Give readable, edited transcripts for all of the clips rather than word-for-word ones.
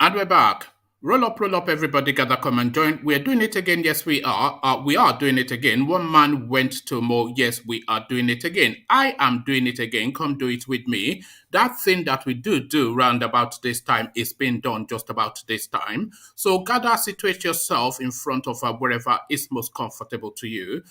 And we're back. Roll up, everybody, gather, come and join. We're doing it again. Yes, we are. We are doing it again. One man went to more. Yes, we are doing it again. I am doing it again. Come do it with me. That thing that we do round about this time is being done just about this time. So gather, situate yourself in front of wherever is most comfortable to you,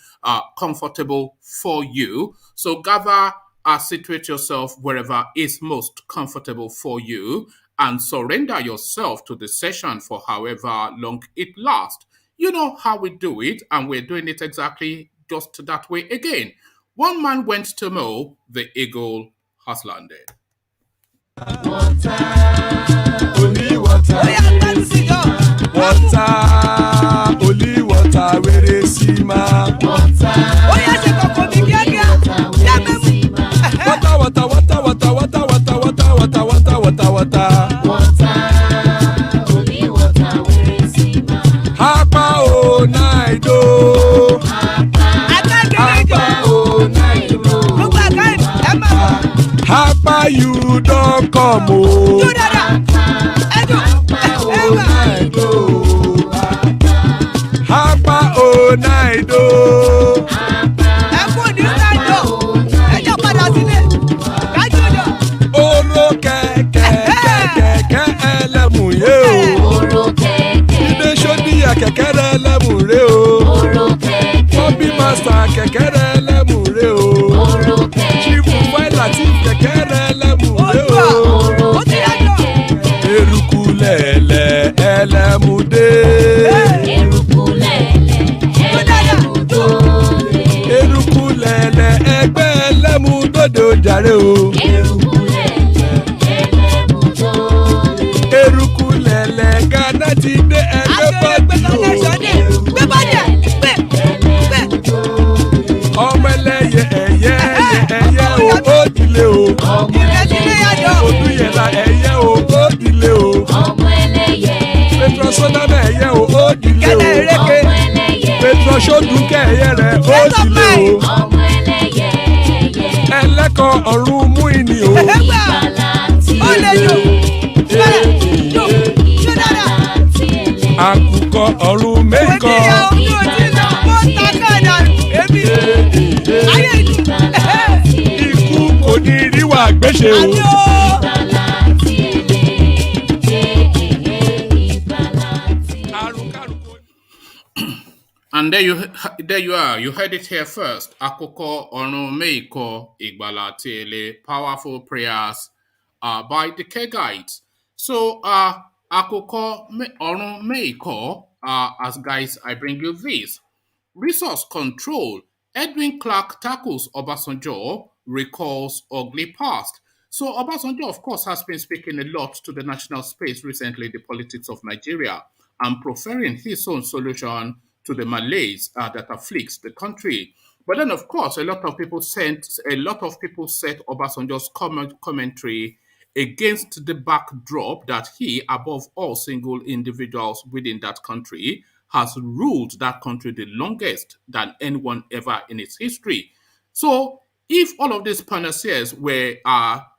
comfortable for you. So gather, situate yourself wherever is most comfortable for you and surrender yourself to the session for however long it lasts. You know how we do it, and we're doing it exactly just that way again. One man went to mow, the eagle has landed. Water, only water, only water, where they see my water. Only water, where they see my Hapa o naido. Hapa o naido. Hapa you don't come o. Hapa o naido. Hapa o naido. Oro kẹ̀kẹ́ ẹlẹ́mù yé o. Oro kẹ̀kẹ́. Ilé sọ́dí àkẹ́kẹ́ ẹlẹ́mù ré o. Oro kẹ̀kẹ́. Bobby master kẹ̀kẹ́ ẹlẹ́mù ré o. Oro kẹ̀kẹ́. Chief Failati kẹ̀kẹ́ ẹlẹ́mù ré o. Oro kẹ̀kẹ́. Eruku lẹ̀lẹ̀ ẹlẹ́mù dé. Eruku lẹ̀lẹ̀ ẹlẹ́mù dòde. Eruku lẹ̀lẹ̀ ẹgbẹ́ ẹlẹ́mù dòde ó jàre o. Eruku eruku lẹ̀lẹ̀ Ghana ti dé ẹgbẹ́ bọ́dì o. Ọmọ ẹlẹ́yẹ ẹ̀yẹ o ó dilé o. Odúyẹ̀lá ẹ̀yẹ o ó dilé o. Petrosodana ẹ̀yẹ o ó dilé o. Petrosodúnkẹ́ ẹ̀yẹ rẹ̀ ó dilé o. Ẹlẹ́kọ̀ ọ̀run mú ìní o. Àkùkọ ọ̀run mẹ́kọ. Ikú kò ní ríwà gbéṣe o. And there you are. You heard it here first. Àkùkọ ọ̀run mẹ́kọ ìgbàlà tiele. Powerful prayers by the Kegites. So Àkùkọ ọ̀run mẹ́kọ, as guys, I bring you this. Resource control. Edwin Clarke tackles Obasanjo, recalls ugly past. So Obasanjo, of course, has been speaking a lot to the national space recently, the politics of Nigeria, and preferring his own solution to the malaise that afflicts the country. But then, of course, a lot of people set Obasanjo's commentary against the backdrop that he, above all single individuals within that country, has ruled that country the longest than anyone ever in its history. So, if all of these panaceas were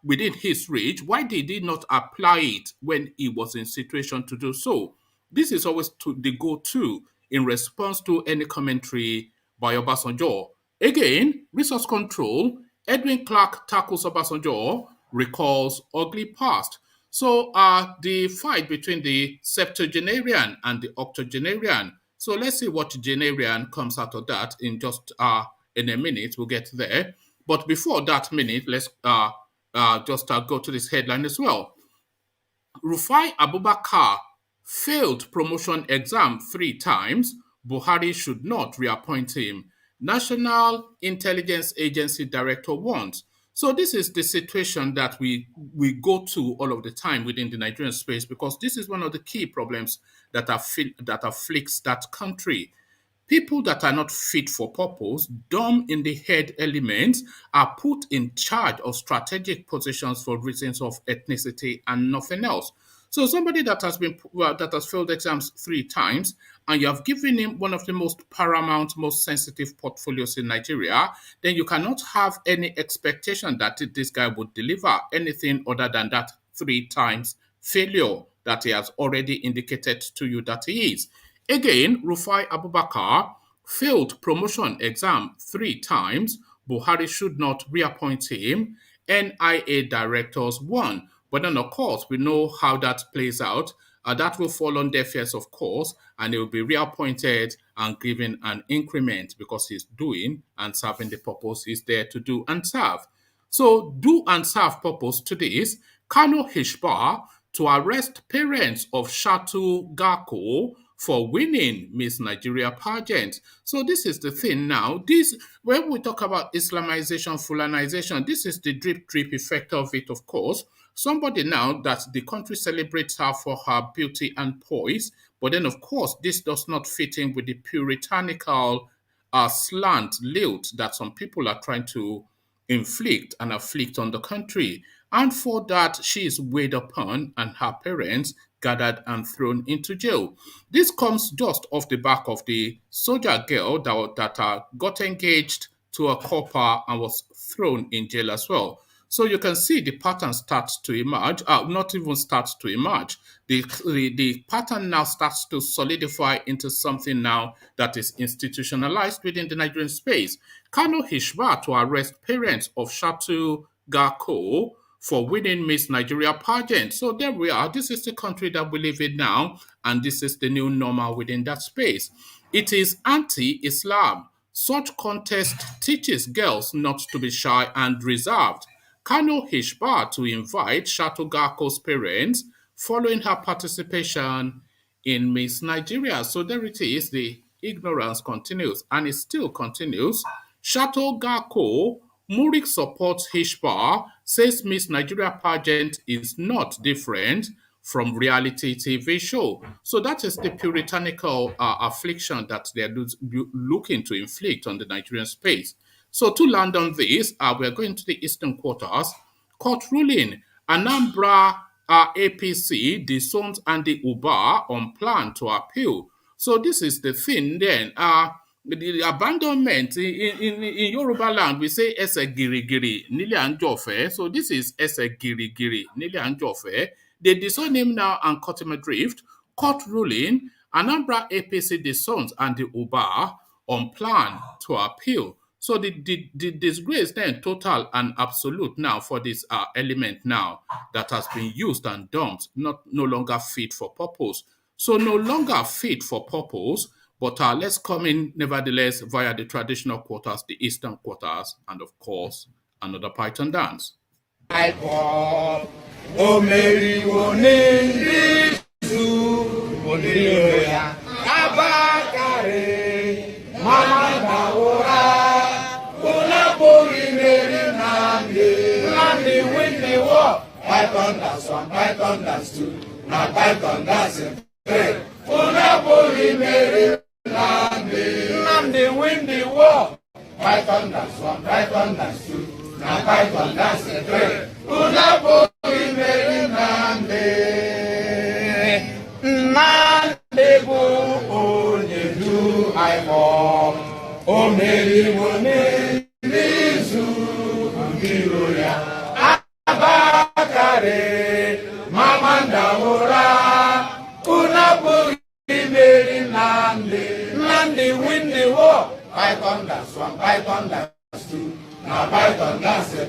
within his reach, why did he not apply it when he was in situation to do so? This is always the go-to in response to any commentary by Obasanjo. Again, resource control. Edwin Clarke tackles Obasanjo, recalls ugly past. So the fight between the septuagenarian and the octogenarian. So let's see what genarian comes out of that in just in a minute. We'll get there. But before that minute, let's just go to this headline as well. Rufai Abubakar failed promotion exam 3 times. Buhari should not reappoint him. National Intelligence Agency Director wants. So this is the situation that we go to all of the time within the Nigerian space, because this is one of the key problems that afflicts that country. People that are not fit for purpose, dumb in the head elements, are put in charge of strategic positions for reasons of ethnicity and nothing else. So somebody that has failed exams 3 times, and you have given him one of the most paramount, most sensitive portfolios in Nigeria, then you cannot have any expectation that this guy would deliver anything other than that 3 times failure. that he has already indicated to you that he is. Again, Rufai Abubakar failed promotion exam 3 times. Buhari should not reappoint him. NIA directors won. But then, of course, we know how that plays out. That will fall on deaf ears, of course, and he will be reappointed and given an increment because he's doing and serving the purpose he's there to do and serve. So, do and serve purpose to this. Kano Hisbah to arrest parents of Shatu Gako for winning Miss Nigeria pageant. So this is the thing now. This, when we talk about Islamization, Fulanization, this is the drip effect of it, of course. Somebody now that the country celebrates her for her beauty and poise, but then of course this does not fit in with the puritanical slant lilt that some people are trying to inflict and afflict on the country. And for that, she is weighed upon and her parents gathered and thrown into jail. This comes just off the back of the soldier girl that got engaged to a copper and was thrown in jail as well. So you can see the pattern starts to emerge, not even starts to emerge. The pattern now starts to solidify into something now that is institutionalized within the Nigerian space. Kano Hisbah to arrest parents of Shatu Gako for winning Miss Nigeria pageant. So there we are. This is the country that we live in now, and this is the new normal within that space. It is anti-Islam. Such contest teaches girls not to be shy and reserved. Kano Hisbah to invite Shatu Gako's parents following her participation in Miss Nigeria. So there it is. The ignorance continues, and it still continues. Shatu Gako, Murik supports Hisbah, says Miss Nigeria pageant is not different from reality TV show. So that is the puritanical affliction that they're looking to inflict on the Nigerian space. So to land on this, we're going to the Eastern Quarters. Court ruling, Anambra APC, the Sons and the Uba on plan to appeal. So this is the thing then. The abandonment in Yoruba land, we say ese girigiri nili anjofe. So this is ese girigiri nili anjofe. They disown him now and cut him adrift. Court ruling, Anambra APC, the Sons and the Uba on plan to appeal. So the disgrace then total and absolute now for this element now that has been used and dumped, no longer fit for purpose. So no longer fit for purpose, but let's come in nevertheless via the traditional quarters, the Eastern Quarters, and of course, another Python dance. IPOB, Python dance 1, Python dance 2, now Python dance 3. Unapoli Mary Nandi win the war. Python dance 1, Python dance 2, now Python dance 3. Unapoli Mary Nandi bu onyedu IPOB. O Mary wone nizu ndiroya. Mamanda ora, Unapoli Mary Nandi win the war. Python dance 1, Python dance 2, now Python dance 3.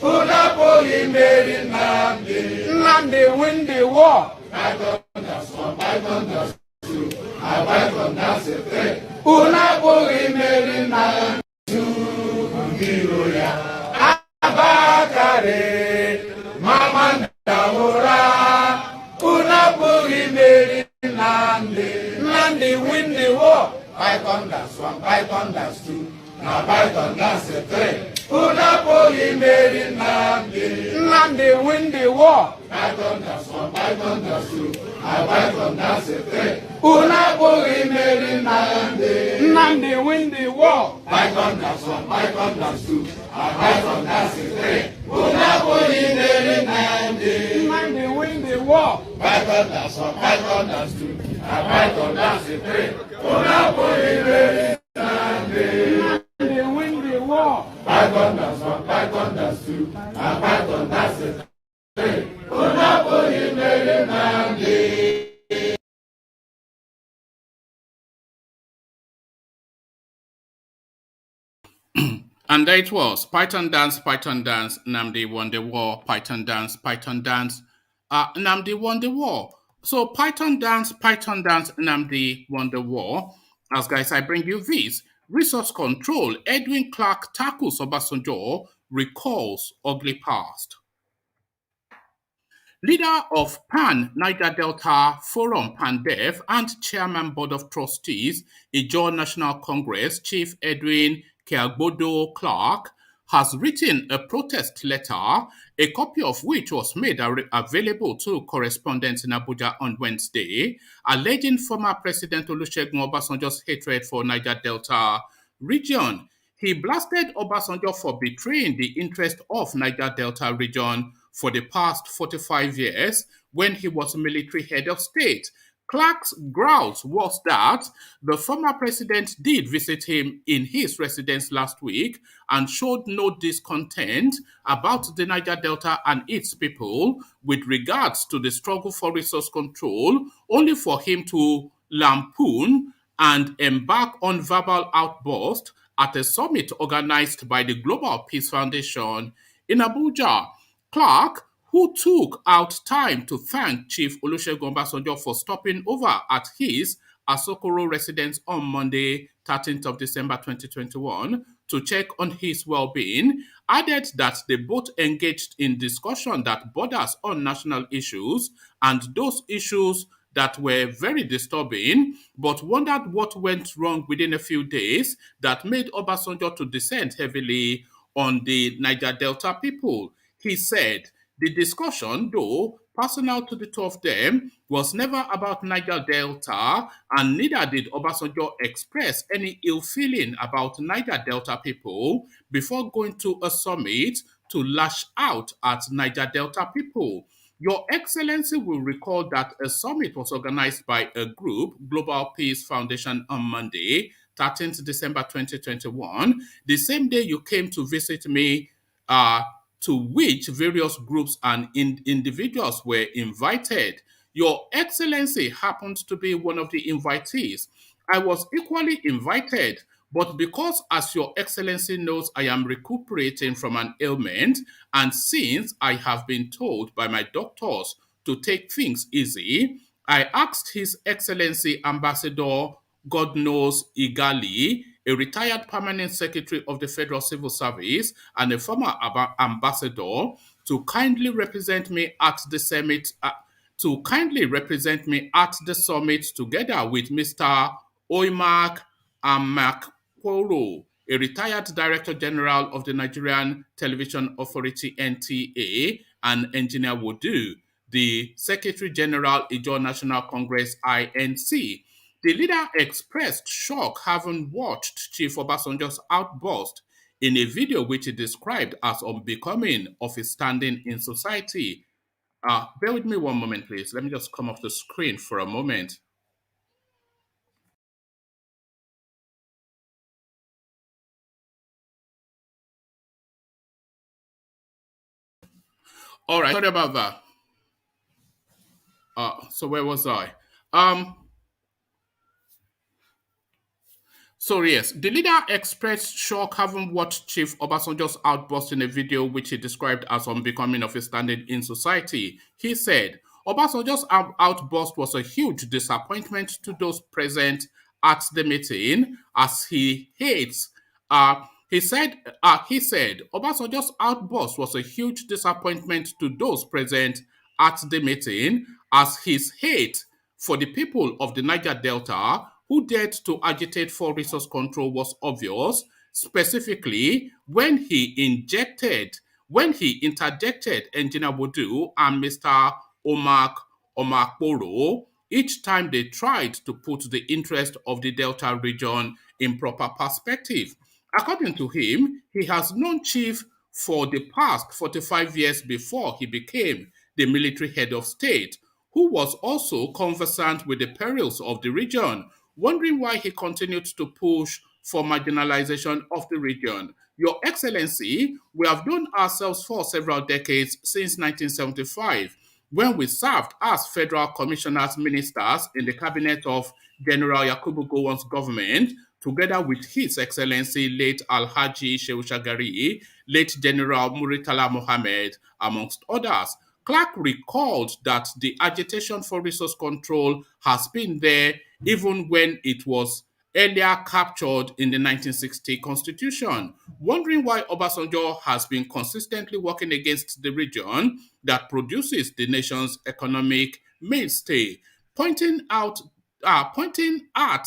Unapoli Mary Nandi win the war. Python dance 1, Python dance 2, now Python dance 3. Unapoli Mary Nandi Ndiroya Abakare. Mamanda ora, Unapoli Mary Nandi win the war. Python dance 1, Python dance 2, now Python dance 3. Unapoli Mary Nandi win the war. Python dance 1, Python dance 2, now Python dance 3. Unapoli Mary Nandi win the war. Python dance 1, Python dance 2, now Python dance 3. Unapoli Mary Nandi win the war. Python dance 1, Python dance 2, now Python dance 3. Unapoli Mary Nandi win the war. Python dance 1, Python dance 2, now Python dance 3. Unapoli Mary Nandi And there it was. Python dance, Nnamdi won the war. Python dance, Nnamdi won the war. So Python dance, Nnamdi won the war. As guys, I bring you this. Resource control. Edwin Clark tackles Obasanjo, recalls ugly past. Leader of Pan Niger Delta Forum PANDEF and Chairman Board of Trustees, Ijaw National Congress, Chief Edwin Keagbodo Clarke, has written a protest letter, a copy of which was made available to correspondents in Abuja on Wednesday, alleging former President Olusegun Obasanjo's hatred for Niger Delta region. He blasted Obasanjo for betraying the interest of Niger Delta region for the past 45 years when he was military head of state. Clarke's grouse was that the former president did visit him in his residence last week and showed no discontent about the Niger Delta and its people with regards to the struggle for resource control, only for him to lampoon and embark on verbal outbursts at a summit organized by the Global Peace Foundation in Abuja. Clarke, who took out time to thank Chief Olusegun Obasanjo for stopping over at his Asokoro residence on Monday, 13th of December 2021, to check on his well-being, added that they both engaged in discussion that borders on national issues and those issues that were very disturbing, but wondered what went wrong within a few days that made Obasanjo to descend heavily on the Niger Delta people. He said, the discussion, though personal to the two of them, was never about Niger Delta, and neither did Obasanjo express any ill feeling about Niger Delta people before going to a summit to lash out at Niger Delta people. Your Excellency will recall that a summit was organized by a group, Global Peace Foundation, on Monday, 13th December 2021, the same day you came to visit me, to which various groups and individuals were invited. Your Excellency happened to be one of the invitees. I was equally invited, but because, as Your Excellency knows, I am recuperating from an ailment, and since I have been told by my doctors to take things easy, I asked His Excellency Ambassador God knows Igali, a retired permanent secretary of the Federal Civil Service and a former ambassador, to kindly represent me at the summit. Together with Mr. Oimak Amakporo, a retired Director General of the Nigerian Television Authority (NTA), and Engineer Wodu, the Secretary General, Ijaw National Congress (INC). The leader expressed shock having watched Chief Obasanjo's outburst in a video which he described as unbecoming of his standing in society. Bear with me one moment, please. Let me just come off the screen for a moment. All right, sorry about that. So where was I? So yes, the leader expressed shock having watched Chief Obasanjo's outburst in a video which he described as unbecoming of his standing in society. He said, Obasanjo's outburst was a huge disappointment to those present at the meeting, as he hates. He said, Obasanjo's outburst was a huge disappointment to those present at the meeting, as his hate for the people of the Niger Delta who dared to agitate for resource control was obvious, specifically when he interjected Engineer Wodu and Mr. Omakporo each time they tried to put the interest of the Delta region in proper perspective. According to him, he has known Chief for the past 45 years before he became the military head of state, who was also conversant with the perils of the region, wondering why he continued to push for marginalization of the region. Your Excellency, we have known ourselves for several decades since 1975, when we served as federal commissioners ministers in the cabinet of General Yakubu Gowon's government, together with His Excellency late Alhaji Shehu Shagari, late General Muritala Mohammed, amongst others. Clarke recalled that the agitation for resource control has been there even when it was earlier captured in the 1960 constitution, wondering why Obasanjo has been consistently working against the region that produces the nation's economic mainstay, pointing out pointing at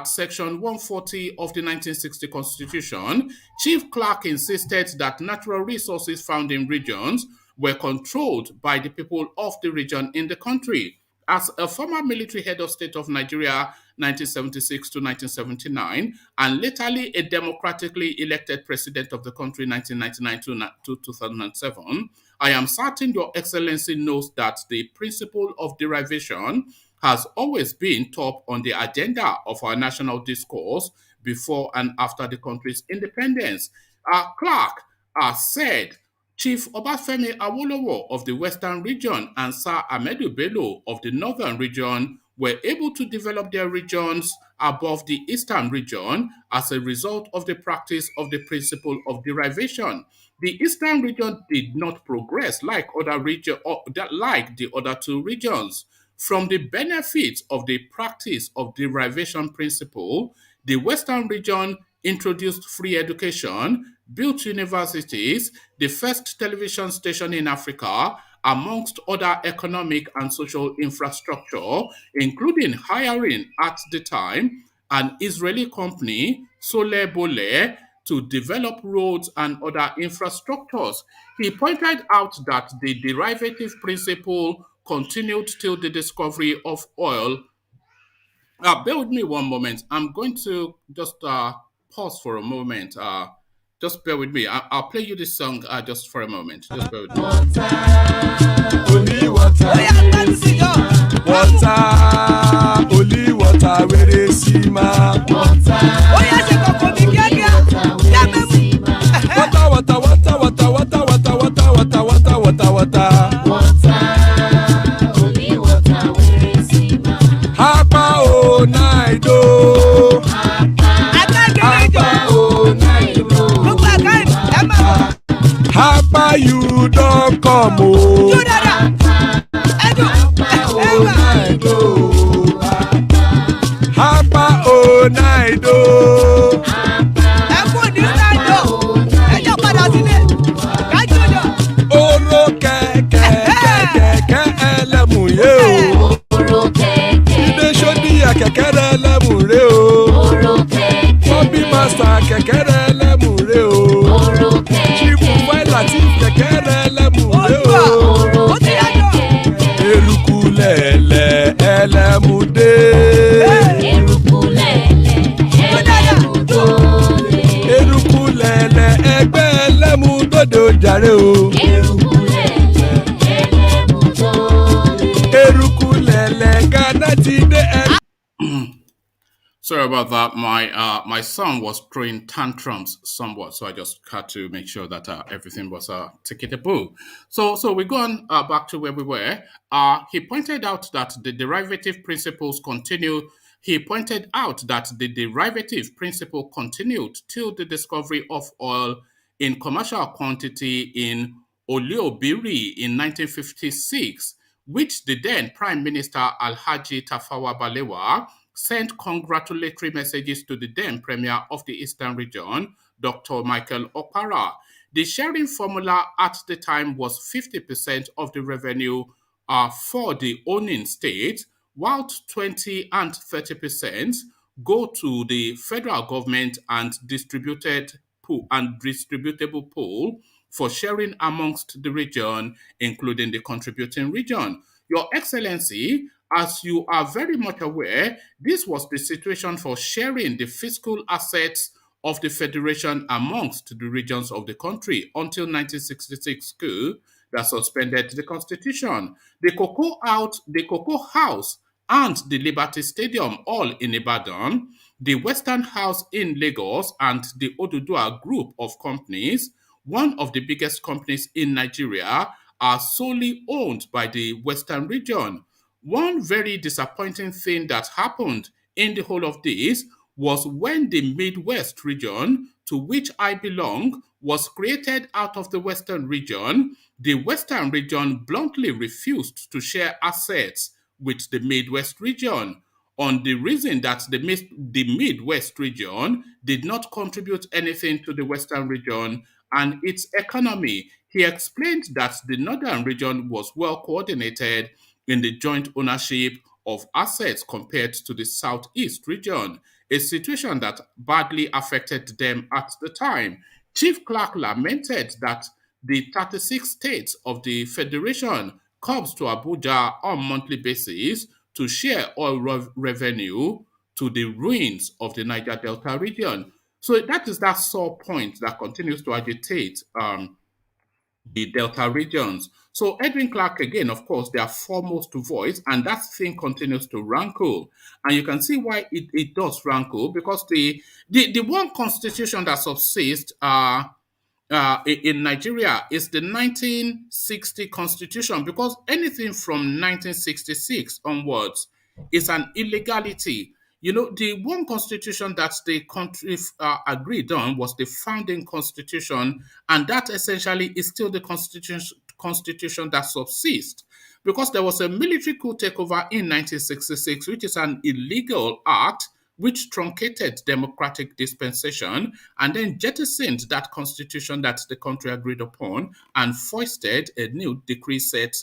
Section 140 of the 1960 Constitution, Chief Clarke insisted that natural resources found in regions were controlled by the people of the region in the country. As a former military head of state of Nigeria, 1976 to 1979, and latterly a democratically elected president of the country, 1999 to 2007, I am certain Your Excellency knows that the principle of derivation has always been top on the agenda of our national discourse before and after the country's independence. Clarke said Chief Obafemi Awolowo of the Western region and Sir Ahmedu Bello of the Northern region were able to develop their regions above the Eastern region as a result of the practice of the principle of derivation. The Eastern region did not progress like the other two regions. From the benefits of the practice of derivation principle, the Western region introduced free education, built universities, the first television station in Africa, amongst other economic and social infrastructure, including hiring at the time an Israeli company, Sole Bole, to develop roads and other infrastructures. He pointed out that the derivative principle continued till the discovery of oil. Bear with me one moment. I'm going to just pause for a moment. Just bear with me. I'll play you this song just for a moment. Just bear with me. Only water, only water, where they see my water. Water, water, water, water, water, water, water, water, water, water. Hapa o naido. Hapa you don't come o. Hapa o naido. Oro keke keke elemu ye o. Ide shodi ya keke elemu re o. Obi master keke elemu re o. Chief Latif keke elemu re o. Eruku lele elemu de. Eruku lele ẹgbẹ́ ẹlẹ́mu dòde ojàre o. Eruku lele Ghana ti dé ẹ. Sorry about that. My son was throwing tantrums somewhat, so I just had to make sure that everything was ticketable. So we go on back to where we were. He pointed out that the derivative principles continue. He pointed out that the derivative principle continued till the discovery of oil in commercial quantity in Oleobiri in 1956, which the then Prime Minister Alhaji Tafawa Balewa sent congratulatory messages to the then Premier of the Eastern Region, Dr. Michael Okpara. The sharing formula at the time was 50% of the revenue for the owning state, while 20 and 30% go to the federal government and distributable pool for sharing amongst the region, including the contributing region. Your Excellency, as you are very much aware, this was the situation for sharing the fiscal assets of the Federation amongst the regions of the country until 1966 coup that suspended the Constitution. The Cocoa House and the Liberty Stadium, all in Ibadan, the Western House in Lagos, and the Odudua Group of companies, one of the biggest companies in Nigeria, are solely owned by the Western region. One very disappointing thing that happened in the whole of this was when the Midwest region, to which I belong, was created out of the Western region. The Western region bluntly refused to share assets with the Midwest region on the reason that the Midwest region did not contribute anything to the Western region and its economy. He explained that the Northern region was well coordinated in the joint ownership of assets compared to the Southeast region, a situation that badly affected them at the time. Chief Clark lamented that the 36 states of the Federation comes to Abuja on monthly basis to share oil revenue to the ruins of the Niger Delta region. So that is that sore point that continues to agitate the Delta regions. So Edwin Clark, again, of course, their foremost voice, and that thing continues to rankle. And you can see why it does rankle, because the one constitution that subsists in Nigeria is the 1960 constitution, because anything from 1966 onwards is an illegality. You know, the one constitution that the country agreed on was the founding constitution, and that essentially is still the constitution that subsists. Because there was a military coup takeover in 1966, which is an illegal act which truncated democratic dispensation and then jettisoned that constitution that the country agreed upon and foisted a new decree set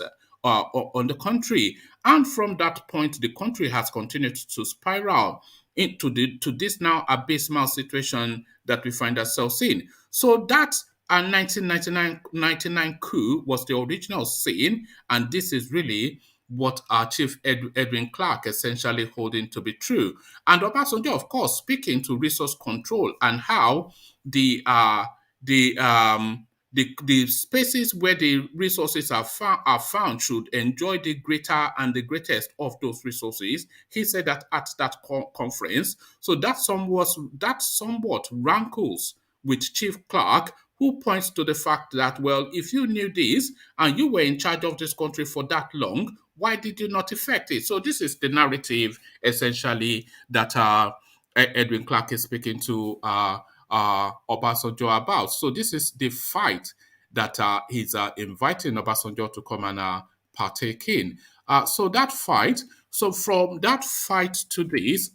on the country. And from that point, the country has continued to spiral to this now abysmal situation that we find ourselves in. So that 1999 coup was the original sin, and this is really what our Chief Edwin Clark essentially holding to be true. And Obasanjo, of course, speaking to resource control and how the the spaces where the resources are found should enjoy the greater and the greatest of those resources. He said that at that conference. So that somewhat rankles with Chief Clark, who points to the fact that, well, if you knew this and you were in charge of this country for that long, why did you not effect it? So this is the narrative, essentially, that Edwin Clark is speaking to Obasanjo about. So this is the fight that he's inviting Obasanjo to come and partake in. So that fight, so from that fight to this,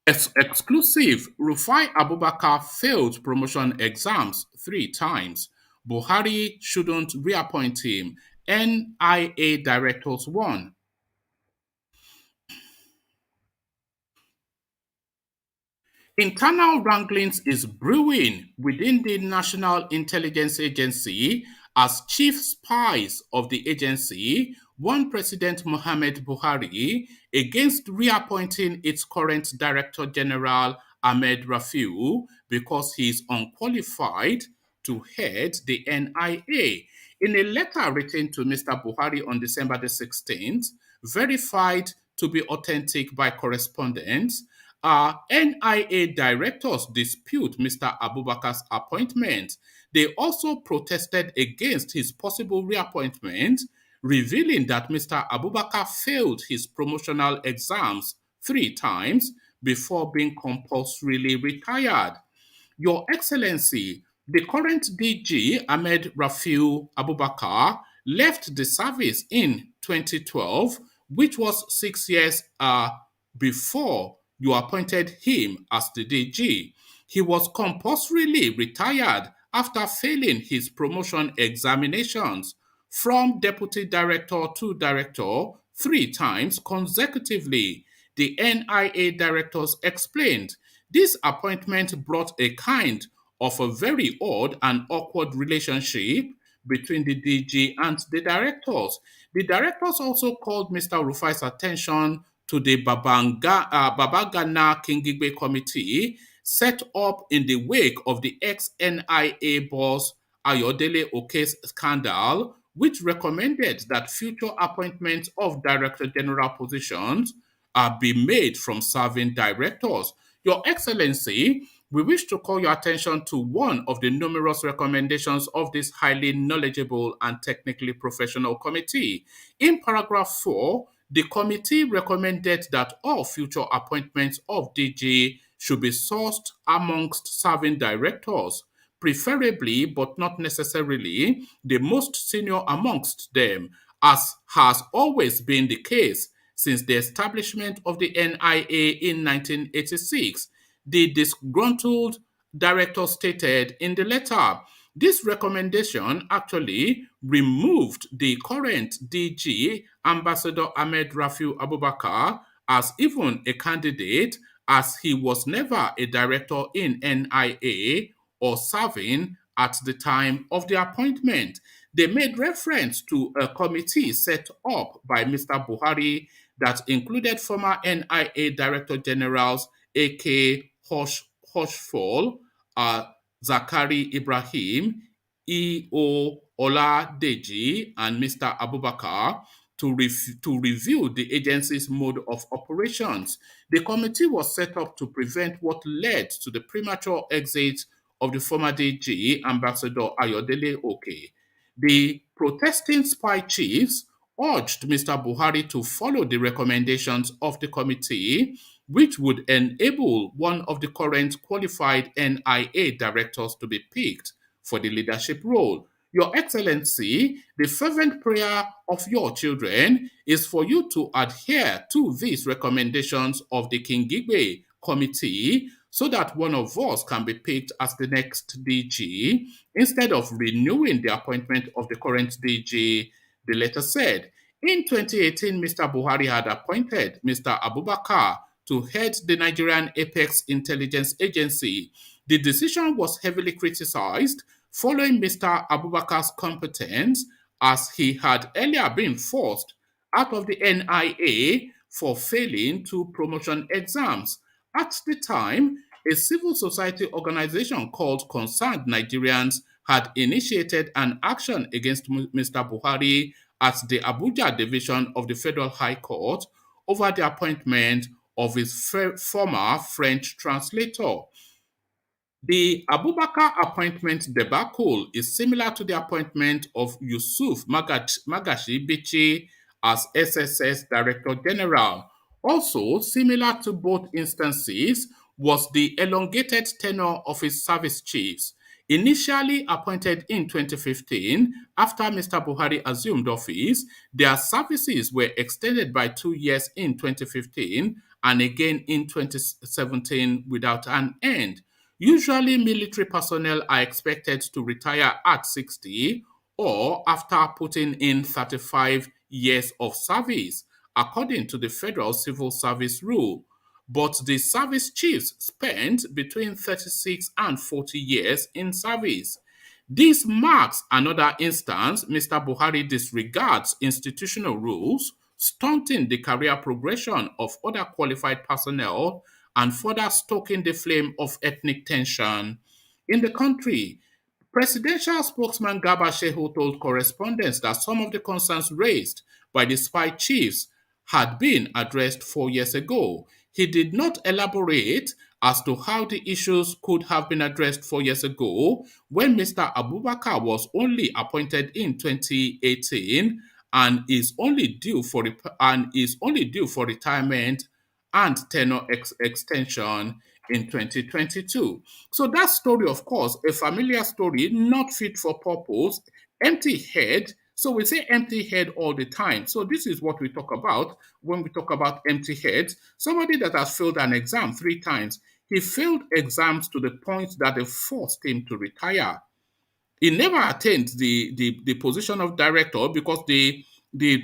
exclusive, Rufai Abubakar failed promotion exams 3 times. Buhari shouldn't reappoint him. NIA directors won. Internal wranglings is brewing within the National Intelligence Agency as chief spies of the agency warn President Muhammad Buhari against reappointing its current Director General Ahmed Rafiu because he is unqualified to head the NIA. In a letter written to Mr. Buhari on December the 16th, verified to be authentic by correspondence, NIA directors dispute Mr. Abubakar's appointment. They also protested against his possible reappointment, revealing that Mr. Abubakar failed his promotional exams 3 times before being compulsorily retired. Your Excellency, the current DG, Ahmed Rafiu Abubakar, left the service in 2012, which was 6 years before you appointed him as the DG. He was compulsorily retired after failing his promotion examinations from deputy director to director 3 times consecutively. The NIA directors explained this appointment brought a kind of a very odd and awkward relationship between the DG and the directors. The directors also called Mr. Rufai's attention to the Babagana Kingigbe Committee set up in the wake of the ex-NIA boss Ayodele Oke's scandal, which recommended that future appointments of Director General positions be made from serving directors. Your Excellency, we wish to call your attention to one of the numerous recommendations of this highly knowledgeable and technically professional committee. In paragraph 4, The committee recommended that all future appointments of DG should be sourced amongst serving directors, preferably but not necessarily the most senior amongst them, as has always been the case since the establishment of the NIA in 1986. The disgruntled director stated in the letter. This recommendation actually removed the current DG, Ambassador Ahmed Rafiu Abubakar, as even a candidate, as he was never a director in NIA or serving at the time of the appointment. They made reference to a committee set up by Mr. Buhari that included former NIA Director Generals A.K. Hoshfall, Zakari Ibrahim, E.O. Oladeji, and Mr. Abubakar to review the agency's mode of operations. The committee was set up to prevent what led to the premature exit of the former DG, Ambassador Ayodele Oke. The protesting spy chiefs urged Mr. Buhari to follow the recommendations of the committee, which would enable one of the current qualified NIA directors to be picked for the leadership role. Your Excellency, the fervent prayer of your children is for you to adhere to these recommendations of the Kingigbe Committee so that one of us can be picked as the next DG instead of renewing the appointment of the current DG, the letter said. In 2018, Mr. Buhari had appointed Mr. Abubakar to head the Nigerian Apex Intelligence Agency. The decision was heavily criticized following Mr. Abubakar's competence, as he had earlier been forced out of the NIA for failing two promotion exams. At the time, a civil society organization called Concerned Nigerians had initiated an action against Mr. Buhari at the Abuja division of the Federal High Court over the appointment of his former French translator. The Abubakar appointment debacle is similar to the appointment of Yusuf Magashi Bichi as SSS Director General. Also, similar to both instances was the elongated tenure of his service chiefs. Initially appointed in 2015, after Mr. Buhari assumed office, their services were extended by 2 years in 2015 and again in 2017 without an end. Usually, military personnel are expected to retire at 60 or after putting in 35 years of service, according to the Federal Civil Service rule. But the service chiefs spent between 36 and 40 years in service. This marks another instance Mr. Buhari disregards institutional rules, stunting the career progression of other qualified personnel and further stoking the flame of ethnic tension in the country. Presidential spokesman Garba Shehu told correspondents that some of the concerns raised by the spy chiefs had been addressed 4 years ago. He did not elaborate as to how the issues could have been addressed 4 years ago when Mr. Abubakar was only appointed in 2018 and is only due for retirement and tenure extension in 2022. So that story, of course, a familiar story, not fit for purpose, empty head. So we say empty head all the time. So this is what we talk about when we talk about empty heads. Somebody that has failed an exam 3 times. He failed exams to the point that they forced him to retire. He never attained the position of director because the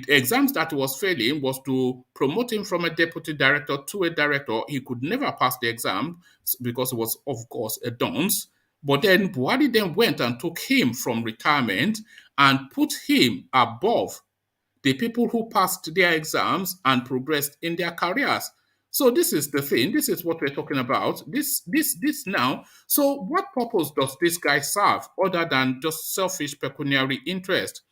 exams that he was failing was to promote him from a deputy director to a director. He could never pass the exam because it was, of course, a dunce. But then Buhari then went and took him from retirement and put him above the people who passed their exams and progressed in their careers. So this is the thing. This is what we're talking about. This now. So what purpose does this guy serve other than just selfish pecuniary interest?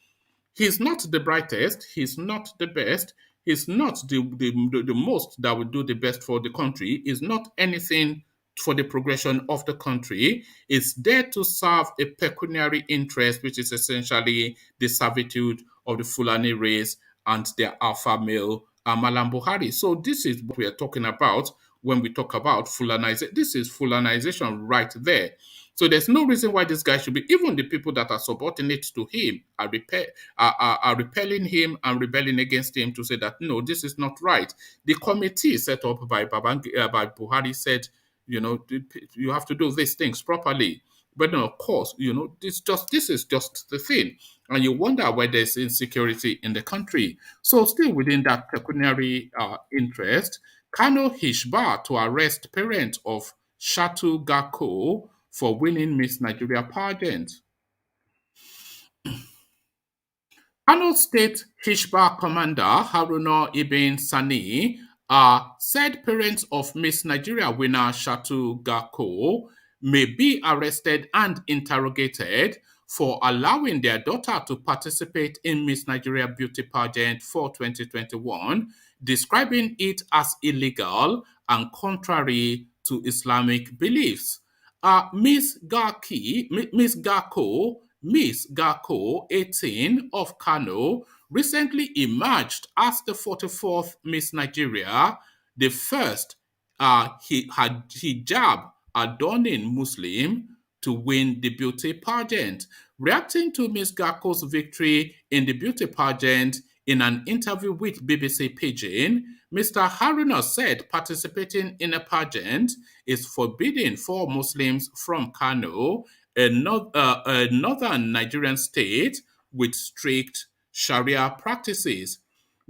He's not the brightest. He's not the best. He's not the most that would do the best for the country. He's not anything for the progression of the country. It's there to serve a pecuniary interest, which is essentially the servitude of the Fulani race and their alpha male Malam Buhari. So this is what we are talking about when we talk about Fulanization. This is Fulanization right there. So there's no reason why this guy should be. Even the people that are subordinate to him are repelling him and rebelling against him to say that no, this is not right. The committee set up by by Buhari said, you have to do these things properly. But then, of course, this is just the thing, and you wonder why there's insecurity in the country. So, still within that pecuniary interest, Kano Hisbah to arrest parents of Shatu Gako for winning Miss Nigeria pageant. Kano State Hisbah Commander Haruna Ibn Sani said parents of Miss Nigeria winner Shatu Gako may be arrested and interrogated for allowing their daughter to participate in Miss Nigeria beauty pageant for 2021, describing it as illegal and contrary to Islamic beliefs. Miss Gako, 18 of Kano, recently emerged as the 44th Miss Nigeria, the first hijab adorning Muslim to win the beauty pageant. Reacting to Miss Gako's victory in the beauty pageant in an interview with BBC Pidgin, Mr. Haruna said participating in a pageant is forbidden for Muslims from Kano, a northern Nigerian state with strict Sharia practices.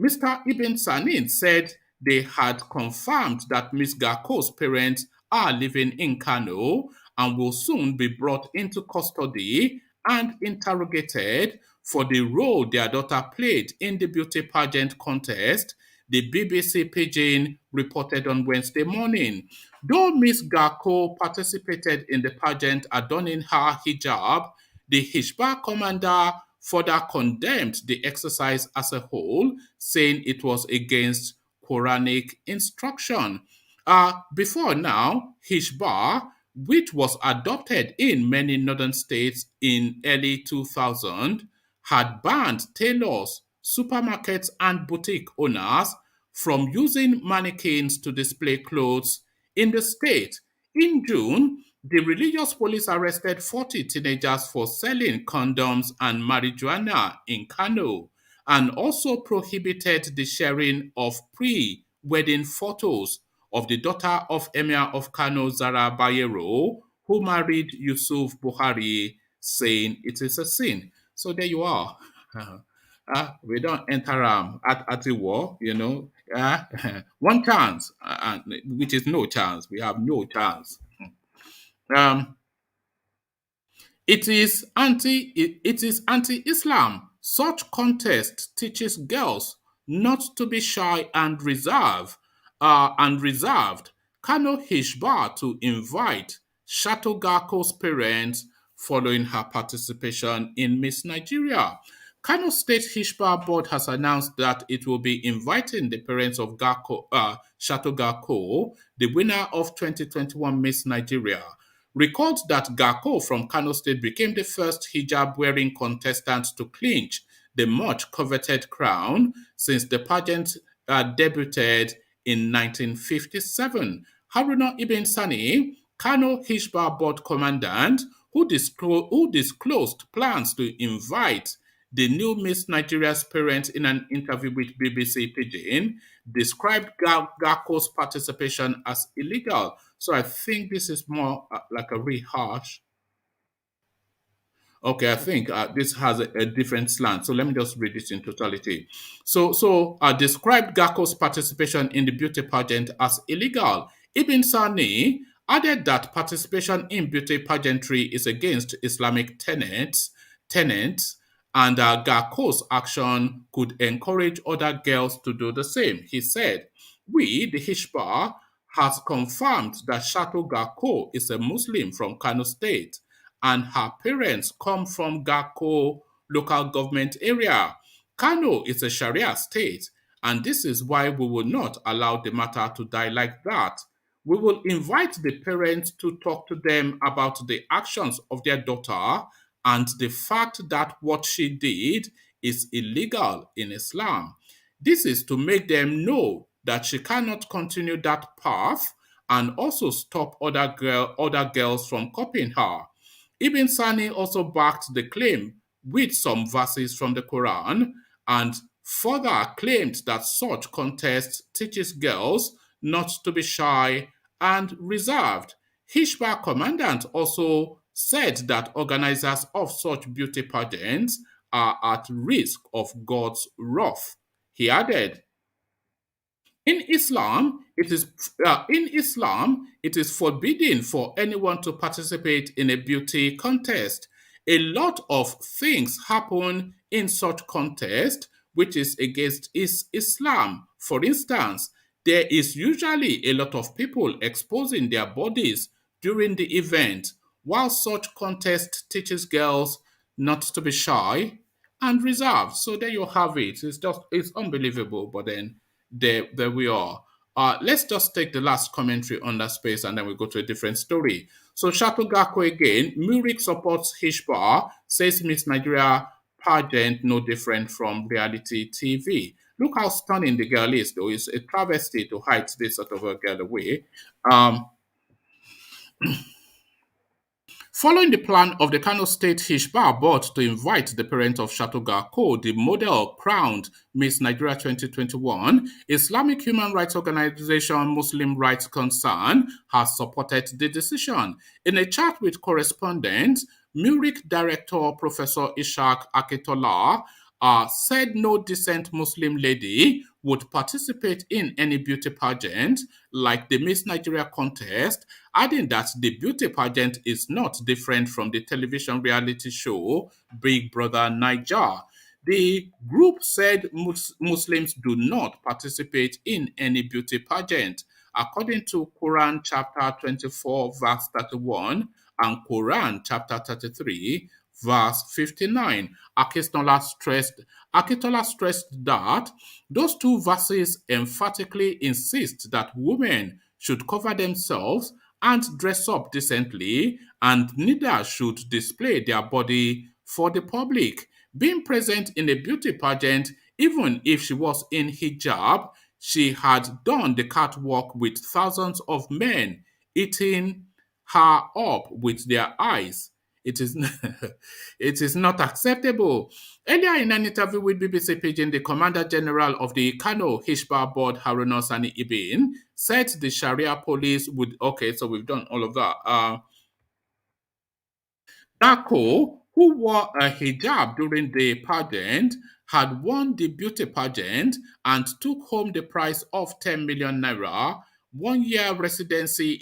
Mr. Ibn Sanin said they had confirmed that Ms. Gako's parents are living in Kano and will soon be brought into custody and interrogated for the role their daughter played in the beauty pageant contest, the BBC Pidgin reported on Wednesday morning. Though Ms. Gako participated in the pageant adorning her hijab, the Hisbah commander further condemned the exercise as a whole, saying it was against Quranic instruction. Before now, Hisbah, which was adopted in many northern states in early 2000, had banned tailors, supermarkets, and boutique owners from using mannequins to display clothes in the state. In June, the religious police arrested 40 teenagers for selling condoms and marijuana in Kano and also prohibited the sharing of pre-wedding photos of the daughter of Emir of Kano, Zara Bayero, who married Yusuf Buhari, saying it is a sin. So there you are. We don't enter at the war, one chance, which is no chance. We have no chance. Um, it is anti-Islam. Such contest teaches girls not to be shy and reserved. Kano Hishbar to invite Shatogako's parents following her participation in Miss Nigeria. Kano State Hishbar Board has announced that it will be inviting the parents of Shatogako, the winner of 2021 Miss Nigeria. Recalled that Gako from Kano State became the first hijab-wearing contestant to clinch the much coveted crown since the pageant debuted in 1957. Haruna Ibn Sani, Kano Hishbar Board commandant, who disclosed plans to invite the new Miss Nigeria's parents in an interview with BBC Pidgin, described Gako's participation as illegal. So I think this is more like a rehash. Okay, I think this has a different slant. So let me just read this in totality. So described Gako's participation in the beauty pageant as illegal. Ibn Sani added that participation in beauty pageantry is against Islamic tenets, and Gako's action could encourage other girls to do the same. He said, "We, the Hishba, has confirmed that Shato Gako is a Muslim from Kano State, and her parents come from Gako local government area. Kano is a Sharia state, and this is why we will not allow the matter to die like that. We will invite the parents to talk to them about the actions of their daughter and the fact that what she did is illegal in Islam." This is to make them know that she cannot continue that path and also stop other girls from copying her. Ibn Sani also backed the claim with some verses from the Quran and further claimed that such contest teaches girls not to be shy and reserved. Hisbah commandant also said that organizers of such beauty pageants are at risk of God's wrath. He added, in Islam, it is forbidden for anyone to participate in a beauty contest. A lot of things happen in such contest, which is against Islam. For instance, there is usually a lot of people exposing their bodies during the event, while such contest teaches girls not to be shy and reserved. So there you have it. It's unbelievable, but then there we are. Let's just take the last commentary on that space and then we go to a different story. So Shato Gakko again, Murik supports Hisbah, says Miss Nigeria pageant no different from reality TV. Look how stunning the girl is, though. It's a travesty to hide this sort of a girl away. Um, Following the plan of the Kano State Hisbah board to invite the parent of Shatoga Ko, the model crowned Miss Nigeria 2021, Islamic human rights organization Muslim Rights Concern has supported the decision. In a chat with correspondents, Murik director Professor Ishaq Akitola said no decent Muslim lady would participate in any beauty pageant like the Miss Nigeria contest, adding that the beauty pageant is not different from the television reality show Big Brother Niger. The group said Muslims do not participate in any beauty pageant. According to Quran chapter 24, verse 31, and Quran chapter 33, verse 59. Akitola stressed that those two verses emphatically insist that women should cover themselves and dress up decently, and neither should display their body for the public. Being present in a beauty pageant, even if she was in hijab, she had done the catwalk with thousands of men eating her up with their eyes. It is, it is not acceptable. Earlier in an interview with BBC Pidgin, the Commander General of the Kano Hisbah Board, Haruna Sani Ibn, said the Sharia police would. Okay, so we've done all of that. Dako, who wore a hijab during the pageant, had won the beauty pageant and took home the prize of 10 million naira, 1 year residency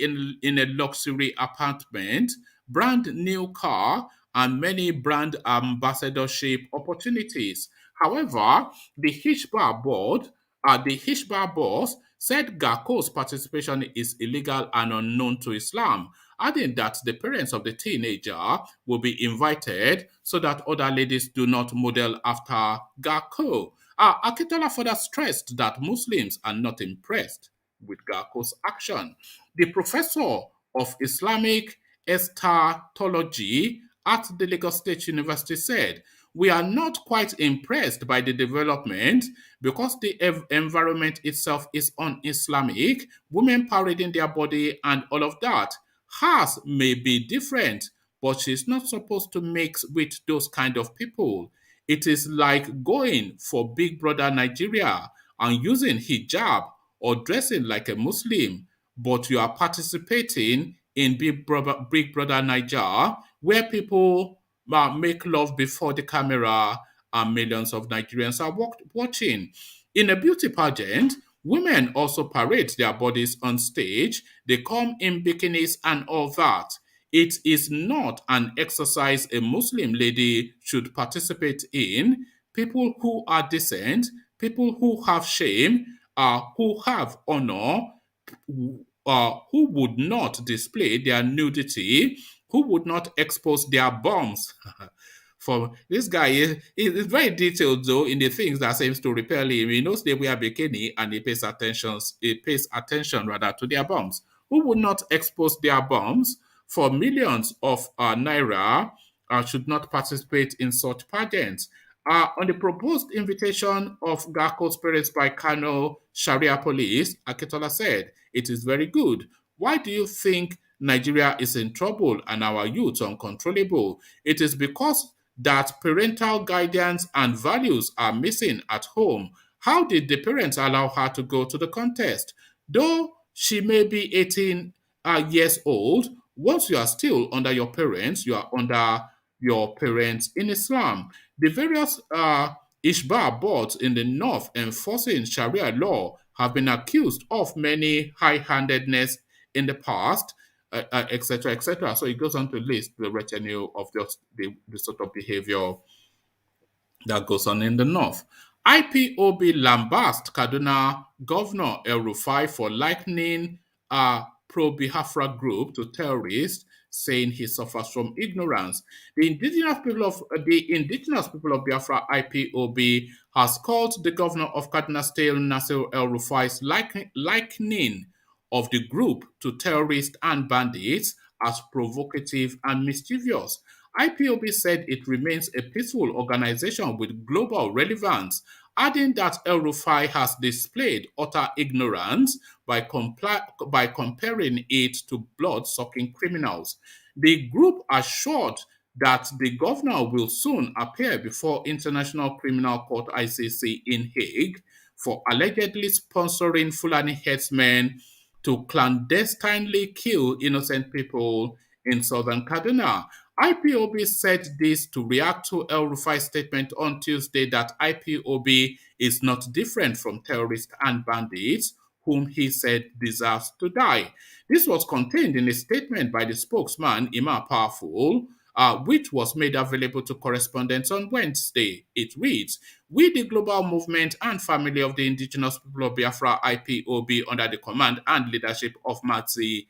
in a luxury apartment, brand new car, and many brand ambassadorship opportunities. However, the Hisbah boss said Gako's participation is illegal and unknown to Islam, adding that the parents of the teenager will be invited so that other ladies do not model after Gako. Akitola further stressed that Muslims are not impressed with Gako's action. The professor of Islamic eschatology at the Lagos State University said, "We are not quite impressed by the development because the environment itself is un-Islamic, women parading their body and all of that. Hers may be different, but she's not supposed to mix with those kind of people. It is like going for Big Brother Nigeria and using hijab or dressing like a Muslim, but you are participating in Big Brother Niger, where people make love before the camera and millions of Nigerians are watching. In a beauty pageant, women also parade their bodies on stage. They come in bikinis and all that. It is not an exercise a Muslim lady should participate in. People who are decent, people who have shame, who have honor, who would not display their nudity, who would not expose their bums." For this guy is very detailed though in the things that seems to repel him. He knows they wear bikini and he pays attention rather to their bums. Who would not expose their bums for millions of naira should not participate in such pageants. On the proposed invitation of Garko spirits by Kano Sharia police, Akitola said, "It is very good. Why do you think Nigeria is in trouble and our youth uncontrollable? It is because that parental guidance and values are missing at home. How did the parents allow her to go to the contest? Though she may be 18 years old, once you are still under your parents, you are under your parents in Islam. The various Hisbah boards in the north enforcing Sharia law have been accused of many high-handedness in the past, etc., etc. So it goes on to list the retinue of just the sort of behavior that goes on in the north. IPOB lambast Kaduna Governor El Rufai for likening a pro-Biafra group to terrorists, saying he suffers from ignorance. The indigenous people of Biafra IPOB has called the governor of Kaduna State Nasir El Rufai's likening of the group to terrorists and bandits as provocative and mischievous. IPOB said it remains a peaceful organization with global relevance, adding that El Rufai has displayed utter ignorance by comparing it to blood sucking criminals. The group assured that the governor will soon appear before International Criminal Court ICC in Hague for allegedly sponsoring Fulani headsmen to clandestinely kill innocent people in southern Kaduna. IPOB said this to react to El Rufai's statement on Tuesday that IPOB is not different from terrorists and bandits, whom he said deserves to die. This was contained in a statement by the spokesman, Ima Powerful, which was made available to correspondents on Wednesday. It reads, "We, the global movement and family of the indigenous people of Biafra, IPOB, under the command and leadership of Matsi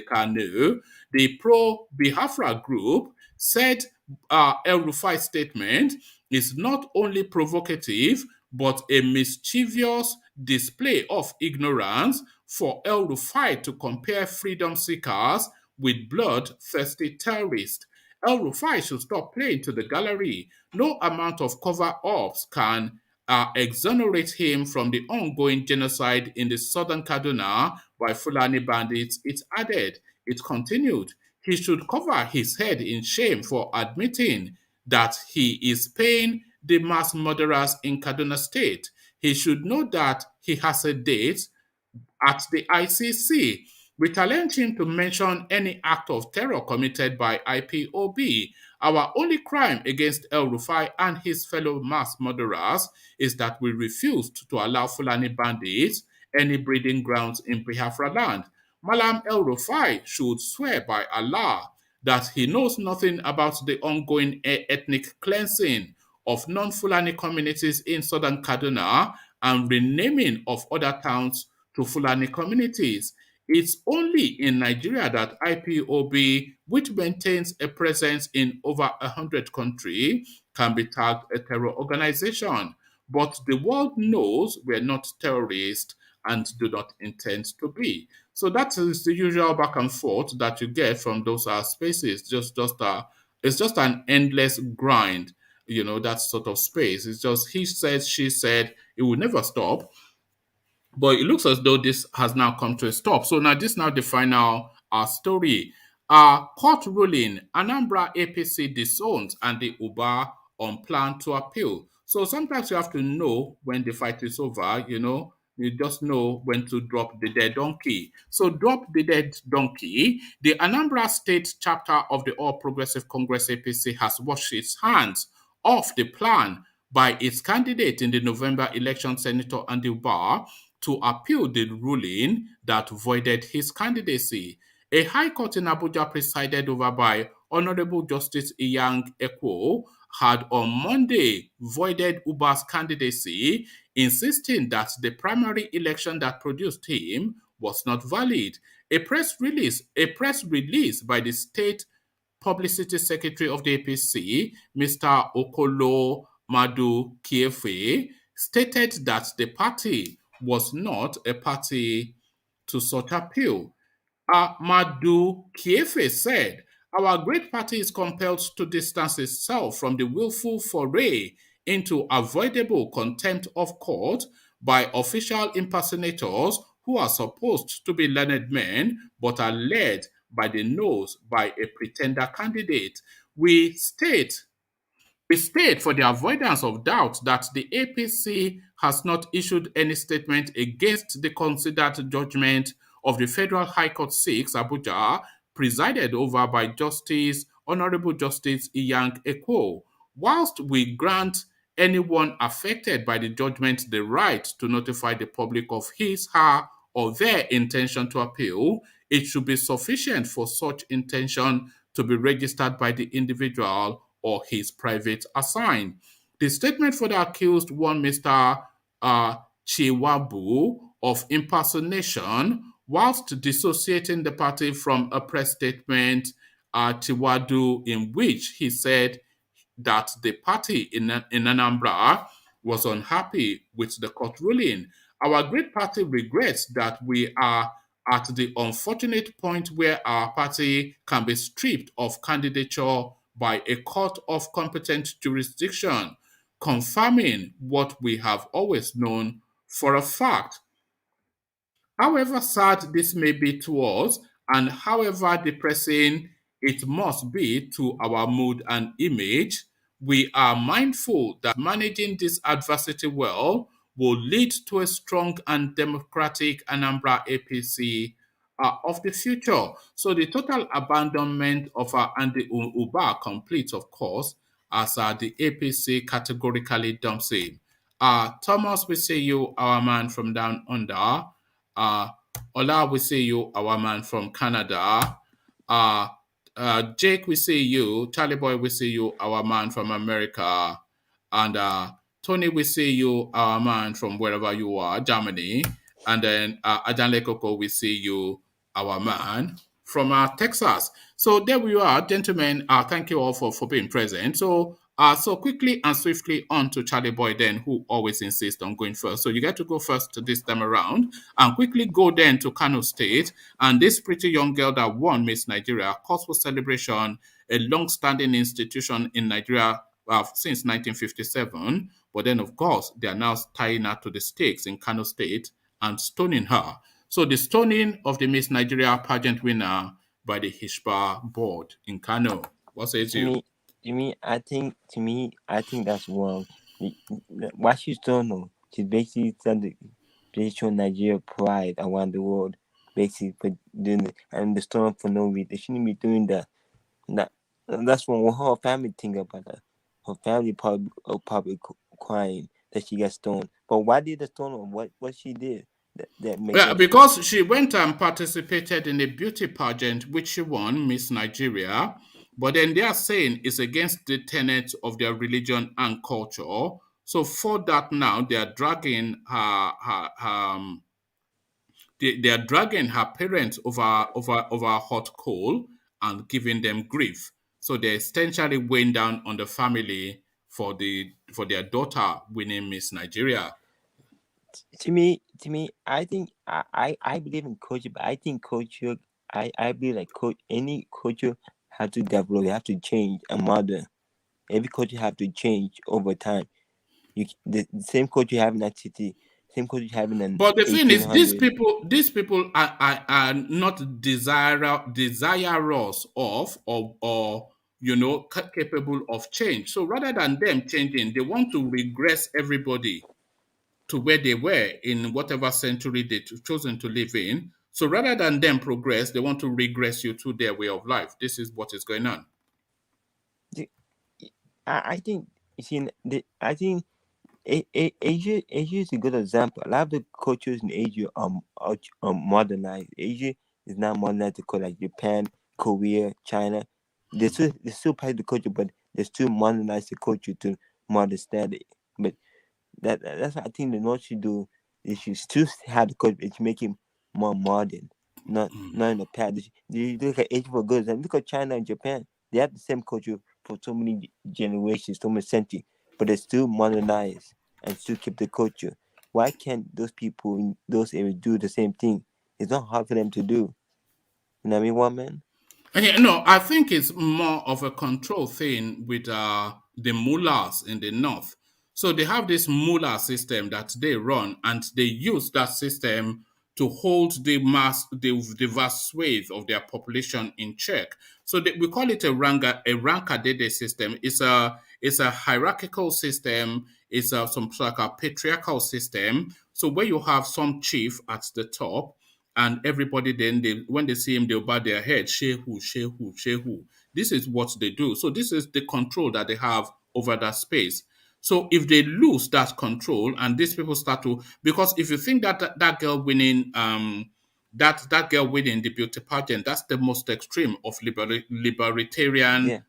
Kano, the pro-Biafra group," said El Rufai's statement is not only provocative, but a mischievous display of ignorance for El Rufai to compare freedom seekers with bloodthirsty terrorists. El Rufai should stop playing to the gallery. No amount of cover-ups can exonerate him from the ongoing genocide in the southern Kaduna by Fulani bandits, it added. It continued, he should cover his head in shame for admitting that he is paying the mass murderers in Kaduna State. He should know that he has a date at the ICC. We challenge him to mention any act of terror committed by IPOB. Our only crime against El Rufai and his fellow mass murderers is that we refused to allow Fulani bandits any breeding grounds in Biafra land. Malam El Rufai should swear by Allah that he knows nothing about the ongoing ethnic cleansing of non-Fulani communities in southern Kaduna and renaming of other towns to Fulani communities. It's only in Nigeria that IPOB, which maintains a presence in over 100 countries, can be tagged a terror organization. But the world knows we're not terrorists and do not intend to be. So that is the usual back and forth that you get from those spaces. It's just an endless grind, that sort of space. It's just he said, she said, it will never stop. But it looks as though this has now come to a stop. So now this is now the final story. Court ruling, Anambra APC disowns and the Uba on plan to appeal. So sometimes you have to know when the fight is over, you just know when to drop the dead donkey. So drop the dead donkey. The Anambra State chapter of the All Progressive Congress APC has washed its hands off the plan by its candidate in the November election, Senator Andy Barr, to appeal the ruling that voided his candidacy. A high court in Abuja presided over by Honorable Justice Iyang Ekwo had on Monday voided Uba's candidacy, insisting that the primary election that produced him was not valid. A press release by the state publicity secretary of the APC, Mr. Okolo Madu Kiefe, stated that the party was not a party to such appeal. Madu Kiefe said, "Our great party is compelled to distance itself from the willful foray into avoidable contempt of court by official impersonators who are supposed to be learned men but are led by the nose by a pretender candidate. We state we state for the avoidance of doubt that the APC has not issued any statement against the considered judgment of the Federal High Court 6, Abuja, presided over by Honorable Justice Iyank Ekwo. Whilst we grant anyone affected by the judgment the right to notify the public of his, her, or their intention to appeal, it should be sufficient for such intention to be registered by the individual or his private assign. The statement for the accused warned Mr. Chiwabu of impersonation whilst dissociating the party from a press statement Tiwadu in which he said that the party in Anambra was unhappy with the court ruling. Our great party regrets that we are at the unfortunate point where our party can be stripped of candidature by a court of competent jurisdiction, confirming what we have always known for a fact. However sad this may be to us, and however depressing it must be to our mood and image, we are mindful that managing this adversity well will lead to a strong and democratic Anambra APC of the future. So the total abandonment of Andy Uba completes, of course, as the APC categorically dumps him. Thomas, we see you, our man from down under. Uh, Ola, we see you, our man from Canada. Uh, Jake, we see you. Charlie Boy, we see you, our man from America. And Tony, we see you, our man from wherever you are, Germany. And then Ajanle Koko, we see you, our man from Texas. So there we are, gentlemen. Thank you all for being present. So quickly and swiftly on to Charlie Boy then, who always insists on going first. So you get to go first this time around, and quickly go then to Kano State. And this pretty young girl that won Miss Nigeria, cause for celebration, a long-standing institution in Nigeria since 1957. But then, of course, they are now tying her to the stakes in Kano State and stoning her. So the stoning of the Miss Nigeria pageant winner by the Hisbah board in Kano. What says you? To me, I think that's wrong. What she's done, no, she's basically trying to show Nigeria pride around the world, basically for doing it, and the storm for no reason. They shouldn't be doing that. That's what her family think about that. Her family probably crying that she got stoned. But why did the stone her? What she did that makes Yeah, because she went and participated in a beauty pageant which she won, Miss Nigeria. But then they are saying it's against the tenets of their religion and culture. So for that now, they are dragging they are dragging her parents over a hot coal and giving them grief. So they're essentially weighing down on the family for their daughter winning Miss Nigeria. To me, I think I believe in culture, but I think culture, I believe like any culture have to develop, you have to change and modern. Every culture have to change over time. The same culture you have in that city, same culture you have in an But the thing is, 1800. these people are not desirous of or capable of change. So rather than them changing, they want to regress everybody to where they were in whatever century they've chosen to live in. So rather than them progress, they want to regress you to their way of life. This is what is going on. I think you see, I think Asia is a good example. A lot of the cultures in Asia are modernized. Asia is not modernized to like Japan, Korea, China. They still part of the culture, but they still modernize the culture to modern standard. But that's what I think the North should do. They should still have the culture, but make it more modern, not in the past. You look at Asia for good example. Look at China and Japan. They have the same culture for so many generations, so many centuries, but they still modernize and still keep the culture. Why can't those people in those areas do the same thing? It's not hard for them to do. You know what I mean, one man? No, I think it's more of a control thing with the mullahs in the north. So they have this mullah system that they run, and they use that system to hold the vast swathe of their population in check. So we call it a rankadede system. It's a hierarchical system. It's some like a patriarchal system. So where you have some chief at the top, and everybody then when they see him, they'll bow their head, shehu, shehu, shehu. This is what they do. So this is the control that they have over that space. So if they lose that control and these people start to, because if you think that girl winning, that girl winning the beauty pageant, that's the most extreme of libertarian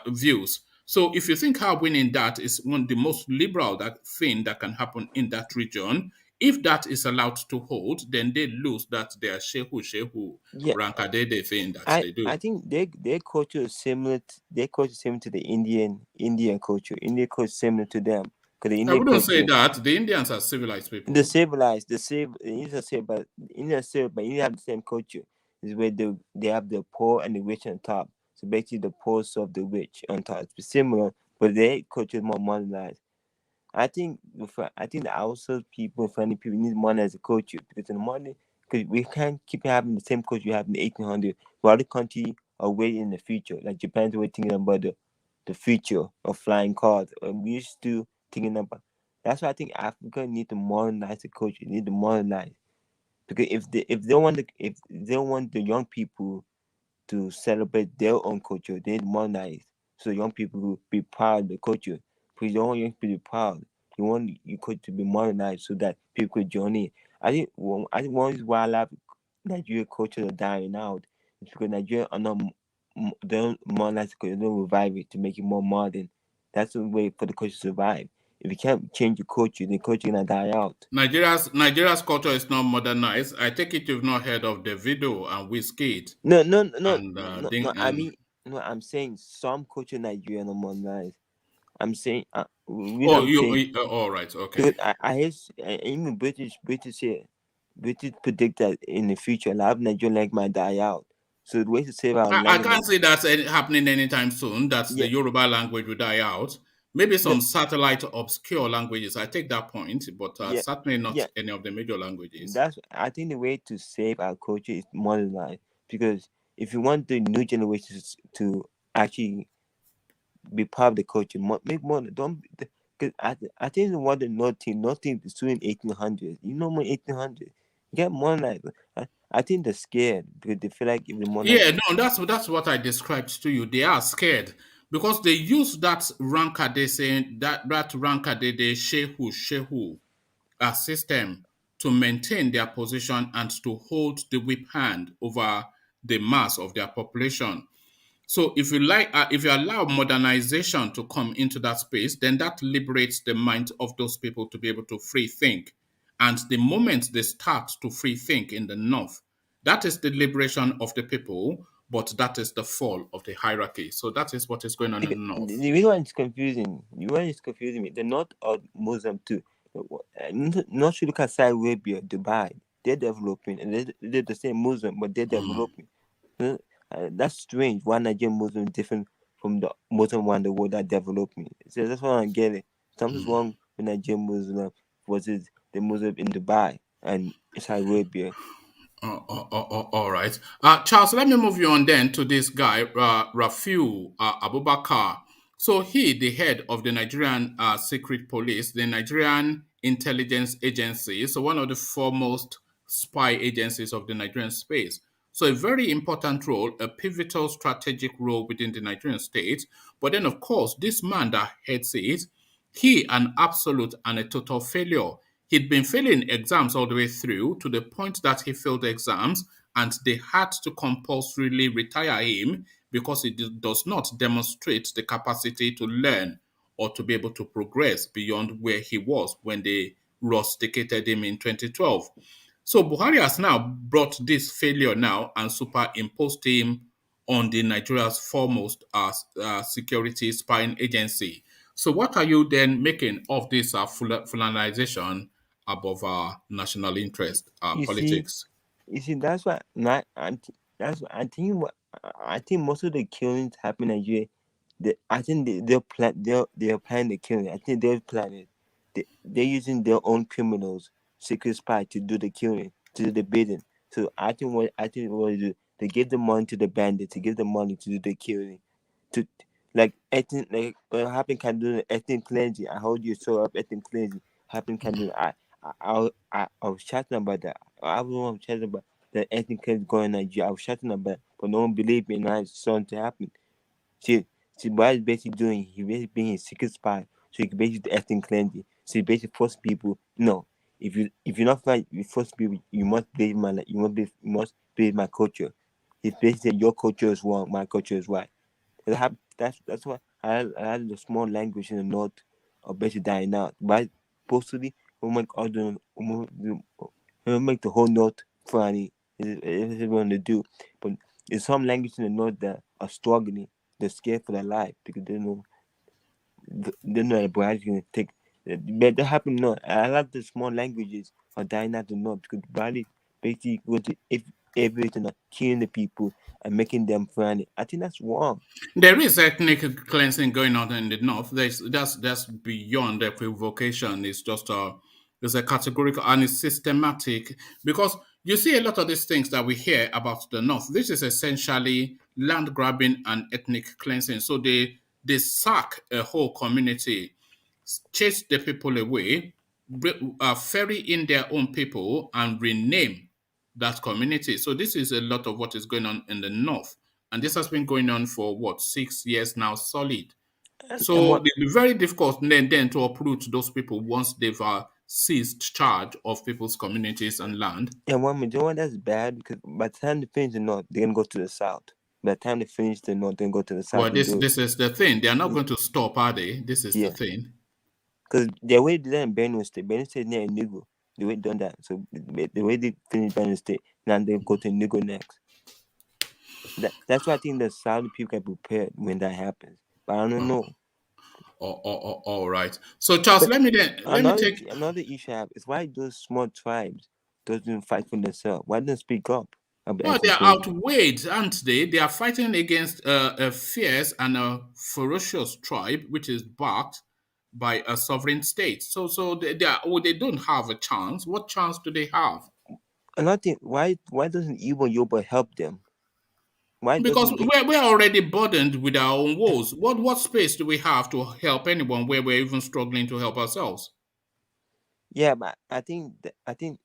views. So if you think her winning that is one of the most liberal thing that can happen in that region, if that is allowed to hold, then they lose that their shehu rankadede thing that they do. I think their culture is similar. Their culture is similar to the Indian culture. Indian culture is similar to them. Because the I Indian wouldn't say culture, that. The Indians are civilized people. the civilized, the Indians are civilized, but Indians have the same culture. Is where they have the poor and the rich on top. So basically, the poor serve the rich on top. It's similar, but their culture is more modernized. I think the outside people, funny people, need money as a culture because in the money, because we can't keep having the same culture you have in the 1800s. While other country are way in the future, like Japan's way thinking about the future of flying cars, and we used to thinking about. That's why I think Africa need to modernize the culture. Need to modernize because if they want the young people to celebrate their own culture, they need to modernize so young people will be proud of the culture. Because you don't want young people to be proud. You want your culture to be modernized so that people could join in. I think one reason why a lot of Nigerian cultures are dying out is because Nigeria are not they don't modernize because they don't revive it to make it more modern. That's the way for the culture to survive. If you can't change your culture, the culture gonna die out. Nigeria's culture is not modernized. I take it you've not heard of the video and Wizkid No. I and mean, no. I'm saying some culture in Nigeria are not modernized. I'm saying, we oh I'm saying all right, okay. because even British here, British predict that in the future a lot of Nigerian language might die out. So the way to save our I language, can't see that happening anytime soon. That the yeah, Yoruba language will die out. Maybe no, some satellite obscure languages. I take that point, but yeah, certainly not yeah. any of the major languages. That's I think the way to save our culture is modernize because if you want the new generations to actually be part of the culture, make more. Don't because I think the one the nothing is doing 1800s. You know more 1800s. Get modernized. I think they're scared because they feel like if they modernize, Yeah, no, that's what I described to you. They are scared because they use that ranker. They saying that ranker they shehu system to maintain their position and to hold the whip hand over the mass of their population. So if you allow modernization to come into that space, then that liberates the mind of those people to be able to free think. And the moment they start to free think in the north, that is the liberation of the people, but that is the fall of the hierarchy. So that is what is going on in because the north. the reason why it's confusing, the reason why it's confusing me, the North are Muslim too. Not should look at Saudi Arabia, Dubai. They're developing, and they're the same Muslim, but they're developing. Uh, that's strange. Why Nigerian Muslim is different from the Muslim around the world that are developing? So that's why I don't get it. Something's wrong with Nigerian Muslim versus the Muslim in Dubai and Saudi Arabia. All right. Charles, let me move you on then to this guy, Rafiu Abubakar. So he, the head of the Nigerian secret police, the Nigerian intelligence agency, so one of the foremost spy agencies of the Nigerian space. So a very important role, a pivotal strategic role within the Nigerian state. But then, of course, this man that heads it, he an absolute and a total failure. He'd been failing exams all the way through to the point that he failed exams and they had to compulsorily retire him because he does not demonstrate the capacity to learn or to be able to progress beyond where he was when they rusticated him in 2012. So Buhari has now brought this failure now and superimposed him on the Nigeria's foremost security spying agency. So what are you then making of this fulanization above our national interest You see, politics? that's why that's why I think most of the killings happen in Nigeria. I think they're planning the killing. I think they're planning it. they're using their own criminals, secret spy, to do the killing, to do the bidding. So I think what they do, they give the money to the bandits, to give the money to do the killing, to like ethnic, like what happened can do the ethnic cleansing. I hold you so up ethnic cleansing. Happened can do. I was chatting about that. I was one chatting about the ethnic cleansing going in Nigeria. I was chatting about, it, but no one believed me, and I saw it to happen. See, what he's basically doing, he basically being a secret spy, so he can basically do ethnic cleansing. So he basically force people. No, if you're not fine, you force people. You must believe my you must believe my culture. He basically said your culture is wrong, my culture is right. That's why I had the small language in the north are basically dying out. But possibly we make other we make the whole north funny. Is what we want to do, but there's some languages in the north that are struggling. They're scared for their life because they know that Buhari is going to take. But that happen no. A lot of the small languages are dying out the north because Buhari basically going to everything, killing the people and making them friendly. I think that's wrong. There is ethnic cleansing going on in the north. That's beyond equivocation. It's just it's a categorical and it's systematic because you see a lot of these things that we hear about the north. This is essentially land grabbing and ethnic cleansing. So they sack a whole community, chase the people away, ferry in their own people, and rename that community. So this is a lot of what is going on in the north, and this has been going on for what 6 years now, solid. And So what it'll be very difficult then to uproot those people once they've seized charge of people's communities and land. and one majority that's bad because by the time they finish the north, they're gonna go to the south. By the time they finish the north, they're gonna go to the south Well, and this do this is the thing. They are not it. going to stop, are they? This is the Yeah. thing. Because the way they did that in Benue State, Benue State near Enugu, the way they done that. So the way they finish Benue State, now they go to Enugu next. That's why I think the Saudi people get prepared when that happens. But I don't know. All right. So Charles, But let me take. another issue I have is why those small tribes doesn't fight for themselves. Why don't speak up about Well, they ethnic are cleansing? outweighed, aren't they? They are fighting against a fierce and a ferocious tribe, which is backed by a sovereign state. So they don't have a chance. What chance do they have? Another thing, why doesn't Igbo Yoruba help them? Why Because doesn't they? we're already burdened with our own woes. What space do we have to help anyone where we're even struggling to help ourselves? Yeah, but I believe that the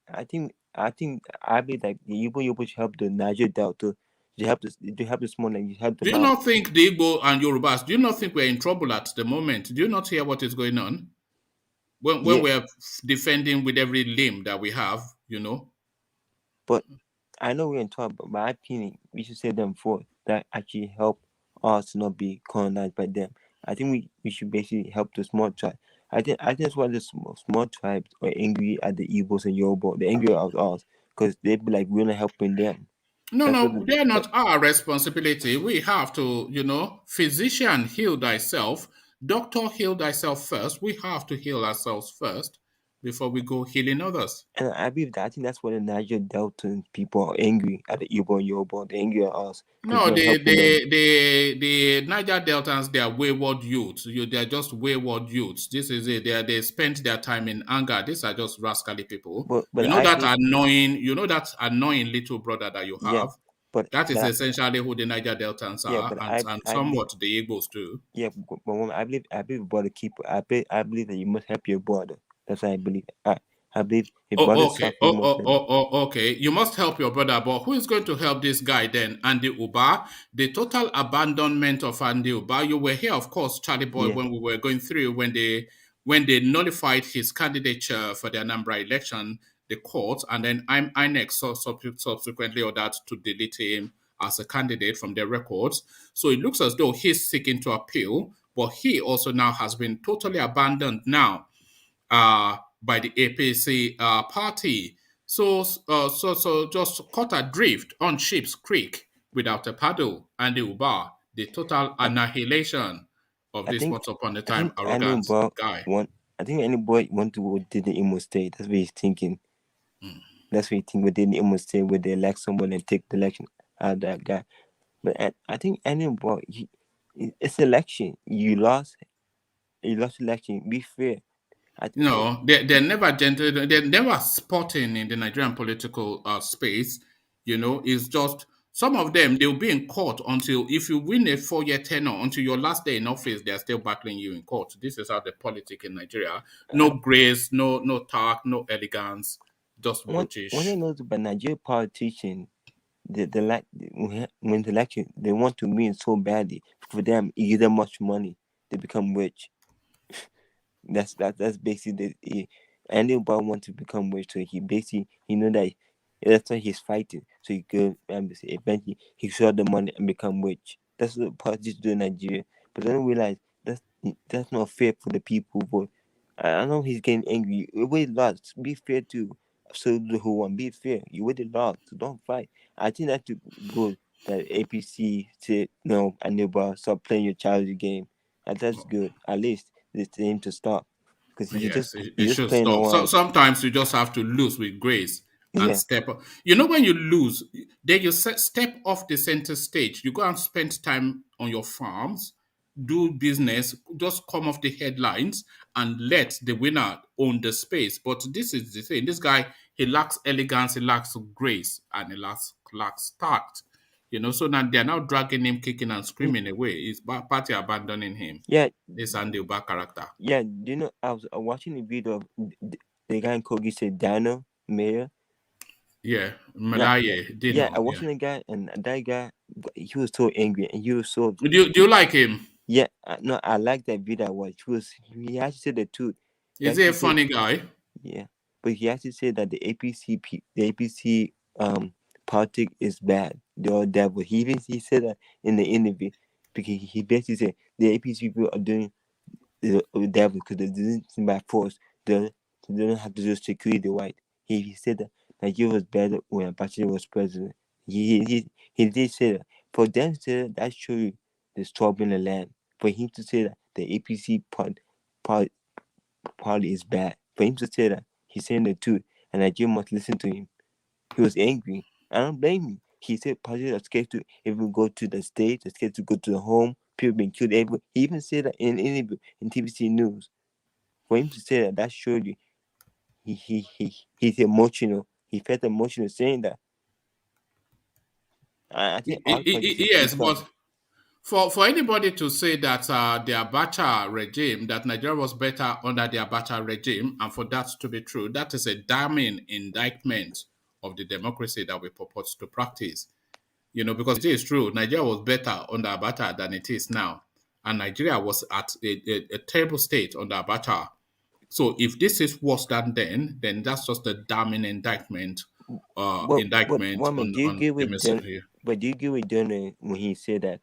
Igbo Yoruba should help the Niger Delta. They help the small and you help Do them you out. not think the Igbo and Yorubas, do you not think we're in trouble at the moment? Do you not hear what is going on? When Yeah, we're defending with every limb that we have, you know? but I know we're in trouble, but my opinion, we should say them for that actually help us not be colonized by them. I think we should basically help the small tribe. I think that's why the small tribes are angry at the Igbos and Yoruba. They're angry at us because they be like we're not helping them. No, That's what no, they're that, not our responsibility. We have to, physician, heal thyself. Doctor, heal thyself first. We have to heal ourselves first before we go healing others. and I believe that. I think that's why the Niger Delta people are angry at the Igbo and Yoruba. They're angry at us because No, we're the helping them. the Niger Deltans, they are wayward youths. They are just wayward youths. This is it. They spent their time in anger. These are just rascally people. But I believe You know that annoying little brother that you yeah, have. That is but essentially who the Niger Deltans yeah, are, but and I believe. somewhat the Igbos too. Yeah, but woman, I believe brother keeper. I believe that you must help your brother. That's what I believe. I believe if brother Oh, okay. suffer, you must help. Okay. You must help your brother, but who is going to help this guy then? Andy Uba, the total abandonment of Andy Uba. You were here, of course, Charlie Boy, Yeah, when we were going through when they nullified his candidature for the Anambra election, the court, and then INEC subsequently ordered to delete him as a candidate from their records. So it looks as though he's seeking to appeal, but he also now has been totally abandoned now by the APC party. So just caught adrift on Ship's Creek without a paddle and the Uber, the total I, annihilation of I this think once upon a I time think any arrogant boy guy. want. I think any boy want to go to the Imo State. That's what he's thinking. That's what he think within the Imo State where they elect someone and take the election out of that guy. But I think any boy, it's election. You lost election. Be fair. No, they're never gentle. They're never spotting in the Nigerian political space. It's just some of them, they'll be in court until if you win a 4-year tenure, until your last day in office, they're still battling you in court. This is how the politics in Nigeria. No grace, no tact, no elegance, just One thing I brutish. noticed about Nigerian politicians, they like when the election they want to win so badly. For them, you give them much money, they become rich. That's basically anybody want to become rich. So he basically know that that's why he's fighting. So he could eventually he show the money and become rich. That's what politicians do in Nigeria. But they don't realize that's not fair for the people. But I know he's getting angry. You already lost. Be fair too. So the who won, be fair. You already lost. So don't fight. I think that's good that APC said no and never stop playing your childish game. And that's good. At least it's aim to stop. Because Yes, it you just should playing stop. So around. sometimes you just have to lose with grace and Yeah. step up. When you lose, then you step off the center stage. You go and spend time on your farms, do business, just come off the headlines and let the winner own the space. But this is the thing. This guy, he lacks elegance, he lacks grace, and he lacks tact. So now they're now dragging him, kicking and screaming away. His party abandoning him. Yeah. This Andy Uba character. Yeah. Do you know, I was watching a video of the guy in Kogi said Dano Mayor. Yeah, Yeah. Malaye, Yeah. Dino. I Yeah. watching the guy, and that guy, he was so angry and he was so. Do you like him? Yeah. No, I like that video I watched. He actually said the truth. He Is he actually a said, funny guy? yeah. But he actually said that the APC politics is bad. They're all devil. He said that in the interview because he basically said the APC people are doing the devil because they're doing it by force. They don't have to do security white. He said that Nigeria was better when Abacha was president. He did say that. For them to say that shows you the trouble in the land. For him to say that the APC party is bad. For him to say that, he's saying the truth, and Nigeria must listen to him. He was angry. I don't blame him. He said parties are scared to even go to the state, they're scared to go to the home, people being killed everywhere. He even said that in an interview in TVC News. For him to say that showed you he's emotional. He felt emotional saying that. I think all parties should Yes, speak up. but for anybody to say that the Abacha regime, that Nigeria was better under the Abacha regime, and for that to be true, that is a damning indictment of the democracy that we purport to practice. Because it is true, Nigeria was better under Abacha than it is now. And Nigeria was at a terrible state under Abacha. So if this is worse than then that's just a damning indictment, But woman, do you on agree the with message here. But do you agree with Donald when he said that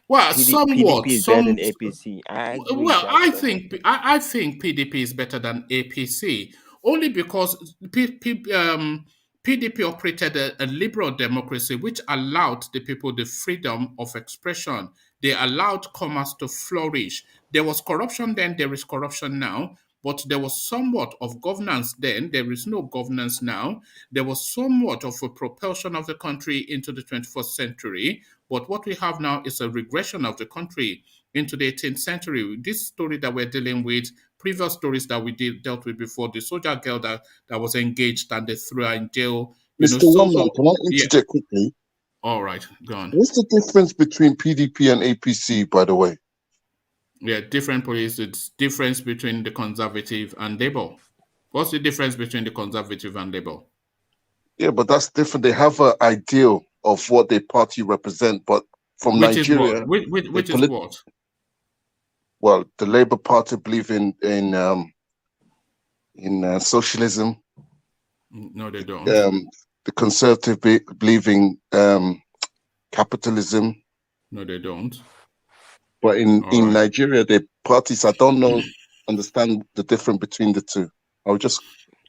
Well, PDP somewhat. is better than APC? I agree with Well, that. I think PDP is better than APC only because PDP operated a liberal democracy which allowed the people the freedom of expression. They allowed commerce to flourish. There was corruption then, there is corruption now, but there was somewhat of governance then. There is no governance now. There was somewhat of a propulsion of the country into the 21st century, but what we have now is a regression of the country into the 18th century. This story that we're dealing with, previous stories that we dealt with before, the soldier girl that was engaged and they threw her in jail, Mr. so, One Man, can I yeah. interject quickly? All right, go on. What's the difference between PDP and APC, by the way? Yeah, different police. It's difference between the conservative and Labour. What's the difference between the conservative and Labour? Yeah, but that's different. They have an ideal of what their party represent, but from Which Nigeria, is what? Which is what? Well, the Labour Party believe in socialism. No, they don't. The Conservative believe in capitalism. No, they don't. But in right. Nigeria, the parties, I don't understand the difference between the two. I was just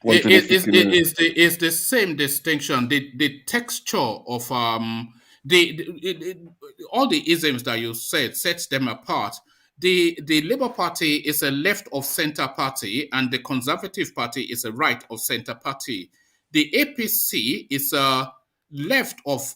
wondering if you can... It's the same distinction. The texture of all the isms that you said sets them apart. The Labour Party is a left of center party, and the Conservative Party is a right of center party. The APC is a left of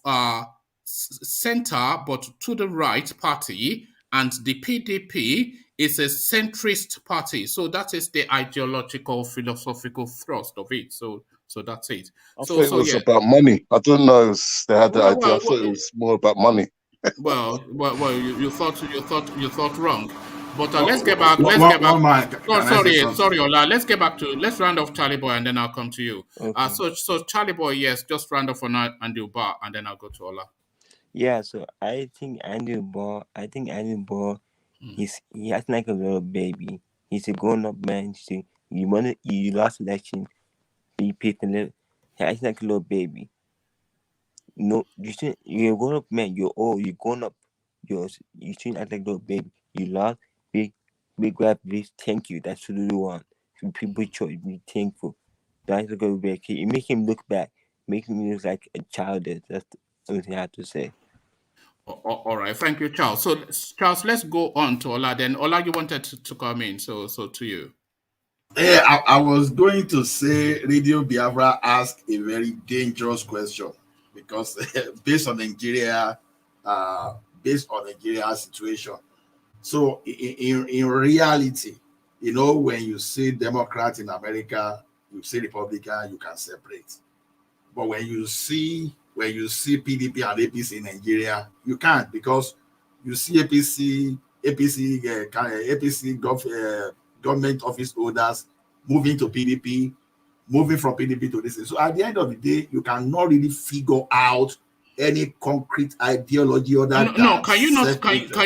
center, but to the right party, and the PDP is a centrist party. So that is the ideological, philosophical thrust of it. So that's it. I thought it was about money. I don't know if they had the idea. I thought it was more about money. Well, you thought wrong. But let's get back. Let's get back. Sorry, Ola. Let's round off Charlie Boy, and then I'll come to you. Okay. So Charlie Boy, yes, just round off on Andy Bar, and then I'll go to Ola. Yeah, so I think Andy Ball, he acts like a little baby. He's a grown-up man. You lost election, you paid the little. He acts like a little baby. No, you're a grown-up man. You're old. You're grown up. You shouldn't act like a little baby. You lost. Big grab, please. Thank you. That's what you want. People choice. Be thankful. That's a good baby. You make him look back. Make him look like a child. That's the only thing I have to say. All right, thank you, Charles. So, Charles, let's go on to Ola. Then, Ola, you wanted to come in, so to you. Yeah, I was going to say Radio Biafra asked a very dangerous question because based on Nigeria situation. So, in reality, when you see Democrat in America, you see Republican, you can separate. But when you see PDP and APC in Nigeria, you can't, because you see APC government office holders moving to PDP, moving from PDP to this. So at the end of the day, you cannot really figure out any concrete ideology or that. No, can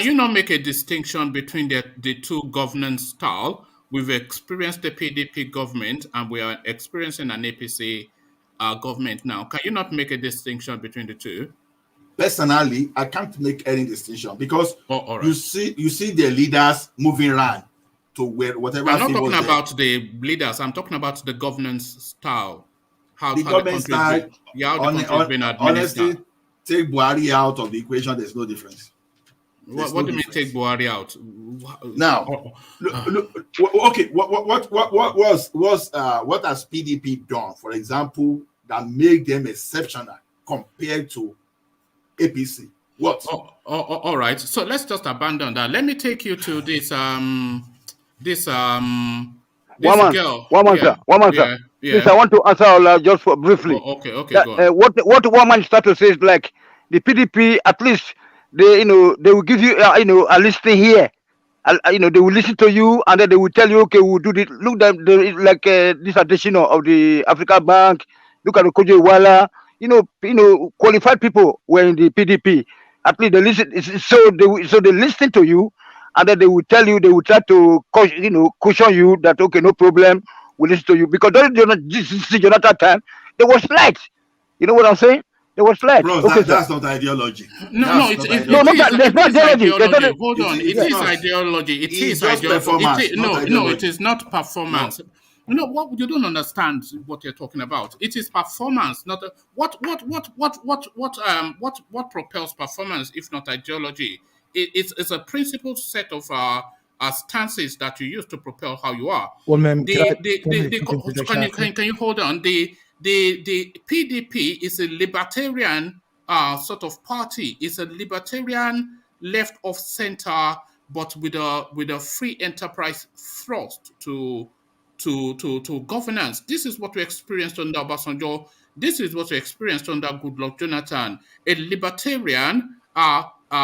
you not make a distinction between the two governance style? We've experienced the PDP government and we are experiencing an APC government now. Can you not make a distinction between the two? Personally, I can't make any distinction because you see the leaders moving around to whatever. I'm not talking about the leaders. I'm talking about the governance style. How the government style. Honestly, take Buhari out of the equation. There's no difference. What do you mean take Buhari out? Now, look, okay. What has PDP done, for example, that make them exceptional compared to APC? What? All right. So let's just abandon that. Let me take you to this girl. One man, sir. Yeah. Please, I want to answer just for briefly. Okay. Go on. What one man started to say is like the PDP, at least they will give you a listing here. They will listen to you and then they will tell you, okay, we'll do this. Look, like this addition of the Africa Bank. Look at the Kojo Iweala. Qualified people were in the PDP. At least they listen. So they listen to you, and then they will tell you. They will try to caution you that okay, no problem. We listen to you because during Jonathan time there was flight. You know what I'm saying? There was flight. Bro, okay, that's not ideology. There's no ideology. Hold on, it is ideology. It is ideology. No, it is not performance. No. What you don't understand what you're talking about. It is performance, not what propels performance if not ideology. It's a principled set of stances that you use to propel how you are. One man, can you hold on? The PDP is a libertarian sort of party. It's a libertarian left of center, but with a free enterprise thrust to governance. This is what we experienced under Obasanjo. This is what we experienced under Goodluck Jonathan. A libertarian,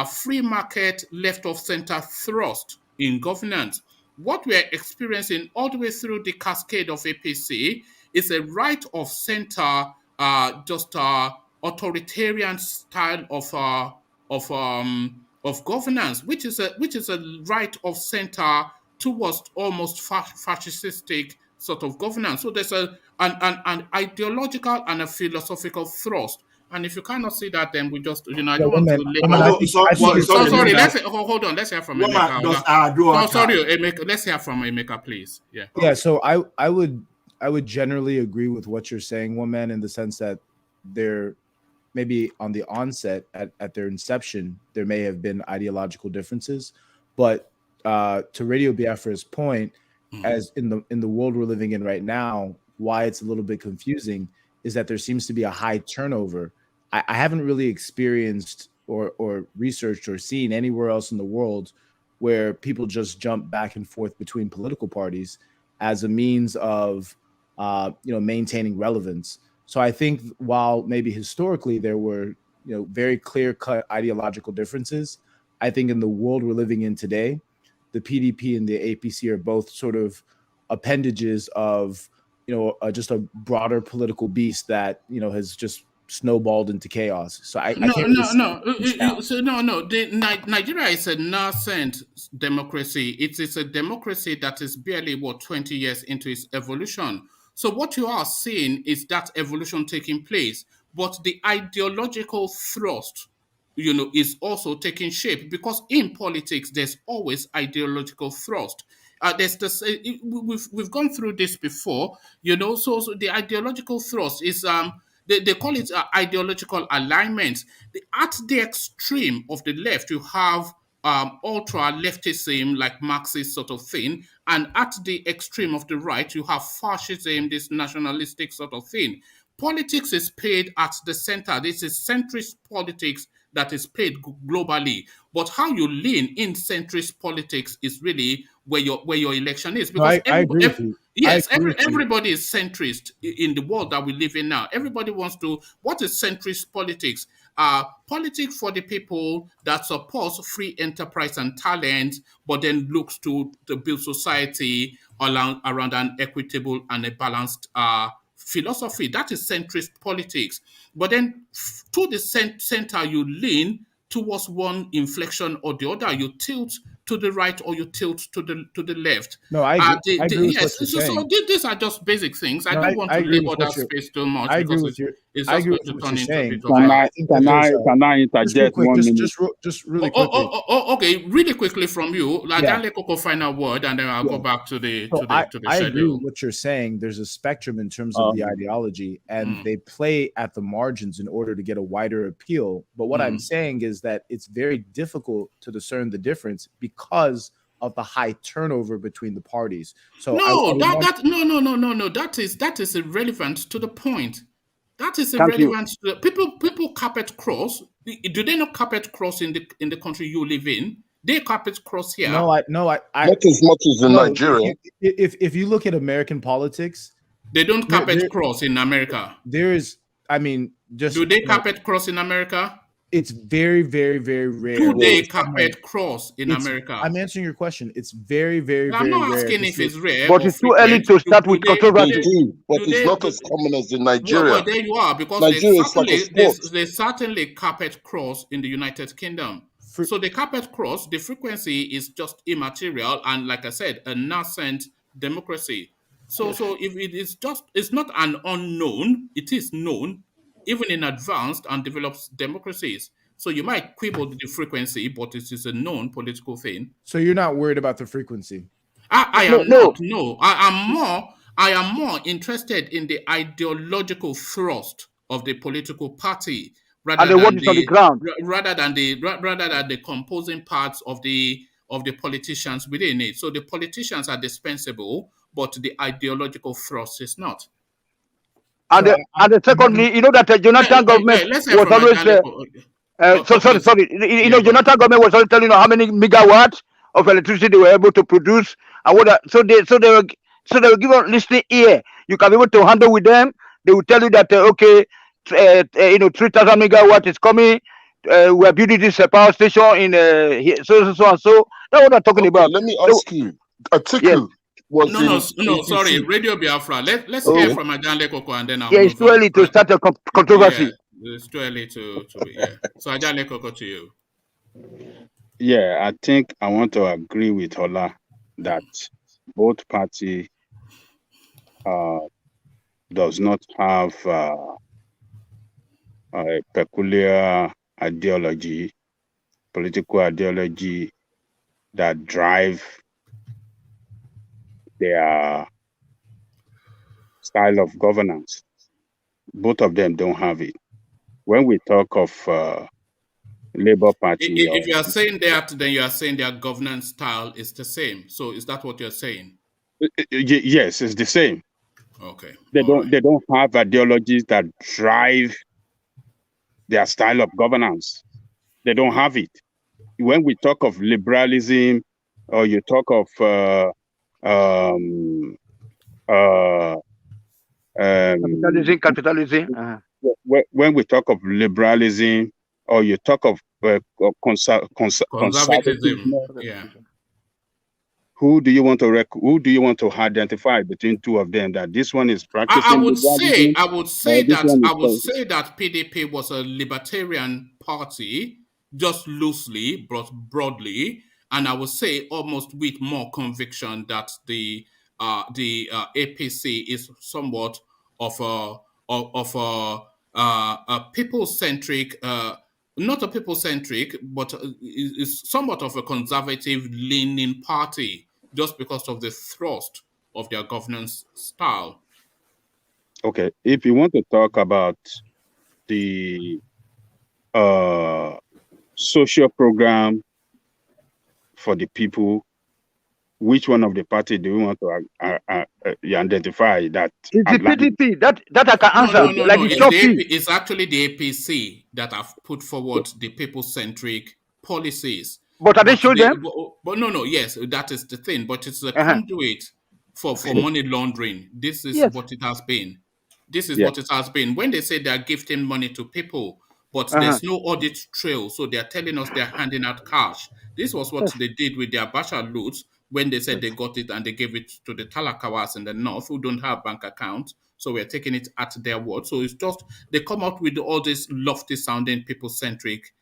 free market, left of center thrust in governance. What we are experiencing all the way through the cascade of APC is a right of center, authoritarian style of governance, which is a right of center towards almost fascistic sort of governance. So there's an ideological and a philosophical thrust. And if you cannot see that, then we just, I don't want to label. Sorry, hold on. Let's hear from Emeka. Let's hear from Emeka, please. Yeah. So I would generally agree with what you're saying, one man, in the sense that there maybe on the onset at their inception there may have been ideological differences, but to Radio Biafra's point, as in the world we're living in right now, why it's a little bit confusing is that there seems to be a high turnover. I haven't really experienced or researched or seen anywhere else in the world where people just jump back and forth between political parties as a means of maintaining relevance. So I think while maybe historically there were very clear-cut ideological differences, I think in the world we're living in today, the PDP and the APC are both sort of appendages of just a broader political beast that has just snowballed into chaos. So I can't really Nigeria is a nascent democracy. It is a democracy that is barely 20 years into its evolution. So what you are seeing is that evolution taking place, but the ideological thrust is also taking shape, because in politics there's always ideological thrust. There's this. We've gone through this before, So the ideological thrust is they call it ideological alignment. At the extreme of the left, you have ultra leftism, like Marxist sort of thing, and at the extreme of the right, you have fascism, this nationalistic sort of thing. Politics is played at the center. This is centrist politics that is played globally. But how you lean in centrist politics is really where your election is. Because I agree with you. Yes, everybody is centrist in the world that we live in now. Everybody wants to. What is centrist politics? Politics for the people that supports free enterprise and talent, but then looks to build society around an equitable and a balanced philosophy. That is centrist politics. But then to the center, you lean towards one inflection or the other. You tilt to the right or you tilt to the left. No, I agree. I agree with what you're saying. So these are just basic things. I don't want to label that space too much. I agree with you. It's just going to turn into a bit of Can I interject 1 minute? Just really quickly. Okay, really quickly from you. I'll Coco final word, and then I'll go back to the I agree with what you're saying. There's a spectrum in terms of the ideology, and they play at the margins in order to get a wider appeal. But what I'm saying is that it's very difficult to discern the difference because of the high turnover between the parties. So no, that is irrelevant to the point. That is irrelevant to people carpet cross. Do they not carpet cross in the country you live in? They carpet cross here. Not as much as in Nigeria. If you look at American politics, they don't carpet cross in America. There is, do they carpet cross in America? It's very, very, very rare. Do they carpet cross in America? I'm answering your question. It's very, very, very rare. I'm not asking if it's rare. But it's too early to start with controversy. But it's not as common as in Nigeria. Well, there you are, because they certainly carpet cross in the United Kingdom. So the carpet cross, the frequency is just immaterial, and like I said, a nascent democracy. So if it's not an unknown, it is known, even in advanced and developed democracies. So you might quibble with the frequency, but it is a known political thing. So you're not worried about the frequency? I am not. No, I am more interested in the ideological thrust of the political party rather than the composing parts of the politicians within it. So the politicians are dispensable, but the ideological thrust is not. And secondly, you know that the Jonathan government was always sorry. You know, Jonathan government was always telling how many megawatts of electricity they were able to produce, and what. So they were given listening ear. You can be able to handle with them. They will tell you that 3,000 megawatts is coming. We are building this power station in so and so. That's what I'm talking about. Let me ask you. Article. No, sorry, Radio Biafra. Let's hear from Ajahn Koko, and then I'll it's too early to start a controversy. It's too early to So Ajahn Koko, to you. Yeah, I think I want to agree with Ola that both parties does not have a peculiar ideology, political ideology that drive their style of governance. Both of them don't have it. When we talk of Labour Party, if you are saying that, then you are saying their governance style is the same. So is that what you're saying? Yes, it's the same. Okay. They don't have ideologies that drive their style of governance. They don't have it. When we talk of liberalism, or you talk of capitalism. When we talk of liberalism, or you talk of conservatism, yeah. Who do you want to identify between two of them? That this one is practicing liberalism. I would say that PDP was a libertarian party, just loosely, but broadly, and I would say almost with more conviction that the APC is somewhat of a people-centric, not a people-centric, but is somewhat of a conservative-leaning party, just because of the thrust of their governance style. Okay, if you want to talk about the social program for the people, which one of the party do you want to identify that? It's the PDP. That I can answer. No. It's actually the APC that have put forward the people-centric policies. But are they showing them? But no, yes, that is the thing. But it's a conduit for money laundering. This is what it has been. This is what it has been. When they say they are gifting money to people, but there's no audit trail, so they're telling us they're handing out cash. This was what they did with their Abacha loot when they said they got it and they gave it to the Talakawas in the north who don't have bank accounts. So we're taking it at their word. So it's just, they come out with all these lofty sounding people-centric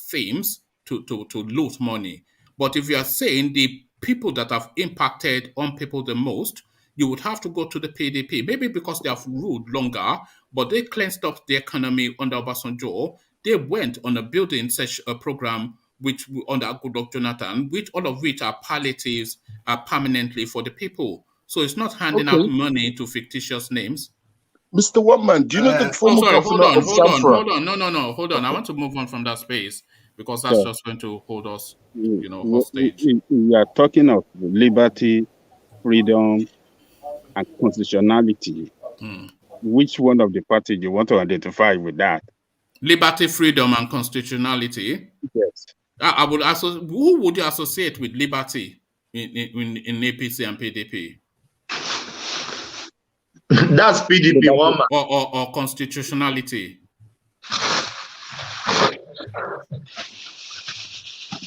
themes to loot money. But if you are saying the people that have impacted on people the most, you would have to go to the PDP, maybe because they have ruled longer, but they cleansed up the economy under Obasanjo. They went on a building such a program which under Goodluck Jonathan, which all of which are palliatives permanently for the people. So it's not handing out money to fictitious names. Mr. One-Man, do you know the former governor of Zamfara? No, hold on. I want to move on from that space because that's just going to hold us, hostage. We are talking of liberty, freedom, and constitutionality. Which one of the parties you want to identify with that? Liberty, freedom, and constitutionality. Yes. I would who would you associate with liberty in APC and PDP? That's PDP one man. Or constitutionality.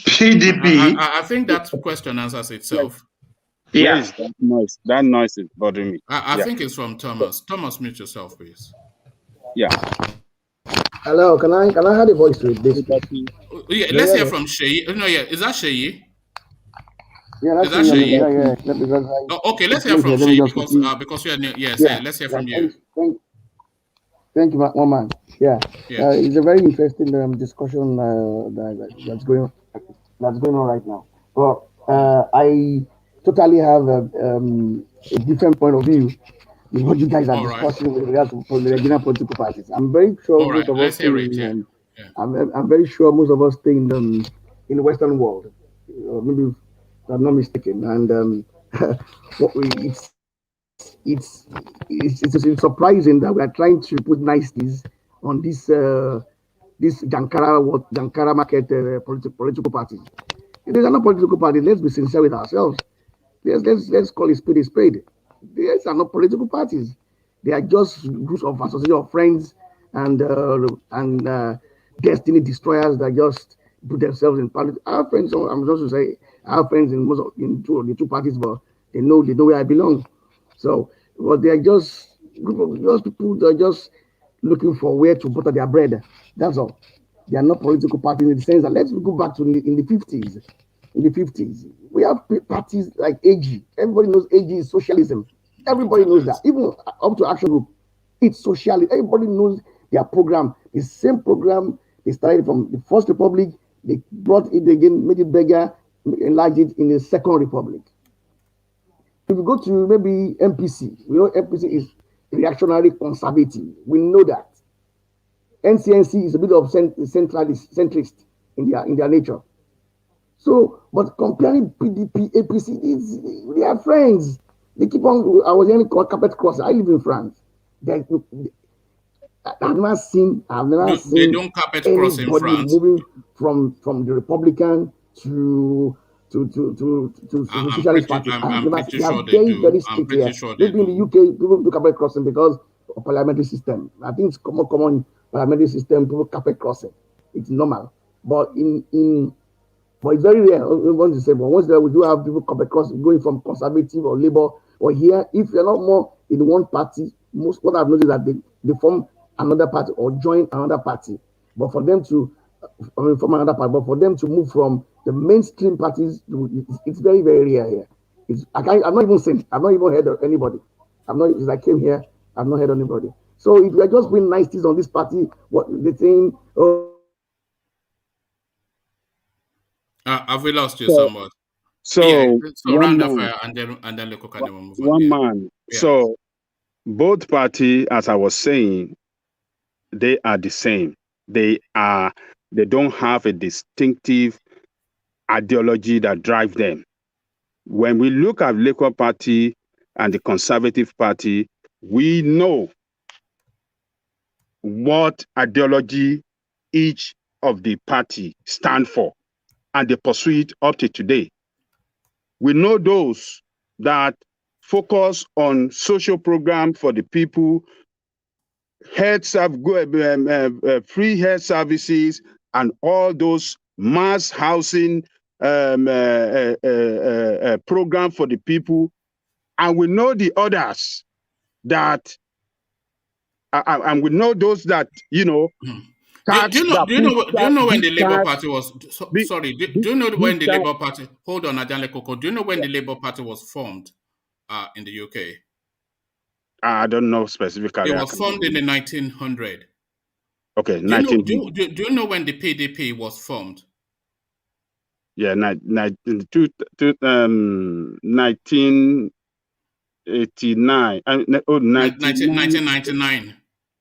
PDP. I think that question answers itself. Yeah. That noise is bothering me. I think it's from Thomas. Thomas, mute yourself, please. Yeah. Hello, can I have a voice to this? Yeah, let's hear from Cheif. No, yeah, is that Cheif? Yeah, that's Cheif. Yeah. Okay, let's hear from Cheif because we are let's hear from you. Thank you, one man. Yeah. It's a very interesting discussion that's going on right now. But I totally have a different point of view in what you guys are discussing with regards to the regional political parties. I'm very sure most of us stay I'm very sure most of us stay in the Western world. Maybe I'm not mistaken. And it's surprising that we are trying to put niceties on this Jankara market political parties. It is not political party. Let's be sincere with ourselves. Let's call it spade a spade. These are not political parties. They are just groups of association of friends and destiny destroyers that just put themselves in politics. Our friends, I'm just to say, our friends in the two parties, but they know where I belong. So, but they are just group of people that are just looking for where to butter their bread. That's all. They are not political parties in the sense that let's go back to in the 50s. In the 50s, we have parties like AG. Everybody knows AG is socialism. Everybody knows that. Even up to Action Group, it's socialism. Everybody knows their program. The same program they started from the First Republic. They brought it again, made it bigger, enlarged it in the Second Republic. If you go to maybe MPC, we know MPC is reactionary conservative. We know that. NCNC is a bit of centrist in their nature. So, but comparing PDP, APC, they are friends. They keep on. I was hearing carpet crossing. I live in France. I've never seen. They don't carpet cross in France. Moving from the Republican to socialist party. I'm pretty They are sure they very, do. very I'm strict pretty here. sure they Maybe in the do. UK, people do carpet crossing because of parliamentary system. I think it's common parliamentary system, people carpet crossing. It's normal. But but it's very rare. Once you say, but once there we do have people carpet crossing going from conservative or labor or here, if you're not more in one party, most what I've noticed is that they form another party or join another party. But for them to from another party, but for them to move from the mainstream parties, it's very, very rare here. I'm not even saying, I've not even heard of anybody. I'm not, since I came here, I've not heard of anybody. So if you're just being niceties on this party, what they think, oh. Have we lost you somewhat? So one round man, fire and then Leko can move on. one man. Yeah. So both parties, as I was saying, they are the same. They don't have a distinctive ideology that drives them. When we look at Labour Party and the Conservative Party, we know what ideology each of the party stand for, and they pursue it up to today. We know those that focus on social program for the people, free health services, and all those mass housing program for the people. And we know the others that, and we know those that, Do you know when the Labour Party was? Sorry. Do you know when the Labour Party? Hold on, Ajanle Koko. Do you know when the Labour Party was formed in the UK? I don't know specifically. It was formed in the 1900s. Okay, do you know when the PDP was formed? Yeah, 1989. 1999.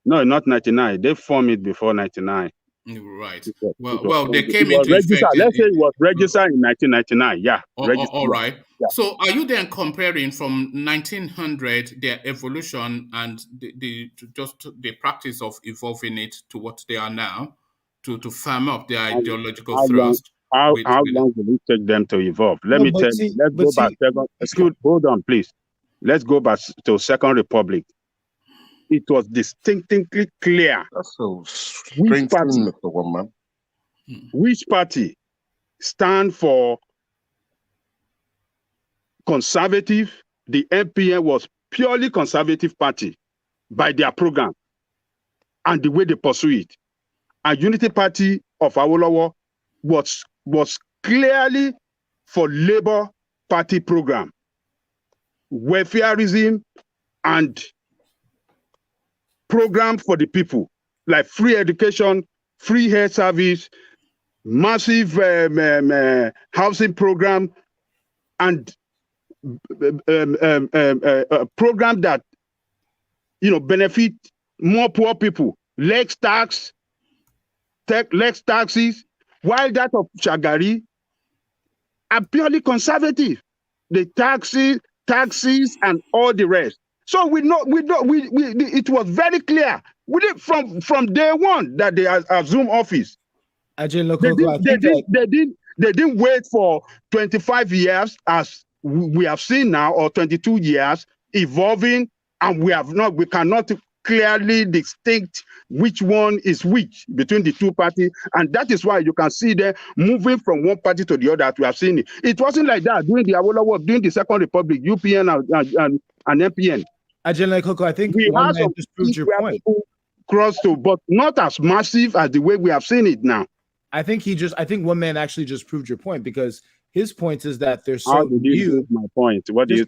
No, not 99. They formed it before 99. Right. Well, they came into effect. Let's say it was registered in 1999. Yeah. All right. Yeah. So, are you then comparing from 1900 their evolution and the practice of evolving it to what they are now, to firm up their ideological thrust? How long will it take them to evolve? Let me tell you. Let's go back. Hold on, please. Let's go back to Second Republic. It was distinctly clear. That's so strange, Mr. One Man. Which party stand for conservative? The NPN was purely conservative party by their program and the way they pursue it. And Unity Party of Awolowo was clearly for Labour Party program, welfareism and program for the people, like free education, free health service, massive housing program, and program that benefit more poor people, less taxes. While that of Shagari are purely conservative, the taxes and all the rest. So it was very clear from day one that they assumed office. They didn't wait for 25 years as we have seen now, or 22 years evolving, and we cannot clearly distinct which one is which between the two parties, and that is why you can see them moving from one party to the other. We have seen it. It wasn't like that during the Awolowo, during the Second Republic, UPN and NPN. Ajanle Koko, I think we one man just proved your point. But not as massive as the way we have seen it now. I think one man actually just proved your point, because his point is that there's so new. My point. What are you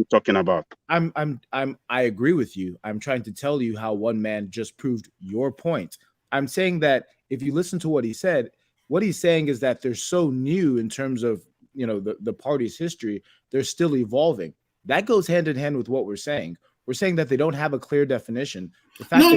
talking about? I agree with you. I'm trying to tell you how one man just proved your point. I'm saying that if you listen to what he said, what he's saying is that they're so new in terms of the party's history. They're still evolving. That goes hand in hand with what we're saying. We're saying that they don't have a clear definition. No.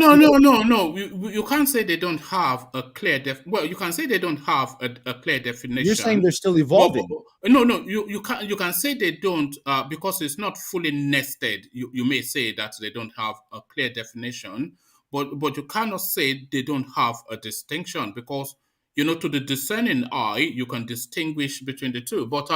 You can't say they don't have a clear you can say they don't have a clear definition. You're saying they're still evolving. No. You can say they don't because it's not fully nested. You may say that they don't have a clear definition, but you cannot say they don't have a distinction, because to the discerning eye, you can distinguish between the two. But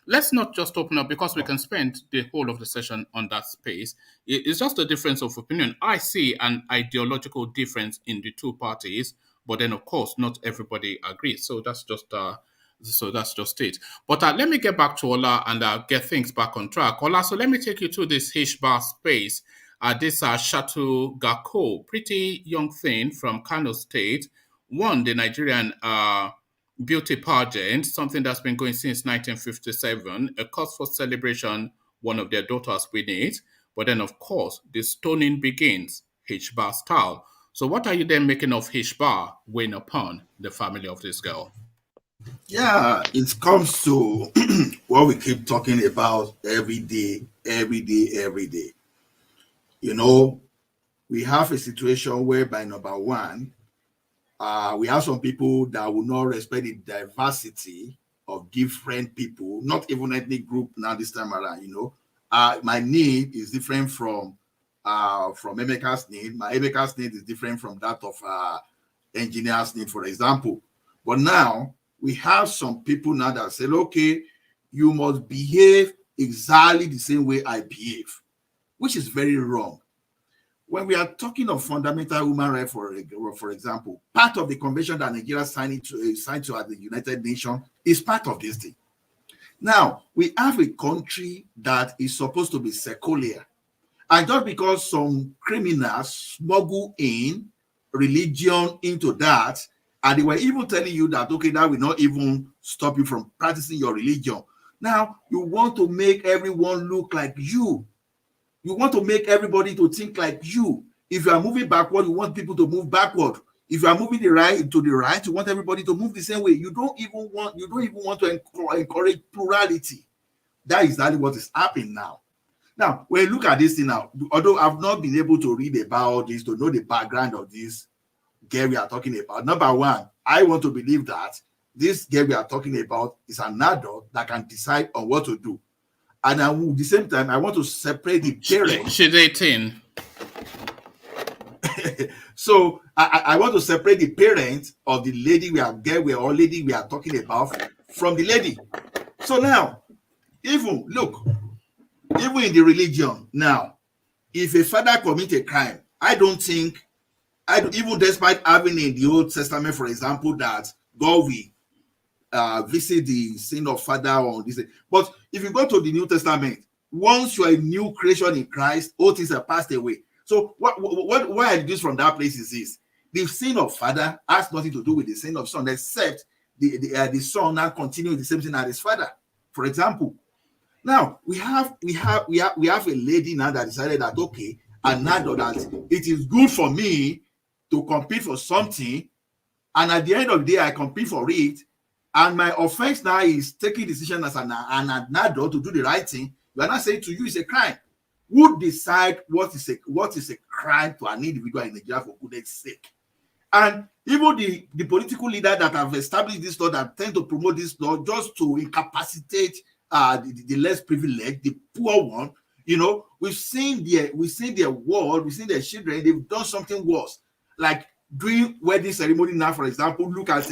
let's not just open up, because we can spend the whole of the session on that space. It's just a difference of opinion. I see an ideological difference in the two parties, but then of course not everybody agrees. So that's just it. But let me get back to Ola and get things back on track. Ola, so let me take you to this Hisbah space. This Shatu Gako, pretty young thing from Kano State, won the Nigerian beauty pageant, something that's been going since 1957, a cause for celebration, one of their daughters win it. But then, of course, the stoning begins, Hisbah style. So what are you then making of Hisbah weighing upon the family of this girl? Yeah, it comes to what we keep talking about every day. We have a situation whereby, number one, we have some people that will not respect the diversity of different people, not even ethnic group now this time around. My need is different from Emeka's need. My Emeka's need is different from that of engineer's need, for example. But now we have some people now that say, okay, you must behave exactly the same way I behave, which is very wrong. When we are talking of fundamental human rights, for example, part of the convention that Nigeria signed to at the United Nations is part of this thing. Now, we have a country that is supposed to be secular. And just because some criminals smuggle in religion into that, and they were even telling you that, okay, that will not even stop you from practicing your religion. Now, you want to make everyone look like you. You want to make everybody to think like you. If you are moving backward, you want people to move backward. If you are moving to the right, you want everybody to move the same way. You don't even want to encourage plurality. That is exactly what is happening now. Now, when you look at this thing now, although I've not been able to read about this, to know the background of this girl we are talking about, number one, I want to believe that this girl we are talking about is an adult that can decide on what to do. And at the same time, I want to separate the parents. She's 18. So I want to separate the parents of the lady we are talking about from the lady. So now, even in the religion now, if a father commits a crime, even despite having in the Old Testament, for example, that God will visit the sin of father on this. But if you go to the New Testament, once you are a new creation in Christ, all things are passed away. So what I deduce from that place is this: the sin of father has nothing to do with the sin of son, except the son now continues the same sin as his father. For example, now we have a lady now that decided that, okay, and now that it is good for me to compete for something, and at the end of the day I compete for it, and my offense now is taking decision as an adult to do the right thing. You are not saying to you it's a crime. Who decide what is a crime to an individual in Nigeria, for goodness sake? And even the political leaders that have established this law, that tend to promote this law just to incapacitate the less privileged, the poor one. We've seen their world, we've seen their children, they've done something worse. Like doing wedding ceremony now, for example, look at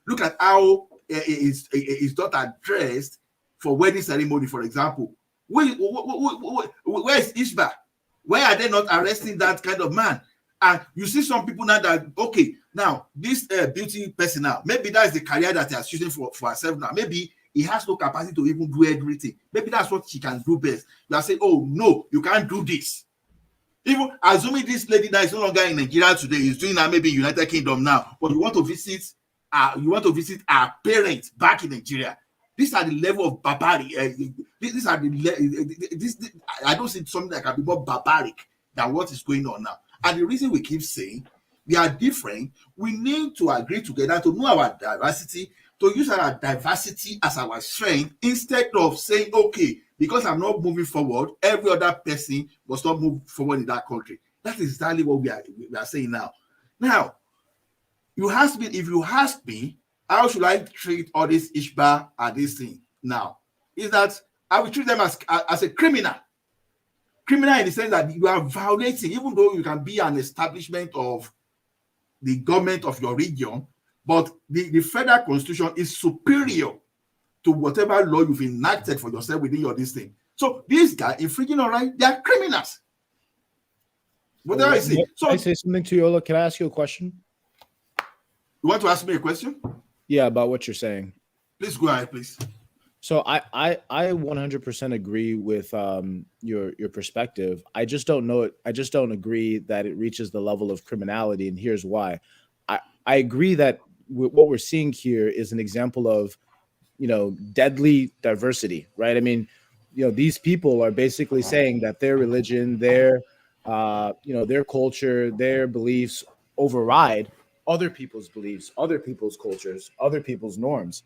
look at how his daughter dressed for wedding ceremony, for example. Where is Hisbah? Why are they not arresting that kind of man? And you see some people now that, okay, now this beauty person now, maybe that's the career that he has chosen for herself now. Maybe he has no capacity to even do everything. Maybe that's what she can do best. You are saying, oh no, you can't do this. Even assuming this lady that is no longer in Nigeria today is doing that maybe United Kingdom now, but you want to visit our parents back in Nigeria. These are the level of barbaric. I don't see something that can be more barbaric than what is going on now. And the reason we keep saying we are different, we need to agree together to know our diversity, to use our diversity as our strength, instead of saying, okay, because I'm not moving forward, every other person must not move forward in that country. That is exactly what we are saying now. Now, if you ask me, how should I treat all this Hisbah and this thing now? Is that I will treat them as a criminal. Criminal in the sense that you are violating, even though you can be an establishment of the government of your region, but the federal constitution is superior to whatever law you've enacted for yourself within your district. So these guys infringing on rights, they are criminals. Whatever I see. So can I say something to you, Ola? Can I ask you a question? You want to ask me a question? Yeah, about what you're saying. Please go ahead, please. So I 100% agree with your perspective. I just don't know it. I just don't agree that it reaches the level of criminality, and here's why. I agree that what we're seeing here is an example of, deadly diversity, right? I mean, these people are basically saying that their religion, their culture, their beliefs override other people's beliefs, other people's cultures, other people's norms.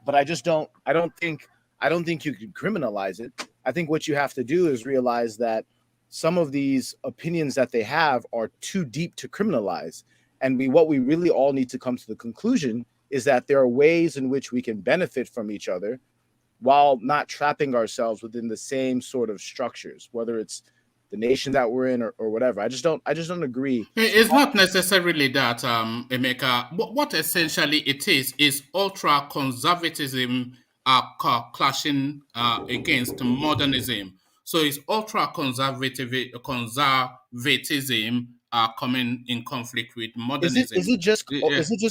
But I don't think you can criminalize it. I think what you have to do is realize that some of these opinions that they have are too deep to criminalize. And what we really all need to come to the conclusion is that there are ways in which we can benefit from each other while not trapping ourselves within the same sort of structures, whether it's the nation that we're in or whatever. I just don't agree. It's not necessarily that, Emeka. What essentially it is ultra conservatism clashing against modernism. So it's ultra conservatism coming in conflict with modernism. Is it just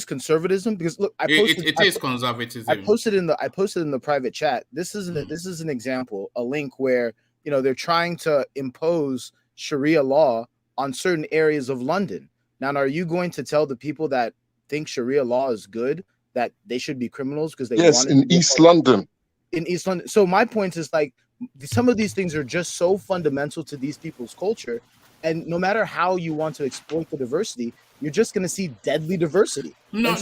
conservatism? Because look, it is conservatism. I posted in the private chat. This is an example, a link where they're trying to impose Sharia law on certain areas of London. Now, are you going to tell the people that think Sharia law is good that they should be criminals because they want in East London? In East London. So my point is, like, some of these things are just so fundamental to these people's culture, and no matter how you want to exploit the diversity, you're just going to see deadly diversity. No.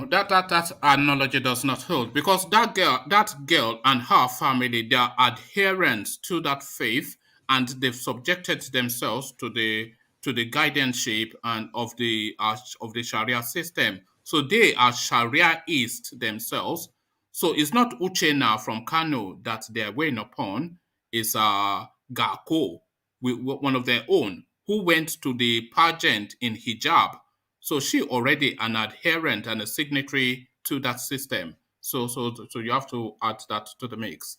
That analogy does not hold, because that girl and her family, they are adherents to that faith, and they've subjected themselves to the guardianship and of the Sharia system. So they are Shariaist themselves. So it's not Uchenna from Kano that they're weighing upon. It's Gako, one of their own, who went to the pageant in hijab. So she already an adherent and a signatory to that system. So you have to add that to the mix.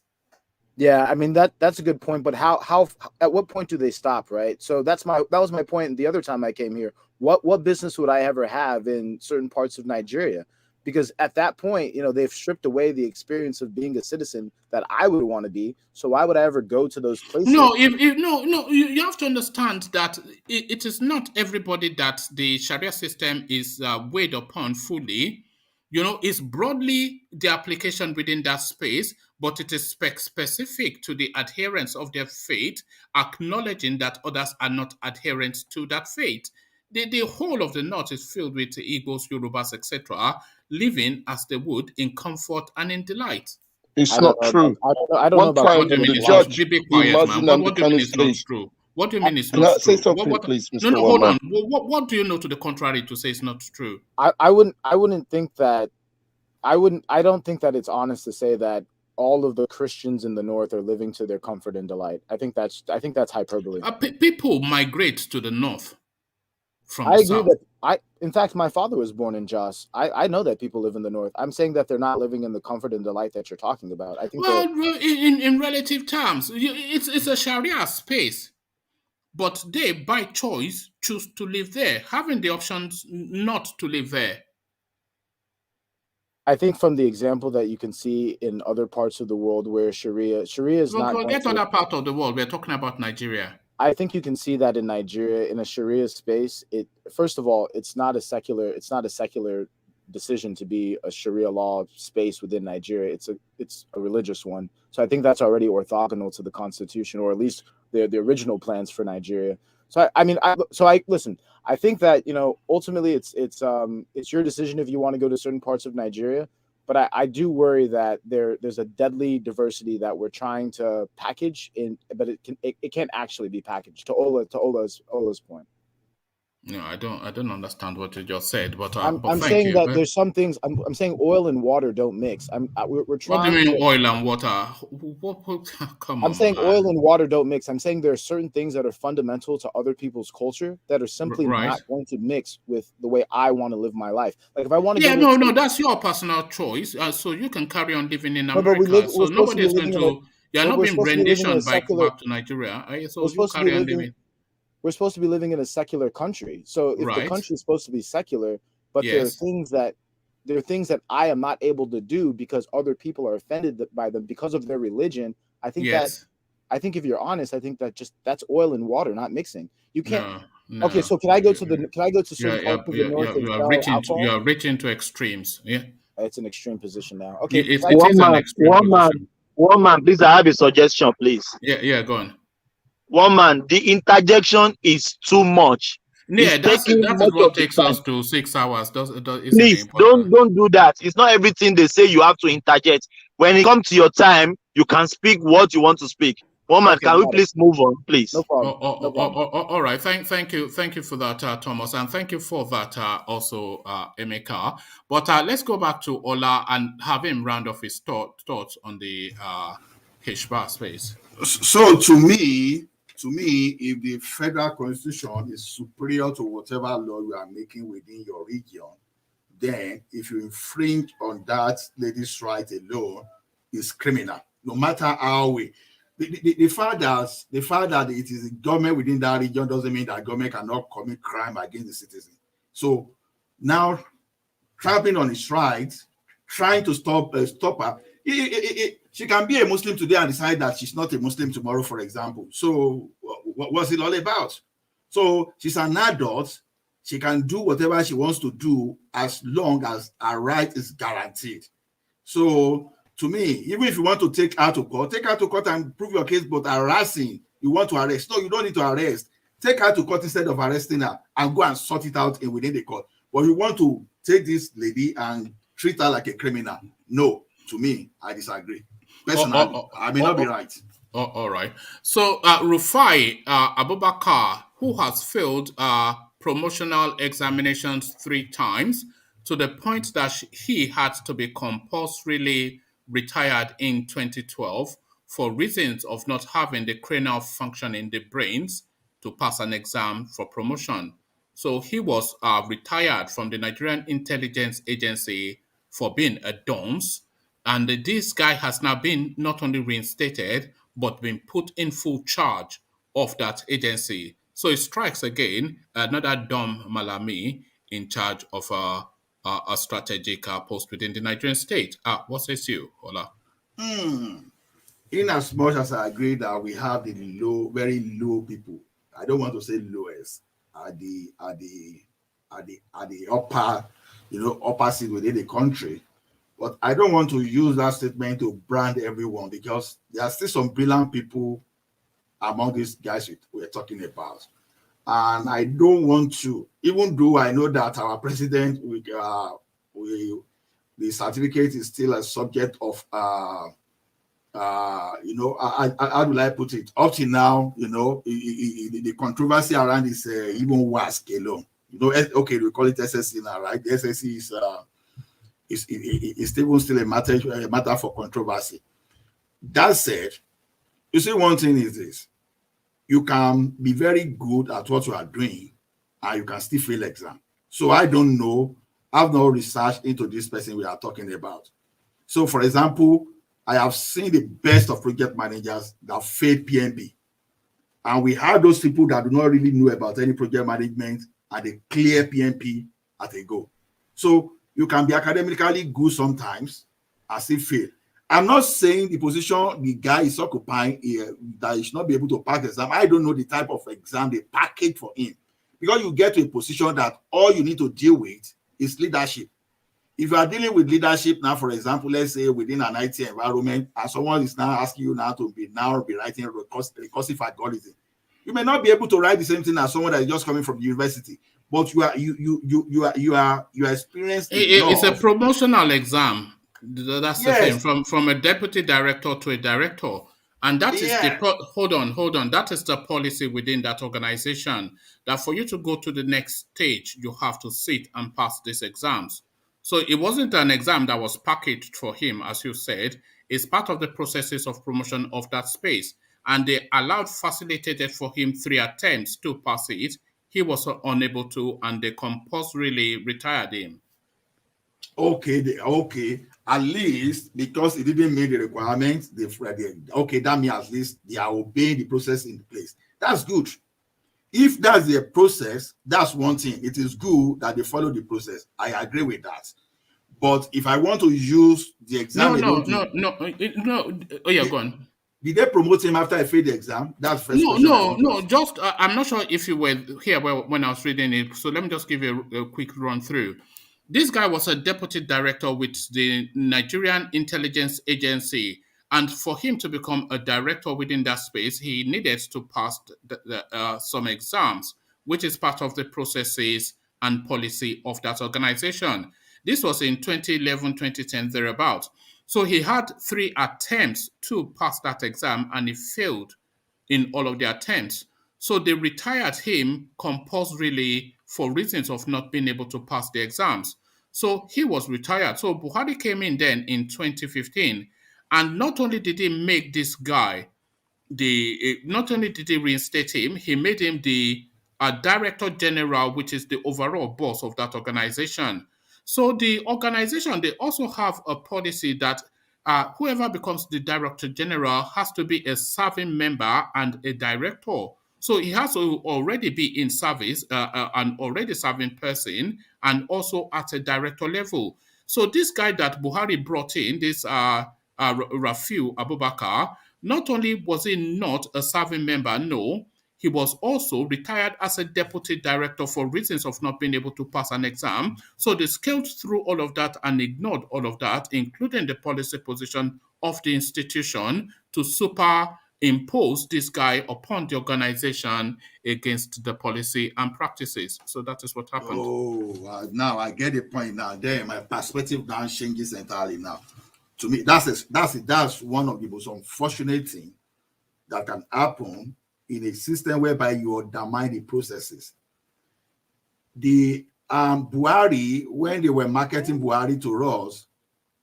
Yeah, I mean that's a good point. But how at what point do they stop, right? So that was my point the other time I came here. What business would I ever have in certain parts of Nigeria? Because at that point, they've stripped away the experience of being a citizen that I would want to be. So why would I ever go to those places? No, you have to understand that it is not everybody that the Sharia system is weighed upon fully. It's broadly the application within that space, but it is specific to the adherents of their faith, acknowledging that others are not adherent to that faith. The whole of the north is filled with Igbos, Yorubas, etc., living as they would in comfort and in delight. It's not true. I don't know about what do you mean it's not true? Be quiet, man. What do you mean it's not true? What do you mean it's not true? Say something, please, Mr. No, hold on. What do you know to the contrary to say it's not true? I wouldn't think that. I don't think that it's honest to say that all of the Christians in the north are living to their comfort and delight. I think that's hyperbole. People migrate to the north from I the agree south. that in fact, my father was born in Jos. I know that people live in the north. I'm saying that they're not living in the comfort and delight that you're talking about. I think in relative terms, it's a Sharia space, but they by choice choose to live there, having the options not to live there. I think from the example that you can see in other parts of the world where Sharia is not. Forget other part of the world. We're talking about Nigeria. I think you can see that in Nigeria, in a Sharia space. First of all, it's not a secular decision to be a Sharia law space within Nigeria. It's a religious one. So I think that's already orthogonal to the constitution, or at least the original plans for Nigeria. So listen. I think that ultimately it's your decision if you want to go to certain parts of Nigeria. But I do worry that there's a deadly diversity that we're trying to package in, but it can't actually be packaged. To Ola's point. No, I don't understand what you just said, but I'm thank saying you. that there's some things. I'm saying oil and water don't mix. We're What do you trying mean to. oil and water? Come I'm on, saying man. oil and water don't mix. I'm saying there are certain things that are fundamental to other people's culture that are simply Right. not going to mix with the way I want to live my life. Like if I want to Yeah, go to no, that's your personal choice. So you can carry on living in no, but we live. America. We're So supposed to nobody be is going living in a. to. You're But not we're being supposed to be living in a renditioned secular. back to Nigeria. We're So you supposed to be carry on living. living. We're supposed to be living in a secular country. So if the Right. country is supposed to be secular, but there are Yes. things that I am not able to do because other people are offended by them because of their religion. I think Yes. if you're honest, I think that's oil and water, not mixing. You can't. No. Okay, No. so can I go to certain Yeah. parts of the north and You are sell reaching. You alcohol? are reaching to extremes. Yeah. It's an extreme position now. Okay, It is an extreme position. One man, please, I have a suggestion, please. Yeah. Yeah. Go on. One man, the interjection is too much. Yeah, It's taking that is much what of the takes time. us to 6 hours, isn't Please it? But don't do that. It's not everything they say you have to interject. When it comes to your time, you can speak what you want to speak. One man, okay, can we got it. please move on, please? No problem. No problem. all right. Thank you for that, Thomas, and thank you for that also, Emeka. But let's go back to Ola and have him round off his thoughts on the Hisbah space. So to me, if the federal constitution is superior to whatever law you are making within your region, then if you infringe on that lady's right alone, it's criminal. No matter how we the fact that it is the government within that region doesn't mean that government cannot commit crime against the citizen. So now trampling on his rights, trying to stop her. She can be a Muslim today and decide that she's not a Muslim tomorrow, for example. So what's it all about? So she's an adult. She can do whatever she wants to do as long as her right is guaranteed. So to me, even if you want to take her to court and prove your case, but harassing, you want to arrest. No, you don't need to arrest. Take her to court instead of arresting her and go and sort it out within the court. But you want to take this lady and treat her like a criminal. No, to me, I disagree. Personally, I may not be right. All right. So Rufai Abubakar, who has failed promotional examinations 3 times to the point that he had to be compulsorily retired in 2012 for reasons of not having the cranial function in the brains to pass an exam for promotion. So he was retired from the Nigerian Intelligence Agency for being a dunce. And this guy has now been not only reinstated, but been put in full charge of that agency. So it strikes again another dumb Malami in charge of a strategic post within the Nigerian state. What says you, Ola? In as much as I agree that we have the very low people, I don't want to say lowest, at the upper, upper seat within the country. But I don't want to use that statement to brand everyone, because there are still some brilliant people among these guys we're talking about. And I don't want to, even though I know that our president, the certificate is still a subject of, how do I put it? Up to now, the controversy around is even worse alone. Okay, we call it SSC now, right? The SSC is still a matter for controversy. That said, you see, one thing is this: you can be very good at what you are doing, and you can still fail exam. So I don't know. I've no research into this person we are talking about. So, for example, I have seen the best of project managers that fail PMP, and we have those people that do not really know about any project management and they clear PMP at a go. So you can be academically good sometimes and still fail. I'm not saying the position the guy is occupying that he should not be able to pass the exam. I don't know the type of exam they package for him, because you get to a position that all you need to deal with is leadership. If you are dealing with leadership now, for example, let's say within an IT environment, and someone is now asking you now to be writing recursive algorithm, you may not be able to write the same thing as someone that is just coming from the university, but you are experienced. It's a promotional exam. That's Yes. the thing, from a deputy director to a director. And that is the Yeah. hold on. That is the policy within that organization, that for you to go to the next stage, you have to sit and pass these exams. So it wasn't an exam that was packaged for him, as you said. It's part of the processes of promotion of that space. And they facilitated for him 3 attempts to pass it. He was unable to, and they compulsorily retired him. Okay. At least because it didn't meet the requirements, okay, that means at least they are obeying the process in place. That's good. If that's the process, that's one thing. It is good that they follow the process. I agree with that. But if I want to use the exam No. Oh, yeah, go on. Did they promote him after I failed the exam? That's the first question I want to ask. Just I'm not sure if you were here when I was reading it. So let me just give you a quick run through. This guy was a deputy director with the Nigerian Intelligence Agency, and for him to become a director within that space, he needed to pass some exams, which is part of the processes and policy of that organization. This was in 2011, 2010, thereabout. So he had 3 attempts to pass that exam, and he failed in all of the attempts. So they retired him compulsorily for reasons of not being able to pass the exams. So he was retired. So Buhari came in then in 2015, and not only did he make this guy not only did he reinstate him, he made him the director general, which is the overall boss of that organization. So the organization, they also have a policy that whoever becomes the director general has to be a serving member and a director. So he has to already be in service, an already serving person, and also at a director level. So this guy that Buhari brought in, this Rafiu Abubakar, not only was he not a serving member, no, he was also retired as a deputy director for reasons of not being able to pass an exam. So they scaled through all of that and ignored all of that, including the policy position of the institution, to superimpose this guy upon the organization against the policy and practices. So that is what happened. Oh, now I get the point now. There, my perspective now changes entirely now. To me, that's one of the most unfortunate things that can happen in a system whereby you undermine the processes. The Buhari, when they were marketing Buhari to us,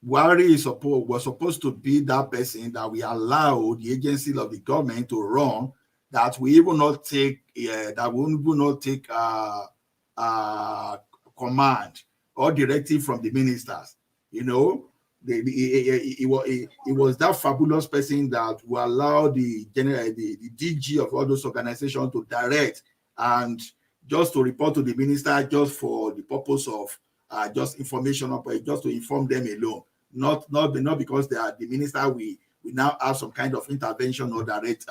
Buhari was supposed to be that person that we allow the agency of the government to run, that we even not take command or directive from the ministers. You know, it was that fabulous person that will allow the DG of all those organizations to direct and just to report to the minister just for the purpose of just information, just to inform them alone. Not because they are the minister. We now have some kind of intervention or direct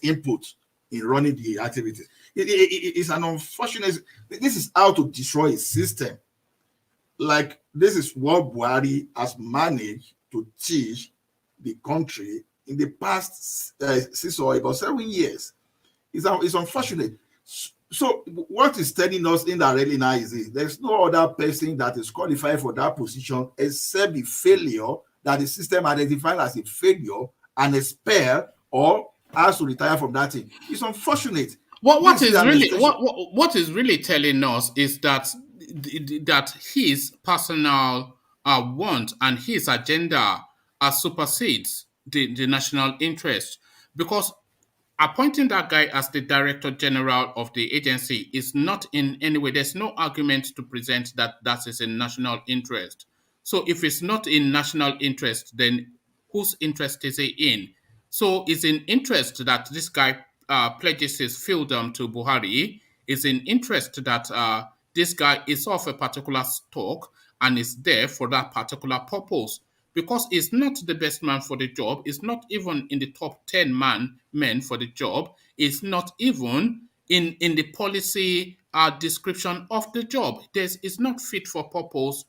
input in running the activities. It's an unfortunate. This is how to destroy a system. Like, this is what Buhari has managed to teach the country in the past 6 or about 7 years. It's unfortunate. So what is telling us indirectly now is this: there's no other person that is qualified for that position except the failure that the system identified as a failure and expel or has to retire from that thing. It's unfortunate. What is really telling us is that his personal want and his agenda supersedes the national interest, because appointing that guy as the director general of the agency is not in any way, there's no argument to present that is in national interest. So if it's not in national interest, then whose interest is it in? So it's in interest that this guy pledges his fieldom to Buhari. It's in interest that this guy is of a particular stock and is there for that particular purpose, because he's not the best man for the job. He's not even in the top 10 men for the job. He's not even in the policy description of the job. It's not fit for purpose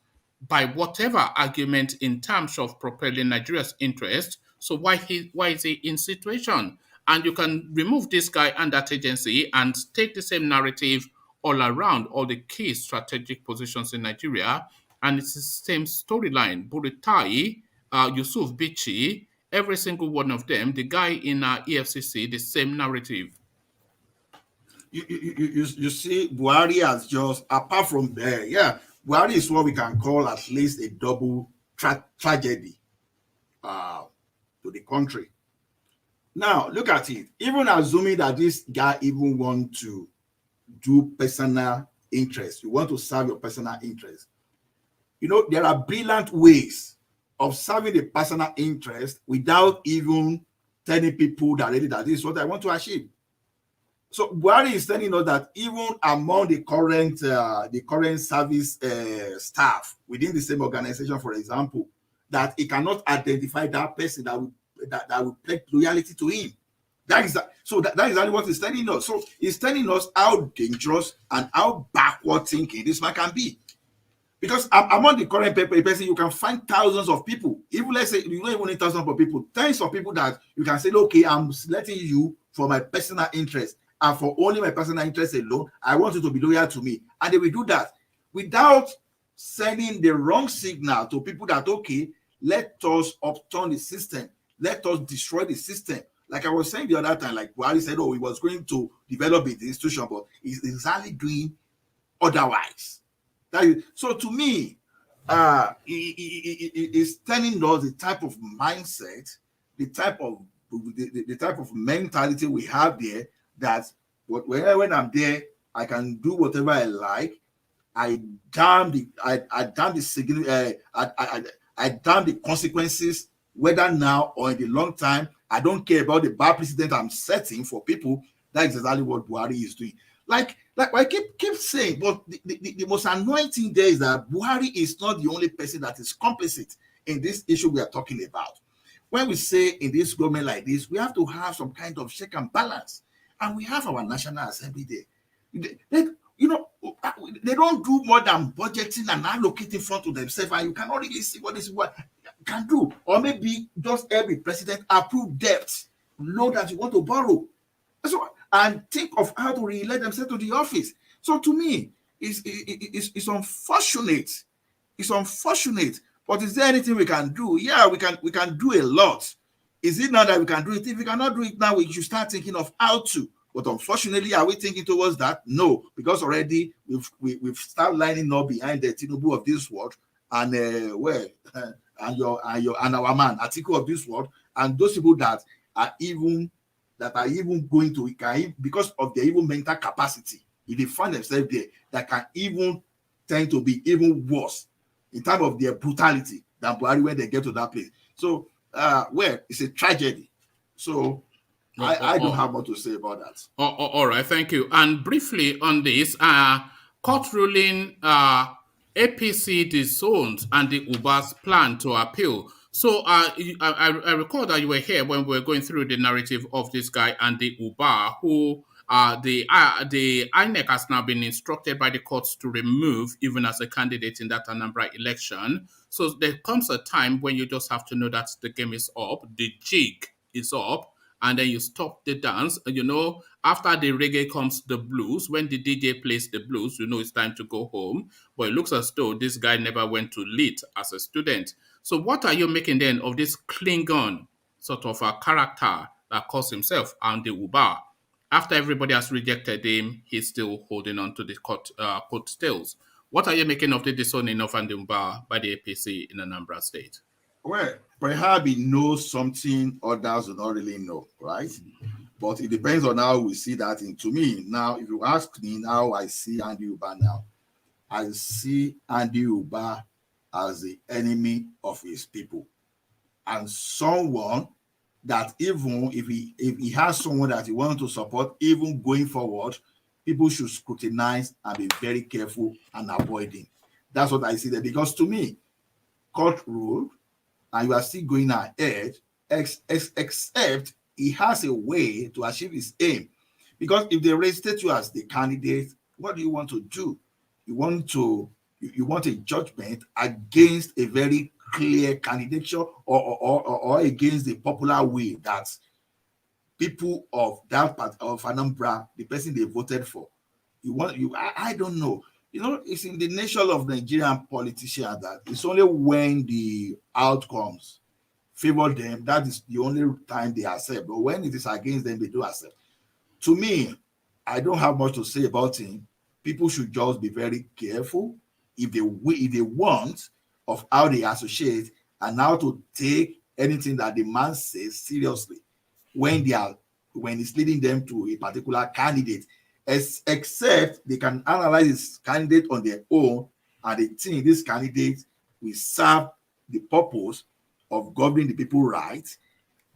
by whatever argument in terms of propelling Nigeria's interest. So why is he in situation? And you can remove this guy and that agency and take the same narrative all around all the key strategic positions in Nigeria, and it's the same storyline. Buritai, Yusuf Bichi, Every single one of them, the guy in EFCC, the same narrative. You see, Buhari has just, apart from there, Buhari is what we can call at least a double tragedy to the country. Now, look at it. Even assuming that this guy even want to do personal interest, you want to serve your personal interest. You know, there are brilliant ways of serving the personal interest without even telling people directly that this is what I want to achieve. So Buhari is telling us that even among the current service staff within the same organization, for example, that he cannot identify that person that will pledge loyalty to him. That is exactly what he's telling us. So he's telling us how dangerous and how backward thinking this man can be. Because among the current person, you can find thousands of people. Even let's say you don't even need thousands of people, tens of people that you can say, okay, I'm selecting you for my personal interest. And for only my personal interest alone, I want you to be loyal to me. And they will do that without sending the wrong signal to people that, okay, let us upturn the system. Let us destroy the system. Like I was saying the other time, like Buhari said, oh, he was going to develop the institution, but he's exactly doing otherwise. So to me, it's telling us the type of mindset, the type of mentality we have there, that when I'm there, I can do whatever I like. I damn the consequences, whether now or in the long time. I don't care about the bad precedent I'm setting for people. That is exactly what Buhari is doing. Like I keep saying, but the most annoying thing there is that Buhari is not the only person that is complicit in this issue we are talking about. When we say in this government like this, we have to have some kind of check and balance. And we have our National Assembly there. They don't do more than budgeting and allocating fund to themselves, and you cannot really see what this one can do. Or maybe just every president approve debt, know that you want to borrow. So, and think of how to re-elect themselves to the office. So to me, it's unfortunate. It's unfortunate. But is there anything we can do? Yeah, we can do a lot. Is it now that we can do it? If we cannot do it now, we should start thinking of how to. But unfortunately, are we thinking towards that? No, because already we've started lining up behind the Tinubu of this world, and and our man Atiku of this world, and those people that are even going to, because of their even mental capacity, if they find themselves there, that can even tend to be even worse in terms of their brutality than Buhari when they get to that place. So, it's a tragedy. So I don't have much to say about that. All right, thank you. And briefly on this, court ruling, APC disowns and the Uba's plan to appeal. So I recall that you were here when we were going through the narrative of this guy and the Uba, who the INEC has now been instructed by the courts to remove, even as a candidate in that Anambra election. So there comes a time when you just have to know that the game is up, the jig is up, and then you stop the dance. After the reggae comes the blues. When the DJ plays the blues, it's time to go home. But it looks as though this guy never went to lit as a student. So what are you making then of this Klingon sort of a character that calls himself and the Uba? After everybody has rejected him, he's still holding on to the court tails. What are you making of the disowning of Andumba by the APC in Anambra State? Well, perhaps he knows something others do not really know, right? But it depends on how we see that. To me, now, if you ask me how I see Andy Uba now, I see Andy Uba as the enemy of his people, and someone that even if he has someone that he wants to support, even going forward, people should scrutinize and be very careful and avoid him. That's what I see there. Because to me, court ruled, and you are still going ahead, except he has a way to achieve his aim. Because if they reinstate you as the candidate, what do you want to do? You want a judgment against a very clear candidature, or against the popular will that people of that part of Anambra, the person they voted for. I don't know. It's in the nature of Nigerian politicians that it's only when the outcomes favor them, that is the only time they accept. But when it is against them, they do accept. To me, I don't have much to say about him. People should just be very careful if they want of how they associate and how to take anything that the man says seriously when it's leading them to a particular candidate, except they can analyze this candidate on their own and they think this candidate will serve the purpose of governing the people right,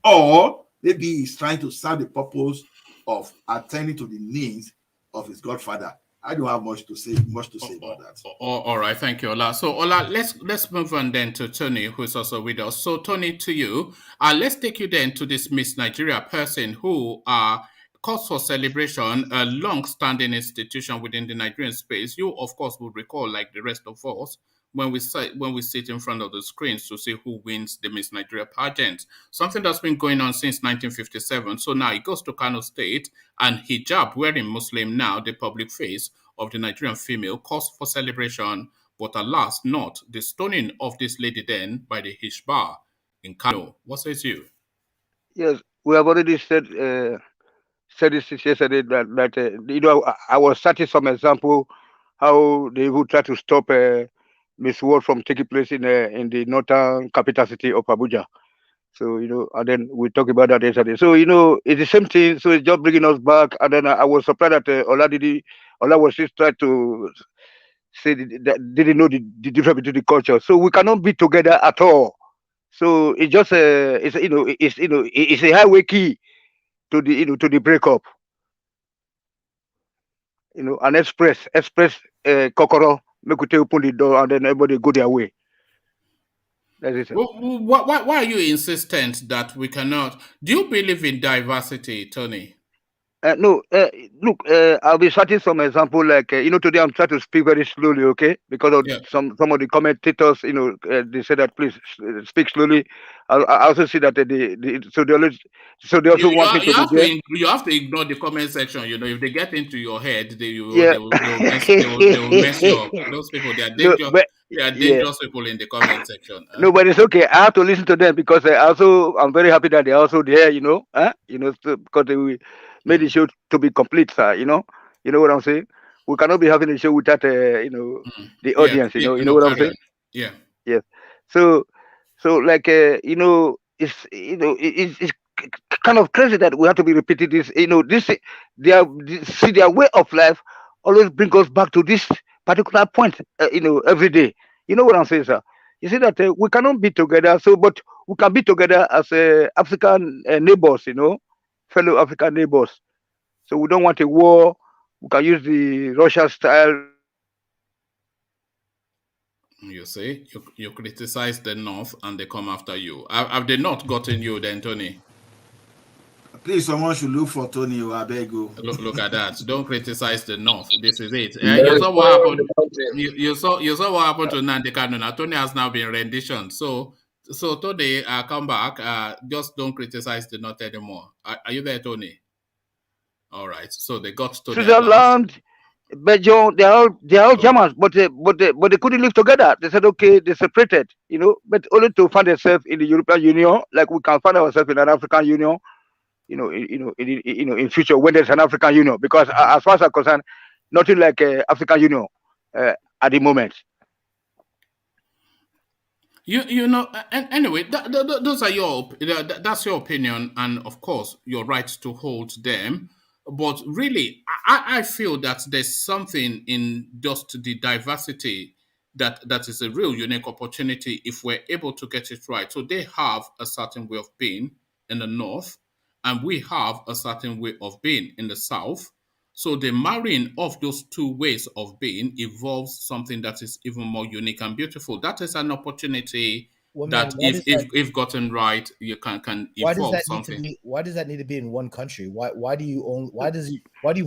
or maybe he's trying to serve the purpose of attending to the needs of his godfather. I don't have much to say about that. All right, thank you, Ola. So Ola, let's move on then to Tony, who's also with us. So Tony, to you, let's take you then to this Miss Nigeria person who calls for celebration, a long-standing institution within the Nigerian space. You, of course, will recall, like the rest of us, when we sit in front of the screens to see who wins the Miss Nigeria pageant. Something that's been going on since 1957. So now it goes to Kano State, and hijab, wearing Muslim now, the public face of the Nigerian female, calls for celebration, but alas, not the stoning of this lady then by the Hisbah in Kano. What says you? Yes, we have already said this yesterday that I was citing some example how they would try to stop Miss World from taking place in the northern capital city of Abuja. So, and then we talk about that yesterday. So, it's the same thing. So it's just bringing us back. And then I was surprised that Ola was just trying to say that didn't know the difference between the culture. So we cannot be together at all. So it's just it's a highway key to the breakup. An express kokoro, make we open the door and then everybody go their way. That's it. Why are you insistent that we cannot? Do you believe in diversity, Tony? No, look, I'll be citing some example like today I'm trying to speak very slowly, okay? Because of some of the commentators, they say that please speak slowly. I also see that they also want me to be there. You have to ignore the comment section. If they get into your head, they will mess you up. Those people, they are dangerous. They are dangerous people in the comment section. No, but it's okay. I have to listen to them because I'm very happy that they're also there. Because they made the show to be complete, sir. You know what I'm saying? We cannot be having a show without the audience. You know what I'm saying? Yeah. Yes. So like it's kind of crazy that we have to be repeating this. Their way of life always bring us back to this particular point. Every day. You know what I'm saying, sir? You see that we cannot be together. But we can be together as African neighbors. Fellow African neighbors. So we don't want a war. We can use the Russian style. You see, you criticize the North and they come after you. Have they not gotten you then, Tony? Please, someone should look for Tony or Abego. Look at that. Don't criticize the North. This is it. You saw what happened. You saw what happened to Nnamdi Kanu. Now Tony has now been renditioned. So Tony, come back. Just don't criticize the North anymore. Are you there, Tony? All right. So they got to Switzerland, Belgium. They're all Germans, but they couldn't live together. They said okay, they separated. But only to find themselves in the European Union, like we can find ourselves in an African Union. In future when there's an African Union, because as far as I'm concerned, nothing like African Union at the moment. Anyway, those are that's your opinion, and of course your right to hold them. But really, I feel that there's something in just the diversity that is a real unique opportunity if we're able to get it right. So they have a certain way of being in the North, and we have a certain way of being in the South. So the marrying of those two ways of being evolves something that is even more unique and beautiful. That is an opportunity that if gotten right, you can evolve something. Why does that need to be in one country? Why do you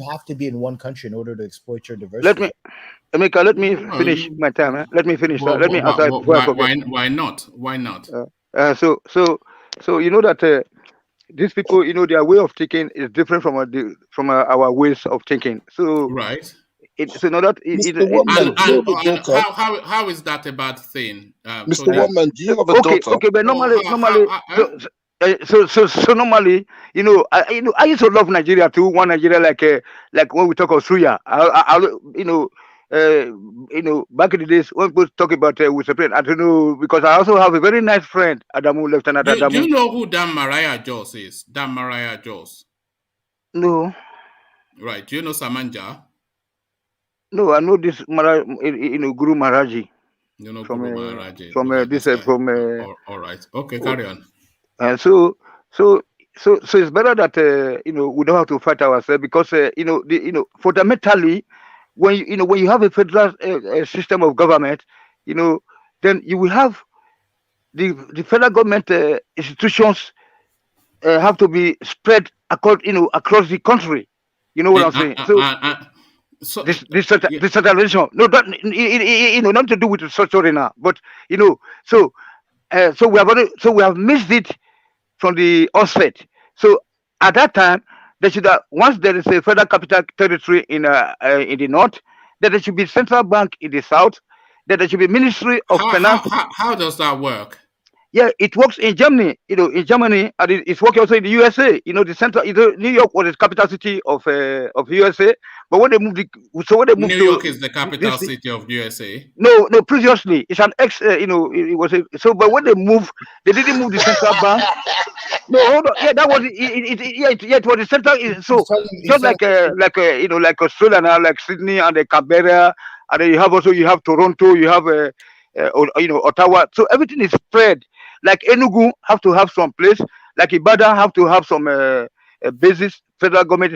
have to be in one country in order to exploit your diversity? Let me finish my time. Eh? Let me finish. Let me answer. Why not? Why not? So you know that these people, their way of thinking is different from our ways of thinking. So right. So no, that Mr. Woman, do you have a daughter? How is that a bad thing? Mr. Woman, do you have a okay, daughter? okay, but No, normally, so normally, I used to love Nigeria too. One Nigeria like when we talk of Suya, back in the days when people talk about we separate. I don't know because I also have a very nice friend, Adamu, Lieutenant do Adamu. you know who Dan Mariah Jos is? Dan Mariah Jos. No. Right. Do you know Samanja? No, I know this Guru Maharaji. You know From Guru Maharaji. from this this guy. from all right. Okay, carry on. so it's better that we don't have to fight ourselves because fundamentally when when you have a federal system of government, then you will have the federal government institutions have to be spread across the country. You know what I'm saying? So this yeah. decentralization, no, that not to do with the structure now, but so we have missed it from the onset. So at that time, there should have, once there is a federal capital territory in the north, then there should be central bank in the south, then there should be Ministry of Finance. How does that work? Yeah, it works in Germany. In Germany, and it's working also in the USA. The central, New York was the capital city of USA. But when they moved, New York is the capital city of USA. No, previously it's an ex. It was but when they moved, they didn't move the central bank. No, hold on. Yeah, that was it was the central. So just like Australia now, like Sydney and Canberra, and then you have Toronto, you have Ottawa. So everything is spread. Like Enugu have to have some place. Like Ibadan have to have some basis. Federal government,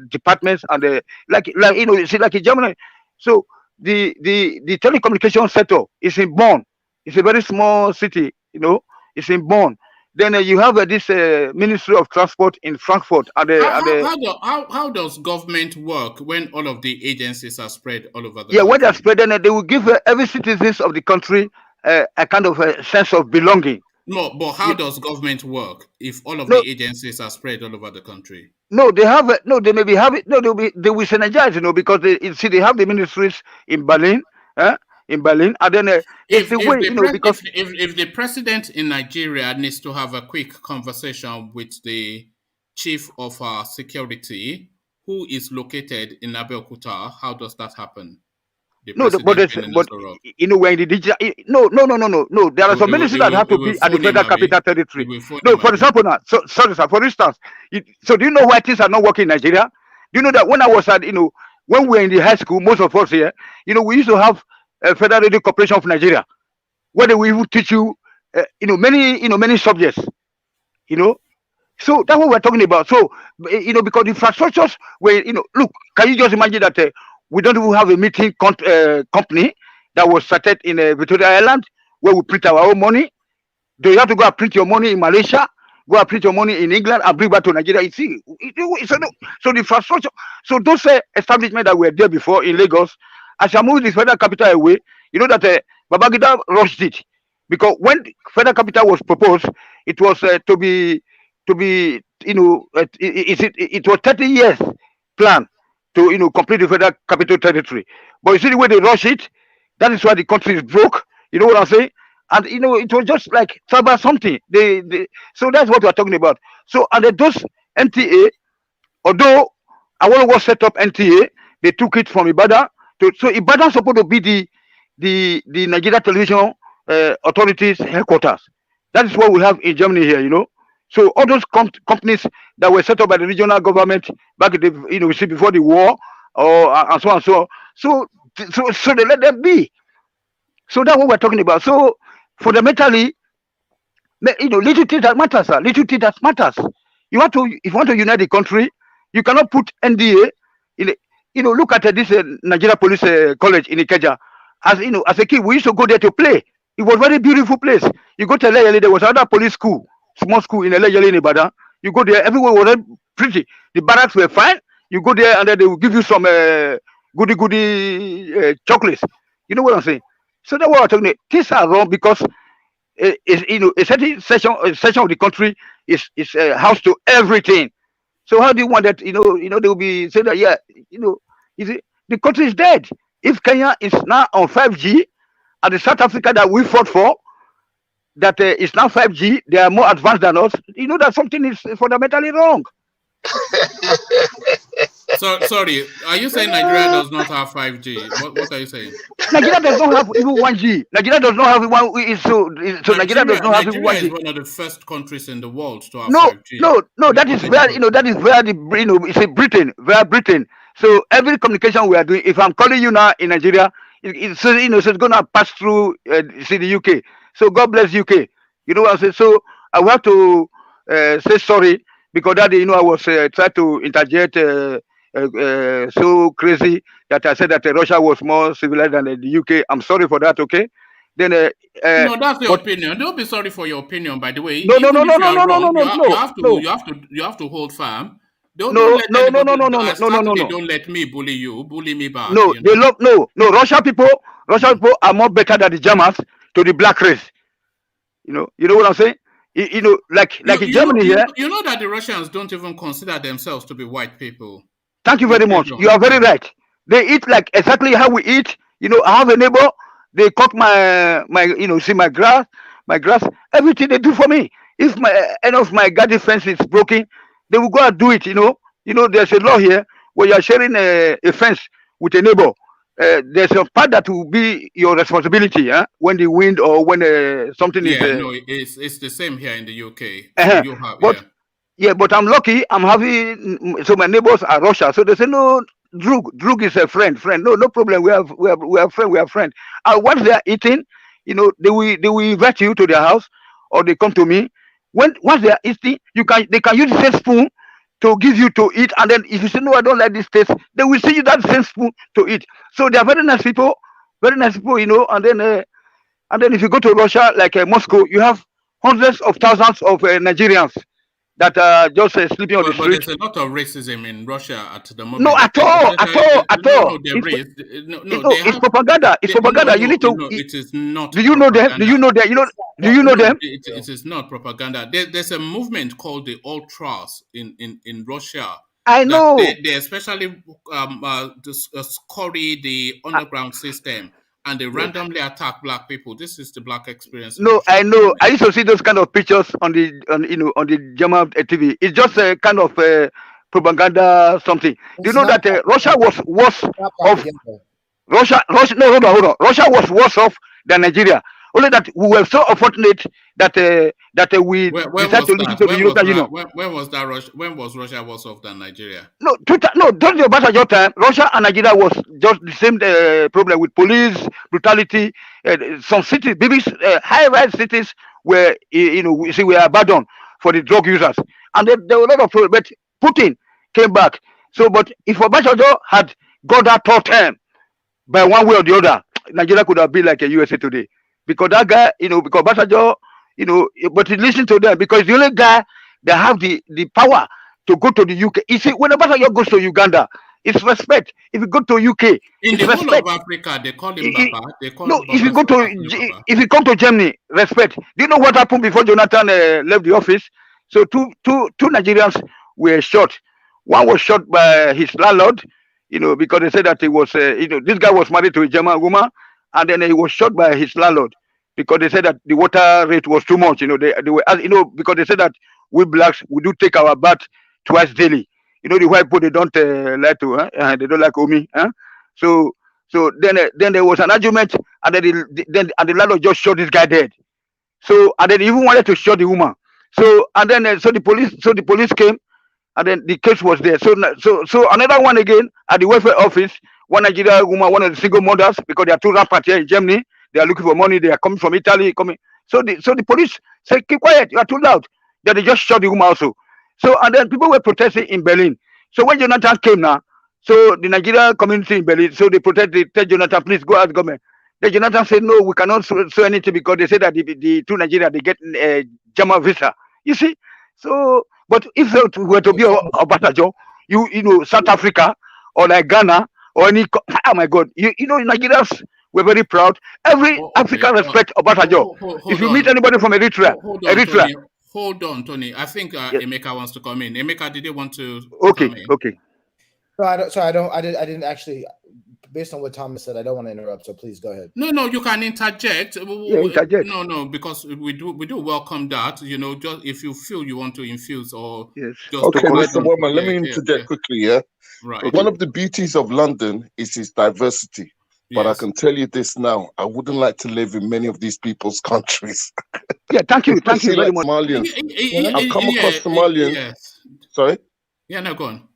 departments and like in Germany. So the telecommunication sector is in Bonn. It's a very small city. It's in Bonn. Then you have this Ministry of Transport in Frankfurt. How does government work when all of the agencies are spread all over the country? Yeah, when they're spread, then they will give every citizens of the country a kind of a sense of belonging. No, but how does government work if all of the agencies are spread all over the country? No, they have they maybe have it. No, they will synergize, because they have the ministries in Berlin, and then if the president in Nigeria needs to have a quick conversation with the chief of security, who is located in Abeokuta, how does that happen? We're in the digital. No. There are some ministries that have to be at the federal capital territory. No, for example, now, sorry, sir. For instance, so do you know why things are not working in Nigeria? Do you know that when I was at, when we were in the high school, most of us here, we used to have a Federal Radio Corporation of Nigeria, where they will even teach you, many subjects, So that's what we're talking about. So, because the infrastructures were, look, can you just imagine that? We don't even have a meeting company that was started in Victoria Island where we print our own money. Do you have to go and print your money in Malaysia, go and print your money in England and bring back to Nigeria? You see, so the infrastructure, so those establishments that were there before in Lagos, as I moved the federal capital away, that Babangida rushed it because when federal capital was proposed, it was to be it was 30 years plan to complete the federal capital territory. But you see the way they rush it, that is why the country is broke. You know what I'm saying? And it was just like cyber something. So that's what we're talking about. So and those NTA, although I want to set up NTA, they took it from Ibadan. So Ibadan is supposed to be the Nigeria Television Authorities headquarters. That is what we have in Germany here, So all those companies that were set up by the regional government back in the, before the war, and so on, so they let them be. So that's what we're talking about. So fundamentally, little things that matters, sir. Little things that matters. If you want to unite the country, you cannot put NDA in. Look at this Nigeria Police College in Ikeja. As a kid, we used to go there to play. It was a very beautiful place. You go to Eleyele, there was another police school. Small school in Eleyele in Ibadan. You go there, everywhere was pretty. The barracks were fine. You go there and then they will give you some goody chocolates. You know what I'm saying? So that's what I'm talking about. Things are wrong because a certain section of the country is house to everything. So how do you want that? They will be saying that You see, the country is dead. If Kenya is now on 5G, and the South Africa that we fought for, that is now 5G, they are more advanced than us, you know that something is fundamentally wrong. So sorry, are you saying Nigeria does not have 5G? What are you saying? Nigeria does not have even 1G. Nigeria does not have one. So Nigeria does not have even 1G. Nigeria is one of the first countries in the world to have 5G. No. That is where that is where the it's Britain, Britain. So every communication we are doing, if I'm calling you now in Nigeria, it's so it's gonna pass through the UK. So God bless UK. You know what I'm saying? So I want to say sorry because that I was trying to interject so crazy that I said that Russia was more civilized than the UK. I'm sorry for that. Okay. Then no, that's your opinion. Don't be sorry for your opinion. By the way, no. You have to hold firm. Don't let me bully you. Bully me back. No, Russian people are more better than the Germans to the black race. You know what I'm saying? Like in Germany here. You know that the Russians don't even consider themselves to be white people. Thank you very much. You are very right. They eat like exactly how we eat. I have a neighbor. They cut my my grass, everything they do for me. If any of my garden fence is broken, they will go and do it. There's a law here where you are sharing a fence with a neighbor. There's a part that will be your responsibility when the wind or when something is. No, it's the same here in the UK. So you have, but I'm lucky. I'm having so my neighbors are Russia, so they say no. Drug is a friend. No problem. We have friend. And once they are eating, they will invite you to their house, or they come to me. Once they are eating, they can use the same spoon to give you to eat, and then if you say no, I don't like this taste, they will see you that same spoon to eat. So they are very nice people. And then if you go to Russia, like Moscow, you have hundreds of thousands of Nigerians that are just sleeping on the street. But there's a lot of racism in Russia at the moment. No, at all. It's propaganda. It's propaganda. You need to. It is not. Do you know them? Do you know them? Do you know them? It is not propaganda. There's a movement called the Ultras in Russia. I know. They especially scurry the underground system. And they randomly attack black people. This is the black experience. No, I know. I used to see those kind of pictures on the German TV. It's just a kind of propaganda something. Do you know that Russia was worse off? Russia was worse off than Nigeria. Only that we were so unfortunate that we decided to listen to the European Union. When was that? When was Russia worse off than Nigeria? No, during the Obasanjo time, Russia and Nigeria was just the same problem with police brutality. Some cities, high-rise cities, were were abandoned for the drug users, and there were a lot of problems. But Putin came back. So, but if Obasanjo had got that third term by one way or the other, Nigeria could have been like a USA today. Because that guy, because Obasanjo, but listen to them, because the only guy that have the power to go to the UK. You see, when Obasanjo goes to Uganda, it's respect. If you go to UK, in the whole of Africa, they call him Baba. If you come to Germany, respect. Do you know what happened before Jonathan left the office? So two Nigerians were shot. One was shot by his landlord, because they said that he was, this guy was married to a German woman. And then he was shot by his landlord because they said that the water rate was too much. They were, because they said that we blacks, we do take our bath twice daily. The white people, they don't like to, they don't like Omi. So then there was an argument, and then the landlord just shot this guy dead. So and then he even wanted to shoot the woman. So and then so the police came, and then the case was there. So another one again at the welfare office. One Nigerian woman, one of the single mothers, because they are too rampant here in Germany. They are looking for money. They are coming from Italy. So the police said, "Keep quiet. You are too loud." Then they just shot the woman also. So and then people were protesting in Berlin. So when Jonathan came now, so the Nigerian community in Berlin, so they protested. They tell Jonathan, "Please go ask government." Then Jonathan said, "No, we cannot say anything because they said that the two Nigeria they get a German visa." You see. So, but if it were to be Obasanjo, South Africa or like Ghana. Or any, oh my God, Nigerians were very proud. Every African respect Obasanjo. If you meet anybody from Eritrea, Hold on, Tony. I think Emeka wants to come in. Emeka, did you want to? Okay. No, I don't. Sorry, I didn't actually. Based on what Thomas said, I don't want to interrupt. So please go ahead. No, you can interject. Yeah, interject. No, because we do welcome that. You know, just if you feel you want to infuse or yes. just okay, Mr. Woman, let me interject quickly. Yeah, right. One of the beauties of London is its diversity. But I can tell you this now: I wouldn't like to live in many of these people's countries. Yeah, thank you very much. Somalians. I've come across Somalians. Yes. Sorry. Yeah, no, go on.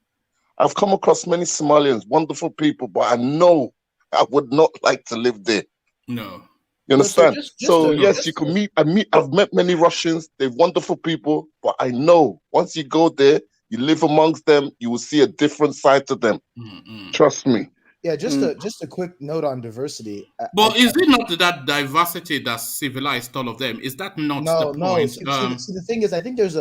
I've come across many Somalians, wonderful people, but I know I would not like to live there. No. You understand? Yes, you can meet. I've met many Russians. They're wonderful people, but I know once you go there, you live amongst them, you will see a different side to them. Trust me. Yeah, just a quick note on diversity. But is it not that diversity that civilized all of them? Is that not the point? No. See, the thing is, I think there's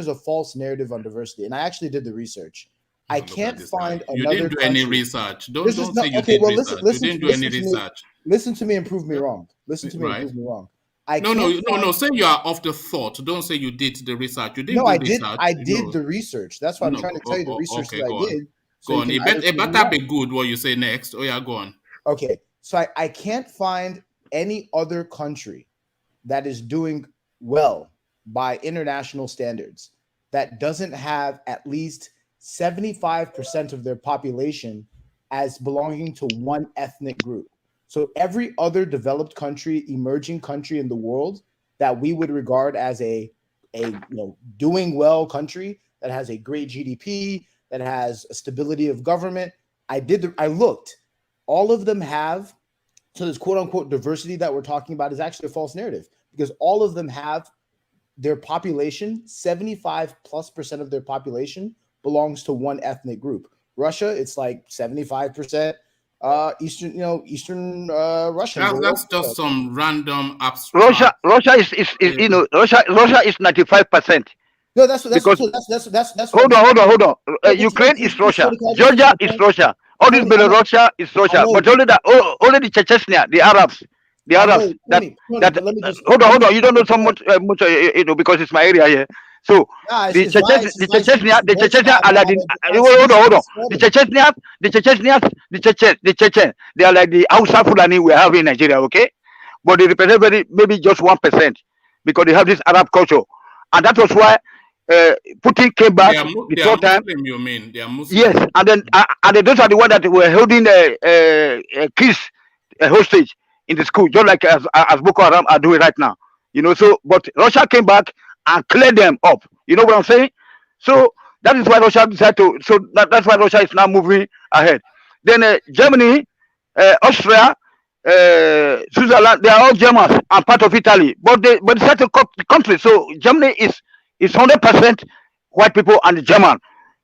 a false narrative on diversity, and I actually did the research. I can't find another. You didn't do any research. Don't say you did research. You didn't do any research. Listen to me and prove me wrong. Listen to me and prove me wrong. No. Say you are off the thought. Don't say you did the research. You didn't. No, I did. I did the research. That's why I'm trying to tell you the research that I did. Go on. It better be good what you say next. Oh yeah, go on. Okay, so I can't find any other country that is doing well by international standards that doesn't have at least 75% of their population as belonging to one ethnic group. So every other developed country, emerging country in the world that we would regard as a doing well country that has a great GDP, that has a stability of government. I looked. All of them have, so this quote unquote diversity that we're talking about is actually a false narrative because all of them have their population, 75+% of their population belongs to one ethnic group. Russia, it's like 75% Eastern Russian. That's just some random abstract. Russia is Russia is 95%. No, that's hold on. Ukraine is Russia. Georgia is Russia. All this Belarusia is Russia. But only the Chechnya, the Arabs. Hold on. You don't know so much, because it's my area here. So the Chechnya are like hold on. The Chechen, they are like the Hausa Fulani we have in Nigeria, okay? But they represent maybe just 1% because they have this Arab culture, and that was why Putin came back the third time. You mean they are Muslim? Yes, and then those are the ones that were holding kids hostage in the school, just like as Boko Haram are doing right now. So but Russia came back and cleared them up. You know what I'm saying? So that is why Russia decided to. So that's why Russia is now moving ahead. Then Germany, Austria, Switzerland, they are all Germans and part of Italy, but it's certain countries. So Germany is 100% white people and German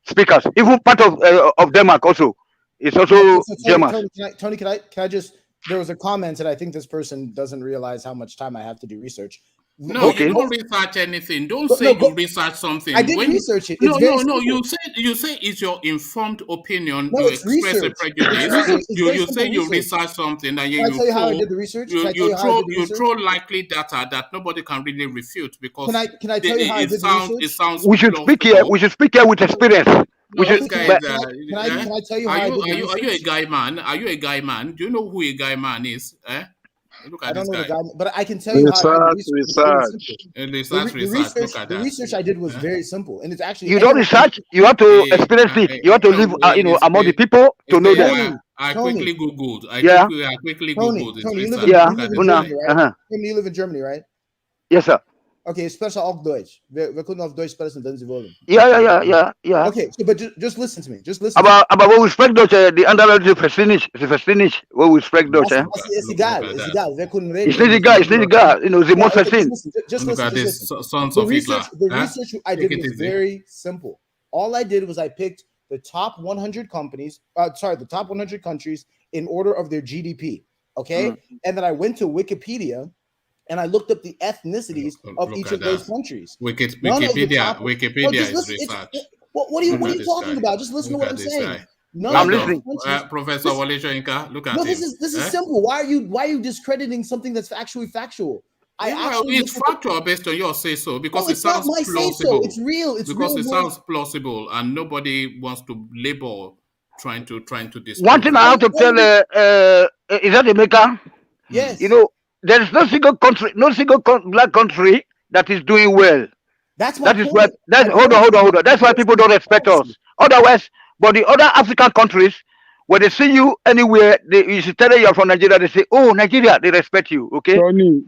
speakers. Even part of Denmark also is also German. Tony, can I just? There was a comment, and I think this person doesn't realize how much time I have to do research. No, you don't research anything. Don't say you research something. I did research it. No. You say it's your informed opinion. No, you it's express research. a prejudice. You say you research. research something, and Can I tell you how I did the research? You throw likely data that nobody can really refute because can I tell you how I did the research? It sounds. We should speak here. We should speak here with experience. Can I tell you how I did the research? Are you a guy man? Are you a guy man? Do you know who a guy man is? Look at this guy. But I can tell you how the research I did was very simple, and it's actually you don't research. You have to experience it. You have to live, among the people to know them. I quickly googled. I quickly googled. Tony, you live in Germany, right? You live in Germany, right? Yes, sir. Okay, sprechen auch Deutsch. Wir können auf Deutsch sprechen, wenn Sie wollen. Yeah. Okay, so, but just listen to me. Just listen. Aber wo wir sprechen Deutsch, die anderen Leute verstehen nicht, wo wir sprechen Deutsch. Ist egal. Wir können reden. Ist nicht egal. Sie muss verstehen. Just listen. The research I did was very simple. All I did was I picked the top 100 companies, the top 100 countries in order of their GDP, okay? And then I went to Wikipedia and I looked up the ethnicities of each of those countries. Wikipedia is research. What are you talking about? Just listen to what I'm saying. I'm listening. Professor Wale Soyinka, look at this is simple. Why are you discrediting something that's actually factual? It's factual based on your say so because it sounds plausible. It's real. It sounds plausible, and nobody wants to label trying to disprove. One thing I have to tell is that America? Yes. You know, there is no single country, black country that is doing well. That's my point. Why. Hold on. That's why people don't respect us. Otherwise, but the other African countries, when they see you anywhere, you should tell them you're from Nigeria. They say, "Oh, Nigeria," they respect you. Okay.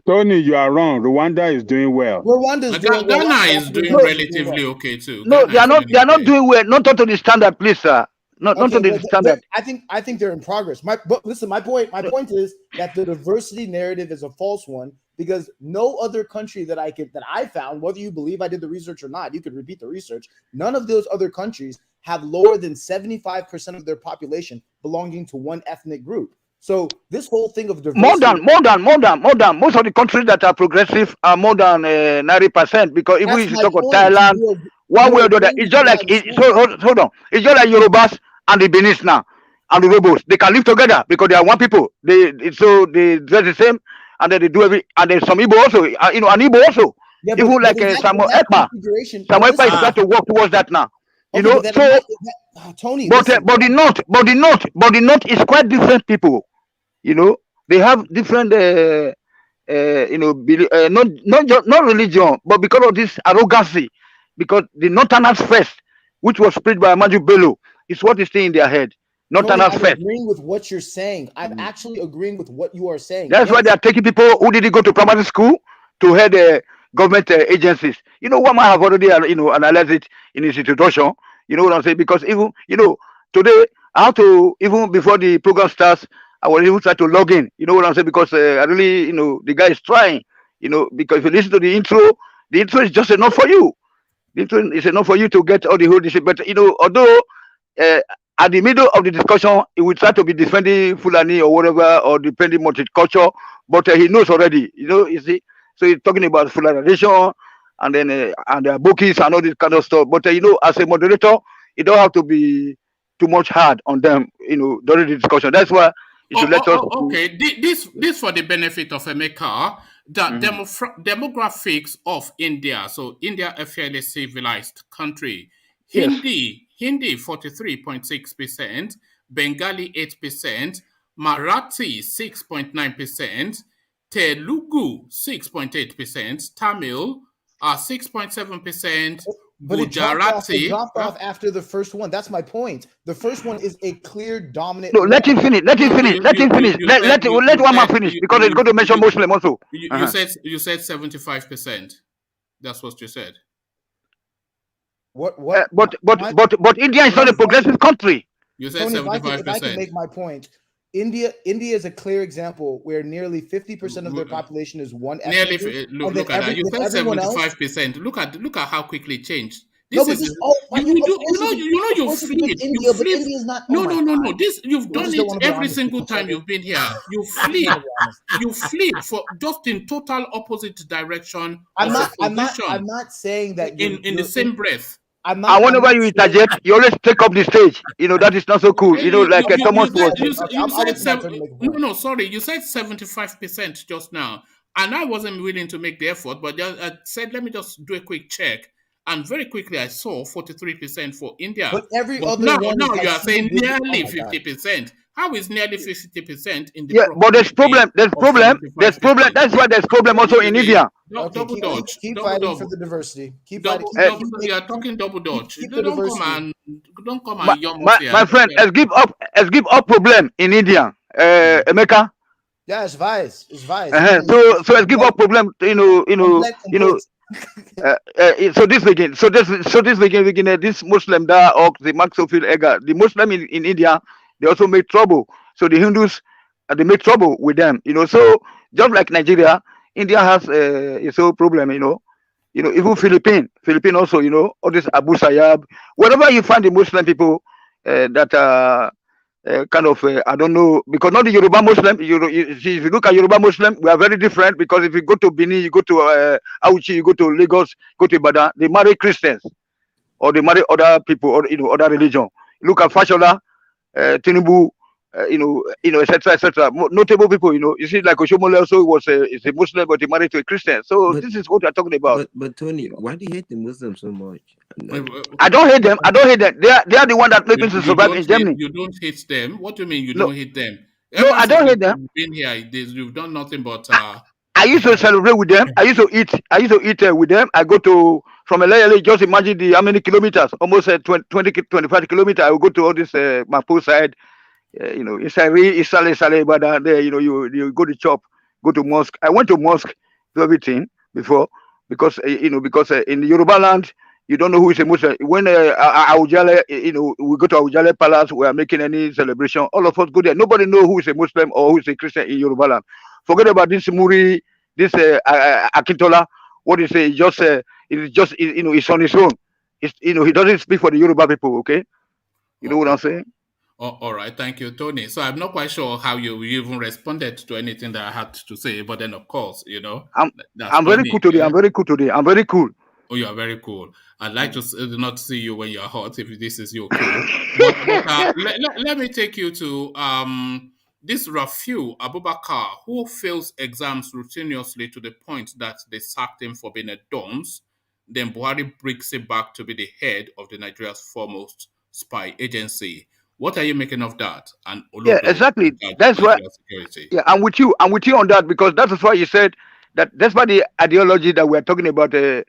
Tony, you are wrong. Rwanda is doing well. Rwanda is doing well. Ghana is doing relatively okay too. No, they are not. They are not doing well. Not up to the standard, please, sir. Not to the standard. I think they're in progress. But listen, my point is that the diversity narrative is a false one, because no other country that I found, whether you believe I did the research or not, you could repeat the research. None of those other countries have lower than 75% of their population belonging to one ethnic group. So this whole thing of diversity, more than most of the countries that are progressive are more than 90%, because even if you talk about Thailand, one way or the other, it's just like hold on, it's just like Yorubas and the Benis now and the Robos. They can live together because they are one people. They dress the same, and then they do and there's some Igbo also, an Igbo also. Yeah, even like Samuel Ekpa is trying to work towards that now. Tony, but the North is quite different people. They have different, not religion, but because of this arrogancy, because the Northerners first, which was spread by Amaju Bello, is what is staying in their head. Northerners first. I'm agreeing with what you're saying. I'm actually agreeing with what you are saying. That's why they are taking people who didn't go to primary school to head government agencies. One might have already, analyzed it in his introduction. You know what I'm saying? Because even, today, I have to, even before the program starts, I will even try to log in. You know what I'm saying? Because I really, the guy is trying, because if you listen to the intro is just enough for you. The intro is enough for you to get all the whole decision. But, although at the middle of the discussion, he will try to be defending Fulani or whatever, or defending multicultural, but he knows already, you see. So he's talking about Fulanization, and then and their bookies and all this kind of stuff. But as a moderator, you don't have to be too much hard on them, during the discussion. That's why you should let us. Okay, this for the benefit of Emeka, the demographics of India. So India, a fairly civilized country. Yes. Hindi 43.6%, Bengali 8%, Marathi 6.9%, Telugu 6.8%, Tamil 6.7%, but Gujarati. it dropped off after the first one. That's my point. The first one is a clear dominant. No, let him finish. Let one man finish, because it's going to mention Muslim also. You said 75%. That's what you said. What? But India is not a progressive country. You said 75%. If I can make my point. India is a clear example where nearly 50% of their population is one ethnic group. Look at that. You said 75%. Look at how quickly it changed. You flip. No. This you've done it every single time you've been here. You flip for just in total opposite direction. I'm not saying that in the same breath. Whenever you interject, you always take up the stage. That is not so cool. Like Thomas was. You said 75% just now, and I wasn't willing to make the effort, but I said let me just do a quick check, and very quickly I saw 43% for India. But now you are saying nearly 50%. How is nearly 50% in the? Yeah, but there's problem. There's problem. That's why there's problem also in India. Double dodge. Keep fighting for the diversity. Keep fighting. You are talking double dodge. Don't come and yum my friend, let's give up problem in India. Emeka. Yeah, it's vice. So let's give up problem. So this begin. This Muslim da or the Maxophil Ega. The Muslim in India, they also make trouble. So the Hindus, they make trouble with them. So just like Nigeria, India has its own problem. Even Philippine also. All this Abu Sayyab. Wherever you find the Muslim people that are kind of I don't know, because not the Yoruba Muslim. If you look at Yoruba Muslim, we are very different, because if you go to Benin, you go to Auchi, you go to Lagos, go to Ibadan, they marry Christians or they marry other people or other religion. Look at Fashola, Tinubu, etc., etc. Notable people, you see, like Oshomole also is a Muslim, but he married to a Christian. So this is what we're talking about. But Tony, why do you hate the Muslims so much? I don't hate them. I don't hate them. They are the one that make me to survive in Germany. You don't hate them. What do you mean you No, don't hate them? no, Ever I since don't hate them. you've been here, you've done nothing but. I used to celebrate with them. I used to eat. With them. I go to from LA. Just imagine how many kilometers? Almost 20, 25 kilometers. I will go to all this Mapo side. Isale, but there, you go to chop, go to mosque. I went to mosque, do everything before because in Yoruba land you don't know who is a Muslim. When Awujale, we go to Awujale Palace, we are making any celebration. All of us go there. Nobody know who is a Muslim or who is a Christian in Yoruba land. Forget about this Muri, this Akintola. What is it? It's on his own. He doesn't speak for the Yoruba people. Okay, you know what I'm saying? Oh, all right, thank you, Tony. So I'm not quite sure how you even responded to anything that I had to say, but then of course, I'm very cool today. I'm very cool today. I'm very cool. Oh, you are very cool. I'd like to not see you when you're hot, if this is your cool. but let me take you to this Rafiu Abubakar, who fails exams routinely to the point that they sacked him for being a dunce. Then Buhari brings it back to be the head of the Nigeria's foremost spy agency. What are you making of that? And yeah, exactly. That's why. Yeah, I'm with you. I'm with you on that because that is why you said that. That's why the ideology that we're talking about, the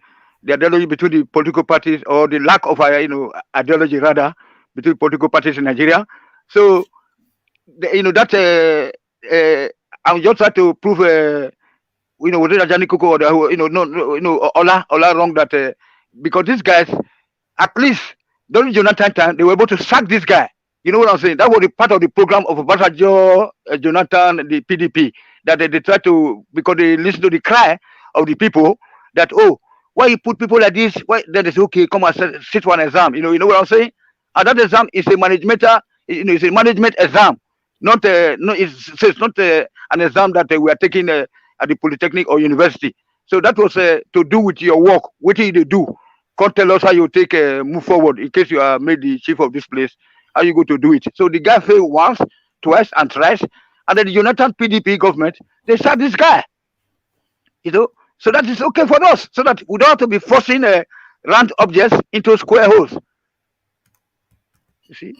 ideology between the political parties or the lack of ideology rather between political parties in Nigeria. So that I'm just trying to prove within Ajani Kuku or Ola wrong that because these guys at least during Jonathan time they were able to sack this guy. You know what I'm saying? That was the part of the program of OBASANJO, Jonathan, the PDP, that they try to, because they listen to the cry of the people that, why you put people like this? Why? Then they say, okay, come and sit for an exam. You know what I'm saying? And that exam is a it's a management exam. It's not an exam that we are taking at the Polytechnic or university. So that was to do with your work. What did you do? Come tell us how you take move forward in case you are made the chief of this place. How you go to do it? So the guy failed once, twice, and thrice, and then the Jonathan PDP government they sacked this guy. So that is okay for us, so that we don't have to be forcing round objects into square holes. You see?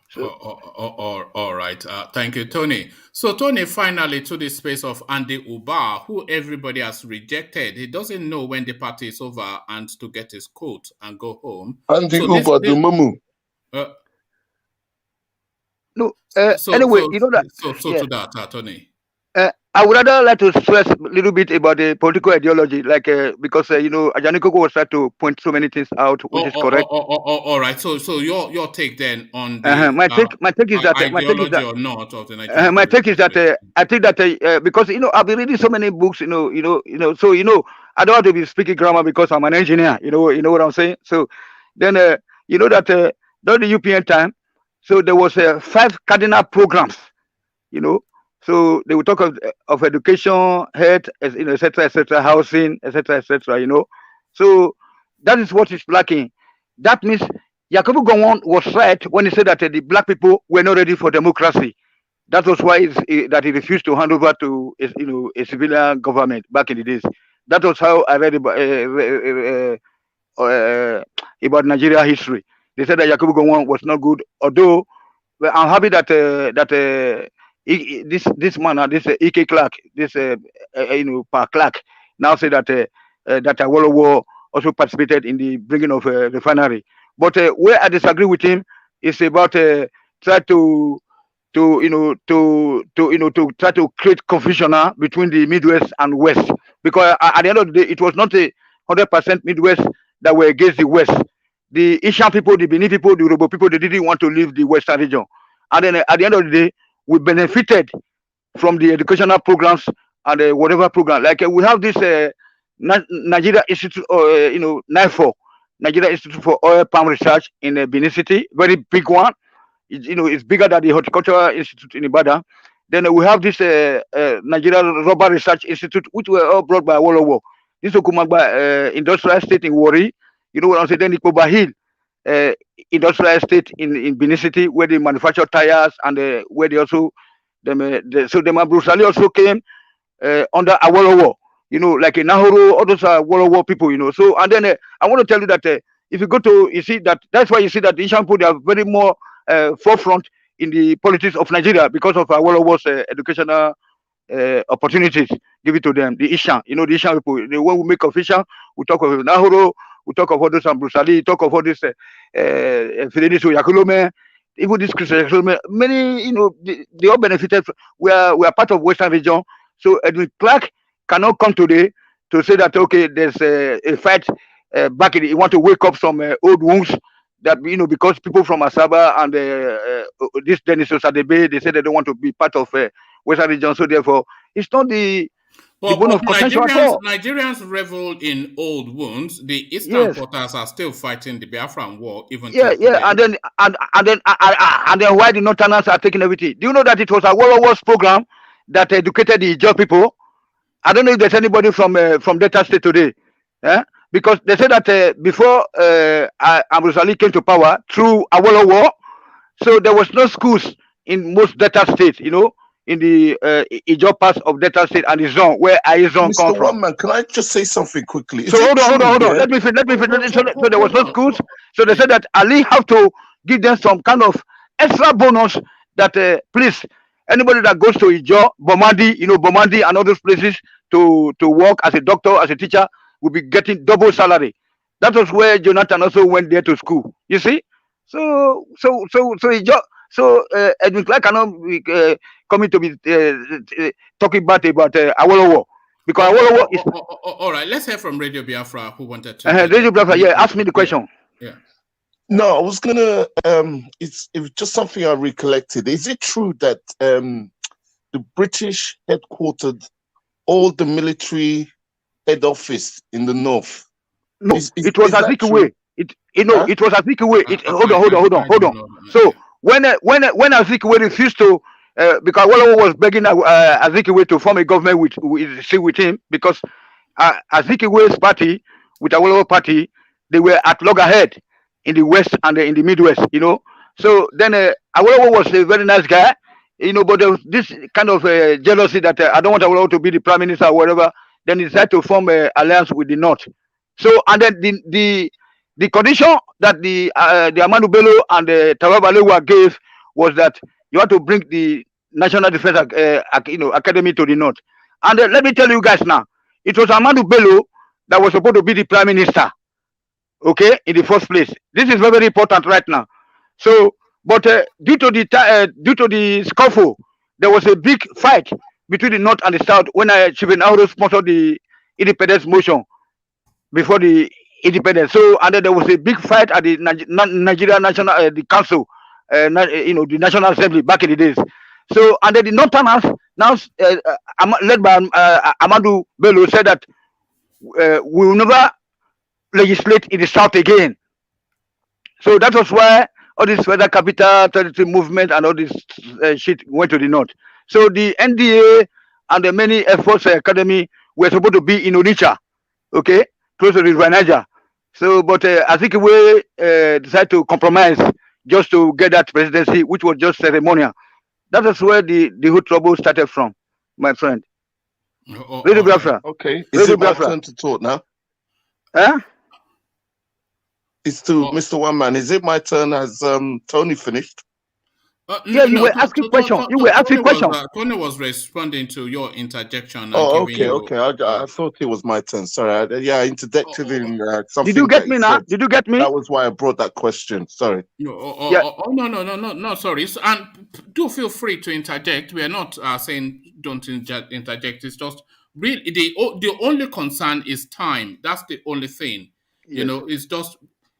So, all right. Thank you, Tony. So, Tony, finally to the space of Andy Uba, who everybody has rejected. He doesn't know when the party is over and to get his coat and go home. Andy Uba, the Mumu. No. Anyway, you know that. To that, Tony. I would rather like to stress a little bit about the political ideology, like because Ajani Koko was trying to point so many things out, which is correct. All right. So your take then on the my take is that ideology or not of the Nigerian my take is that I think that because I've been reading so many books, so I don't have to be speaking grammar because I'm an engineer. You know what I'm saying. So then that during the European time. So there was 5 cardinal programs, So they would talk of education, health, etc., housing, etc., So that is what is lacking. That means Yakubu Gowon was right when he said that the black people were not ready for democracy. That was why that he refused to hand over to a civilian government back in the days. That was how I read about Nigeria history. They said that Yakubu Gowon was not good, although I'm happy that this man, this E.K. Clarke, this Pa Clarke, now say that that Awolowo also participated in the bringing of a refinery. But where I disagree with him is about try to try to create confusion between the Midwest and West, because at the end of the day, it was not 100% Midwest that were against the West. The Asian people, the Benin people, the Yoruba people, they didn't want to leave the Western region. And then at the end of the day, we benefited from the educational programs and whatever program. Like we have this Nigeria Institute, NIFO, Nigeria Institute for Oil Palm Research in Benin City, very big one. It's bigger than the Horticultural Institute in Ibadan. Then we have this Nigeria Rubber Research Institute, which were all brought by Awolowo. This Okumagba Industrial Estate in Warri. You know what I'm saying? Then IPOB Hill industrial estate in Benin City where they manufacture tires and where they also so the Brusali also came under Awolowo, like in Nahoro, all those are Awolowo people, So and then I want to tell you that if you go to, you see that's why you see that the Ishan people, they are very more forefront in the politics of Nigeria because of Awolowo's educational opportunities given to them. The Ishan, the Ishan people, when we make of Ishan, we talk of Nahoro, we talk of all those Brusali, talk of all this Fidelis Yakulome, even this Christian Yakulome, many, they all benefited. We are part of Western region. So Edwin Clarke cannot come today to say that, okay, there's a fight back in, you want to wake up some old wounds that, because people from Asaba and this Dennis Osadebe, they say they don't want to be part of Western region. So therefore, it's not the bone of contention at all. Nigerians revel in old wounds. The Eastern Porters are still fighting the Biafran war, even today. And then why the Northerners are taking everything? Do you know that it was a Awolowo's program that educated the Ijaw people? I don't know if there's anybody from Delta State today, because they said that before Amrosali came to power through Awolowo, so there was no schools in most Delta states, in the Ijaw parts of Delta State and the zone where Aizon come from. Man, can I just say something quickly? So hold on. Let me finish. So there was no schools. So they said that Ali have to give them some kind of extra bonus that please, anybody that goes to Ijaw, Bomandi and all those places to work as a doctor, as a teacher, will be getting double salary. That was where Jonathan also went there to school. You see? So Ijaw. So Edwin Clarke cannot be coming to be talking about Awolowo, because Awolowo is. All right, let's hear from Radio Biafra who wanted to. Radio Biafra, ask me the question. Yeah. No, I was gonna. It was just something I recollected. Is it true that the British headquartered all the military head office in the north? No, it was Azikiwe. It was Azikiwe. Hold on. So when Azikiwe refused to, because Awolowo was begging Azikiwe to form a government with him, because Azikiwe's party with Awolowo party, they were at loggerhead in the west and in the midwest, So then Awolowo was a very nice guy, but there was this kind of jealousy that I don't want Awolowo to be the prime minister or whatever. Then he decided to form an alliance with the north. So and then the condition that the Ahmadu Bello and the Tafawa Balewa gave was that you have to bring the National Defense Academy to the north. And let me tell you guys now, it was Ahmadu Bello that was supposed to be the prime minister, okay, in the first place. This is very, very important right now. So, but due to the scuffle, there was a big fight between the north and the south when Chief Nauru sponsored the independence motion before the independence. So, and then there was a big fight at the Nigeria National the Council, the National Assembly back in the days. So, and then the Northerners now, led by Ahmadu Bello, said that we will never legislate in the South again. So that was why all this federal capital territory movement and all this shit went to the north. So the NDA and the many efforts academy were supposed to be in Onitsha, okay, close to the River Niger. So, but I think we decided to compromise just to get that presidency, which was just ceremonial. That is where the whole trouble started from, my friend. Radio Biafra. Okay. Is it my turn to talk now? Huh? It's to Mr. One Man. Is it my turn? Has Tony finished? You were asking questions. You were asking questions. Tony was responding to your interjection. Okay. I thought it was my turn. Sorry. I interjected in something. Did you get me now? Did you get me? That was why I brought that question. Sorry. No, sorry. And do feel free to interject. We are not saying don't interject. It's just really the only concern is time. That's the only thing. Yes. It's just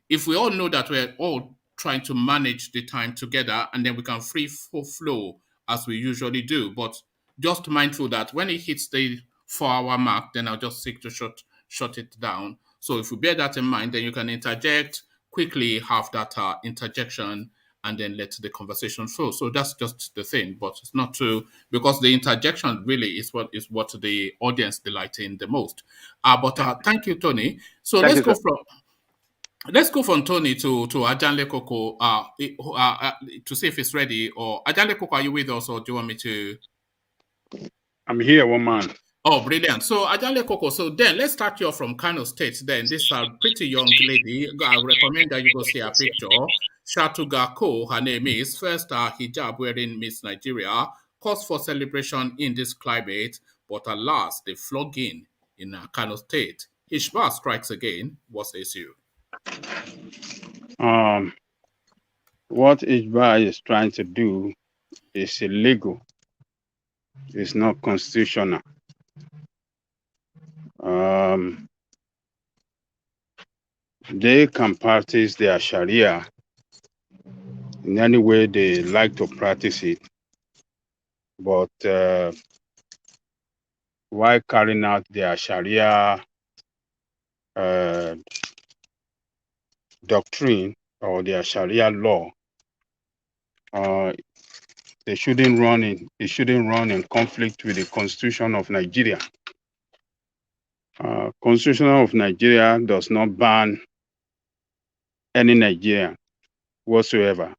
if we all know that we're all trying to manage the time together, and then we can free flow as we usually do. But just mindful that when it hits the 4-hour mark, then I'll just seek to shut it down. So if you bear that in mind, then you can interject, quickly have that interjection, and then let the conversation flow. So that's just the thing. But it's not because the interjection really is what the audience delight in the most. But thank you, Tony. So let's go from Let's go from Tony to Ajanle Koko to see if it's ready. Or Ajanle Koko, are you with us, or do you want me to? I'm here, one man. Oh, brilliant. So, Ajanle Koko, so then let's start you off from Kano State. Then, this pretty young lady, I recommend that you go see her picture. Shatuga Ko, her name is, first hijab wearing Miss Nigeria, cause for celebration in this climate, but alas, the flogging in Kano State. Hisbah strikes again. What says you? What Hisbah is trying to do is illegal. It's not constitutional. They can practice their Sharia in any way they like to practice it, but while carrying out their Sharia doctrine or their Sharia law, it shouldn't run in conflict with the Constitution of Nigeria. Constitution of Nigeria does not ban any Nigerian whatsoever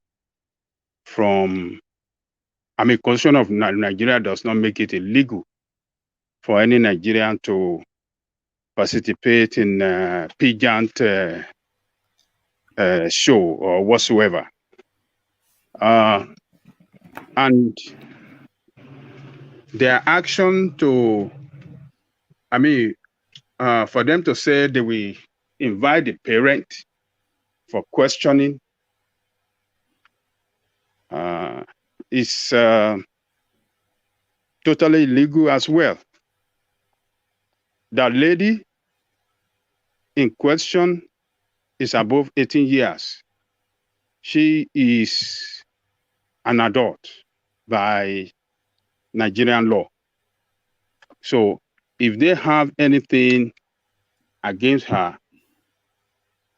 from, Constitution of Nigeria does not make it illegal for any Nigerian to participate in PAGEANT show or whatsoever. And their action to, for them to say they will invite the parent for questioning is totally illegal as well. That lady in question is above 18 years. She is an adult by Nigerian law. So if they have anything against her,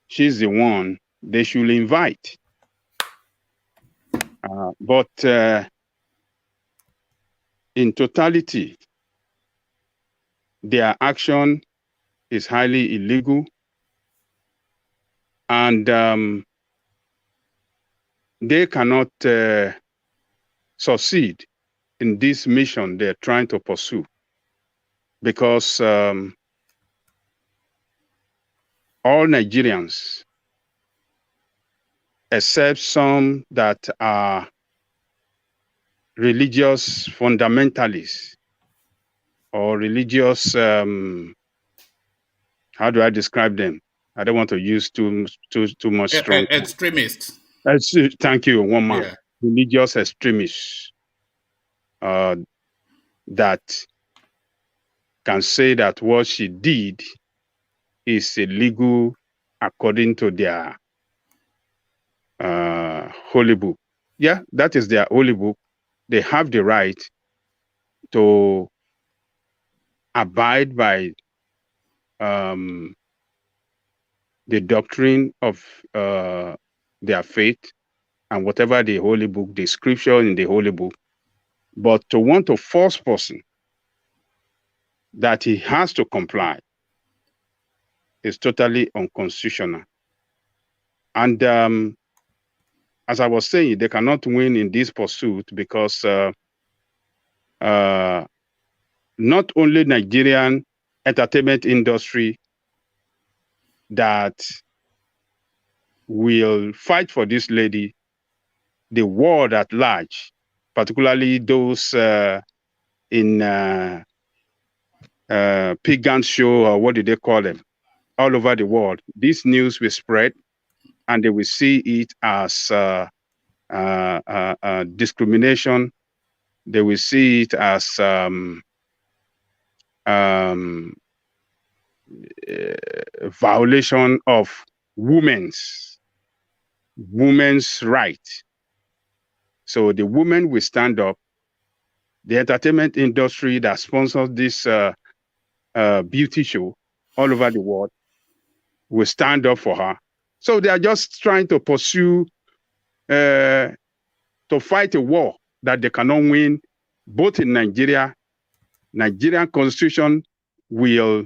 she's the one they should invite. But in totality, their action is highly illegal, and they cannot succeed in this mission they're trying to pursue, because all Nigerians, except some that are religious fundamentalists or religious, how do I describe them? I don't want to use too much strong. Extremists. Thank you, one man. Yeah. Religious extremists that can say that what she did is illegal according to their holy book. Yeah, that is their holy book. They have the right to abide by the doctrine of their faith and whatever the holy book, the scripture in the holy book. But to want to force person that he has to comply is totally unconstitutional. And as I was saying, they cannot win in this pursuit because not only Nigerian entertainment industry that will fight for this lady, the world at large, particularly those in PAGEANT show, or what do they call them, all over the world. This news will spread, and they will see it as discrimination. They will see it as violation of women's rights. So the women will stand up. The entertainment industry that sponsors this beauty show all over the world will stand up for her. So they are just trying to pursue, to fight a war that they cannot win, both in Nigeria. Nigerian constitution will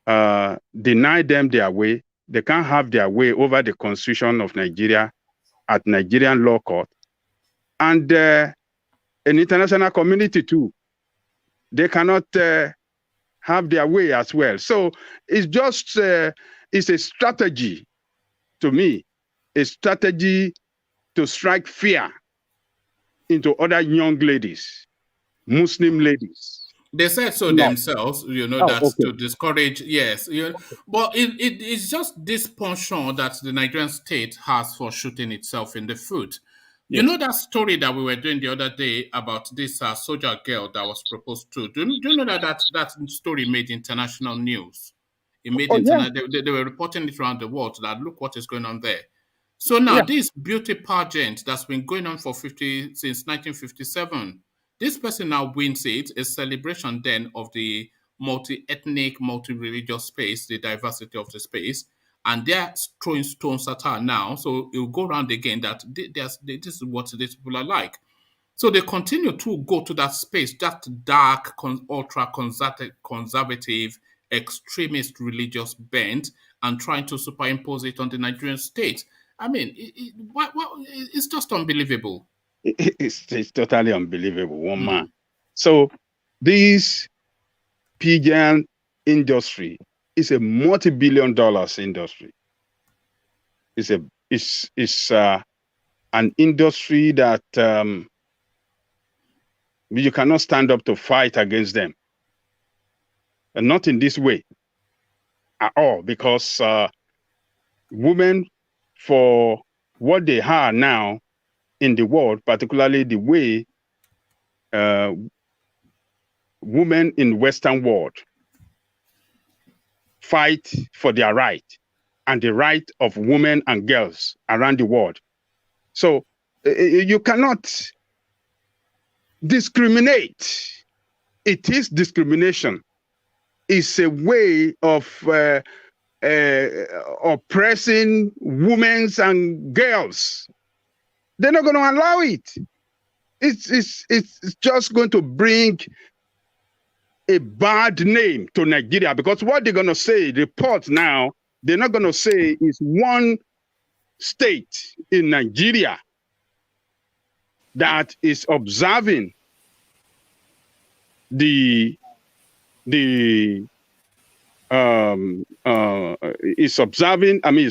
deny them their way. They can't have their way over the constitution of Nigeria at Nigerian law court. And an international community too. They cannot have their way as well. So it's just, it's a strategy to me, a strategy to strike fear into other young ladies, Muslim ladies. They said so themselves, that to discourage, yes. But it's just this penchant that the Nigerian state has for shooting itself in the foot. Yes. You know that story that we were doing the other day about this soldier girl that was proposed to? Do you know that story made international news? It made they were reporting it around the world that look what is going on there. So now this beauty pageant that's been going on since 1957. This person now wins it, a celebration then of the multi-ethnic, multi-religious space, the diversity of the space, and they're throwing stones at her now. So it will go around again that this is what these people are like. So they continue to go to that space, that dark, ultra-conservative, extremist religious bent, and trying to superimpose it on the Nigerian state. I mean, it's just unbelievable. It's totally unbelievable, one man. So this pageant industry is a multi-billion dollars industry. It's an industry that you cannot stand up to fight against them, and not in this way at all, because women, for what they are now in the world, particularly the way women in Western world fight for their right and the right of women and girls around the world. So you cannot discriminate. It is discrimination. It's a way of oppressing women and girls. They're not going to allow it. It's just going to bring a bad name to Nigeria, because what they're going to say, report now, they're not going to say is one state in Nigeria that is observing is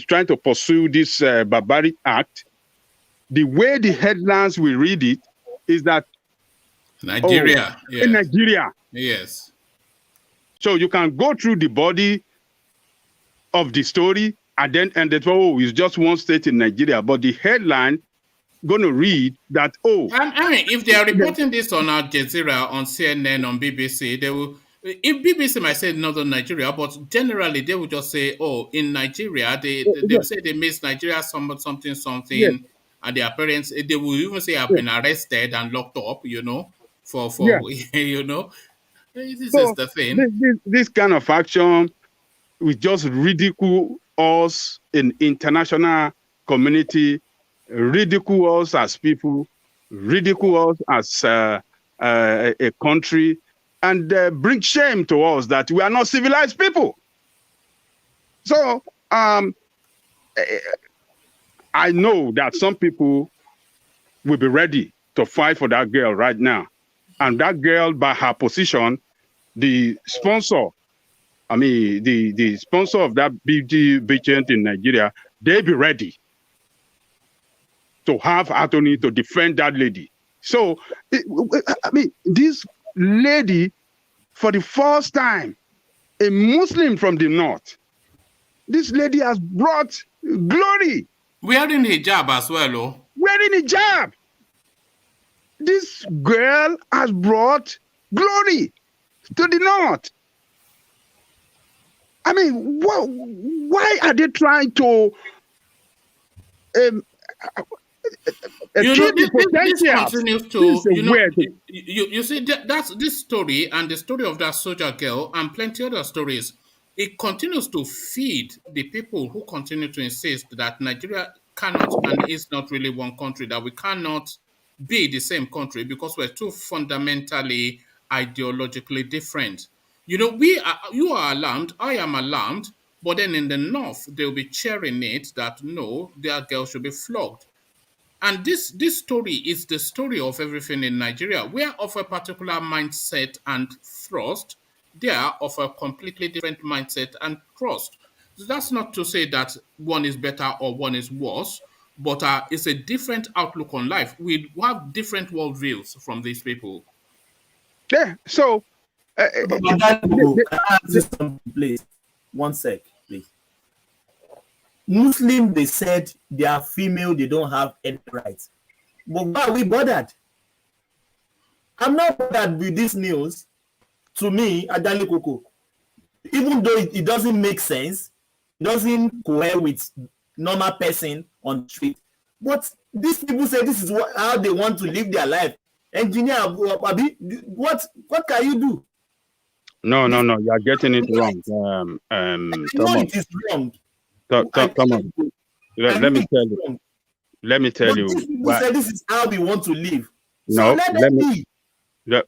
trying to pursue this barbaric act. The way the headlines we read it is that Nigeria, in Nigeria. Yes. So you can go through the body of the story and then it's just one state in Nigeria. But the headline going to read that, I mean, if they are reporting this on Al Jazeera, on CNN, on BBC, they will. If BBC might say Northern Nigeria, but generally they will just say, in Nigeria, they will say they missed Nigeria something, and their parents, they will even say have been arrested and locked up, for this is the thing. This kind of action will just ridicule us in international community, ridicule us as people, ridicule us as a country, and bring shame to us that we are not civilized people. So I know that some people will be ready to fight for that girl right now. And that girl, by her position, the sponsor, the sponsor of that beauty pageant in Nigeria, they be ready to have attorney to defend that lady. So, this lady, for the first time, a Muslim from the north, this lady has brought glory. Wearing hijab as well, Wearing hijab. This girl has brought glory to the north. I mean, why are they trying to this continues to, you see, that's this story and the story of that soldier girl and plenty other stories. It continues to feed the people who continue to insist that Nigeria cannot and is not really one country, that we cannot be the same country because we're too fundamentally ideologically different. You are alarmed. I am alarmed But then in the north, they'll be cheering it that no, their girl should be flogged. And this story is the story of everything in Nigeria. We are of a particular mindset and thrust. They are of a completely different mindset and thrust. So that's not to say that one is better or one is worse, but it's a different outlook on life. We have different worldviews from these people. Yeah. So, can I ask this please? 1 sec, please. Muslim, they said they are female, they don't have any rights. But why are we bothered? I'm not bothered with this news. To me, Adali Koko, even though it doesn't make sense, it doesn't cohere with normal person on the street. But these people say this is how they want to live their life. Engineer, Abi, what can you do? No, you are getting it wrong. No, it is wrong. Come on. Let me tell you. Let me tell you. These people say this is how we want to live. No, so let me.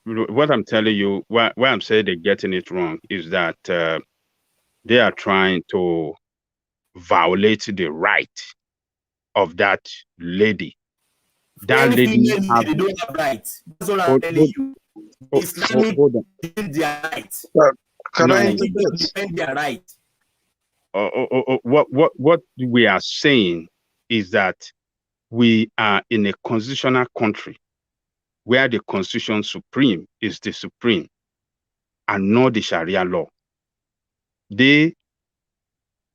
What I'm telling you, why I'm saying they're getting it wrong is that they are trying to violate the right of that lady. That lady they don't have rights. That's what I'm telling you. Islamic defend their rights. Can I interpret? Defend their rights. What we are saying is that we are in a constitutional country where the constitution supreme is the supreme and not the Sharia law. They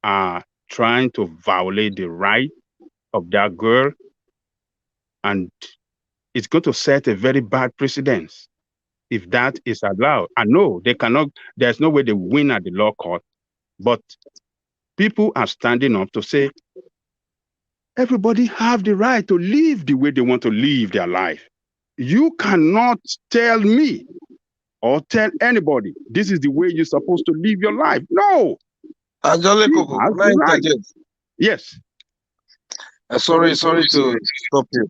are trying to violate the right of that girl, and it's going to set a very bad precedent if that is allowed. I know they cannot, there's no way they win at the law court, but people are standing up to say, everybody have the right to live the way they want to live their life. You cannot tell me or tell anybody, this is the way you're supposed to live your life. No. Right. Yes. Sorry to stop you.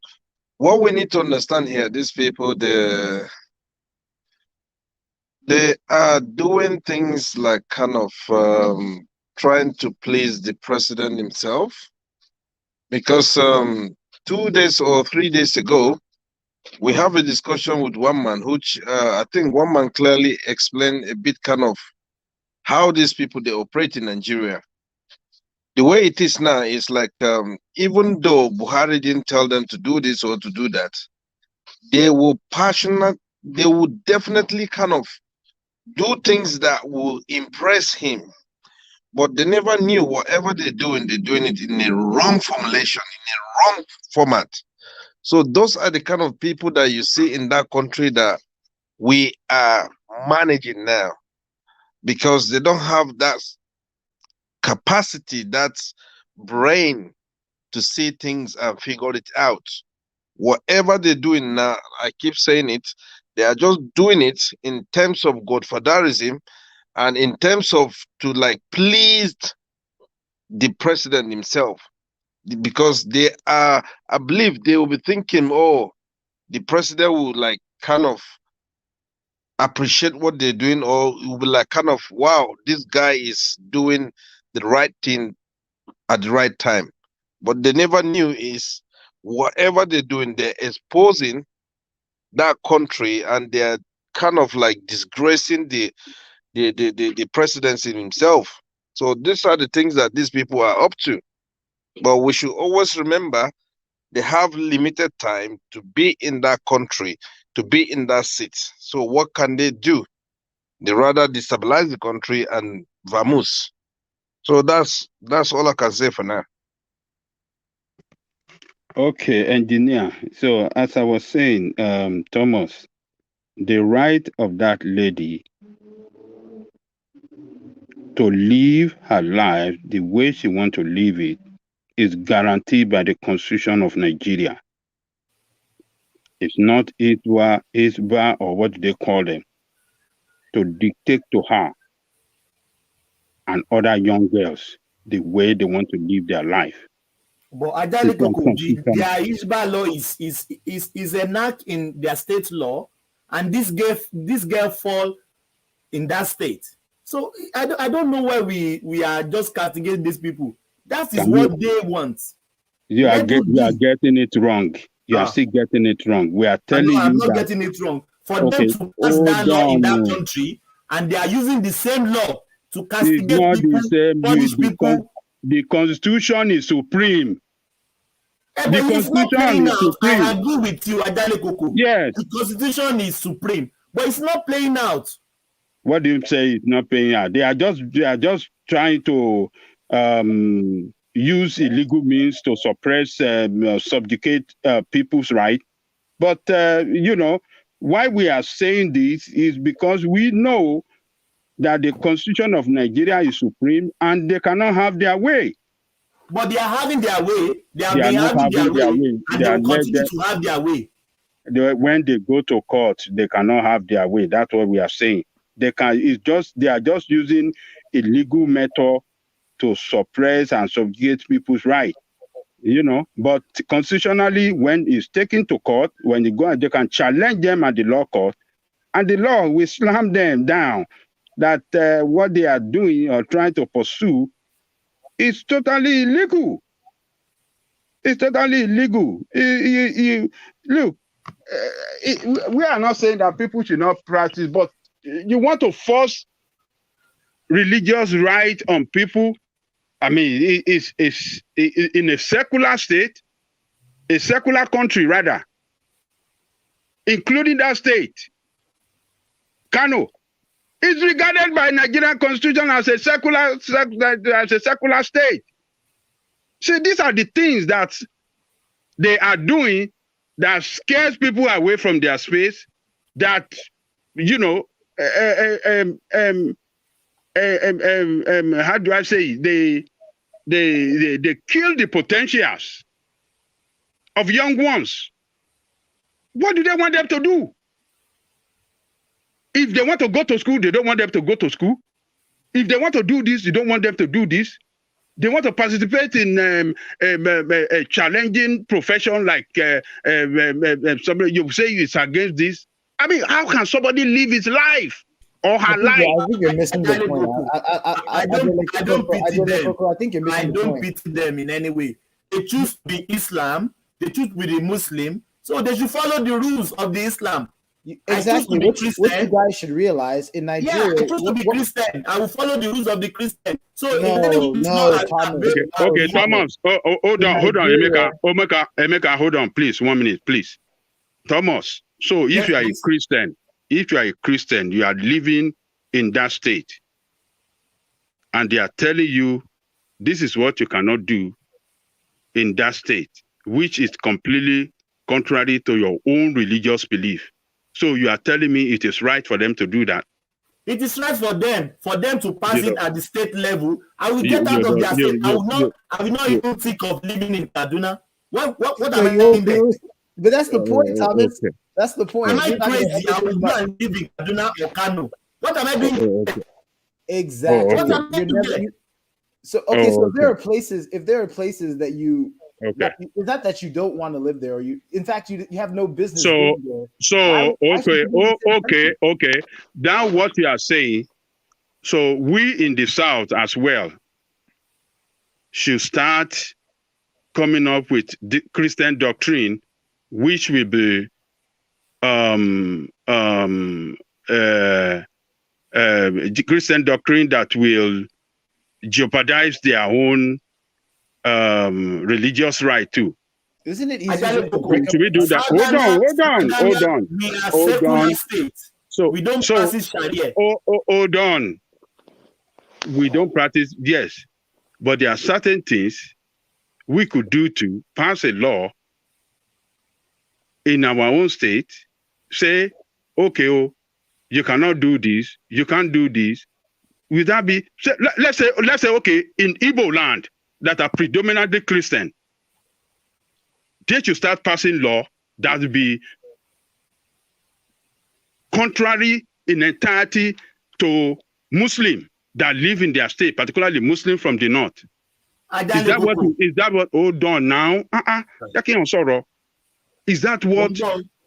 What we need to understand here, these people, they are doing things like kind of trying to please the president himself. Because 2 days or 3 days ago, we have a discussion with one man, which I think one man clearly explained a bit kind of how these people, they operate in Nigeria. The way it is now is like, even though Buhari didn't tell them to do this or to do that, they will definitely kind of do things that will impress him. But they never knew whatever they're doing it in a wrong formulation, in a wrong format. So those are the kind of people that you see in that country that we are managing now, because they don't have that capacity, that brain to see things and figure it out. Whatever they're doing now, I keep saying it, they are just doing it in terms of godfatherism and in terms of to like please the president himself, because they are, I believe they will be thinking, oh, the president will like kind of appreciate what they're doing, or it will be like kind of, wow, this guy is doing the right thing at the right time. But they never knew is whatever they're doing, they're exposing that country and they're kind of like disgracing the presidency himself. So these are the things that these people are up to. But we should always remember they have limited time to be in that country, to be in that seat. So what can they do? They rather destabilize the country and vamoose. So that's all I can say for now. Okay, engineer. So as I was saying, Thomas, the right of that lady to live her life the way she wants to live it is guaranteed by the Constitution of Nigeria. It's not Hisbah, or what do they call them, to dictate to her and other young girls the way they want to live their life. But Adali Koko, their Hisbah law is a knack in their state law, and this girl fall in that state. So I don't know why we are just castigating these people. That is what they want. You are getting it wrong. You are still getting it wrong. We are telling you I'm not that, getting it wrong. For them to pass that law in that country, and they are using the same law to castigate people, punish people. The Constitution is supreme. But it's not playing out. I agree with you, Adale Koko. Yes. The Constitution is supreme, but it's not playing out. What do you say it's not playing out? They are just trying to use illegal means to suppress, subjugate people's rights. But why we are saying this is because we know that the Constitution of Nigeria is supreme and they cannot have their way. But they are having their way. They have been having their way, and they will continue to have their way. When they go to court, they cannot have their way. That's what we are saying. They are just using illegal method to suppress and subjugate people's rights. But constitutionally, when it's taken to court, when they go, they can challenge them at the law court, and the law will slam them down that what they are doing or trying to pursue is totally illegal. It's totally illegal. Look, we are not saying that people should not practice, but you want to force religious right on people. I mean, it's in a secular state, a secular country rather, including that state, Kano, is regarded by Nigerian Constitution as a secular state. See, these are the things that they are doing that scares people away from their space. That how do I say? They kill the potentials of young ones. What do they want them to do? If they want to go to school, they don't want them to go to school. If they want to do this, you don't want them to do this. They want to participate in a challenging profession like somebody you say it's against this. I mean, how can somebody live his life or her life? I think you're missing the point. I don't pity them. I think you're missing the point. I don't pity them in any way. They choose to be Islam. They choose to be the Muslim. So they should follow the rules of the Islam. Exactly. What you guys should realize in Nigeria. Yeah, I choose to be Christian. I will follow the rules of the Christian. So Okay, Thomas. Hold on, Emeka, hold on, please. 1 minute, please. Thomas. So if you are a Christian, you are living in that state, and they are telling you this is what you cannot do in that state, which is completely contrary to your own religious belief. So you are telling me it is right for them to do that? It is right for them to pass it at the state level. I will get out of their state. I will not even think of living in Kaduna. What am I doing there? But that's the point, Thomas. Okay. That's the point. Am I crazy? I will go and live in Kaduna or Kano. What am I doing? Exactly. What am I doing? So if there are places that you is that you don't want to live there, or in fact you have no business living there. Okay. Now what you are saying, so we in the South as well should start coming up with the Christian doctrine, which will be Christian doctrine that will jeopardize their own religious right too. Isn't it easy? Should we do that? Hold on. We are secular state. So we don't practice Sharia. Hold on. We don't practice, yes, but there are certain things we could do to pass a law in our own state. Say, okay, you cannot do this. You can't do this. Will that be? Let's say, okay, in Igbo land that are predominantly Christian, they should start passing law that will be contrary in entirety to Muslim that live in their state, particularly Muslim from the north. Is that what? Hold on now. Is that what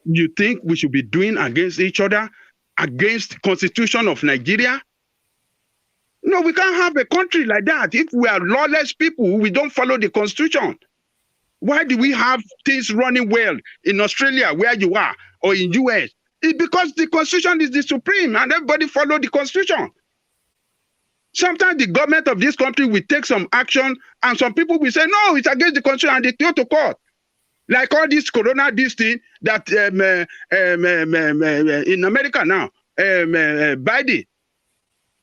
you think we should be doing against each other, against Constitution of Nigeria? No, we can't have a country like that. If we are lawless people, we don't follow the constitution. Why do we have things running well in Australia, where you are, or in US? It's because the constitution is the supreme and everybody follow the constitution. Sometimes the government of this country will take some action and some people will say, no, it's against the constitution, and they go to court. Like all this this thing that in America now, Biden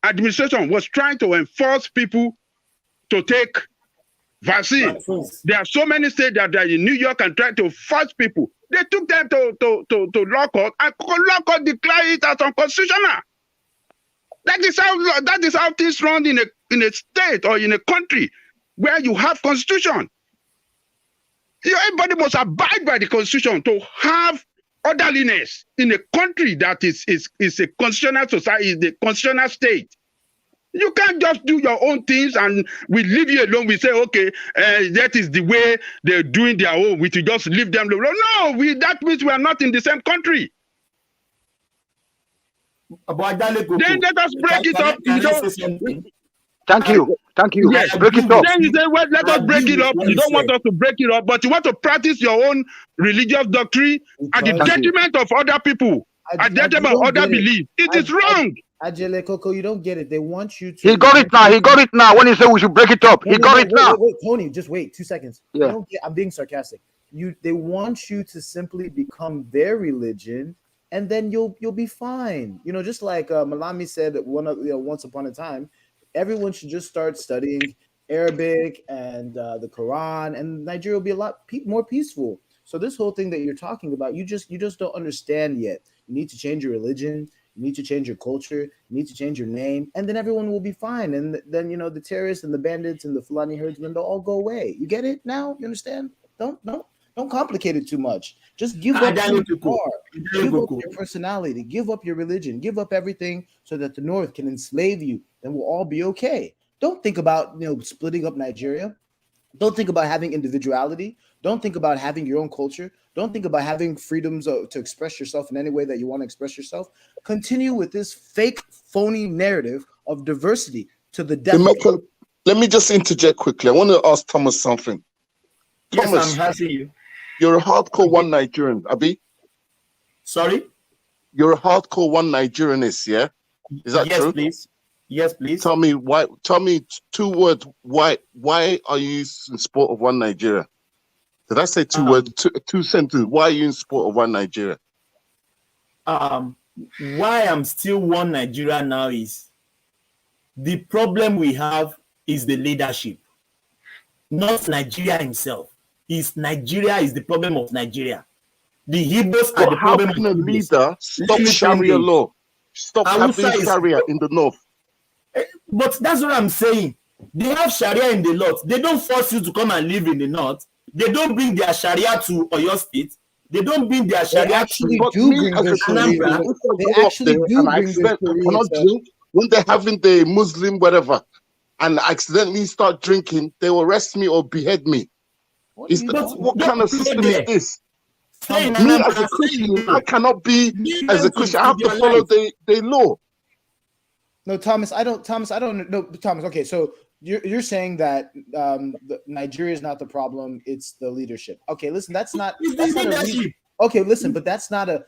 administration was trying to enforce people to take vaccine. There are so many states that are in New York and trying to force people. They took them to law court, and law court declared it as unconstitutional. That is how things run in a state or in a country where you have constitution. Everybody must abide by the constitution to have orderliness in a country that is a constitutional society, is the constitutional state. You can't just do your own things and we leave you alone. We say, okay, that is the way they're doing their own. We should just leave them alone. No, that means we are not in the same country. Then let us break it up. Thank you. Yes. Break it up. Then you say, well, let us break it up. You don't want us to break it up, but you want to practice your own religious doctrine at the detriment of other people, at the detriment of other beliefs. It is wrong. Ajele Coco, you don't get it. They want you to. He got it now. When he said we should break it up, he got it now. Wait, Tony, just wait 2 seconds. Yeah. I'm being sarcastic. They want you to simply become their religion, and then you'll be fine. Just like Malami said once upon a time, everyone should just start studying Arabic and the Quran, and Nigeria will be a lot more peaceful. So this whole thing that you're talking about, you just don't understand yet. You need to change your religion. You need to change your culture. You need to change your name, and then everyone will be fine. And then the terrorists and the bandits and the Fulani herdsmen, they'll all go away. You get it now? You understand? Don't complicate it too much. Just give up who you are. Give up your personality. Give up your religion. Give up everything so that the North can enslave you. Then we'll all be okay. Don't think about splitting up Nigeria. Don't think about having individuality. Don't think about having your own culture. Don't think about having freedoms to express yourself in any way that you want to express yourself. Continue with this fake, phony narrative of diversity to the death. Let me just interject quickly. I want to ask Thomas something. Yes, Thomas, I'm asking you. You're a hardcore one Nigerian, Abi? Sorry? You're a hardcore one Nigerianist, yeah? Is that true? Yes, please. Yes, please. Tell me why. Tell me 2 words. Why are you in support of one Nigeria? Did I say 2 words? Two sentences. Why are you in support of one Nigeria? Why I'm still one Nigeria now is the problem we have is the leadership, not Nigeria himself. Nigeria is the problem of Nigeria. The Higbos are the problem. How can a leader stop Sharia law? Stop having Sharia in the North? But that's what I'm saying. They have Sharia in the North. They don't force you to come and live in the North. They don't bring their Sharia to Oyo State. They don't bring their Sharia to Anambra. They actually do bring drink when they're having the Muslim whatever, and accidentally start drinking, they will arrest me or behead me. What kind of system is this? Me as a Christian, I cannot be as a Christian. I have to follow the law. No, Thomas, I don't know. Thomas, okay, so you're saying that Nigeria is not the problem; it's the leadership. Okay, listen, that's not okay. Listen, but that is not a.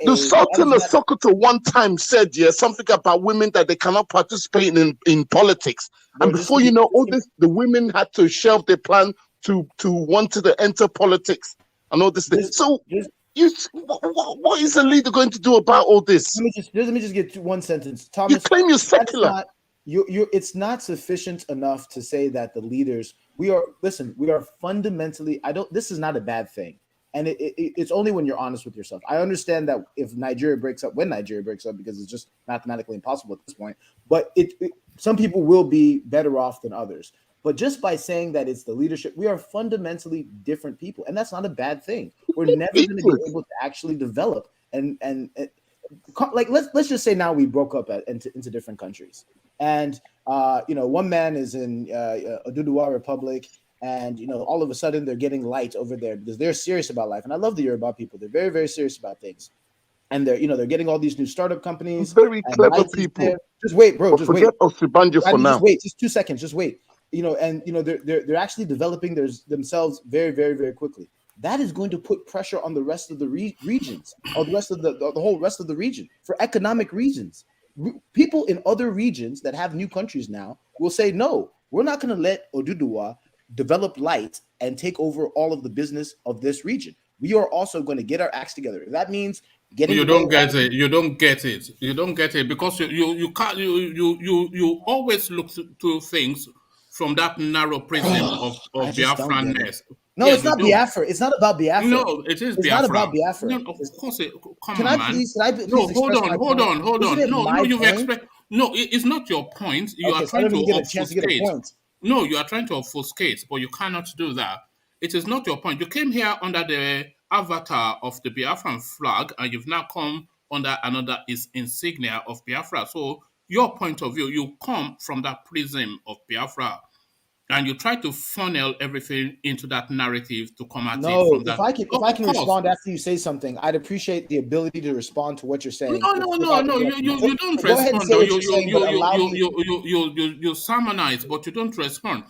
The Sultan of Sokoto one time said something about women that they cannot participate in politics, and before you know all this, the women had to shelve their plan to want to enter politics and all this thing. So what is the leader going to do about all this? Let me just get 1 sentence. Thomas, you claim you're secular. It's not sufficient enough to say that the leaders we are fundamentally. This is not a bad thing, and it's only when you're honest with yourself. I understand that when Nigeria breaks up, because it's just mathematically impossible at this point. But some people will be better off than others. But just by saying that it's the leadership, we are fundamentally different people, and that's not a bad thing. We're never going to be able to actually develop and like let's just say now we broke up into different countries, and one man is in Oduduwa Republic, and all of a sudden they're getting light over there because they're serious about life, and I love the Yoruba people. They're very, very serious about things. and they're getting all these new startup companies. Very and clever Lights is people. there. Just wait, bro. But Just wait. forget Osinbajo for now. Just wait. Just 2 seconds. Just wait. They're actually developing themselves very, very, very quickly. That is going to put pressure on the rest of the regions, or the rest of the whole rest of the region, for economic reasons. People in other regions that have new countries now will say, no, we're not going to let Oduduwa develop Light and take over all of the business of this region. We are also going to get our acts together. If that means getting You don't get it. You don't get it. You don't get it because you can't. You always look to things from that narrow prism of Biafran-ness. No, it's not Biafra. It's not about Biafra. No, it is It's Biafra. not about Biafra. No, of course. Come Can on, I man. please? No, hold on. No, you've expressed. No, it's not your point. You are trying to obfuscate. No, you are trying to obfuscate, but you cannot do that. It is not your point. You came here under the avatar of the Biafran flag, and you've now come under another insignia of Biafra. So your point of view, you come from that prism of Biafra, and you try to funnel everything into that narrative to come at it from that. If I can respond after you say something, I'd appreciate the ability to respond to what you're saying. No. You don't respond. You sermonize, but you don't respond.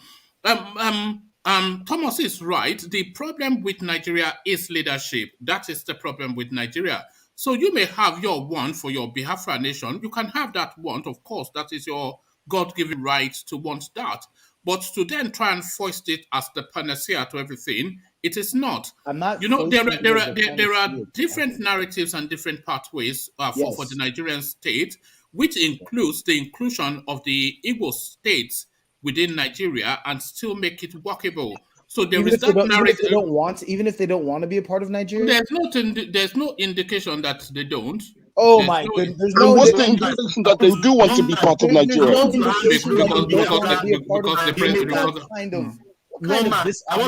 Thomas is right. The problem with Nigeria is leadership. That is the problem with Nigeria. So you may have your want for your Biafra nation. You can have that want, of course. That is your God-given right to want that. But to then try and foist it as the panacea to everything, it is not. I'm not. There are different narratives and different pathways for the Nigerian state, which includes the inclusion of the Igbo states within Nigeria and still make it workable. So there is that narrative. Even if they don't want to be a part of Nigeria, there's no indication that they don't. Oh my goodness! What's the indication that they do want to be part of Nigeria? I want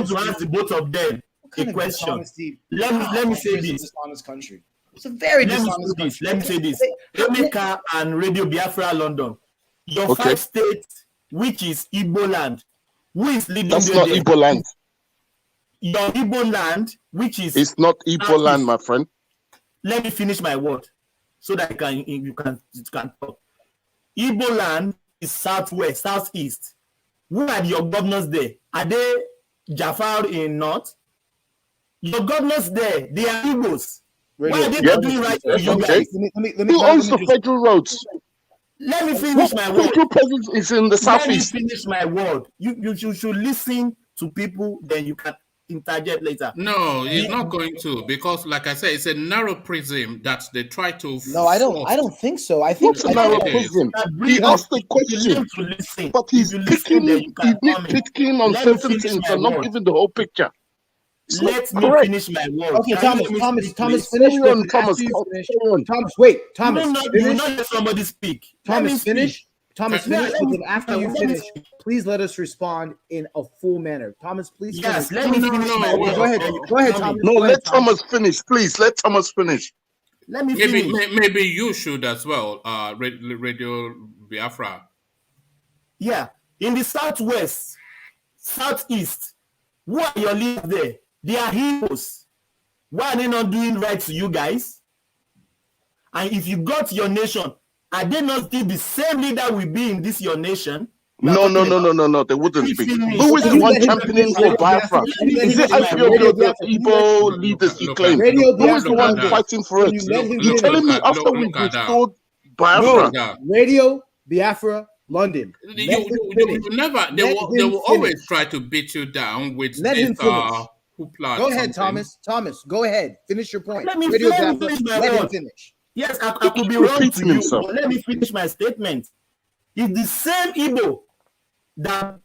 to ask the both of them a question. Let me say this. Dishonest country. It's a very dishonest country. Let me say this. Jamaica and Radio Biafra London. Your 5 states, which is Igbo land, who is leading? That's not Igbo land. Your Igbo land, which is it's not Igbo land, my friend. Let me finish my word, so that you can talk. Igbo land is southwest, southeast. Who are your governors there? Are they Jafar in north? Your governors there, they are Igbos. Why are they not doing right for you guys? Who owns the federal roads? Let me finish my word. Federal presence is in the southeast. Let me finish my word. You should listen to people, then you can interject later. No, he's not going to, because like I said, it's a narrow prism that they try to. No, I don't think so. I think it's a narrow prism. He asked the question, but he's picking on certain things and not giving the whole picture. Let me finish my word. Okay, Thomas, finish. Thomas, wait. Thomas, you will not let somebody speak. Thomas, finish. Thomas, finish. But then after you finish, please let us respond in a full manner. Thomas, please. Yes, let me finish my word. Go ahead, Thomas. No, let Thomas finish, please. Let Thomas finish. Let me finish. Maybe you should as well. Radio Biafra. Yeah, in the southwest, southeast, who are your leaders there? They are heroes. Why are they not doing right to you guys? And if you got your nation, are they not still the same leader will be in this your nation? No. They wouldn't be. Who is the one championing for Biafra? Is it IPOB, the Igbo leaders you claim? Who is the one fighting for it? You're telling me after we restored Biafra? Radio Biafra London. They will always try to beat you down with this hoopla. Go ahead, Thomas. Thomas, go ahead. Finish your point. Let me finish. Yes, I could be wrong to you, but let me finish my statement. It's the same Igbo that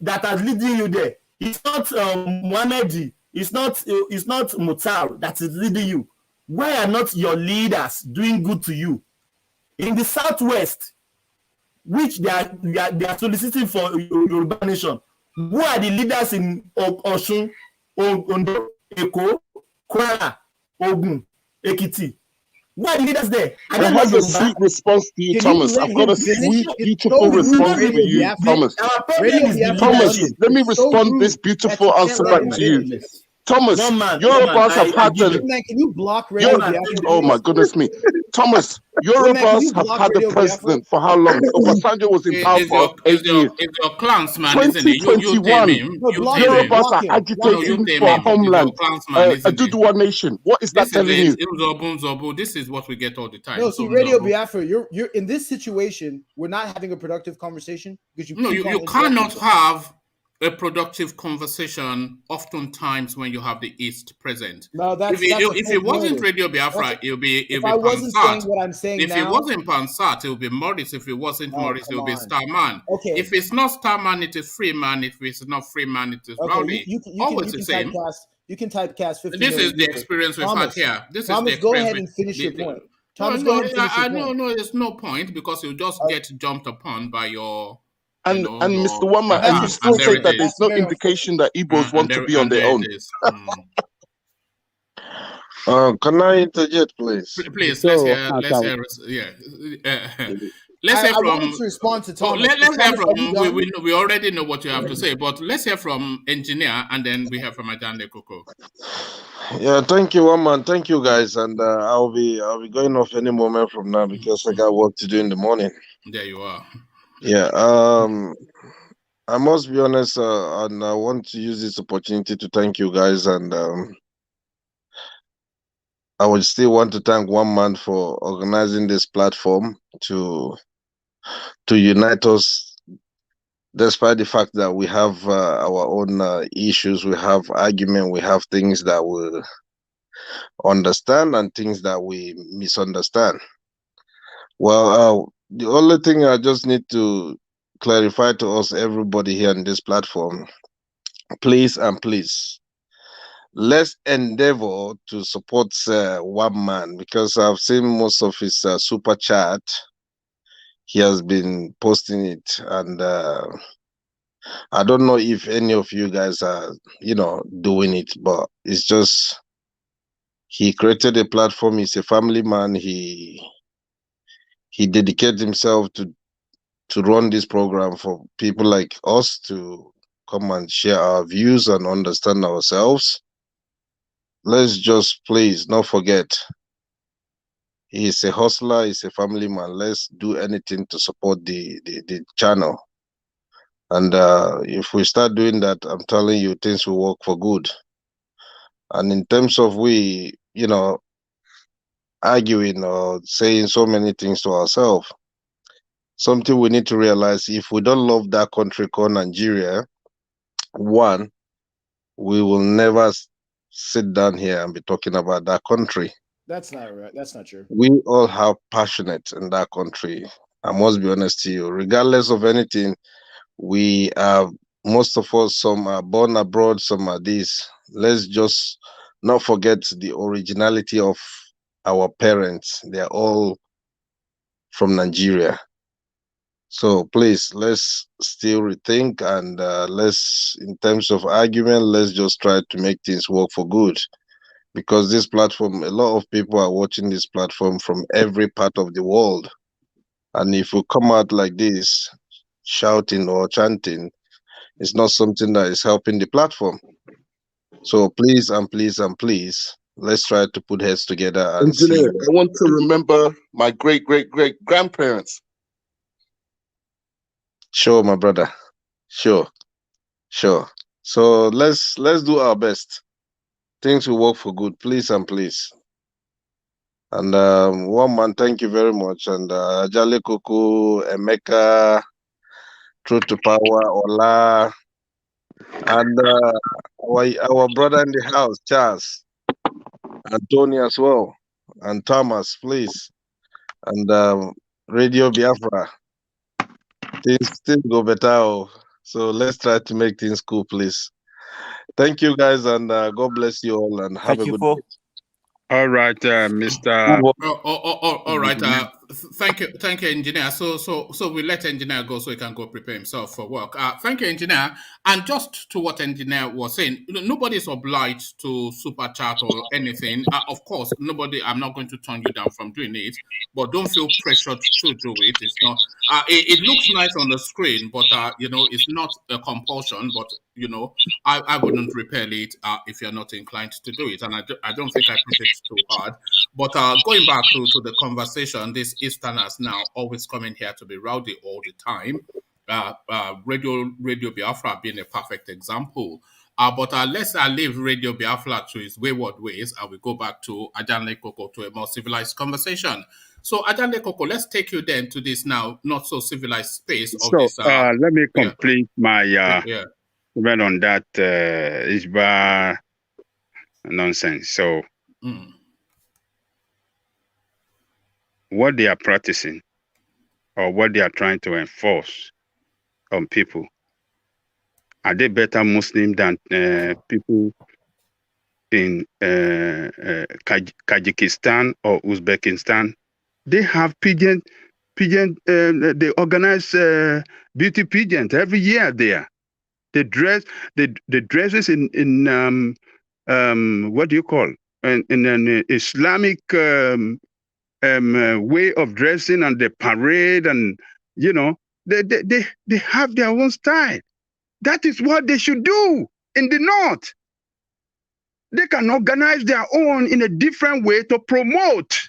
has leading you there. It's not Muhammadi. It's not Mutar that is leading you. Why are not your leaders doing good to you? In the southwest, which they are soliciting for Yoruba nation, who are the leaders in Osun, Ondo, Eko, Kwara, Ogun, Ekiti? Who are the leaders there? I have a sweet response to you, Thomas. I've got a sweet, beautiful response for you, Thomas. Thomas, let me respond this beautiful answer back to you. Thomas, Yorubas have had the. Can you block Radio Biafra? Oh my goodness me, Thomas, Yorubas have had the president for how long? Obasanjo was in power for 8 years. It's your clansman, isn't it? 2021, Yorubas are agitating for homeland, a Duduwa nation. What is that telling you? This is what we get all the time. No, see, Radio Biafra, you're in this situation. We're not having a productive conversation because you cannot have a productive conversation oftentimes when you have the East present. No, if it wasn't Radio Biafra, it'll be Pansat. What I'm saying if it wasn't Pansat, it'll be Morris. If it wasn't Morris, it'll be Starman. Okay. If it's not Starman, it is Freeman. If it's not Freeman, it is Rowley. Always the same. You can typecast 50 This is the experience we've had here. Thomas, go ahead and finish your point. Thomas, no, there's no point because you just get jumped upon by your. And Mr. Wama, and you still say that there's no indication that Igbos want to be on their own. Can I interject, please? Please, let's hear. Let's hear from. I wanted to respond to Thomas. Let's hear from. We already know what you have to say, but let's hear from engineer, and then we hear from Ajande Koko. Yeah, thank you, Wama. Thank you, guys, and I'll be going off any moment from now because I got work to do in the morning. There you are. Yeah, I must be honest, and I want to use this opportunity to thank you guys, and I would still want to thank One Man for organizing this platform to unite us, despite the fact that we have our own issues, we have argument, we have things that we understand and things that we misunderstand. Well, the only thing I just need to clarify to us, everybody here on this platform, please and please, let's endeavor to support One Man, because I've seen most of his super chat. He has been posting it, and I don't know if any of you guys are, doing it, but it's just, he created a platform. He's a family man. He dedicated himself to run this program for people like us to come and share our views and understand ourselves. Let's just please not forget, he's a hustler, he's a family man. Let's do anything to support the channel. And if we start doing that, I'm telling you, things will work for good. And in terms of arguing or saying so many things to ourselves, something we need to realize, if we don't love that country called Nigeria, one, we will never sit down here and be talking about that country. That's not right. That's not true. We all have passionate in that country. I must be honest to you, regardless of anything, we are, most of us, some are born abroad, some are this. Let's just not forget the originality of our parents. They are all from Nigeria. So please, let's still rethink, and let's, in terms of argument, let's just try to make things work for good. Because this platform, a lot of people are watching this platform from every part of the world. And if we come out like this, shouting or chanting, it's not something that is helping the platform. So please and please and please, let's try to put heads together and Engineer, see. I want to remember my great-great-great-grandparents. Sure, my brother. Sure. So let's do our best. Things will work for good, please and please. And One Man, thank you very much. And Ajale Kuku, Emeka, Truth to Power, Ola, and our brother in the house, Charles, and Tony as well, and Thomas, please, and Radio Biafra. Things still go better, so let's try to make things cool, please. Thank you, guys, and God bless you all, and have a good day. All right, Mr. All right. Thank you, engineer. So we let engineer go so he can go prepare himself for work. Thank you, engineer. And just to what engineer was saying, nobody is obliged to super chat or anything. Of course, nobody. I'm not going to turn you down from doing it, but don't feel pressured to do it. It's not. It looks nice on the screen, but it's not a compulsion. But I wouldn't repel it if you're not inclined to do it, and I don't think I put it too hard. But going back to the conversation, these Easterners now always coming here to be rowdy all the time. Radio Biafra being a perfect example. But let's leave Radio Biafra to its wayward ways, and we go back to Ajanle Koko to a more civilized conversation. So Ajanle Koko, let's take you then to this now not so civilized space of this. Let me complete my comment on that Hisbah nonsense. So. What they are practicing or what they are trying to enforce on people, are they better Muslim than people in Kyrgyzstan or Uzbekistan? They have pageant. They organize beauty pageant every year there. They dress the dresses in what do you call in an Islamic way of dressing, and the parade, and they have their own style. That is what they should do in the North. They can organize their own in a different way to promote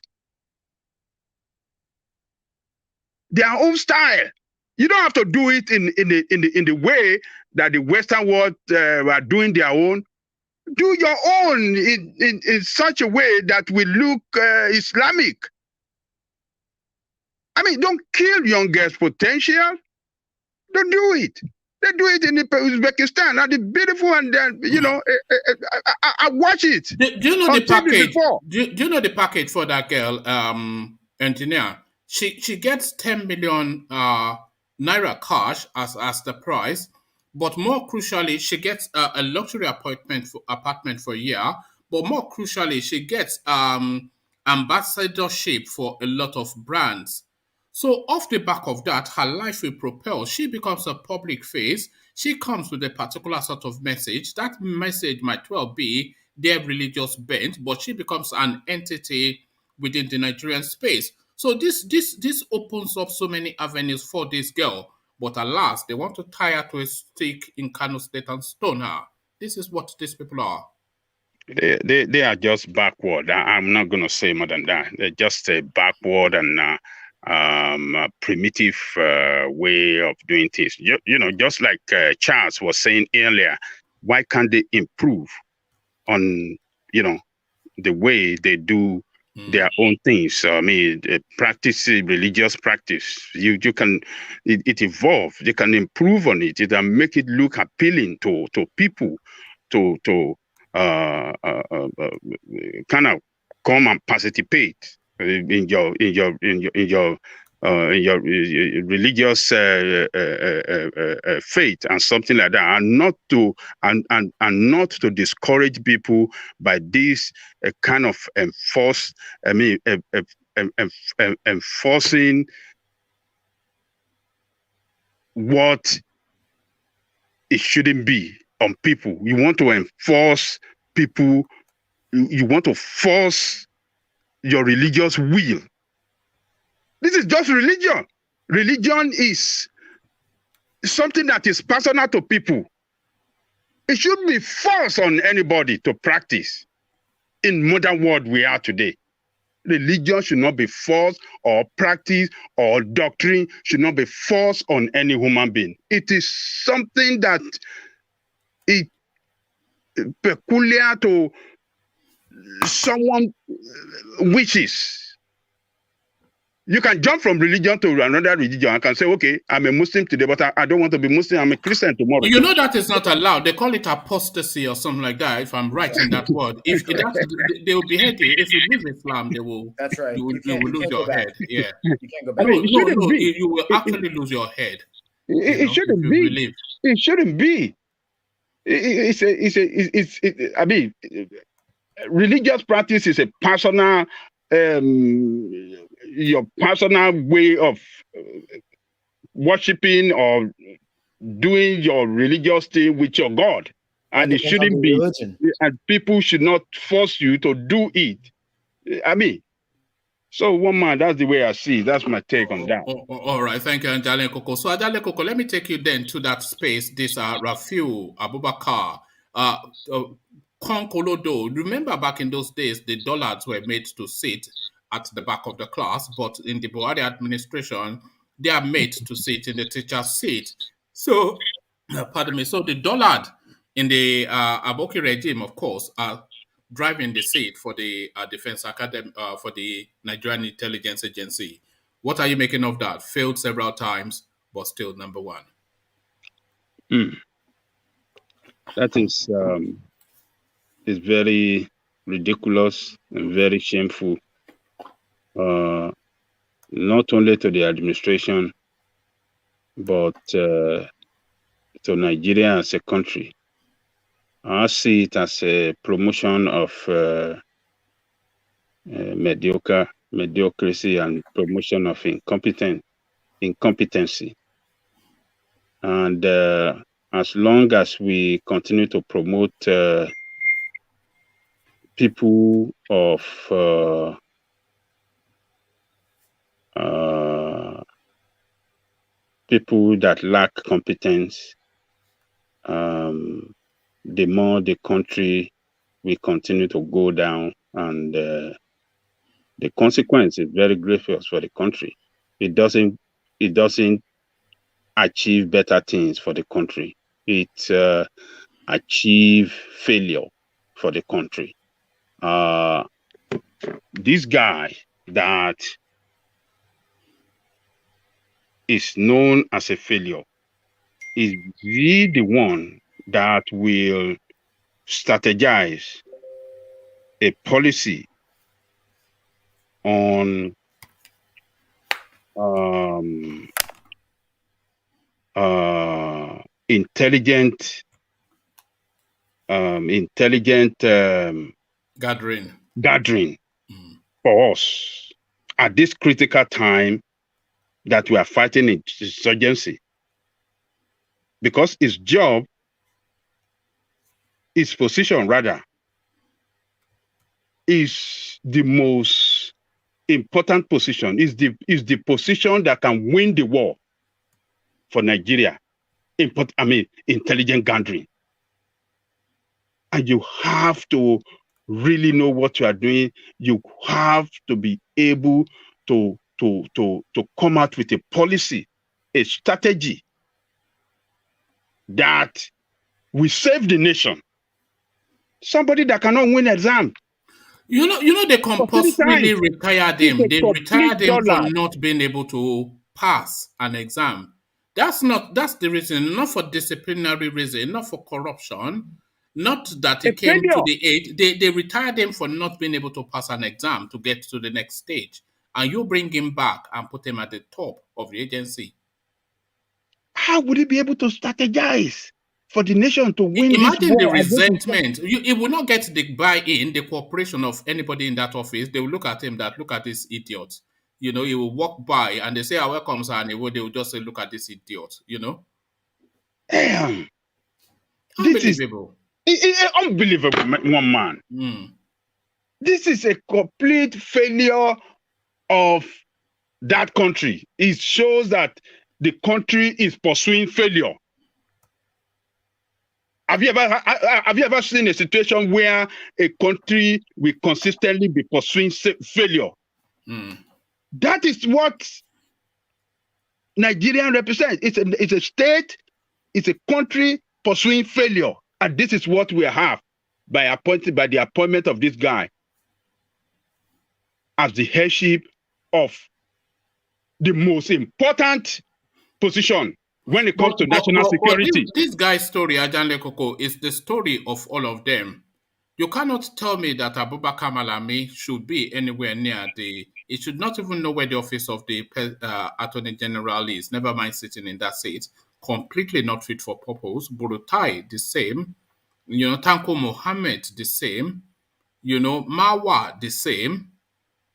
their own style. You don't have to do it in the way that the Western world are doing their own. Do your own in such a way that will look Islamic. I mean, don't kill young girls' potential. Don't do it. They do it in Uzbekistan. And it's beautiful, and then I watch it. Do you know the package? Do you know the package for that girl, engineer? She gets 10 million naira cash as the price, but more crucially, she gets a luxury apartment for a year. But more crucially, she gets ambassadorship for a lot of brands. So off the back of that, her life will propel. She becomes a public face. She comes with a particular sort of message. That message might well be their religious bent, but she becomes an entity within the Nigerian space. So this opens up so many avenues for this girl. But alas, they want to tie her to a stick in Kano State and stone her. This is what these people are. They are just backward. I'm not going to say more than that. They're just a backward and primitive way of doing things. Just like Charles was saying earlier, why can't they improve on the way they do their own things? I mean, religious practice. You can it evolve. They can improve on it. It can make it look appealing to people to kind of come and participate in your religious faith and something like that, and not to discourage people by this kind of enforcing what it shouldn't be on people. You want to enforce people. You want to force your religious will. This is just religion. Religion is something that is personal to people. It shouldn't be forced on anybody to practice. In modern world we are today, religion should not be forced, or practice or doctrine should not be forced on any human being. It is something that is peculiar to someone wishes. You can jump from religion to another religion. I can say, okay, I'm a Muslim today, but I don't want to be Muslim. I'm a Christian tomorrow. You know that is not allowed. They call it apostasy or something like that, if I'm right in that word. If they will behead you. If you leave Islam, they will. That's right. You will lose your head. Yeah. You can't go back. I mean, you will actually lose your head. It shouldn't be. It shouldn't be. I mean, religious practice is a personal your personal way of worshiping or doing your religious thing with your God. That And it depends on shouldn't the be, religion. and people should not force you to do it. I mean, so one man, that's the way I see it. That's my take on that. All right, thank you, Ajale Koko. So, Ajale Koko, let me take you then to that space. This Rafiu Abubakar, Konkolodo. Remember back in those days, the dullards were made to sit at the back of the class, but in the Buhari administration, they are made to sit in the teacher's seat. So, pardon me. So the dullard in the Aboki regime, of course, are driving the seat for the Defense Academy, for the Nigerian Intelligence Agency. What are you making of that? Failed several times, but still number one. That is very ridiculous and very shameful. Not only to the administration, but to Nigeria as a country. I see it as a promotion of mediocrity and promotion of incompetency. And as long as we continue to promote people of people that lack competence, the more the country will continue to go down, and the consequence is very grievous for the country. It doesn't achieve better things for the country. It achieve failure for the country. This guy that is known as a failure is really the one that will strategize a policy on intelligent gathering for us at this critical time that we are fighting insurgency, because his job, his position rather, is the most important position, is the position that can win the war for Nigeria. Intelligent gathering. And you have to really know what you are doing. You have to be able to come out with a policy, a strategy that will save the nation. Somebody that cannot win exam. You know, they compulsorily retired him. They retired him for not being able to pass an exam. That's the reason, not for disciplinary reason, not for corruption, not that he came to the age. They retired him for not being able to pass an exam to get to the next stage. And you bring him back and put him at the top of the agency. How would he be able to strategize for the nation to win Imagine this war? The resentment. It will not get the buy-in, the cooperation of anybody in that office. They will look at him look at this idiot. He will walk by and they say, welcome, sir. And they will just say, look at this idiot, Damn. Unbelievable. This is unbelievable, one man. This is a complete failure of that country. It shows that the country is pursuing failure. Have you ever seen a situation where a country will consistently be pursuing failure? That is what Nigeria represents. It's a state, it's a country pursuing failure, and this is what we have by the appointment of this guy as the headship of the most important position when it comes to national security. This guy's story, Ajanle Koko, is the story of all of them. You cannot tell me that Abubakar Malami should be anywhere near it should not even know where the office of the Attorney General is, never mind sitting in that seat. Completely not fit for purpose. Burutai, the same. Tanko Mohammed, the same. Marwa, the same.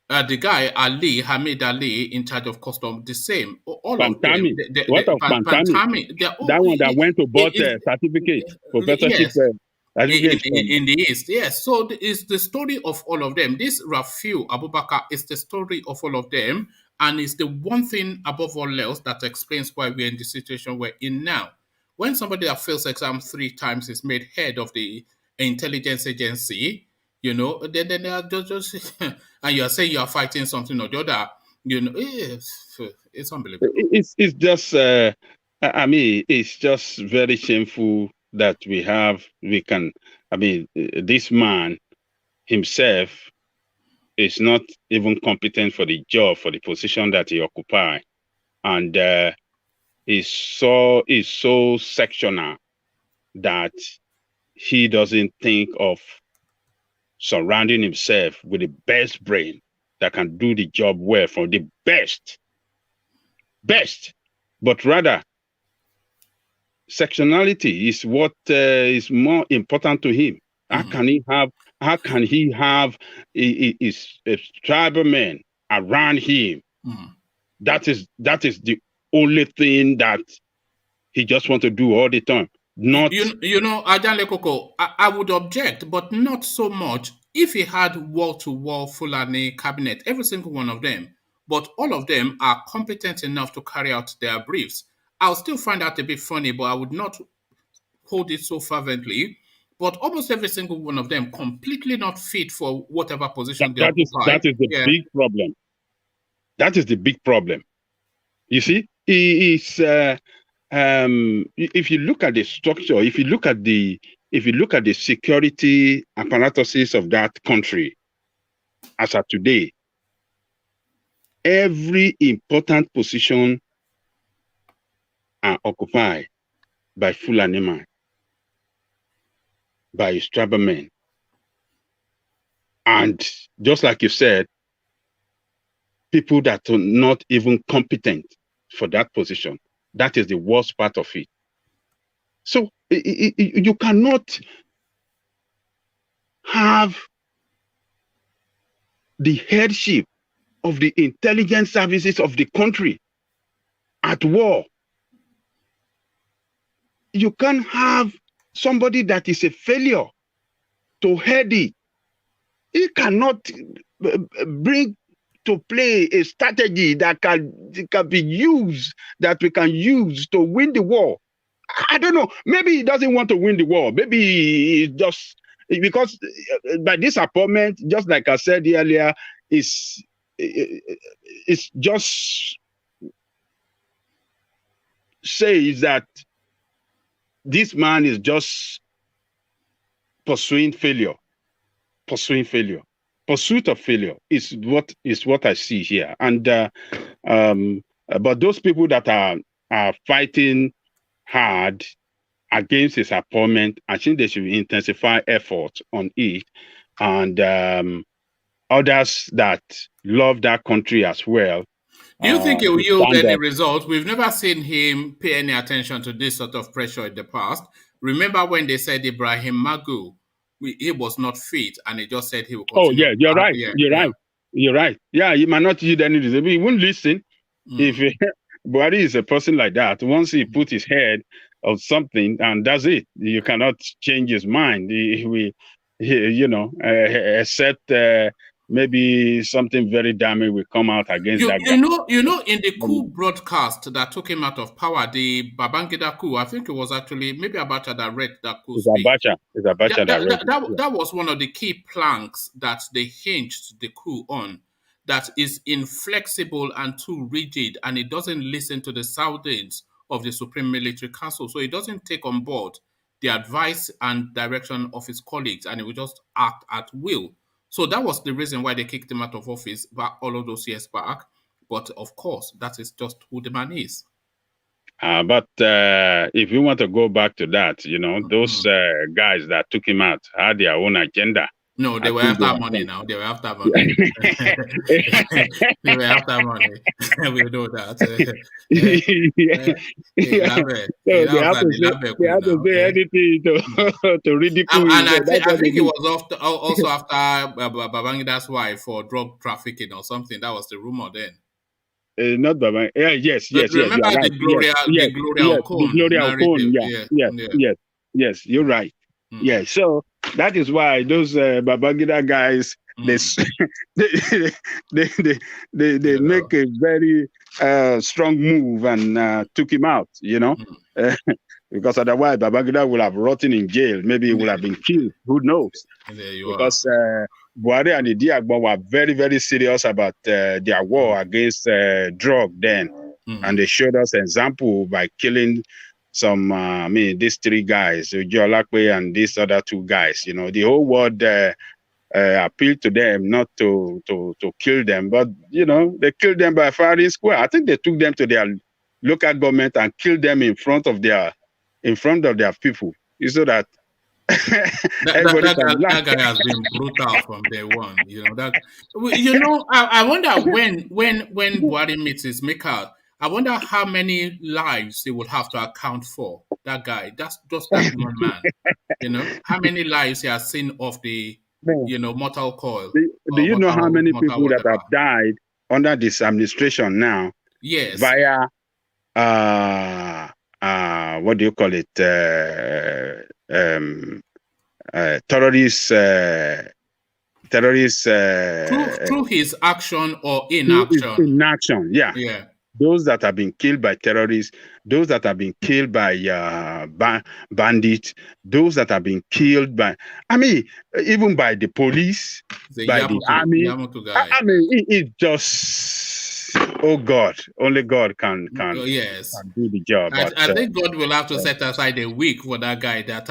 The guy Hamid Ali, in charge of custom, the same. All of them. Pantami. What of Pantami? They're all, That one that went to bought a certificate, professorship yes, certificate from. in the East, yes. So it's the story of all of them. This Rafiu Abubakar is the story of all of them, and it's the one thing above all else that explains why we're in the situation we're in now. When somebody that fails exam 3 times is made head of the intelligence agency, then they are just and you are saying you are fighting something or the other, it's unbelievable. It's just, I mean, it's just very shameful that this man himself is not even competent for the job, for the position that he occupies, and is so sectional that he doesn't think of surrounding himself with the best brain that can do the job well, from the best, but rather sectionality is what is more important to him. How can he have his tribal men around him? That is the only thing that he just wants to do all the time. Not, Ajan Lekoko, I would object, but not so much if he had wall-to-wall Fulani cabinet, every single one of them. But all of them are competent enough to carry out their briefs. I'll still find that a bit funny, but I would not hold it so fervently. But almost every single one of them completely not fit for whatever position they occupy. That is the big problem. That is the big problem. You see, he is. If you look at the structure, if you look at the security apparatuses of that country as of today, every important position are occupied by Fulani men, by his tribal men. And just like you said, people that are not even competent for that position. That is the worst part of it. So you cannot have the headship of the intelligence services of the country at war. You can't have somebody that is a failure to head it. He cannot bring to play a strategy that can be used, that we can use to win the war. I don't know. Maybe he doesn't want to win the war. Maybe he just, because by this appointment, just like I said earlier, it's just says that this man is just pursuing failure. Pursuit of failure is what I see here. And but those people that are fighting hard against his appointment, I think they should intensify efforts on it. And others that love that country as well. Do you think he will yield any results? We've never seen him pay any attention to this sort of pressure in the past. Remember when they said Ibrahim Magu, he was not fit, and he just said he will continue. Oh, yeah, you're right. You're right. Yeah, he might not yield any result. He won't listen. If Buhari is a person like that, once he put his head of something, and that's it. You cannot change his mind. Except maybe something very damning will come out against that guy. In the coup broadcast that took him out of power, the Babangida coup, I think it was actually maybe Abacha that read that coup speech. It's Abacha that read it. That was one of the key planks that they hinged the coup on. That is inflexible and too rigid, and it doesn't listen to the soundings of the Supreme Military Council. So it doesn't take on board the advice and direction of his colleagues, and it will just act at will. So that was the reason why they kicked him out of office all of those years back. But of course, that is just who the man is. But if you want to go back to that, those guys that took him out had their own agenda. No, they I were think they after are money done. now. They were after money. They were after money. We know that. Eh, Yeah. Yeah. So That was an they have to now. say anything to ridicule you. And So that's I what they think it do. was also after Babangida's wife for drug trafficking or something. That was the rumor then. Not Baba. Yeah, yes, yes, yes. You Remember are right. Yes, The yes, Gloria yes. The Okon Gloria Okon. narrative? Yeah, Yeah, yes, yeah. yes, yes. You're right. Yeah. So that is why those Babangida guys they, they make a very strong move and took him out. You know. Because otherwise Babangida would have rotten in jail. Maybe he would have been killed. Who knows? There you Because Buhari and the Diagbo were very, very serious about their war against drug then. And they showed us example by killing some, these three guys, Joe Lakwe and these other two guys. You know, the whole world appealed to them not to kill them, but, you know, they killed them by firing square. I think they took them to their local government and killed them in front of their people, so that everybody can laugh. that guy has been brutal from day one. You know that. You know, I wonder when Buhari meets his maker, I wonder how many lives he would have to account for. That guy, that's just that one man. You know, how many lives he has seen off the, you know, mortal coil. Do you know how many people that have died under this administration now? Yes. Via what do you call it? Terrorist. Through his action or inaction. Inaction, yeah. Yeah. Those that have been killed by terrorists, those that have been killed by bandits, those that have been killed by, even by the police, by the army. It just, oh God, only God can do the job. I think God will have to set aside a week for that guy. That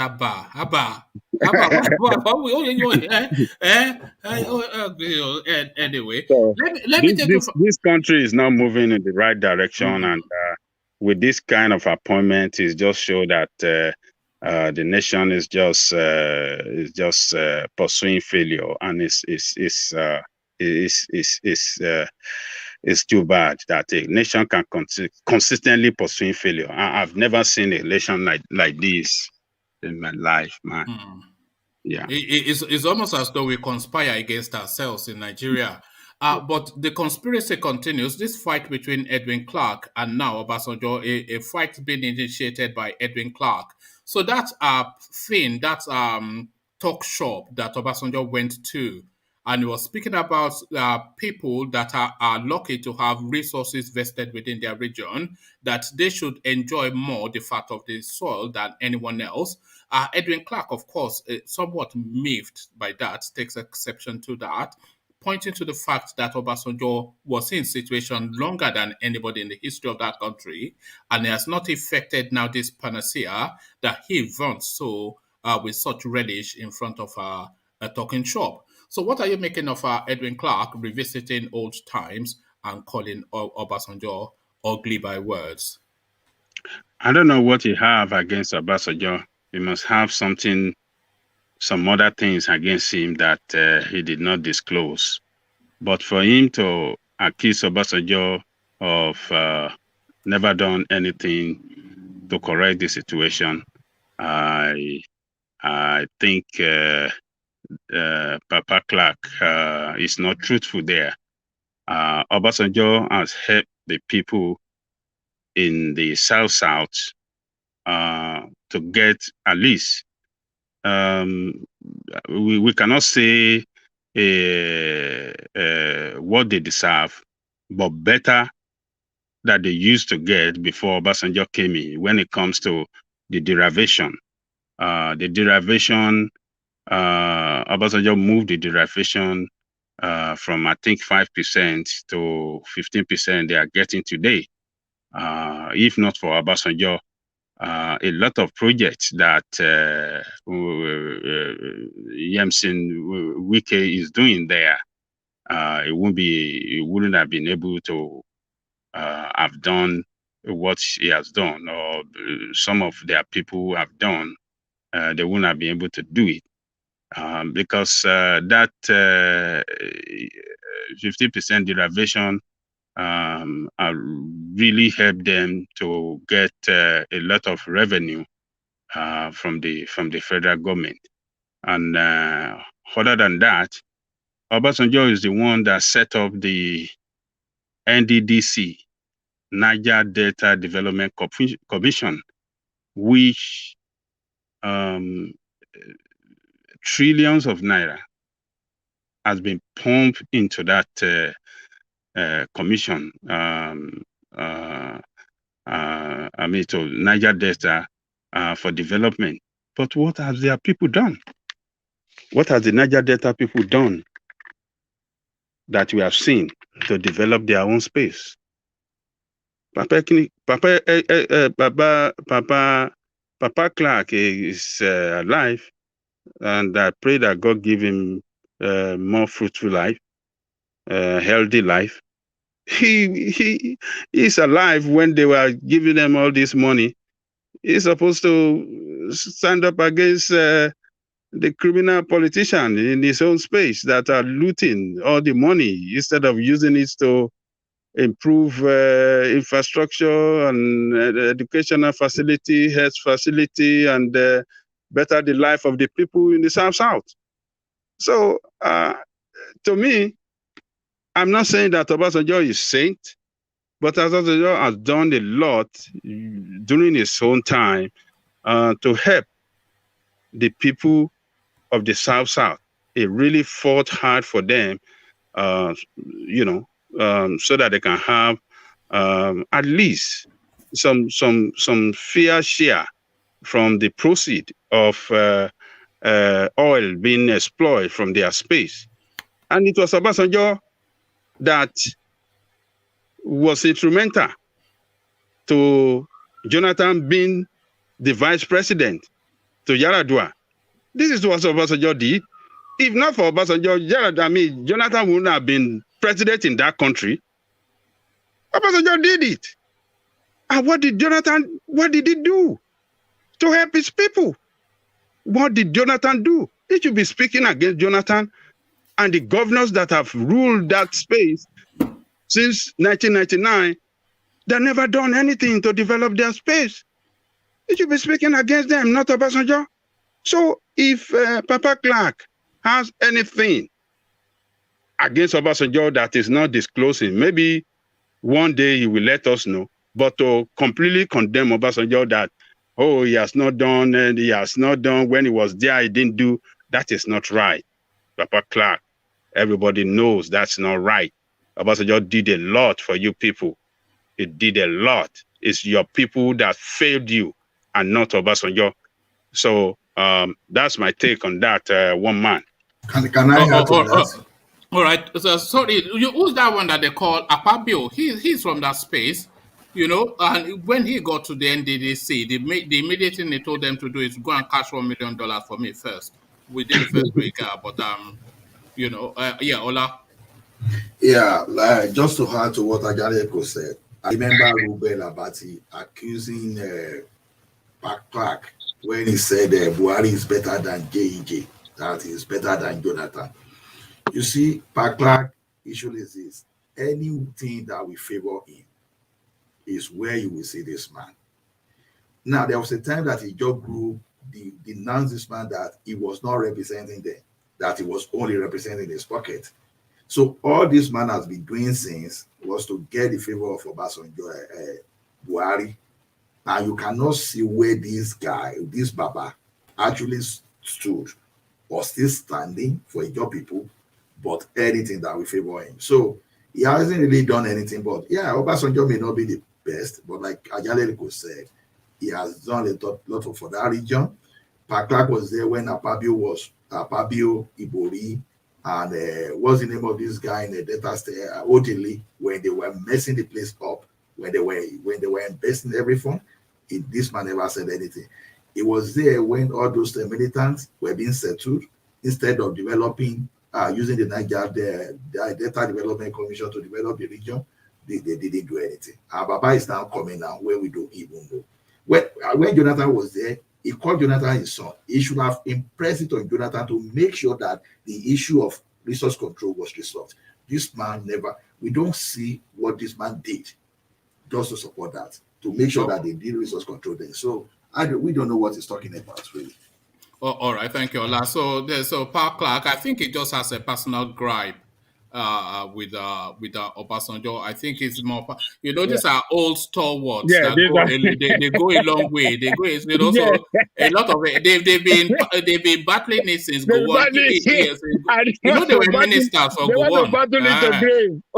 anyway, so let me take this country is now moving in the right direction, and with this kind of appointment, it just show that the nation is just pursuing failure, and it's too bad that a nation can consistently pursue failure. I've never seen an election like this in my life, man. Yeah, it's almost as though we conspire against ourselves in Nigeria. But the conspiracy continues. This fight between Edwin Clarke and now Obasanjo, a fight being initiated by Edwin Clarke. So that thing, that talk shop that Obasanjo went to, and he was speaking about people that are lucky to have resources vested within their region, that they should enjoy more the fat of the soil than anyone else. Edwin Clarke, of course, somewhat miffed by that, takes exception to that, pointing to the fact that Obasanjo was in situation longer than anybody in the history of that country, and he has not effected now this panacea that he vaunts so with such relish in front of a talking shop. So what are you making of Edwin Clarke revisiting old times and calling Obasanjo ugly by words? I don't know what he have against Obasanjo. He must have some other things against him that he did not disclose. But for him to accuse Obasanjo of never done anything to correct the situation, I think Papa Clarke is not truthful there. Obasanjo has helped the people in the South to get at least we cannot say what they deserve, but better that they used to get before Obasanjo came in when it comes to the derivation. Obasanjo moved the derivation from I think 5% to 15% they are getting today. If not for Obasanjo, a lot of projects that Yemsin Wike is doing there, it wouldn't have been able to have done what he has done, or some of their people have done. They wouldn't have been able to do it. because that 50% derivation really helped them to get a lot of revenue from the federal government. And other than that, Obasanjo is the one that set up the NDDC, Niger Delta Development Commission, which trillions of naira has been pumped into that commission. To Niger Delta for development. But what have their people done? What have the Niger Delta people done that we have seen to develop their own space? Papa Clarke is alive, and I pray that God give him more fruitful life, healthy life. He is alive when they were giving them all this money. He's supposed to stand up against the criminal politician in his own space that are looting all the money instead of using it to improve infrastructure and educational facility, health facility, and better the life of the people in the South. So, to me, I'm not saying that Obasanjo is saint, but Obasanjo has done a lot during his own time to help the people of the South. He really fought hard for them, so that they can have at least some fair share from the proceed of oil being exploited from their space. And it was Obasanjo that was instrumental to Jonathan being the vice president to Yar'Adua. This is what Obasanjo did. If not for Obasanjo, Jonathan wouldn't have been president in that country. Obasanjo did it. And what did he do to help his people? What did Jonathan do? He should be speaking against Jonathan and the governors that have ruled that space since 1999. They've never done anything to develop their space. He should be speaking against them, not Obasanjo. So if Papa Clarke has anything against Obasanjo that is not disclosing, maybe one day he will let us know. But to completely condemn Obasanjo that, oh, he has not done, and he has not done when he was there, he didn't do, that is not right. Papa Clarke, everybody knows that's not right. Obasanjo did a lot for you people. He did a lot. It's your people that failed you and not Obasanjo. So that's my take on that one man. Can I add to that? All right. So, sorry, who's that one that they call Akpabio? He's from that space, and when he got to the NDDC, the immediate thing they told them to do is go and cash $1 million for me first within the first week. But Ola. Yeah, just to add to what Ajaleko said, I remember Ruben Abati accusing Clarke when he said Buhari is better than JEJ, that is better than Jonathan. You see, Clarke issue is this: anything that we favor him is where you will see this man. Now, there was a time that he just grew, denounced this man that he was not representing them, that he was only representing his pocket. So all this man has been doing since was to get the favor of Obasanjo, Buhari. Now you cannot see where this guy, this Baba, actually stood or still standing for your people, but anything that will favor him. So he hasn't really done anything, but yeah, Obasanjo may not be the best, but like Ajaleko said, he has done a lot for that region. Clarke was there when Akpabio, Ibori, and what's the name of this guy in the Delta State, Odili, when they were messing the place up, when they were investing everything. This man never said anything. He was there when all those militants were being settled instead of developing, using the Niger Delta Development Commission to develop the region. They didn't do anything. Baba is now coming now where we don't even know. When Jonathan was there, he called Jonathan his son. He should have impressed it on Jonathan to make sure that the issue of resource control was resolved. This man never, we don't see what this man did just to support that, to make sure that they did resource control there. So we don't know what he's talking about, really. Oh, all right, thank you, Ola. So Clarke, I think he just has a personal gripe with Obasanjo. I think it's more, these are old stalwarts that they go a long way. They go, so a lot of it, they've been battling it since go on. Yes, they were ministers for go on.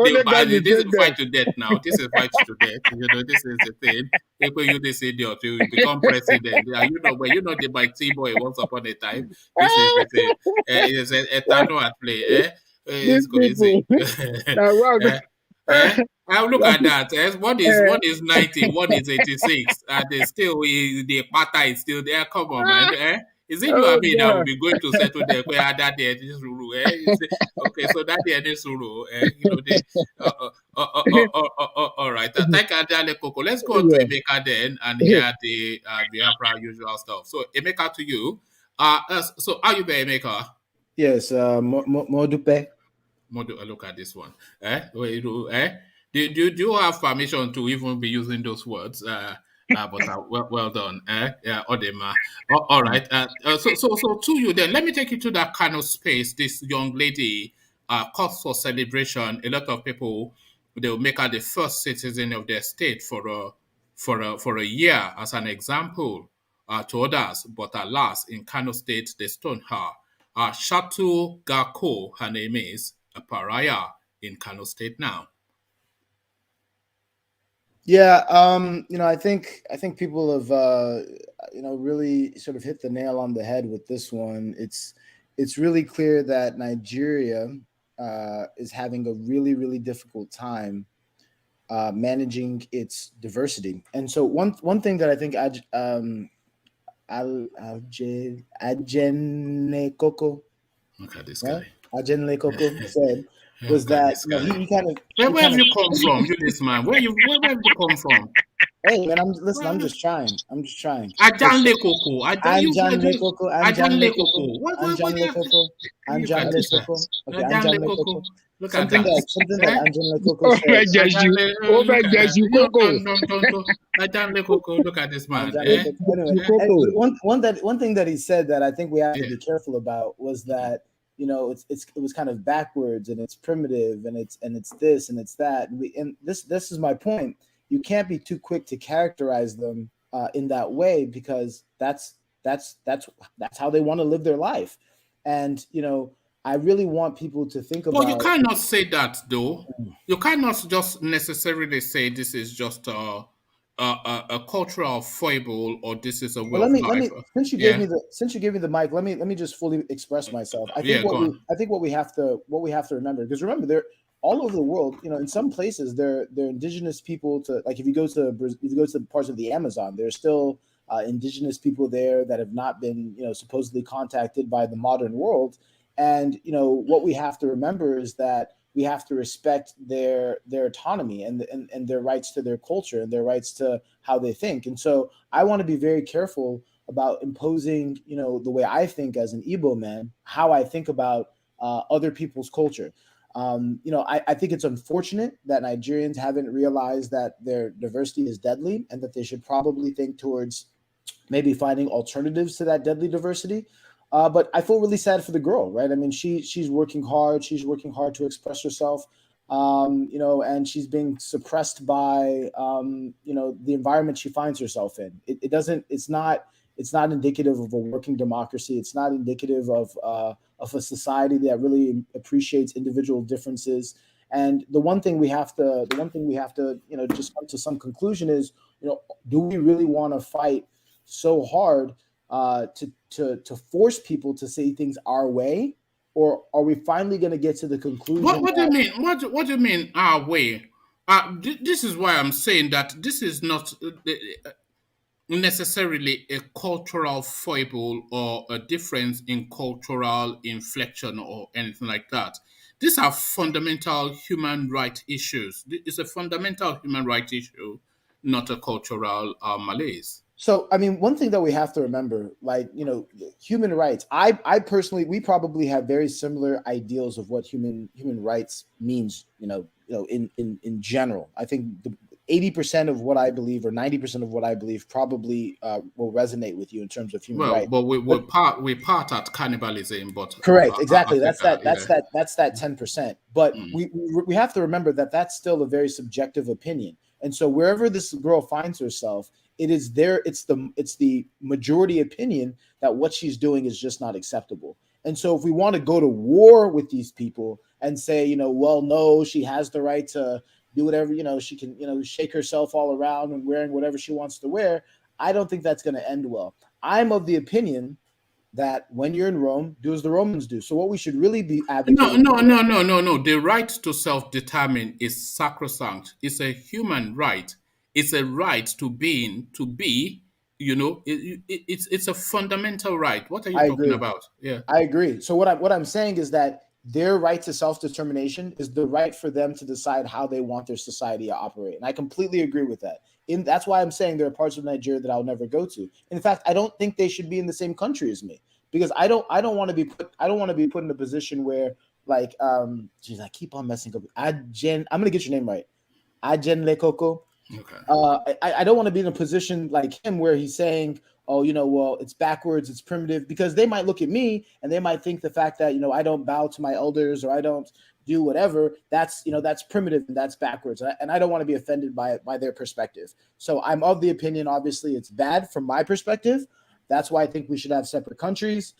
This is fight to death now. This is fight to death. This is the thing. People use this idiot to become president. When the bike T-boy once upon a time. This is the thing. It's a Tano at play. It's crazy. Look at that. One is 90, one is 86, and they still the pattern is still there. Come on, man. Is it you and me that will be going to settle there? That day this rule, okay, so that day this rule, all right. Thank you, Coco. Let's go on to Emeka then and hear the Biafra usual stuff. So Emeka, to you. So are you there, Emeka? Yes, Modupe. Look at this one. Do you have permission to even be using those words? But well done. Odema. All right. So to you then, let me take you to that kind of space. This young lady calls for celebration. A lot of people, they will make her the first citizen of their state for a year as an example to others. But alas, in Kano State, they stoned her. Shatu Gako, her name is, a pariah in Kano State now. Yeah, I think people have really sort of hit the nail on the head with this one. It's really clear that Nigeria is having a really, really difficult time managing its diversity. And so one thing that I think Ajene Koko, look at this guy. Ajene Koko said was that he kind of. Where have you come from, you this man? Where have you come from? Hey man, I'm just trying. Ajanle Koko. Ajanle Koko. Look at that. Something that Ajanle Koko said. Ajanle Koko. Look at this man. One thing that he said that I think we have to be careful about was that it was kind of backwards and it's primitive and it's this and it's that and this is my point. You can't be too quick to characterize them in that way because that's how they want to live their life, and I really want people to think about. Well, you cannot say that though. You cannot just necessarily say this is just a cultural foible or this is a way of life. Since you gave me the mic, let me just fully express myself. I think what we have to remember, because remember, they're all over the world. In some places they're indigenous people to, like if you go to parts of the Amazon, there's still indigenous people there that have not been supposedly contacted by the modern world. And what we have to remember is that we have to respect their autonomy and their rights to their culture and their rights to how they think. And so I want to be very careful about imposing, the way I think as an Igbo man, how I think about other people's culture. I think it's unfortunate that Nigerians haven't realized that their diversity is deadly and that they should probably think towards maybe finding alternatives to that deadly diversity. But I feel really sad for the girl, right? I mean, she's working hard. She's working hard to express herself, and she's being suppressed by, the environment she finds herself in. It's not indicative of a working democracy. It's not indicative of a society that really appreciates individual differences. And the one thing we have to, just come to some conclusion is, do we really want to fight so hard to force people to say things our way, or are we finally going to get to the conclusion? What do you mean? What do you mean our way? This is why I'm saying that this is not necessarily a cultural foible or a difference in cultural inflection or anything like that. These are fundamental human rights issues. It's a fundamental human rights issue, not a cultural malaise. So, I mean, one thing that we have to remember, like, human rights, I personally, we probably have very similar ideals of what human rights means, in general. I think 80% of what I believe or 90% of what I believe probably will resonate with you in terms of human rights. But we part at cannibalism, but correct, exactly. that's that 10%. But we have to remember that that's still a very subjective opinion. And so wherever this girl finds herself, it's the majority opinion that what she's doing is just not acceptable. And so if we want to go to war with these people and say, well, no, she has the right to do whatever, she can, shake herself all around and wearing whatever she wants to wear, I don't think that's going to end well. I'm of the opinion that when you're in Rome, do as the Romans do. So what we should really be advocating. No. The right to self-determine is sacrosanct. It's a human right. It's a right to be. It's a fundamental right. What are you talking about? Yeah, I agree. So what I'm saying is that their right to self-determination is the right for them to decide how they want their society to operate, and I completely agree with that. That's why I'm saying there are parts of Nigeria that I'll never go to. In fact, I don't think they should be in the same country as me, because I don't want to be put in a position where, like, geez, I keep on messing up. I'm gonna get your name right. Ajen Lekoko. Okay. I don't want to be in a position like him where he's saying, oh, well, it's backwards, it's primitive, because they might look at me and they might think the fact that, I don't bow to my elders or I don't do whatever, that's primitive and that's backwards. And I don't want to be offended by their perspective. So I'm of the opinion, obviously, it's bad from my perspective. That's why I think we should have separate countries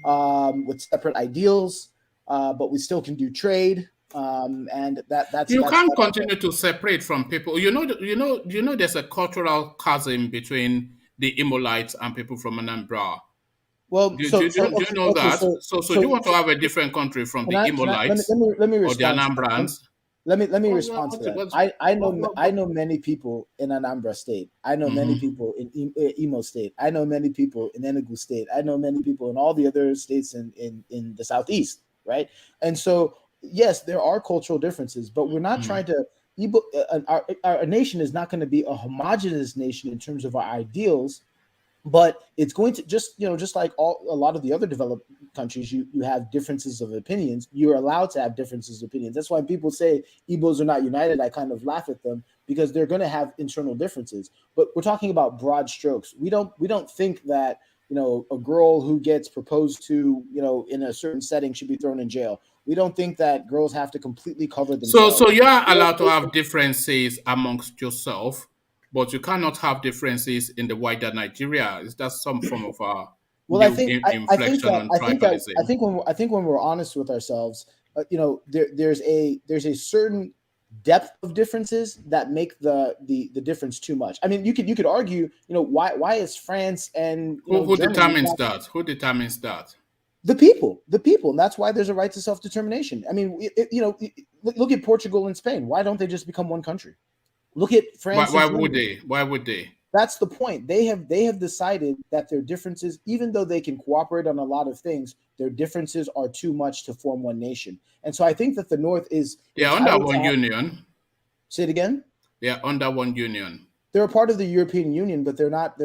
with separate ideals, but we still can do trade. And that's you can't continue to separate from people. There's a cultural chasm between the Imolites and people from Anambra. Well, do you know that? So do you want to have a different country from the Imolites let me or the Anambrans? Let me respond to that. I know many people in Anambra State. I know many people in Imo State. I know many people in Enugu State. I know many people in all the other states in the Southeast, right? And so, yes, there are cultural differences, but we're not trying to. Our nation is not going to be a homogenous nation in terms of our ideals, but it's going to just like a lot of the other developed countries, you have differences of opinions. You're allowed to have differences of opinions. That's why people say Igbos are not united. I kind of laugh at them because they're going to have internal differences. But we're talking about broad strokes. We don't think that a girl who gets proposed to in a certain setting should be thrown in jail. We don't think that girls have to completely cover themselves. So you are allowed to have differences amongst yourself, but you cannot have differences in the wider Nigeria. Is that some form of inflection on tribalism? I think when we're honest with ourselves, there's a certain depth of differences that make the difference too much. I mean, you could argue, why is France and who determines that? Who determines that? The people, and that's why there's a right to self-determination. I mean, look at Portugal and Spain. Why don't they just become one country? Look at France. Why would they? Why would they? That's the point. They have decided that their differences, even though they can cooperate on a lot of things, their differences are too much to form one nation. And so I think that the North is under one union. Say it again. They're under one union. They're a part of the European Union, but they're not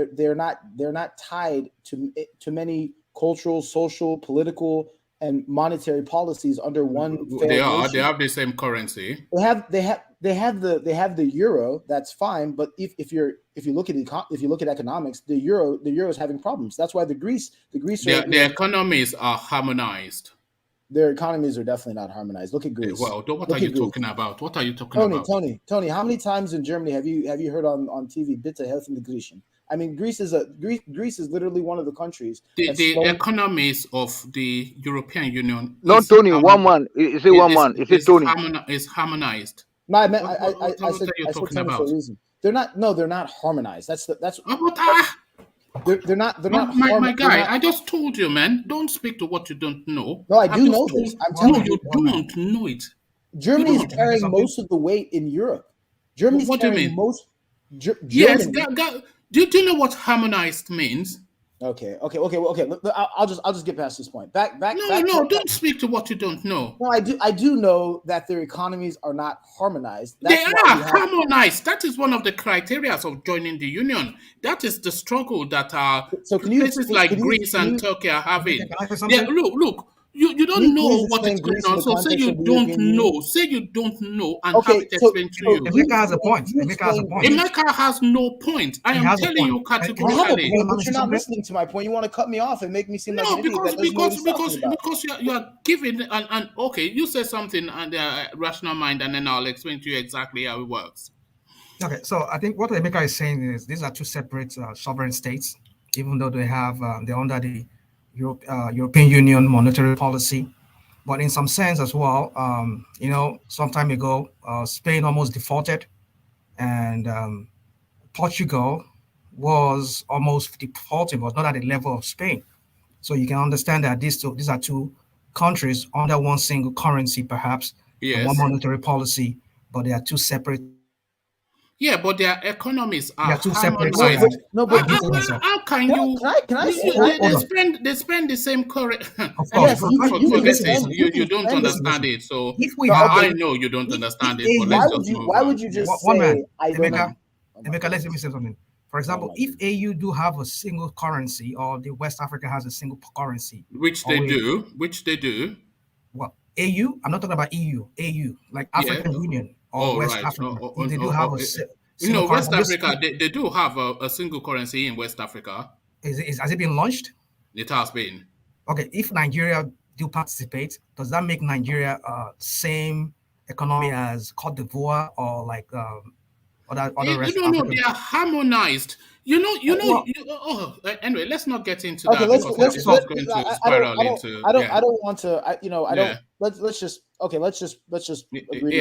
tied to many cultural, social, political, and monetary policies under one. They have the same currency. They have the euro. That's fine, but if you look at economics, the euro is having problems. That's why the Greece their economies are harmonized. Their economies are definitely not harmonized. Look at Greece. Well, what are you talking about? What are you talking about? Tony, how many times in Germany have you heard on TV "Bitte helfen die Griechen"? I mean, Greece is literally one of the countries. The economies of the European Union. Not Tony, one man. Is it one man? Is it Tony? Is harmonized. No, I said Tony for a reason. They're not harmonized. They're not. My guy, I just told you, man. Don't speak to what you don't know. No, I do know this. I'm telling you, you don't know it. Germany is carrying most of the weight in Europe. Germany's what do you carrying mean? most. Yes, do you know what harmonized means? Okay. I'll just get past this point. Back. No, don't speak to what you don't know. No, I do know that their economies are not harmonized. They are harmonized. That is one of the criteria of joining the union. That is the struggle that places like Greece and Turkey are having. Look. You don't know what is going on, so say you don't know. Say you don't know and have it explained to you. Emeka has a point. Emeka has no point. I am telling you categorically. I have a point, but you're not listening to my point. You want to cut me off and make me seem like an idiot. Because you are giving and okay, you say something and rational mind, and then I'll explain to you exactly how it works. Okay, so I think what Emeka is saying is these are two separate sovereign states, even though they have they're under the European Union monetary policy, but in some sense as well, some time ago, Spain almost defaulted, and Portugal was almost defaulting, but not at the level of Spain. So you can understand that these are two countries under one single currency, perhaps, and one monetary policy, but they are two separate. Yeah, but their economies are two harmonized. separate. No, but how can you? They spend the same currency. You don't understand it. So I know you don't understand it. But why would you just say I don't know? Emeka, let me say something. For example, if AU do have a single currency, or the West Africa has a single currency, which they do. Well, AU, I'm not talking about EU. AU, like African Union. Or West Africa. They do have a West Africa, they do have a single currency in West Africa. Has it been launched? It has been. Okay, if Nigeria do participate, does that make Nigeria same economy as Cote d'Ivoire or like other rest of Africa? They are harmonized. Anyway, let's not get into that because it's going to spiral into. I don't want to. Let's just agree.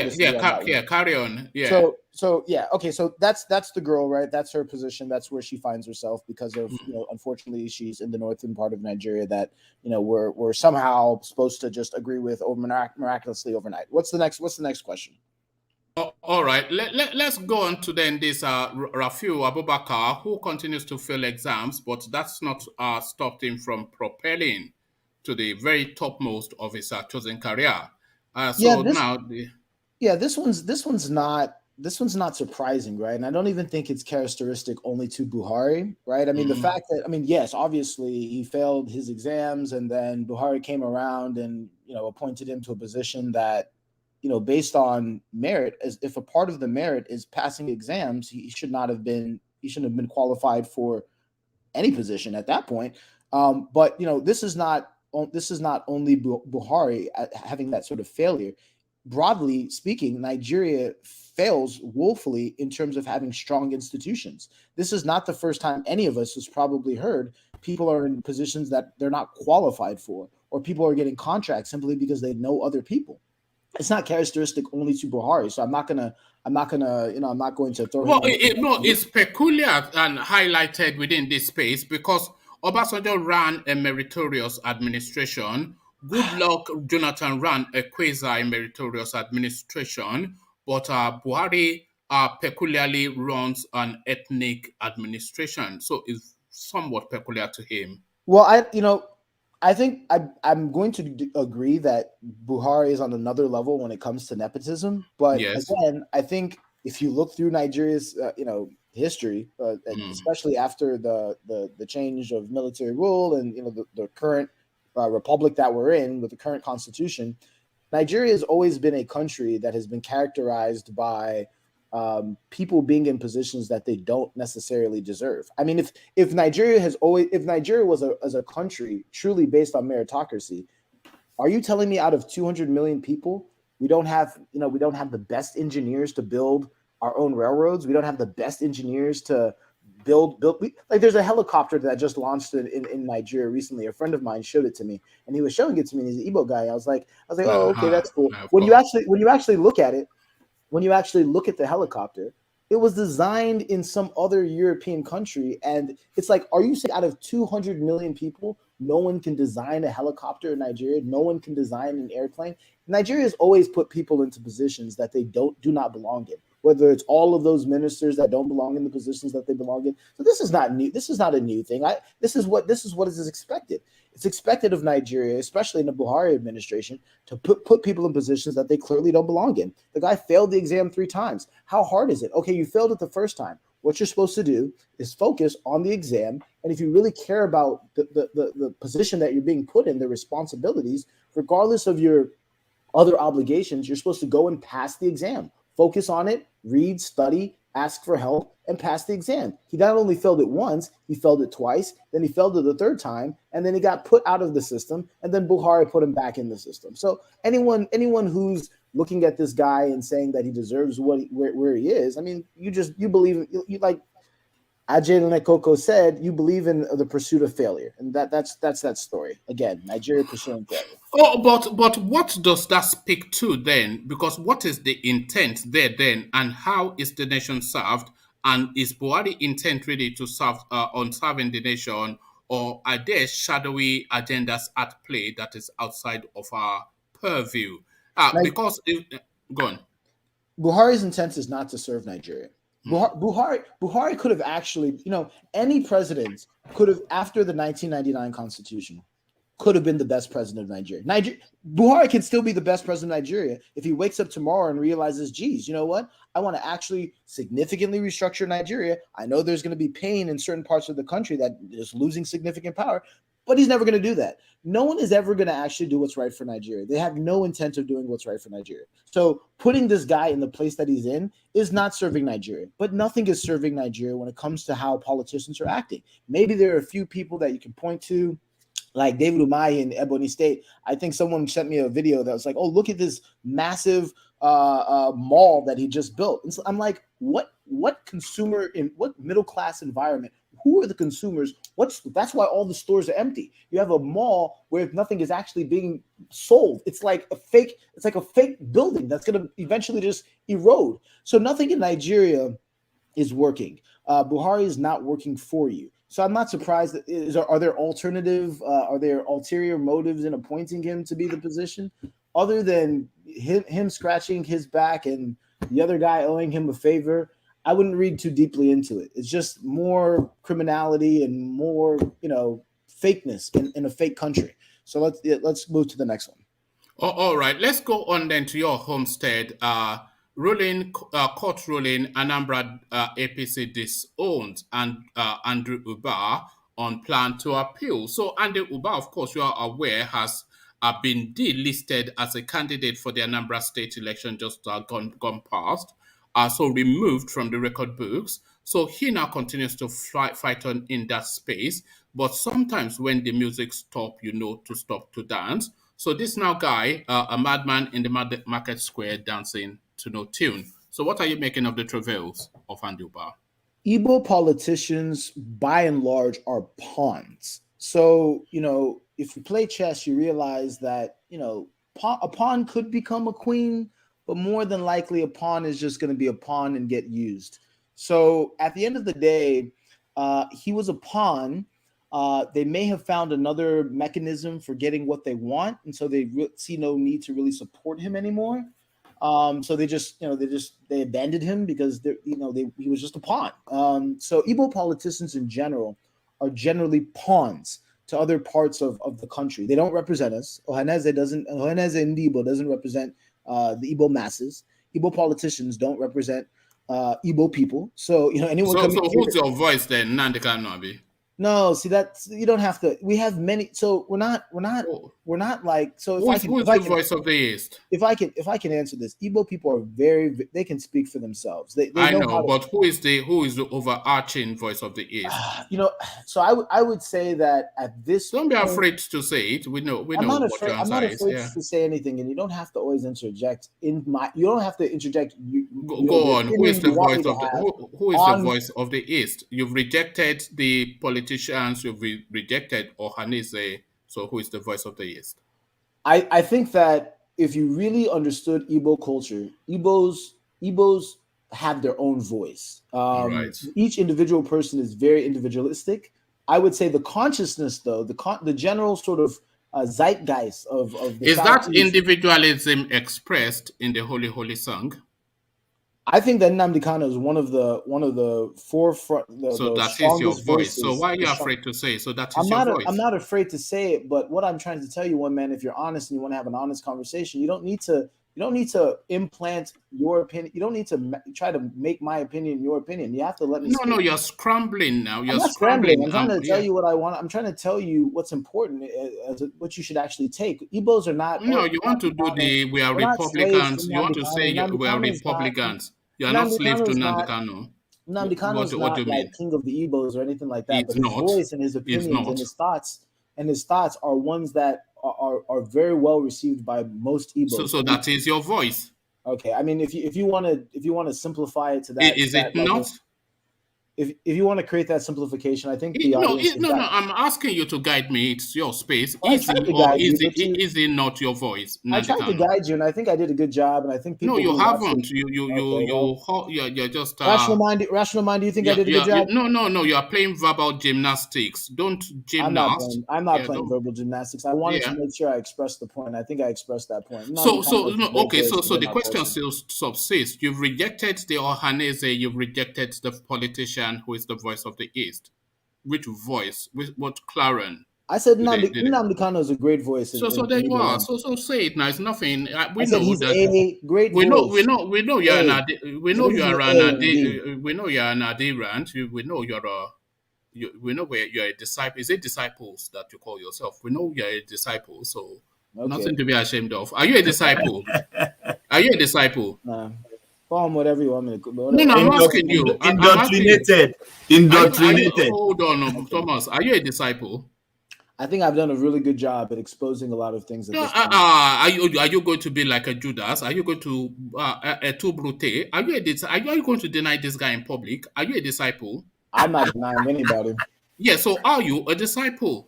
Carry on. Yeah. So okay. So that's the girl, right? That's her position. That's where she finds herself because of unfortunately, she's in the northern part of Nigeria that we're somehow supposed to just agree with miraculously overnight. What's the next question? All right, let's go on to then this Rafiu Abubakar, who continues to fail exams, but that's not stopped him from propelling to the very topmost of his chosen career. This one's not surprising, right? And I don't even think it's characteristic only to Buhari, right? I mean, the fact that yes, obviously he failed his exams, and then Buhari came around and appointed him to a position that, based on merit, as if a part of the merit is passing exams, he shouldn't have been qualified for any position at that point. But this is not only Buhari having that sort of failure. Broadly speaking, Nigeria fails woefully in terms of having strong institutions. This is not the first time any of us has probably heard people are in positions that they're not qualified for, or people are getting contracts simply because they know other people. It's not characteristic only to Buhari, so I'm not going to throw. Well, it's peculiar and highlighted within this space because Obasanjo ran a meritorious administration. Goodluck Jonathan ran a quasi-meritorious administration, but Buhari peculiarly runs an ethnic administration, so it's somewhat peculiar to him. Well, I think I'm going to agree that Buhari is on another level when it comes to nepotism. But again, I think if you look through Nigeria's history, especially after the change of military rule and the current republic that we're in with the current constitution, Nigeria has always been a country that has been characterized by people being in positions that they don't necessarily deserve. I mean, if Nigeria was a country truly based on meritocracy, are you telling me out of 200 million people, we don't have the best engineers to build our own railroads? We don't have the best engineers to build. There's a helicopter that just launched in Nigeria recently. A friend of mine showed it to me, and he was showing it to me. And he's an Igbo guy. I was like, oh, okay, that's cool. When you actually look at it. When you actually look at the helicopter, it was designed in some other European country. And it's like, are you saying out of 200 million people, no one can design a helicopter in Nigeria? No one can design an airplane? Nigeria has always put people into positions that they do not belong in. whether it's all of those ministers that don't belong in the positions that they belong in. So this is not new. This is not a new thing. This is what is expected. It's expected of Nigeria, especially in the Buhari administration, to put people in positions that they clearly don't belong in. The guy failed the exam 3 times. How hard is it? Okay, you failed it the first time. What you're supposed to do is focus on the exam. And if you really care about the position that you're being put in, the responsibilities, regardless of your other obligations, you're supposed to go and pass the exam. Focus on it, read, study, ask for help, and pass the exam. He not only failed it once, he failed it twice, then he failed it the 3rd time, and then he got put out of the system, and then Buhari put him back in the system. So anyone who's looking at this guy and saying that he deserves where he is, I mean, you believe you like Ajay Lekoko said, you believe in the pursuit of failure, and that's that story again. Nigeria pursuing failure. Oh, but what does that speak to then? Because what is the intent there then, and how is the nation served? And is Buhari intent really to serve on serving the nation, or are there shadowy agendas at play that is outside of our purview? Because go on. Buhari's intent is not to serve Nigeria. Buhari could have actually, any president could have, after the 1999 Constitution, could have been the best president of Nigeria. Buhari can still be the best president of Nigeria if he wakes up tomorrow and realizes, geez, you know what? I want to actually significantly restructure Nigeria. I know there's going to be pain in certain parts of the country that is losing significant power, but he's never going to do that. No one is ever going to actually do what's right for Nigeria. They have no intent of doing what's right for Nigeria. So putting this guy in the place that he's in is not serving Nigeria. But nothing is serving Nigeria when it comes to how politicians are acting. Maybe there are a few people that you can point to, like David Umahi in Ebony State. I think someone sent me a video that was like, oh, look at this massive mall that he just built. And so I'm like, what consumer in what middle class environment? Who are the consumers? That's why all the stores are empty. You have a mall where nothing is actually being sold. It's like a fake building that's going to eventually just erode. So nothing in Nigeria is working. Buhari is not working for you. So I'm not surprised that are there ulterior motives in appointing him to be the position, other than him scratching his back and the other guy owing him a favor? I wouldn't read too deeply into it. It's just more criminality and more, fakeness in a fake country. So let's move to the next one. All right, let's go on then to your homestead. Court ruling, Anambra APC disowned and Andrew Uba on plan to appeal. So Andrew Uba, of course, you are aware, has been delisted as a candidate for the Anambra state election just gone past. So removed from the record books. So he now continues to fight on in that space. But sometimes when the music stops, to stop to dance. So this now guy, a madman in the market square dancing to no tune. So what are you making of the travails of Anduba? Igbo politicians, by and large, are pawns. So, if you play chess, you realize that, a pawn could become a queen, but more than likely a pawn is just going to be a pawn and get used. So at the end of the day, he was a pawn. They may have found another mechanism for getting what they want, and so they see no need to really support him anymore. So they abandoned him because he was just a pawn. So Igbo politicians in general are generally pawns to other parts of the country. They don't represent us. Ohaneze Ndibo doesn't represent the Igbo masses. Igbo politicians don't represent Igbo people. So anyone. So who's your voice then, Nnamdi Kanu? No, see that you don't have to. We have many. So we're not like. So who's the voice of the East? If I can answer this, Igbo people are they can speak for themselves. They I know, but who is the overarching voice of the East? So I would say that at this. Don't be afraid to say it. We know what your answer is. I'm not afraid to say anything, and you don't have to always interject. You don't have to interject. Go on. Who is the voice of the voice of the East? You've rejected the politicians. You've rejected Ohaneze. So who is the voice of the East? I think that if you really understood Igbo culture, Igbos have their own voice. Right. Each individual person is very individualistic. I would say the consciousness, though, the general sort of zeitgeist of the is that individualism expressed in the Holy Holy Song? I think that Nnamdi Kanu is one of the forefront. So the that is your strongest voice. So voices. why are you afraid to say? So that is I'm your not. voice. I'm not afraid to say it. But what I'm trying to tell you, one man, if you're honest and you want to have an honest conversation, you don't need to. You don't need to implant your opinion. You don't need to try to make my opinion your opinion. You have to let me. No, you're scrambling now. You're I'm not scrambling. I'm trying to tell yeah. you what I want. I'm trying to tell you what's important, as what you should actually take. Igbos are not. No, you want to do we are Republicans. You want to say we are Republicans. You are not slaves to Nnamdi Kanu. Nnamdi Kanu is not like king of the Igbos or anything like that. But his voice and his opinions and his thoughts are ones that are very well received by most Igbos. So that is your voice. Okay, I mean, if you want to simplify it to that, is it not? If you want to create that simplification, I think no. I'm asking you to guide me. It's your space. Well, is it not your voice? I tried to guide you, and I think I did a good job. And I think people. No, you haven't. You're just rational mind. Do you think I did a good job? No. You are playing verbal gymnastics. Don't gymnast. I'm not playing verbal gymnastics. I wanted to make sure I expressed the point. I think I expressed that point. So the question still subsists. You've rejected the Ohanese. You've rejected the politician who is the voice of the East. Which voice? What Claren? I said Nnamdi Kanu is a great voice. So there you are. So say it now. It's nothing. We know he's that a great we voice. We know you're an we know you are an we know you're an adherent. We know we know where you're a disciple. Is it disciples that you call yourself? We know you're a disciple. So nothing to be ashamed of. Are you a disciple? Are you a disciple? Call him whatever you want me to call. No, I'm asking you. Indoctrinated. Hold on, Thomas. Are you a disciple? I think I've done a really good job at exposing a lot of things. Are you going to be like a Judas? Are you going to a Tubrute? Are you going to deny this guy in public? Are you a disciple? I'm not denying anybody. Yeah. So are you a disciple?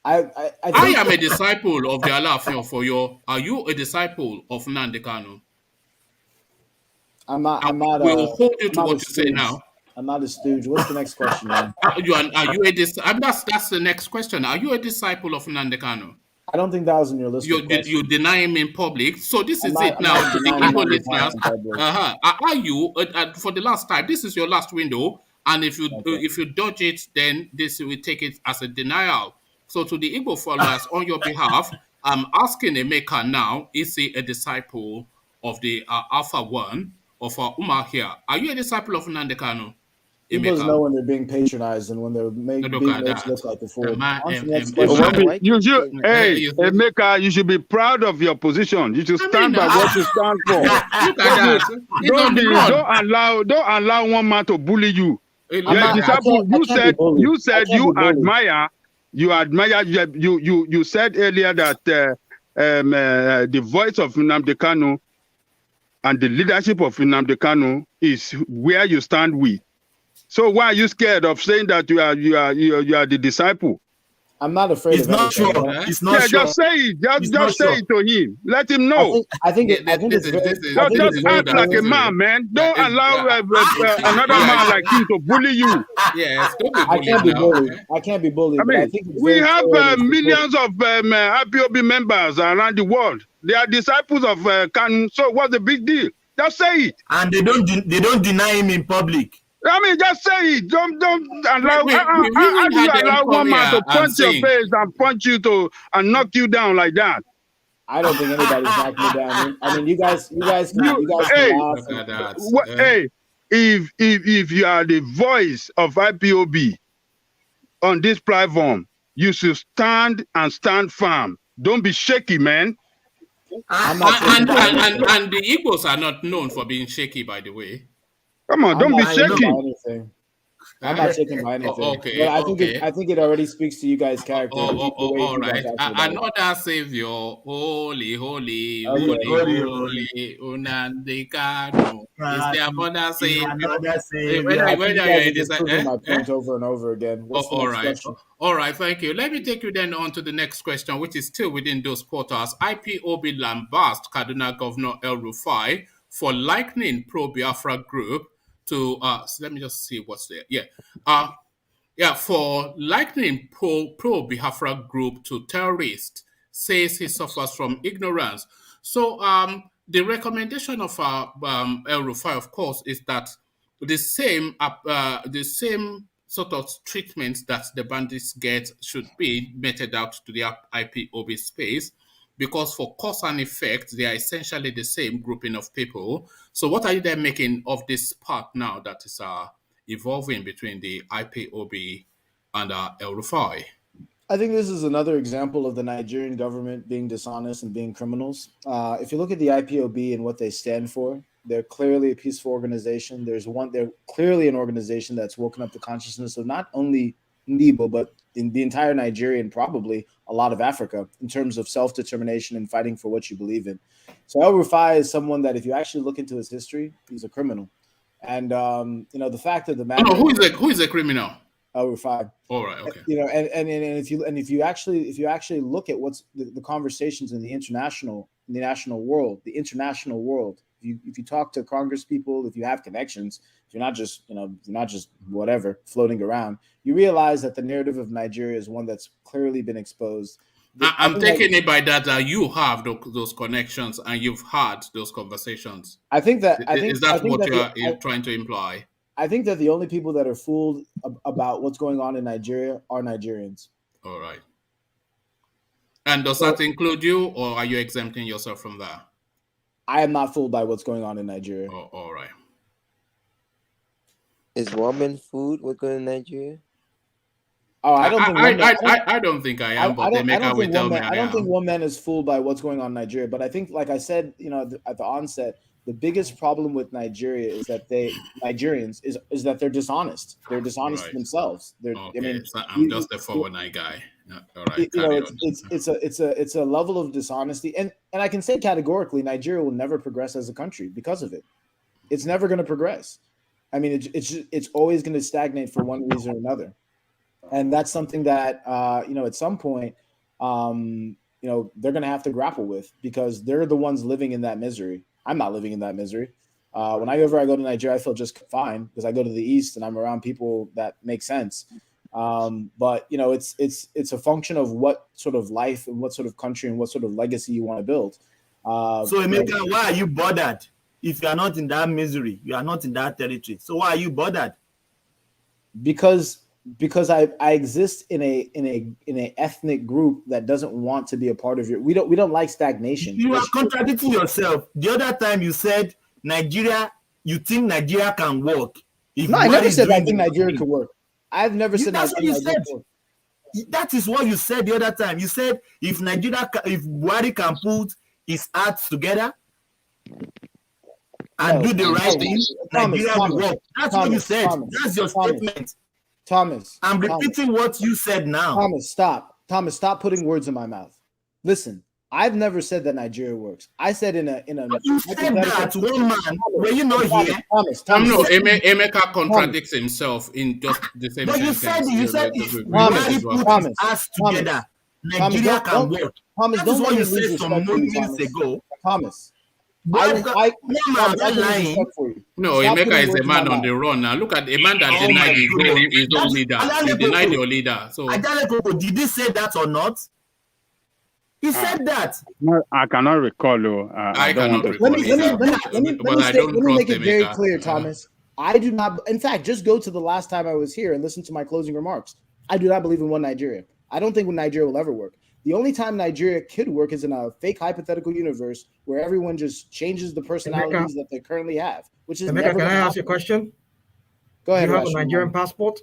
I am a disciple of the Alaafin for you. Are you a disciple of Nnamdi Kanu? I'm not. We'll hold you to what you say now. I'm not a stooge. What's the next question, man? Are you a that's the next question. Are you a disciple of Nnamdi Kanu? I don't think that was in your list. You deny him in public. So this is it now. To the Igbo listeners, are you for the last time? This is your last window, and if you dodge it, then this will take it as a denial. So to the Igbo followers, on your behalf, I'm asking Emeka now: is he a disciple of the Alpha One of Umar here? Are you a disciple of Nnamdi Kanu? Igbos know when they're being patronized and when they're being made to look like a fool. Emeka, you should be proud of your position. You should stand by what you stand for. Don't allow one man to bully you. You said you admire. You said earlier that the voice of Nnamdi Kanu and the leadership of Nnamdi Kanu is where you stand with. So why are you scared of saying that you are the disciple? I'm not afraid. It's not sure. It's not sure. Just say it. Just say it to him. Let him know. I think it's very. Just act like a man. Don't allow another man like you to bully you. Yes, I can't be bullied. I can't be bullied. I mean, we have millions of IPOB members around the world. They are disciples of Kanu. So what's the big deal? Just say it. And they don't deny him in public. I mean, just say it. Don't allow. How do you allow one man to punch your face and punch you and knock you down like that? I don't think anybody's knocking me down. I mean, you guys can laugh. Hey, if you are the voice of IPOB on this platform, you should stand firm. Don't be shaky, man. And the Igbos are not known for being shaky, by the way. Come on, don't be shaky. I'm not shaking by anything. Okay, but I think it already speaks to you guys' character. All right. Another savior, holy, Nnamdi Kanu. Is there another savior? My point over and over again. All right. Thank you. Let me take you then on to the next question, which is still within those quarters. IPOB lambast Kaduna Governor El Rufai for likening pro-Biafra group to let me just see what's there. For likening pro-Biafra group to terrorist, says he suffers from ignorance. So the recommendation of El Rufai, of course, is that the same sort of treatment that the bandits get should be meted out to the IPOB space, because for cause and effect, they are essentially the same grouping of people. So what are you then making of this part now that is evolving between the IPOB and El Rufai? I think this is another example of the Nigerian government being dishonest and being criminals. If you look at the IPOB and what they stand for, they're clearly a peaceful organization. They're clearly an organization that's woken up the consciousness of not only Igbo, but in the entire Nigeria and probably a lot of Africa in terms of self-determination and fighting for what you believe in. So El Rufai is someone that if you actually look into his history, he's a criminal. And, the fact of the matter... No, who is a criminal? El Rufai. All right, okay. And if you actually look at what's the conversations in the international world, if you talk to Congress people, if you have connections, if you're not just whatever floating around, you realize that the narrative of Nigeria is one that's clearly been exposed. I'm taking it by that you have those connections and you've had those conversations. Is that what you're trying to imply? I think that the only people that are fooled about what's going on in Nigeria are Nigerians. All right. And does that include you, or are you exempting yourself from that? I am not fooled by what's going on in Nigeria. Oh, all right. Is ramen food what's going on in Nigeria? Oh, I don't think I am, but Emeka will tell me I don't think one man is fooled by what's going on in Nigeria. But I think, like I said, at the onset, the biggest problem with Nigeria is that Nigerians is that they're dishonest. They're dishonest themselves. I'm just a 419 guy. All right. It's a level of dishonesty, and I can say categorically, Nigeria will never progress as a country because of it. It's never going to progress. I mean, it's always going to stagnate for one reason or another, and that's something that at some point, they're going to have to grapple with, because they're the ones living in that misery. I'm not living in that misery. Whenever I go to Nigeria, I feel just fine because I go to the East and I'm around people that make sense. But it's a function of what sort of life and what sort of country and what sort of legacy you want to build. So Emeka, why are you bothered? If you are not in that misery, you are not in that territory. So why are you bothered? Because I exist in a ethnic group that doesn't want to be a part of your. We don't like stagnation. You are contradicting yourself. The other time you said Nigeria, you think Nigeria can work. No, I never said I think Nigeria can work. I've never said that's what you said. That is what you said the other time. You said if Buhari can put his hearts together and do the right thing, Nigeria will work. That's what you said. That's your statement. Thomas, I'm repeating what you said now. Thomas, stop putting words in my mouth. Listen, I've never said that Nigeria works. I said in a. You said that one man. Were you not here? Thomas. No, Emeka contradicts himself in just the same. But you said if Buhari put his ass together, Nigeria can work. Thomas, that's what you said some moments ago. Thomas. No, Emeka is a man on the run now. Look at a man that denied his own leader. He denied your leader. So did he say that or not? He said that. No, I cannot recall. I cannot recall. Let me make it very clear, Thomas. I do not. In fact, just go to the last time I was here and listen to my closing remarks. I do not believe in one Nigeria. I don't think Nigeria will ever work. The only time Nigeria could work is in a fake hypothetical universe where everyone just changes the personalities that they currently have, which is Emeka, never. Can I ask you a question? Go ahead. Do you have a Nigerian passport?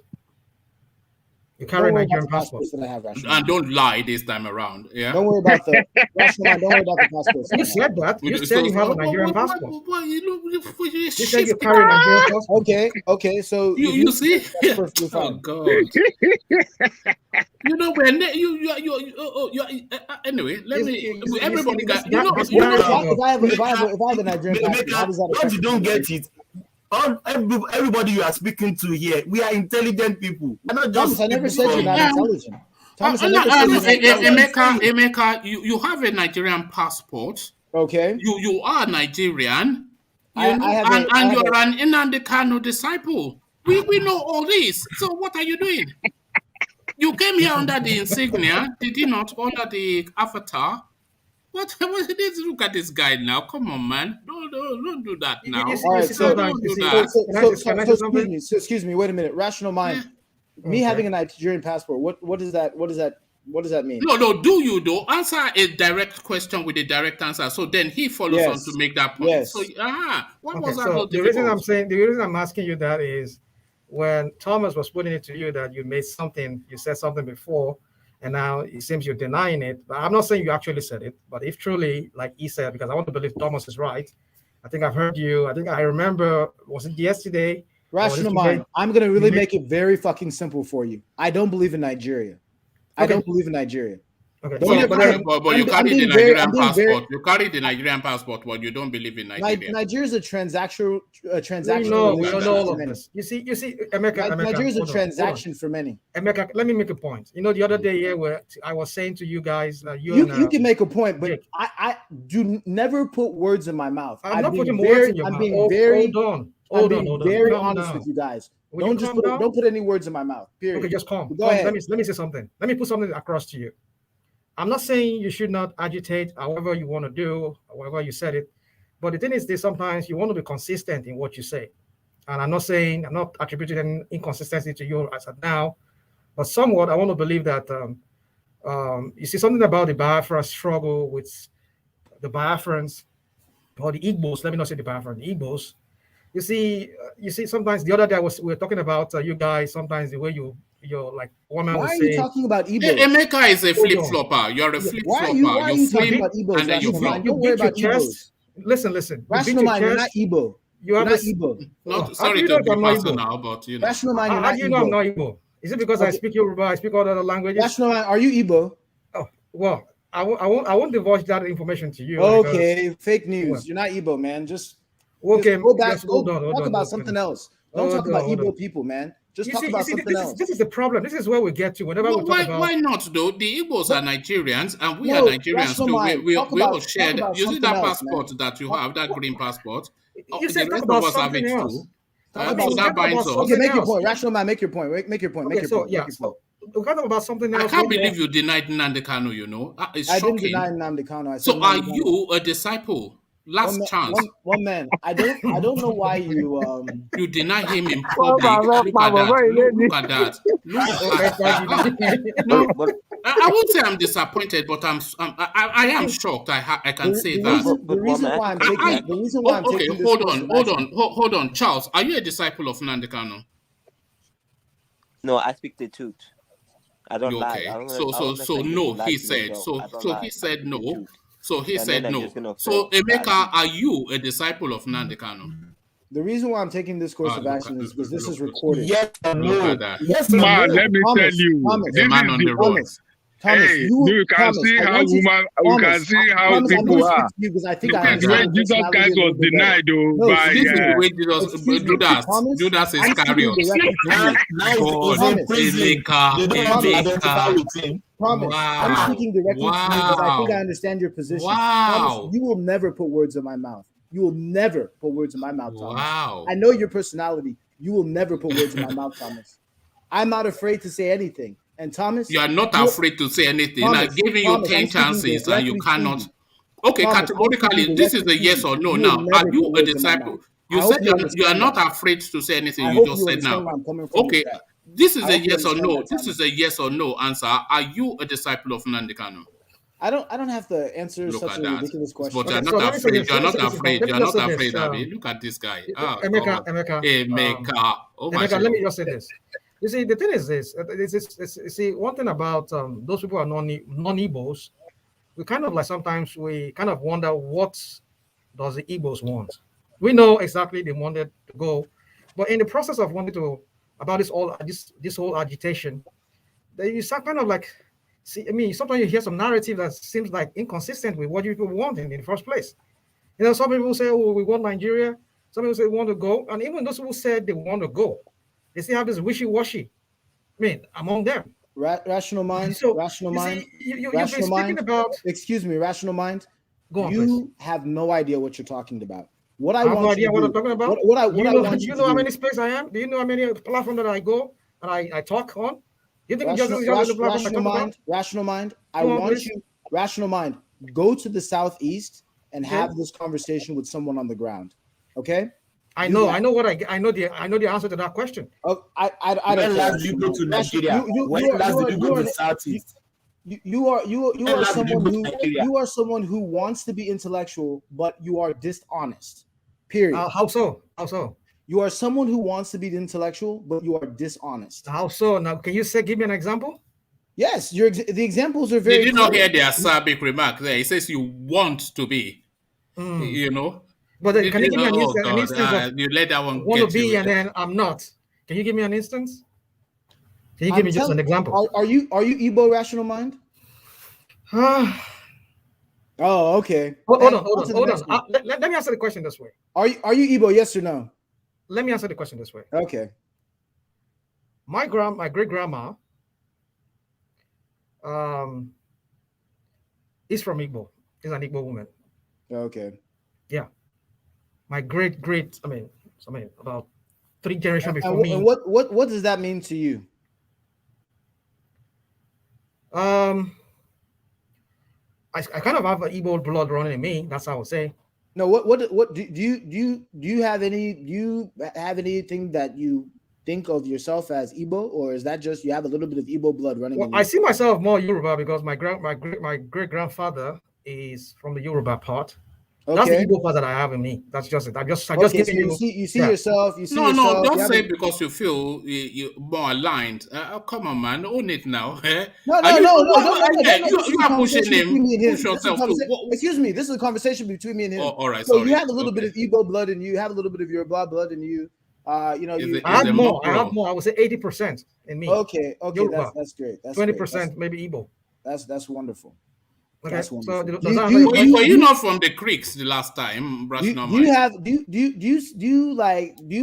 You carry a Nigerian passport. And don't lie this time around. Yeah. Don't worry about the. Don't worry about the passport. You said that. You said you have a Nigerian passport. You said you carry a Nigerian passport. Okay. So you see. Oh God. Anyway, let me. Everybody got. If I have a Nigerian passport, how does that affect? But you don't get it. Everybody you are speaking to here, we are intelligent people. We're not just. Thomas, I never said you're not intelligent. Thomas, Emeka, you have a Nigerian passport. Okay. You are Nigerian. You're an Nnamdi Kano disciple. We know all this. So what are you doing? You came here under the insignia, did you not? Under the avatar. What? Look at this guy now. Come on, man. Don't do that now. All right, so excuse me. Wait a minute. Rational mind. Me having a Nigerian passport. What is that? What does that mean? No. Do you though? Answer a direct question with a direct answer. So then he follows on to make that point. Yes. So what was that? So the reason I'm asking you that is when Thomas was putting it to you that you said something before, and now it seems you're denying it. But I'm not saying you actually said it, but if truly, like he said, because I want to believe Thomas is right. I think I've heard you. I think I remember, was it yesterday? Rational mind. I'm going to really make it very fucking simple for you. I don't believe in Nigeria. I don't believe in Nigeria. Okay. But you carry the Nigerian passport. You carry the Nigerian passport, but you don't believe in Nigeria. Nigeria is a transaction. We don't know all of this. You see, Emeka, Nigeria is a transaction for many. Emeka, let me make a point. You know, the other day here, where I was saying to you guys, you can make a point, but I do never put words in my mouth. I'm not putting words in your mouth. Hold on. Very honest with you guys. Don't put any words in my mouth. Period. Okay, just calm. Go ahead. Let me say something. Let me put something across to you. I'm not saying you should not agitate however you want to do, however you said it. But the thing is that sometimes you want to be consistent in what you say. And I'm not attributing any inconsistency to you as of now, but somewhat I want to believe that you see something about the Biafra struggle with the Biafrans or the Igbos. Let me not say the Biafra, the Igbos. You see, sometimes the other day we were talking about you guys, sometimes the way you're like one man. Why are you talking about Igbo? Emeka is a flip flopper. You're a flip flopper. Why are you talking about Igbo? And then you flop. Don't worry about Igbos. Listen. Rational mind, you're not Igbo. You're not Igbo. Sorry to be personal, but you know. Rational mind, you're not Igbo. I'm not Igbo. Is it because I speak Yoruba? I speak all other languages. Rational mind, are you Igbo? Oh well, I won't divulge that information to you. Okay, fake news. You're not Igbo, man. Just go back. Talk about something else. Don't talk about Igbo people, man. Just talk about something else. This is the problem. This is where we get to. Whenever we talk about why not though? The Igbos are Nigerians, and we are Nigerians too. We all share. You see that passport that you have, that green passport. The rest of us have it too. So that binds us. Okay, make your point. Rational man, make your point. Make your point. We're talking about something else. I can't believe you denied Nnamdi Kanu. You know, it's shocking. I didn't deny Nnamdi Kanu. So are you a disciple? Last chance. One man. I don't know why you you deny him in public. Look at that. No, I won't say I'm disappointed, but I am shocked. I can say that. The reason why I'm taking this. Hold on, Charles. Are you a disciple of Nnamdi Kanu? No, I speak the truth. I don't lie. So no, he said. So he said no. So he said no. So Emeka, are you a disciple of Nnamdi Kanu? The reason why I'm taking this course of action is because this is recorded. Yes, look at that. Yes, man, let me tell you. The man on the road. Thomas, you can see how people are. Because I think the way Jesus Christ was denied, though, by this is the way Judas Iscariot. Promise. I'm speaking directly to you because I think I understand your position. Promise, you will never put words in my mouth. You will never put words in my mouth, Thomas. Wow. I know your personality. You will never put words in my mouth, Thomas. I'm not afraid to say anything. And Thomas, you are not afraid to say anything. I'm giving you 10 chances and you cannot. Okay, categorically, this is a yes or no. Now, are you a disciple? You said you are not afraid to say anything. You just said now. Okay, this is a yes or no. This is a yes or no answer. Are you a disciple of Nnamdi Kanu? I don't have to answer such a ridiculous question. But you're not afraid. You're not afraid. You're not afraid, Abby. Look at this guy. Emeka. Oh my God. Let me just say this. You see, the thing is this. You see, one thing about those people who are non-Igbos, we kind of like sometimes we kind of wonder what does the Igbos want. We know exactly they wanted to go, but in the process of wanting to about this whole agitation, you start kind of like see. I mean, sometimes you hear some narrative that seems like inconsistent with what you people want in the first place. You know, some people say, "Oh, we want Nigeria." Some people say we want to go, and even those who said they want to go, they still have this wishy-washy. I mean, among them. Rational mind. So, rational mind. Rational mind. Excuse me, rational mind. Go on, you please. have no idea what you're talking about. What I have want no idea what I'm talking about. Do you know how many space I am? Do you know how many platforms that I go and I talk on? You think rational mind. I want you. Rational mind. go to the Southeast and have this conversation with someone on the ground. Okay. I know the answer to that question. Oh, I When don't last care. did you go to Rashid, Nigeria? When last did you go to the Southeast? You are last did you someone go to who Nigeria? you are someone who wants to be intellectual, but you are dishonest. Period. How so? How so? You are someone who wants to be intellectual, but you are dishonest. How so? Now, can you give me an example? Yes, the examples are very. Did you not clear. hear the Arabic remark there? He says you want to be, you know. But can you give me an instance of you let that one want to get be you. and then I'm not? Can you give me an instance? Can you give me just an example? Are you Igbo rational mind? Oh, okay. Hold on. Let me answer the question this way. Are you Igbo? Yes or no? Let me answer the question this way. Okay. My great grandma is from Igbo. Is an Igbo woman. Okay. Yeah. My great I mean about 3 generations before me. And what does that mean to you? I kind of have an Igbo blood running in me. That's how I would say. No, what do you have anything that you think of yourself as Igbo, or is that just you have a little bit of Igbo blood running in you? I see myself more Yoruba because my great grandfather is from the Yoruba part. Okay. That's the Igbo part that I have in me. That's just it. I just so giving you see yourself. You see yourself. No, don't say because you feel you more aligned. Come on, man, own it now. No. You are pushing him. Push yourself too. Excuse me. This is a conversation between me and him. Oh, all right. So sorry. you have a little bit of Igbo blood in you. You have a little bit of Yoruba blood in you. I have more. I would say 80% in me. Okay. That's great. That's 20% maybe Igbo. That's wonderful. Okay, that's wonderful. Were you not from the creeks the last time? Do you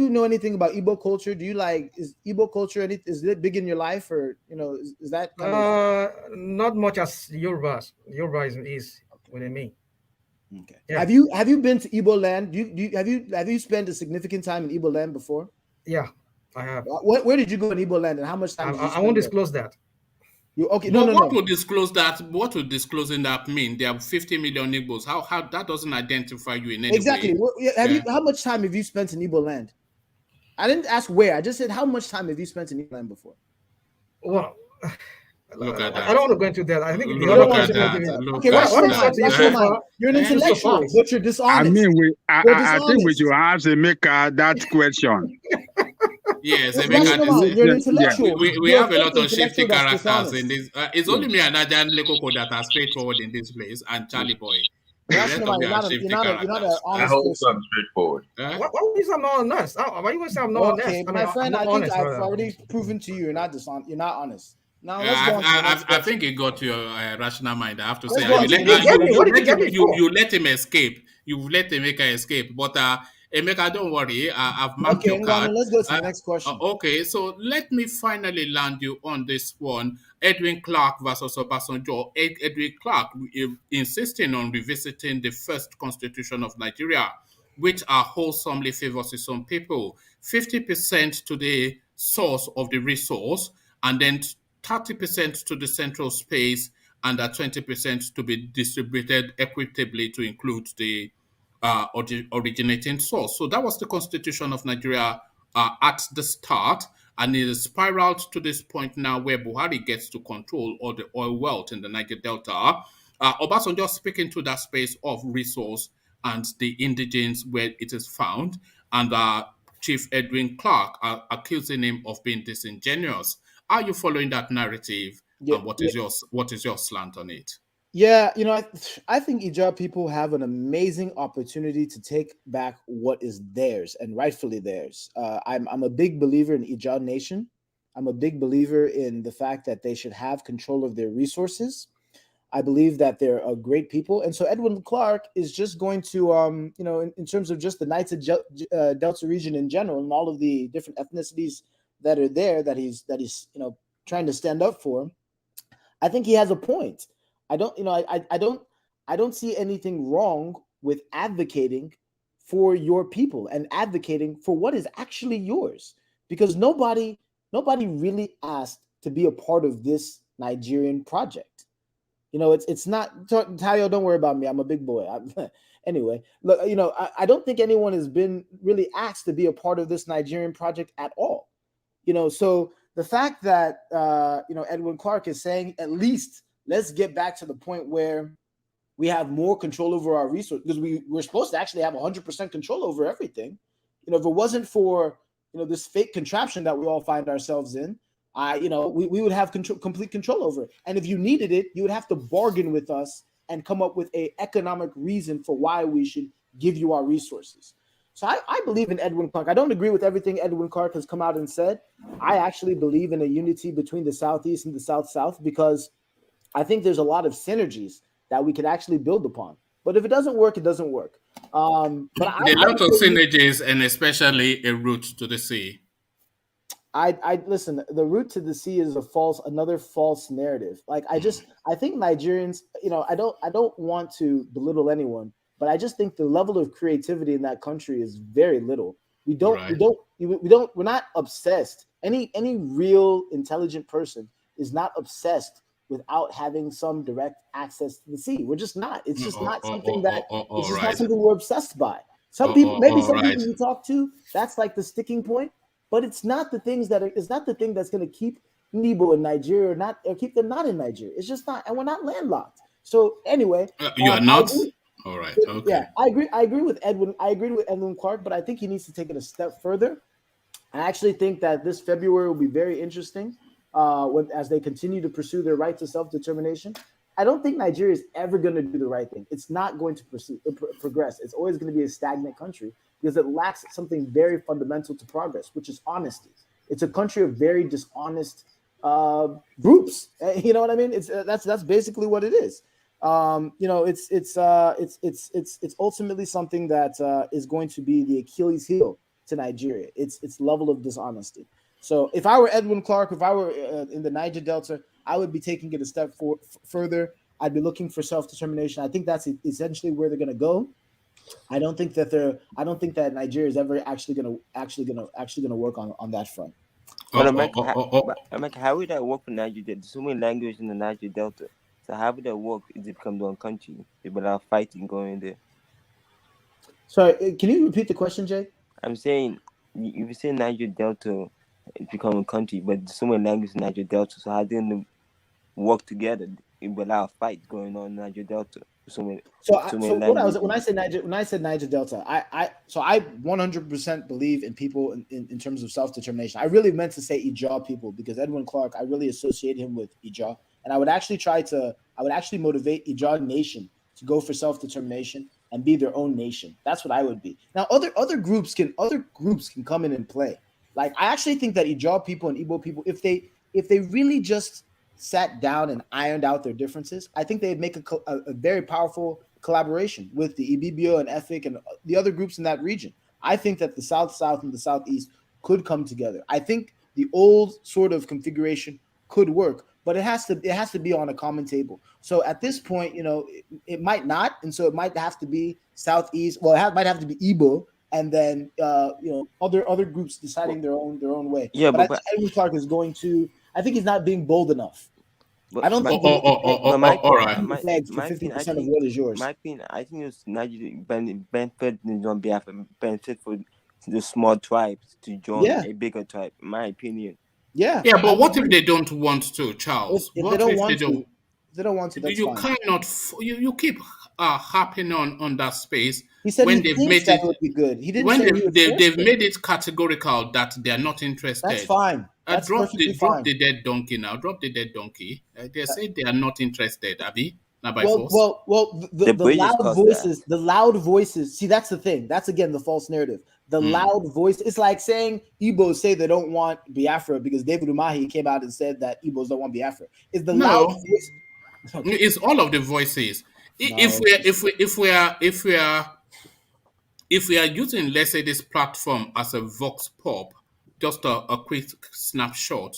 know anything about Igbo culture? Is Igbo culture is it big in your life, or is that kind of... not much as Yoruba is within me. Okay. Yeah. Have you been to Igbo land? Have you spent a significant time in Igbo land before? Yeah, I have. Where did you go in Igbo land, and how much time? I won't disclose that. What would disclose that? What would disclosing that mean? There are 50 million Igbos. How that doesn't identify you in any way? How much time have you spent in Igbo land? I didn't ask where. I just said how much time have you spent in Igbo land before? Well, look at that. I don't want to go into that. I think look at that. Okay, you're an intellectual, but you're dishonest. I mean, I think we should ask Emeka that question. Yes, you're an intellectual. We have a lot of shifty characters in this. It's only me and Najan Lekoko that are straightforward in this place, and Charlie Boy. You're not an honest person. I'm straightforward. Why would you say I'm not honest? Why you say I'm not honest? Okay, my friend, I think I've already proven to you you're not dishonest. You're not honest. Now let's go on to the next I think it got to your rational mind. I have to say, you let him escape. You let Emeka escape, but Emeka, don't worry. I've marked your card. Let's go to the next question. Okay, so let me finally land you on this one. Edwin Clarke versus Obasanjo. Edwin Clarke insisting on revisiting the first constitution of Nigeria, which wholesomely favors some people. 50% to the source of the resource, and then 30% to the central space, and 20% to be distributed equitably to include the originating source. So that was the Constitution of Nigeria at the start, and it is spiraled to this point now where Buhari gets to control all the oil wealth in the Niger Delta. Obasanjo speaking to that space of resource and the indigenes where it is found, and Chief Edwin Clarke accusing him of being disingenuous. Are you following that narrative? And what is your slant on it? Yeah, I think Ija people have an amazing opportunity to take back what is theirs and rightfully theirs. I'm a big believer in Ija Nation. I'm a big believer in the fact that they should have control of their resources. I believe that they're a great people. And so Edwin Clarke is just going to, in terms of just the Niger Delta region in general and all of the different ethnicities that are there that he's trying to stand up for, I think he has a point. I don't see anything wrong with advocating for your people and advocating for what is actually yours, because nobody really asked to be a part of this Nigerian project. You know, it's not Tayo. Don't worry about me. I'm a big boy. Anyway, look, you know, I don't think anyone has been really asked to be a part of this Nigerian project at all. You know, so the fact that you know, Edwin Clarke is saying, at least let's get back to the point where we have more control over our resources, because we're supposed to actually have 100% control over everything. You know, if it wasn't for, you know, this fake contraption that we all find ourselves in, you know, we would have complete control over it. And if you needed it, you would have to bargain with us and come up with an economic reason for why we should give you our resources. So I believe in Edwin Clarke. I don't agree with everything Edwin Clarke has come out and said. I actually believe in a unity between the Southeast and the South-South, because I think there's a lot of synergies that we could actually build upon. But if it doesn't work, it doesn't work. But a lot of synergies, and especially a route to the sea. I listen. The route to the sea is another false narrative. Like I think Nigerians, you know, I don't want to belittle anyone, but I just think the level of creativity in that country is very little. We're not obsessed. Any real intelligent person is not obsessed without having some direct access to the sea. We're just not. It's just not something not something we're obsessed by. Some people, people you talk to, that's like the sticking point. But it's not the things it's not the thing that's going to keep Nibo in Nigeria or keep them not in Nigeria. It's just not, and we're not landlocked. So anyway, you are not. All right. Okay. Yeah, I agree with Edwin. I agree with Edwin Clarke, but I think he needs to take it a step further. I actually think that this February will be very interesting as they continue to pursue their right to self-determination. I don't think Nigeria is ever going to do the right thing. It's not going to progress. It's always going to be a stagnant country because it lacks something very fundamental to progress, which is honesty. It's a country of very dishonest groups. You know what I mean? It's that's basically what it is. You know, it's ultimately something that is going to be the Achilles heel to Nigeria. It's level of dishonesty. So if I were Edwin Clarke, if I were in the Niger Delta, I would be taking it a step further. I'd be looking for self-determination. I think that's essentially where they're going to go. I don't think that Nigeria is ever actually going to work on that front. But America, how would that work for Niger Delta? There's so many languages in the Niger Delta. So how would that work if it becomes one country? People are fighting going there. Sorry, can you repeat the question, Jay? I'm saying, if you say Niger Delta, it becomes a country, but there's so many languages in Niger Delta. So how do they work together? It will allow a fight going on in Niger Delta. When I said Niger Delta, I 100% believe in people in terms of self-determination. I really meant to say Ijaw people, because Edwin Clarke, I really associate him with Ijaw, and I would actually motivate Ijaw Nation to go for self-determination and be their own nation. That's what I would be. Now, other groups can come in and play. Like, I actually think that Ijaw people and Igbo people, if they really just sat down and ironed out their differences, I think they'd make a very powerful collaboration with the Ibibio and Efik and the other groups in that region. I think that the South and the Southeast could come together. I think the old sort of configuration could work, but it has to be on a common table. So at this point, you know, it might not, and so it might have to be Southeast. Well, might have to be Igbo, and then you know, other groups deciding their own way. Yeah, but I think Edwin Clarke is going to. I think he's not being bold enough. I don't think. All right. My 50% of what is yours. My opinion, I think it's Nigeria benefit on behalf of benefit for the small tribes to join a bigger tribe. In my opinion. Yeah. Yeah, but what if they don't want to, Charles? If they don't want to, that's you fine. cannot. You keep harping on that space. He said when they've made it would be good. He didn't when say they've made it categorical that they are not interested. That's fine. That's drop fine. the dead donkey now. Drop the dead donkey. They say they are not interested, Abi. Not by force. Well, the loud voices. See, that's the thing. That's again the false narrative. The loud voice. It's like saying Igbos say they don't want Biafra because David Umahi came out and said that Igbos don't want Biafra. It's the loud voice. Okay. It's all of the voices. If we are using, let's say, this platform as a vox pop, just a quick snapshot,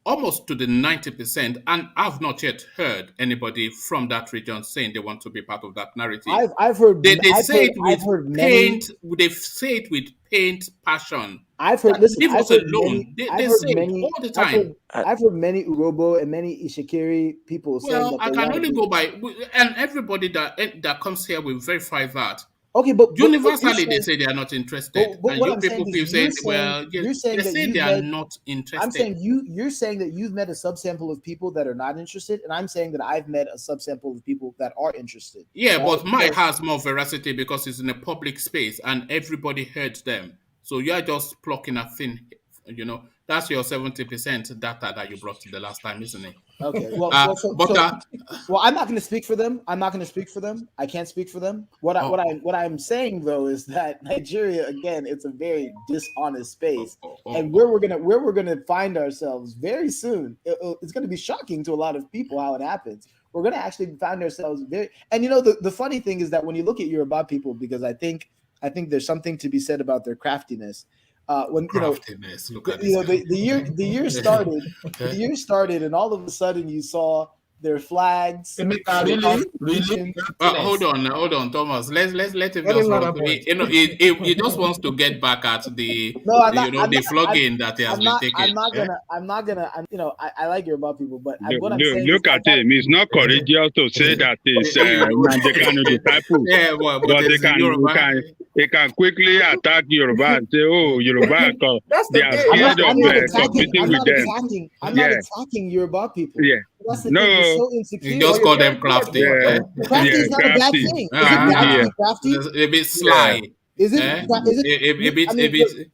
almost to the 90%, and I've not yet heard anybody from that region saying they want to be part of that narrative. I've heard. They say it with paint. They say it with paint, passion, I've heard. Listen, leave I've us heard alone. many. They say it all the time. I've heard many Urobo and many Ishikiri people saying Well, that I they can want only to. go by, and everybody that comes here will verify that. Okay, but Universally, they say they are not interested, but and what you I'm saying people is keep saying, you're saying they that say you've they are met. not interested. I'm saying you're saying that you've met a subsample of people that are not interested, and I'm saying that I've met a subsample of people that are interested. Yeah, right? but mine has more veracity because it's in a public space and everybody heard them. So you are just plucking a thin, that's your 70% data that you brought the last time, isn't it? Okay. Well, well, I'm not going to speak for them. I'm not going to speak for them. I can't speak for them. What I'm saying though is that Nigeria, again, it's a very dishonest space, and where we're gonna find ourselves very soon. It's going to be shocking to a lot of people how it happens. We're going to actually find ourselves very. And the funny thing is that when you look at Yoruba people, because I think there's something to be said about their craftiness. When craftiness, look at the year started, the year started, and all of a sudden you saw their flags. Really? Hold on, Thomas. Let him just run. He just wants to get back at the flogging that he has been taking. I'm not gonna. I like Yoruba people, but what I'm saying look at him. It's not courageous to say that it's Kano disciples. Yeah, but they can quickly attack Yoruba and say, "Oh, Yoruba, they are scared of competing with them." I'm not attacking Yoruba people. Yeah. That's the No, thing. You're so insecure. You just call them crafty. Crafty is not a bad thing. Is it bad to be crafty? A bit sly. Is it? A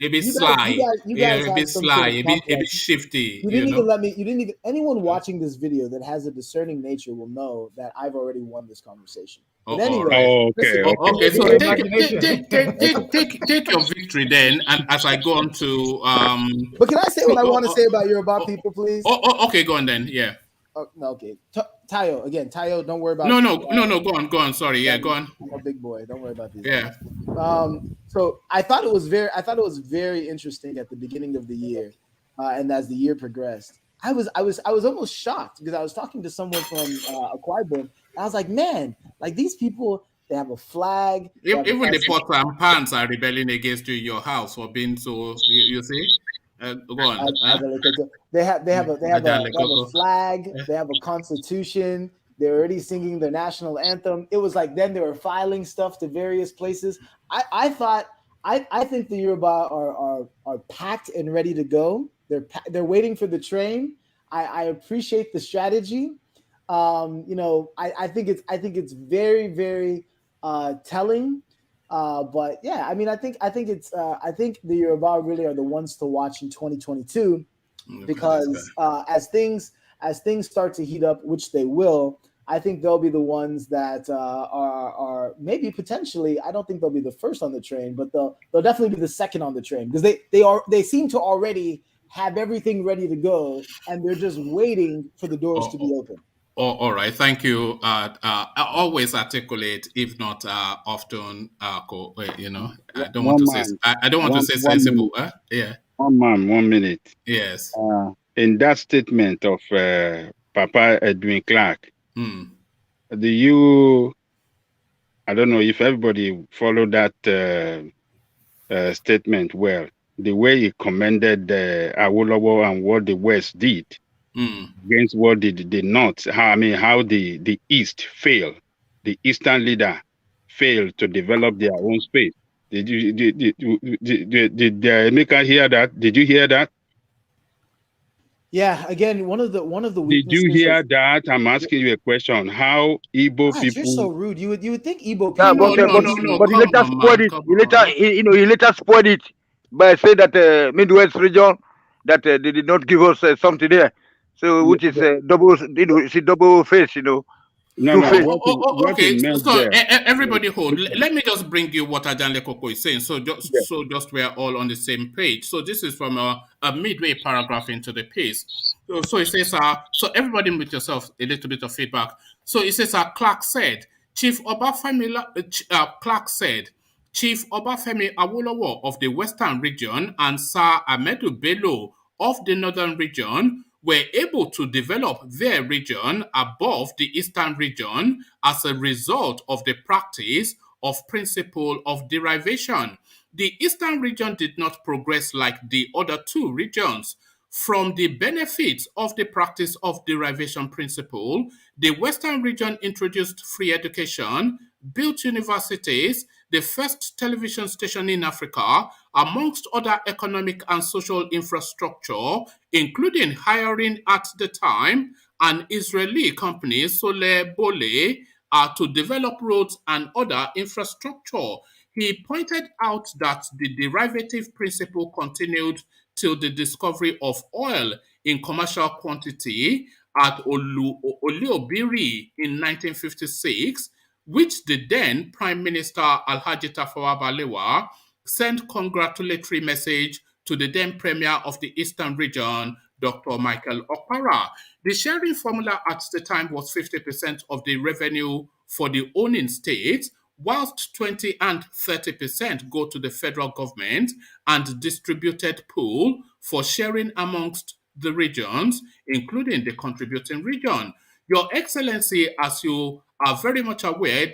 bit sly. You guys a bit sly. A bit shifty. You didn't even let me. You didn't even. Anyone watching this video that has a discerning nature will know that I've already won this conversation. But anyway, okay. So take your victory then, and as I go on to But can I say what I want to say about Yoruba people, please? Okay, go on then. Yeah. Oh, no, okay. Tayo, don't worry about No, go on. Sorry, yeah, go on. I'm a big boy. Don't worry about these. Yeah. So I thought it was very interesting at the beginning of the year, and as the year progressed, I was almost shocked because I was talking to someone from Akwa Ibom, and I was like, man, like these people, they have a flag. Even the pots and pans are rebelling against you in your house for being so. You see. Go on. They have a flag. They have a constitution. They're already singing their national anthem. It was like then they were filing stuff to various places. I think the Yoruba are packed and ready to go. They're waiting for the train. I appreciate the strategy. I think it's very, very telling. But yeah, I mean, I think the Yoruba really are the ones to watch in 2022 because as things start to heat up, which they will, I think they'll be the ones that are maybe potentially. I don't think they'll be the first on the train, but they'll definitely be the second on the train because they seem to already have everything ready to go and they're just waiting for the doors to be open. All right, thank you. Always articulate, if not often. I don't want to say. I don't want to say sensible. Yeah. 1 man, 1 minute. Yes. In that statement of Papa Edwin Clarke, do you? I don't know if everybody followed that statement well. The way he commended Awolowo and what the West did. Against what the North, how the East failed, the Eastern leader failed to develop their own space. Did Emeka hear that? Did you hear that? Yeah, again, one of the Did you hear that? I'm asking you a question. How Igbo people? You're so rude. You would think Igbo people. But he later spoiled it. He later spoiled it by saying that Midwest region that they did not give us something there. So, which is double, it's a double face, No. Okay. So everybody hold. Let me just bring you what Ajanle Koko is saying. So just we're all on the same page. So this is from a midway paragraph into the piece. So it says, so everybody with yourself a little bit of feedback. So it says, Clarke said, Chief Obafemi Awolowo of the Western region and Sir Ahmedu Bello of the Northern region were able to develop their region above the Eastern region as a result of the practice of principle of derivation. the Eastern region did not progress like the other two regions. From the benefits of the practice of derivation principle, the Western region introduced free education, built universities, the first television station in Africa, amongst other economic and social infrastructure, including hiring at the time an Israeli company, Sole Bole, to develop roads and other infrastructure. He pointed out that the derivative principle continued till the discovery of oil in commercial quantity at Oleobiri in 1956, which the then Prime Minister Alhaji Tafawa Balewa sent congratulatory message to the then Premier of the Eastern region, Dr. Michael Okpara. The sharing formula at the time was 50% of the revenue for the owning states, whilst 20 and 30% go to the federal government and distributed pool for sharing amongst the regions, including the contributing region. Your Excellency, as you are very much aware,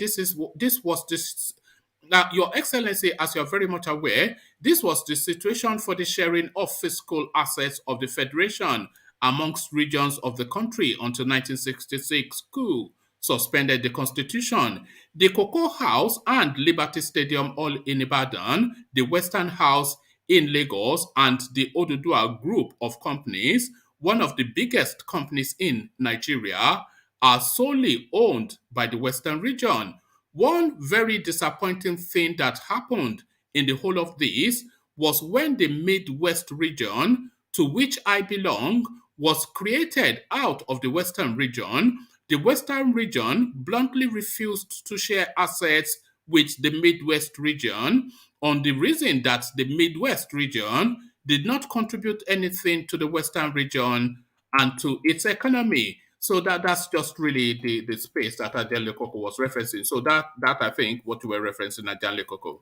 Your Excellency, as you are very much aware, this was the situation for the sharing of fiscal assets of the Federation amongst regions of the country until 1966 coup suspended the constitution. The Cocoa House and Liberty Stadium all in Ibadan, the Western House in Lagos, and the Oduduwa Group of companies, one of the biggest companies in Nigeria, are solely owned by the Western region. One very disappointing thing that happened in the whole of this was when the Midwest region, to which I belong, was created out of the Western region. The Western region bluntly refused to share assets with the Midwest region on the reason that the Midwest region did not contribute anything to the Western region and to its economy. So that's just really the space that Ajan Lekoko was referencing. So that I think what you were referencing, Ajan Lekoko.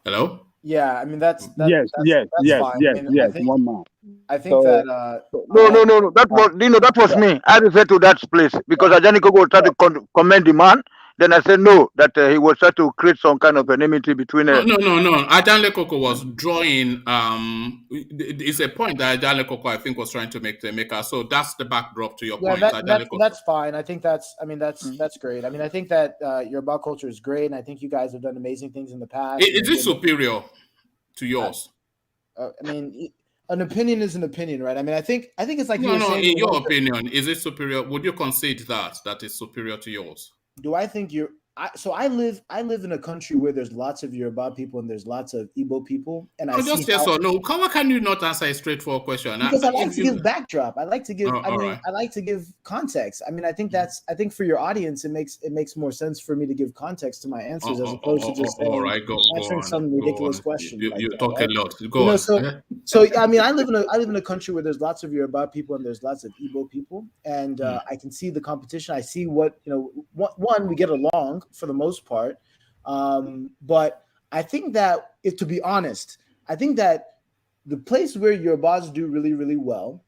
Hello? Yeah, I mean that's yes. fine. I mean, Yes. One man. I think that No. That was me. I referred to that place because Ajani Koko was trying to commend the man. Then I said no, that he was trying to create some kind of enmity between. No. Ajan Lekoko was drawing. It's a point that Ajan Lekoko I think was trying to make to Emeka. So that's the backdrop to your point. That's fine. I think that's great. I mean, I think that Yoruba culture is great, and I think you guys have done amazing things in the past. Is it superior to yours? I mean, an opinion is an opinion, right? I mean, I think it's like no. In your opinion, is it superior? Would you concede that is superior to yours? Do I think you're? I live in a country where there's lots of Yoruba people and there's lots of Igbo people, and I just yes or no. How can you not answer a straightforward question? Because I like to give backdrop. I like to give. I like to give context. I mean, I think for your audience, it makes more sense for me to give context to my answers as opposed to just answering some ridiculous question. You talk a lot. Go on. So I mean, I live in a country where there's lots of Yoruba people and there's lots of Igbo people, and I can see the competition. I see what One, we get along for the most part, but I think that to be honest, I think that the place where Yorubas do really, really well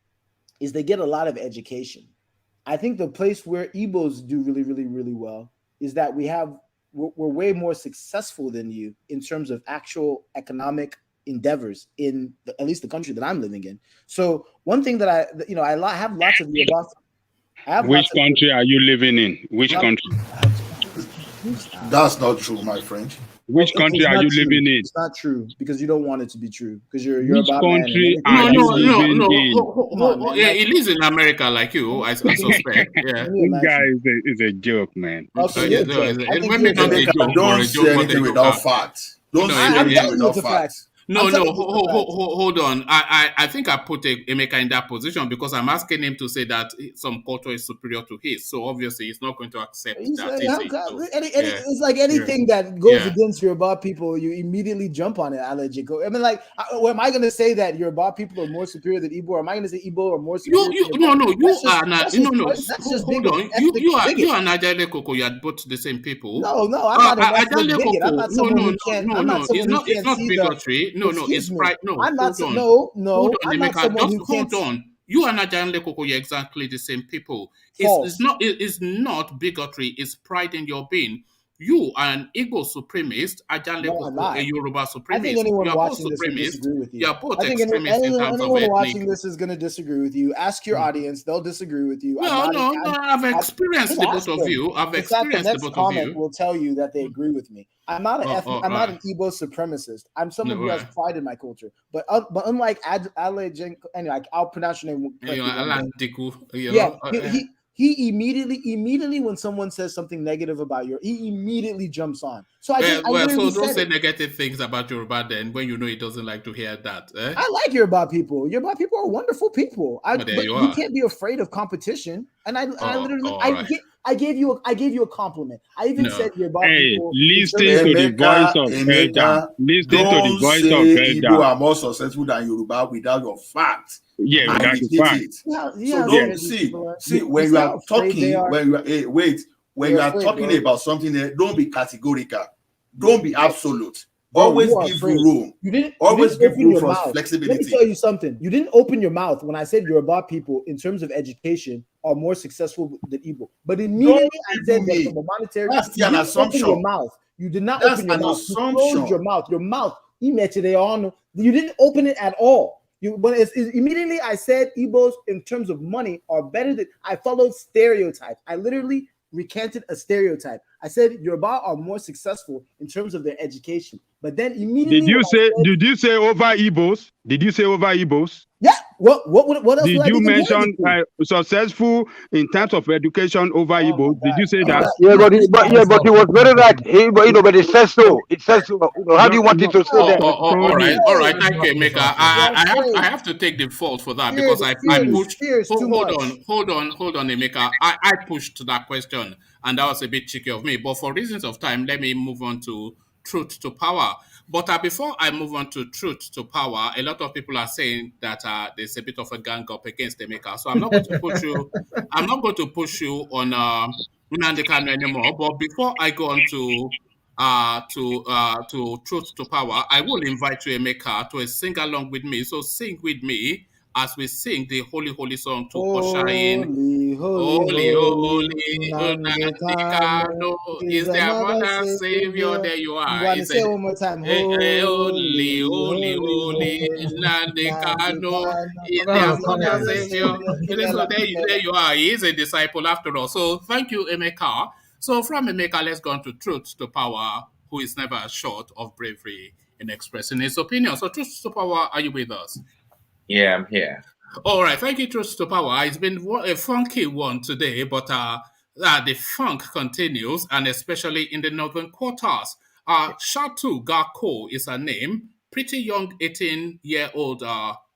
is they get a lot of education. I think the place where Igbos do really, really, really well is that we're way more successful than you in terms of actual economic endeavors in at least the country that I'm living in. So one thing that I have lots of Yorubas. Which country are you living in? Which country? That's not true, my friend. Which country are you living in? It's not true because you don't want it to be true because you're Which a country are you living in? Yeah, he lives in America like you, I suspect. Yeah. This guy is a joke, man. Maybe not a joke. Don't say anything without facts. Don't say anything without facts. No, hold on. I think I put Emeka in that position because I'm asking him to say that some culture is superior to his. So obviously he's not going to accept that. It's like anything that goes against Yoruba people, you immediately jump on it, Alejiko. I mean, like, am I going to say that Yoruba people are more superior than Igbo? Or am I going to say Igbo are more superior? You are not. Hold on. You and Ajale Koko, you are both the same people. No, I'm not a bigot. I'm not someone who can't. It's not bigotry. No, it's pride. No, I'm not. Hold on, I'm not someone who can't. Hold on. You and Ajan Lekoko, you're exactly the same people. It's not bigotry. It's pride in your being. You are an Igbo supremacist, Ajan No, I'm Lekoko, not. a Yoruba I think supremacist. anyone You are both watching this would supremacists. disagree with you. You are both I think extremists in terms of anyone ethnic. watching this is going to disagree with you. Ask your audience; they'll disagree with you. I've experienced the both of you. I've In fact, the experienced the next both of comment you. will tell you that they agree with me. I'm not an I'm not an Igbo supremacist. I'm someone who has pride in my culture. But unlike anyway, I'll pronounce your name correctly. He immediately when someone says something negative about he immediately jumps on. So so don't say negative things about Yoruba then when you know he doesn't like to hear that. I like Yoruba people. Yoruba people are wonderful people. But you can't be afraid of competition. And I gave you a compliment. I even said Yoruba people. Listen to the voice of Elder. Listen to the voice of Elder. Igbo are more successful than Yoruba without your facts. Yeah, without the facts. So don't see when you are talking, when you are when you are talking about something, don't be categorical, don't be absolute. Always give room. Always give room for flexibility. Let me tell you something. You didn't open your mouth when I said Yoruba people, in terms of education, are more successful than Igbo. But immediately I said that from a monetary. That's an assumption. Open your mouth. You did not open your mouth. You closed your mouth. Your mouth. You didn't open it at all. Immediately I said Igbos in terms of money are better than. I followed stereotypes. I literally recanted a stereotype. I said Yoruba are more successful in terms of their education. But then immediately did you say over Igbos? Did you say over Igbos? Yeah. What else did you mention successful in terms of education over Igbos? Did you say that? Yeah, but it was very right. But it says so. It says so. How do you want it to say that? All right. Thank you, Emeka. I have to take the fault for that because I pushed. Hold on, Emeka. I pushed that question, and that was a bit cheeky of me. But for reasons of time, let me move on to truth to power. But before I move on to truth to power, a lot of people are saying that there's a bit of a gang up against Emeka. So I'm not going to push you. I'm not going to push you on Nnamdi Kanu anymore. But before I go on to truth to power, I will invite you, Emeka, to sing along with me. So sing with me as we sing the holy song to usher in. Holy, Nnamdi Kanu is their mother savior. There you are. I'm say one more time. Holy, Nnamdi Kanu is their mother savior. So there you are. He is a disciple after all. So thank you, Emeka. So from Emeka, let's go on to truth to power, who is never short of bravery in expressing his opinion. So truth to power, are you with us? Yeah, I'm here. All right, thank you, Truth to Power. It's been a funky one today, but the funk continues, and especially in the northern quarters. Shatu Gako is her name, pretty young 18-year-old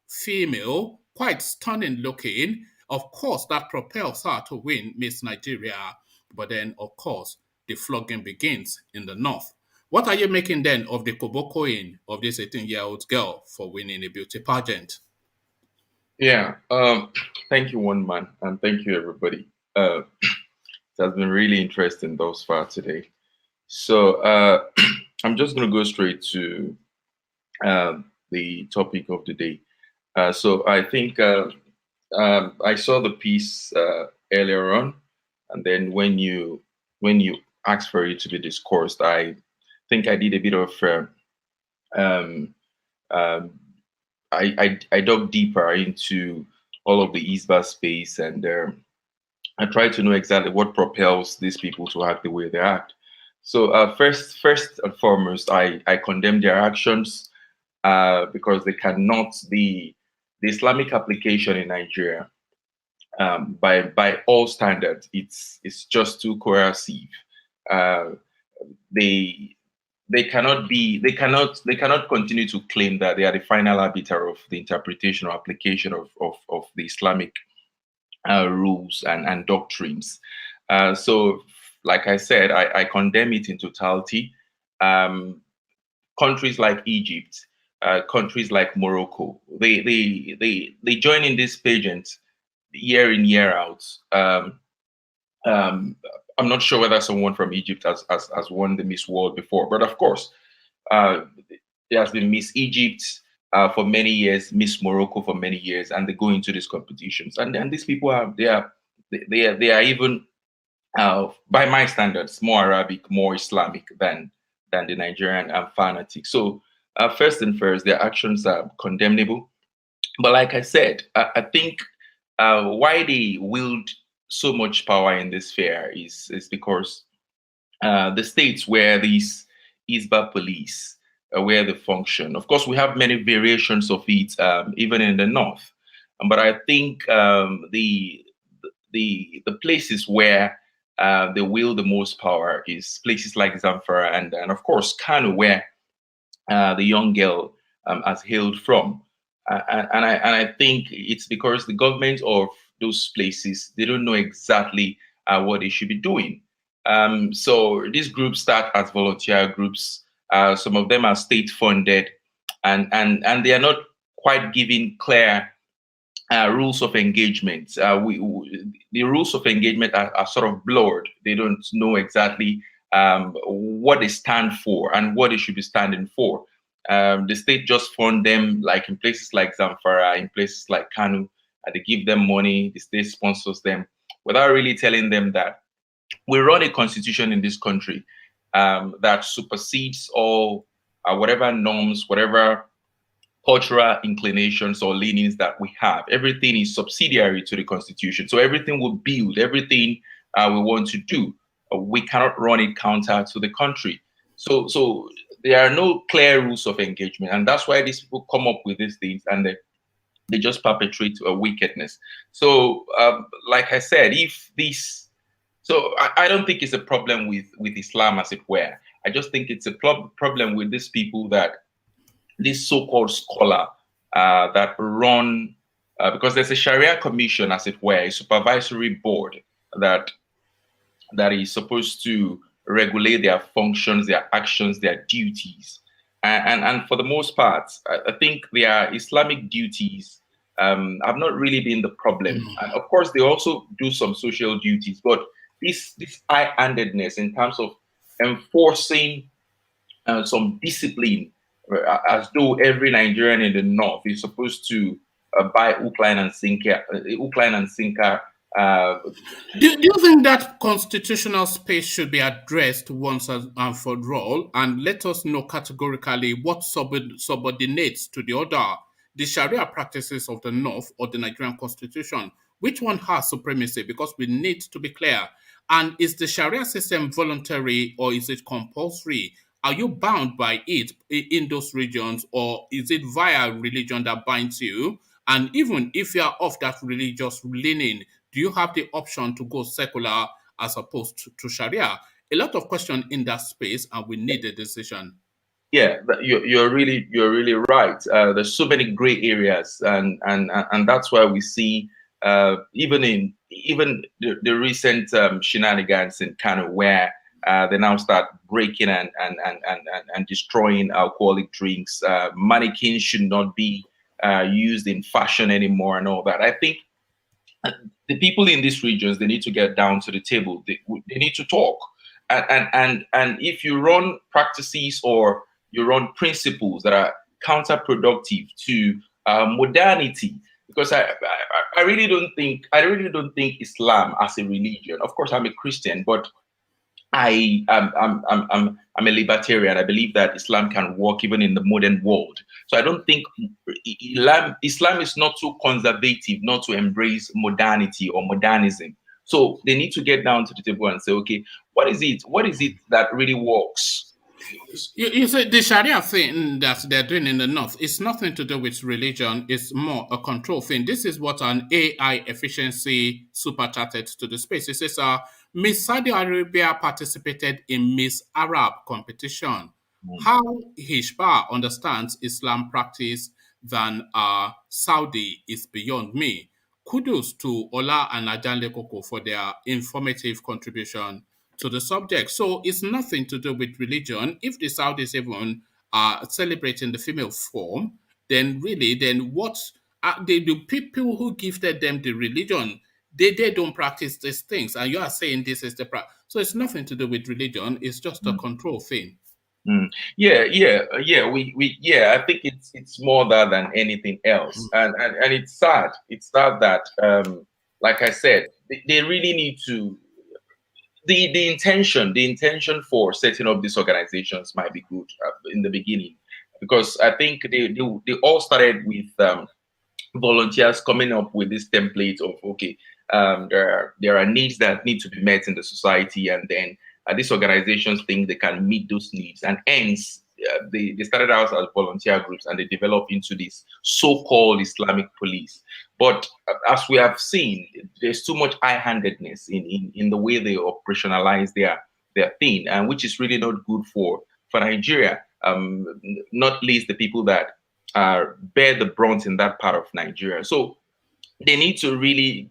female, quite stunning looking. Of course, that propels her to win Miss Nigeria. But then, of course, the flogging begins in the north. What are you making then of the kobokoing of this 18-year-old girl for winning a beauty pageant? Yeah, thank you, one man, and thank you, everybody. It has been really interesting thus far today. So I'm just going to go straight to the topic of the day. So I think I saw the piece earlier on, and then when you asked for it to be discussed, I think I did a bit of I dug deeper into all of the Hisbah space, and I tried to know exactly what propels these people to act the way they act. So first and foremost, I condemn their actions because they cannot. The Islamic application in Nigeria, by all standards, it's just too coercive. They cannot continue to claim that they are the final arbiter of the interpretation or application of the Islamic rules and doctrines. So, like I said, I condemn it in totality. Countries like Egypt, countries like Morocco, they join in this pageant year in, year out. I'm not sure whether someone from Egypt has won the Miss World before, but of course, there has been Miss Egypt for many years, Miss Morocco for many years, and they go into these competitions. And these people are even by my standards, more Arabic, more Islamic than the Nigerian fanatic. So first and first, their actions are condemnable. But like I said, I think why they wield so much power in this sphere is because the states where these Hisbah police, where they function. Of course, we have many variations of it, even in the north. But I think the places where they wield the most power is places like Zamfara and of course Kano, where the young girl has hailed from. And I think it's because the government of those places, they don't know exactly what they should be doing. So these groups start as volunteer groups. Some of them are state funded, and they are not quite giving clear rules of engagement. The rules of engagement are sort of blurred. They don't know exactly what they stand for and what they should be standing for. The state just fund them, like in places like Zamfara, in places like Kano. They give them money. The state sponsors them without really telling them that we run a constitution in this country that supersedes all whatever norms, whatever cultural inclinations or leanings that we have. Everything is subsidiary to the constitution. So everything we build, everything we want to do, we cannot run it counter to the country. So there are no clear rules of engagement. And that's why these people come up with these things and they just perpetrate a wickedness. So like I said, if this, so I don't think it's a problem with Islam as it were. I just think it's a problem with these people that this so-called scholar that run, because there's a Sharia commission, as it were, a supervisory board that is supposed to regulate their functions, their actions, their duties. And for the most part, I think their Islamic duties have not really been the problem. And of course, they also do some social duties, but this high-handedness in terms of enforcing some discipline, as though every Nigerian in the north is supposed to buy hook, line, and sinker. Do you think that constitutional space should be addressed once and for all, and let us know categorically what subordinates to the other, the Sharia practices of the North or the Nigerian constitution? Which one has supremacy? Because we need to be clear. And is the Sharia system voluntary or is it compulsory? Are you bound by it in those regions, or is it via religion that binds you? And even if you are of that religious leaning, do you have the option to go secular as opposed to Sharia? A lot of questions in that space, and we need a decision. Yeah, you're really right. There's so many gray areas, and that's why we see even the recent shenanigans in Kano, where they now start breaking and destroying alcoholic drinks. Mannequins should not be used in fashion anymore, and all that. I think the people in these regions, they need to get down to the table. They need to talk, and if you run practices or you run principles that are counterproductive to modernity, because I really don't think Islam as a religion. Of course, I'm a Christian, but I'm a libertarian. I believe that Islam can work even in the modern world. So I don't think Islam is not too conservative not to embrace modernity or modernism. So they need to get down to the table and say, okay, what is it that really works? You say the Sharia thing that they're doing in the North, it's nothing to do with religion. It's more a control thing. This is what an AI efficiency super chatted to the space. It says, Miss Saudi Arabia participated in Miss Arab competition. How Hisbah understands Islam practice than Saudi is beyond me. Kudos to Ola and Ajanle Koko for their informative contribution to the subject. So it's nothing to do with religion. If the Saudis even are celebrating the female form, then what the people who gifted them the religion, they don't practice these things, and you are saying this is the practice. So it's nothing to do with religion. It's just a control thing. Yeah. I think it's more that than anything else, and it's sad. It's sad that, like I said, they really need to. the intention for setting up these organizations might be good in the beginning, because I think they all started with volunteers coming up with this template of, okay, there are needs that need to be met in the society, and then these organizations think they can meet those needs, and hence they started out as volunteer groups, and they developed into this so-called Islamic police. But as we have seen, there's too much high-handedness in the way they operationalize their thing, and which is really not good for Nigeria, not least the people that bear the brunt in that part of Nigeria. So they need to really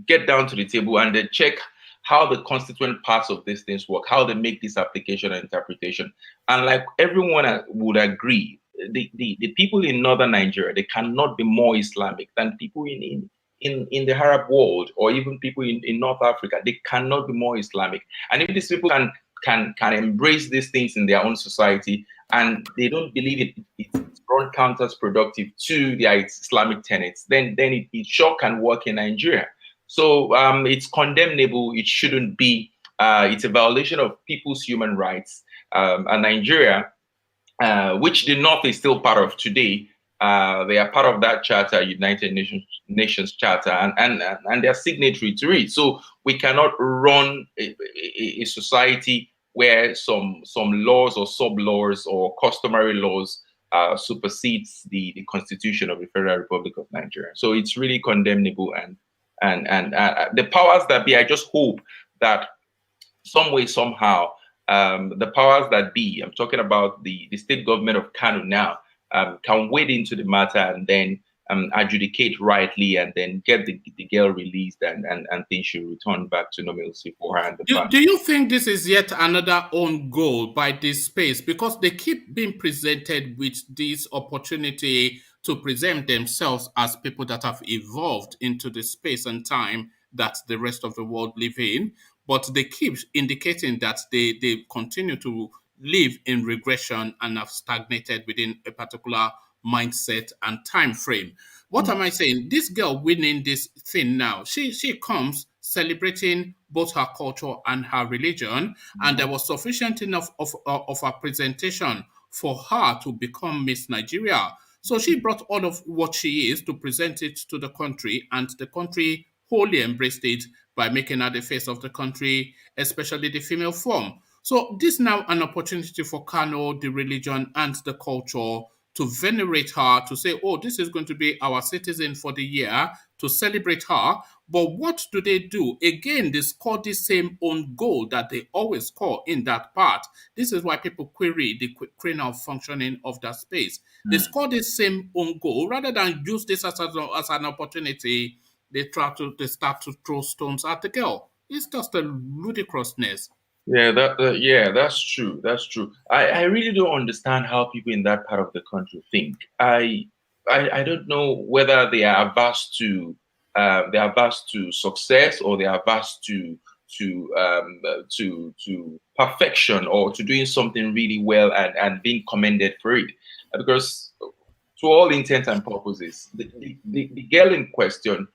get down to the table and they check how the constituent parts of these things work, how they make this application and interpretation. And like everyone would agree, the people in northern Nigeria, they cannot be more Islamic than people in the Arab world, or even people in North Africa. They cannot be more Islamic. And if these people can embrace these things in their own society, and they don't believe it's run counterproductive to their Islamic tenets, then it sure can work in Nigeria. So it's condemnable. It shouldn't be. It's a violation of people's human rights. And Nigeria, which the North is still part of today, they are part of that charter, United Nations Charter, and they're signatory to it. So we cannot run a society where some laws or sub-laws or customary laws supersedes the Constitution of the Federal Republic of Nigeria. So it's really condemnable, and the powers that be, I just hope that some way, somehow, the powers that be, I'm talking about the state government of Kano now, can wade into the matter and then adjudicate rightly, and then get the girl released, and things should return back to normalcy for her and the family. Do you think this is yet another own goal by this space? Because they keep being presented with this opportunity to present themselves as people that have evolved into the space and time that the rest of the world live in. But they keep indicating that they continue to live in regression and have stagnated within a particular mindset and time frame. What am I saying? This girl winning this thing now, she comes celebrating both her culture and her religion, and there was sufficient enough of a presentation for her to become Miss Nigeria. So she brought all of what she is to present it to the country, and the country wholly embraced it by making her the face of the country, especially the female form. So this is now an opportunity for Kano, the religion and the culture, to venerate her, to say, oh, this is going to be our citizen for the year, to celebrate her. But what do they do? Again, they score the same own goal that they always score in that part. This is why people query the cranial functioning of that space. They score the same own goal. Rather than use this as an opportunity, they start to throw stones at the girl. It's just a ludicrousness. Yeah, that's true. That's true. I really don't understand how people in that part of the country think. I don't know whether they are averse to success, or they are averse to perfection, or to doing something really well and being commended for it. Because to all intents and purposes, the girl in question,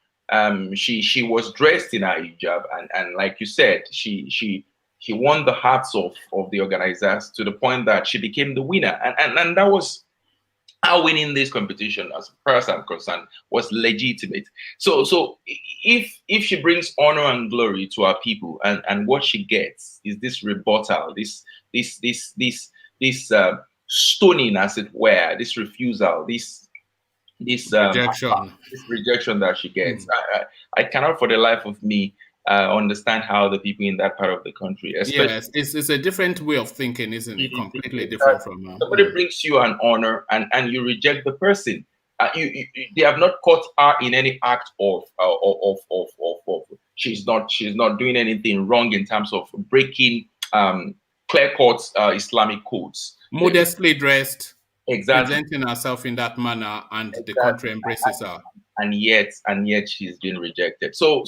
she was dressed in her hijab, and like you said, she won the hearts of the organizers to the point that she became the winner. And that was how winning this competition, as far as I'm concerned, was legitimate. So if she brings honor and glory to our people, and what she gets is this rebuttal, this stoning, as it were, this refusal, this rejection that she gets, I cannot for the life of me understand how the people in that part of the country, yes, it's a different way of thinking, isn't it? Completely different from somebody brings you an honor and you reject the person. They have not caught her in any act of she's not doing anything wrong in terms of breaking clear-cut Islamic codes. Modestly dressed, exactly, presenting herself in that manner, and the country embraces her. And yet she's been rejected. So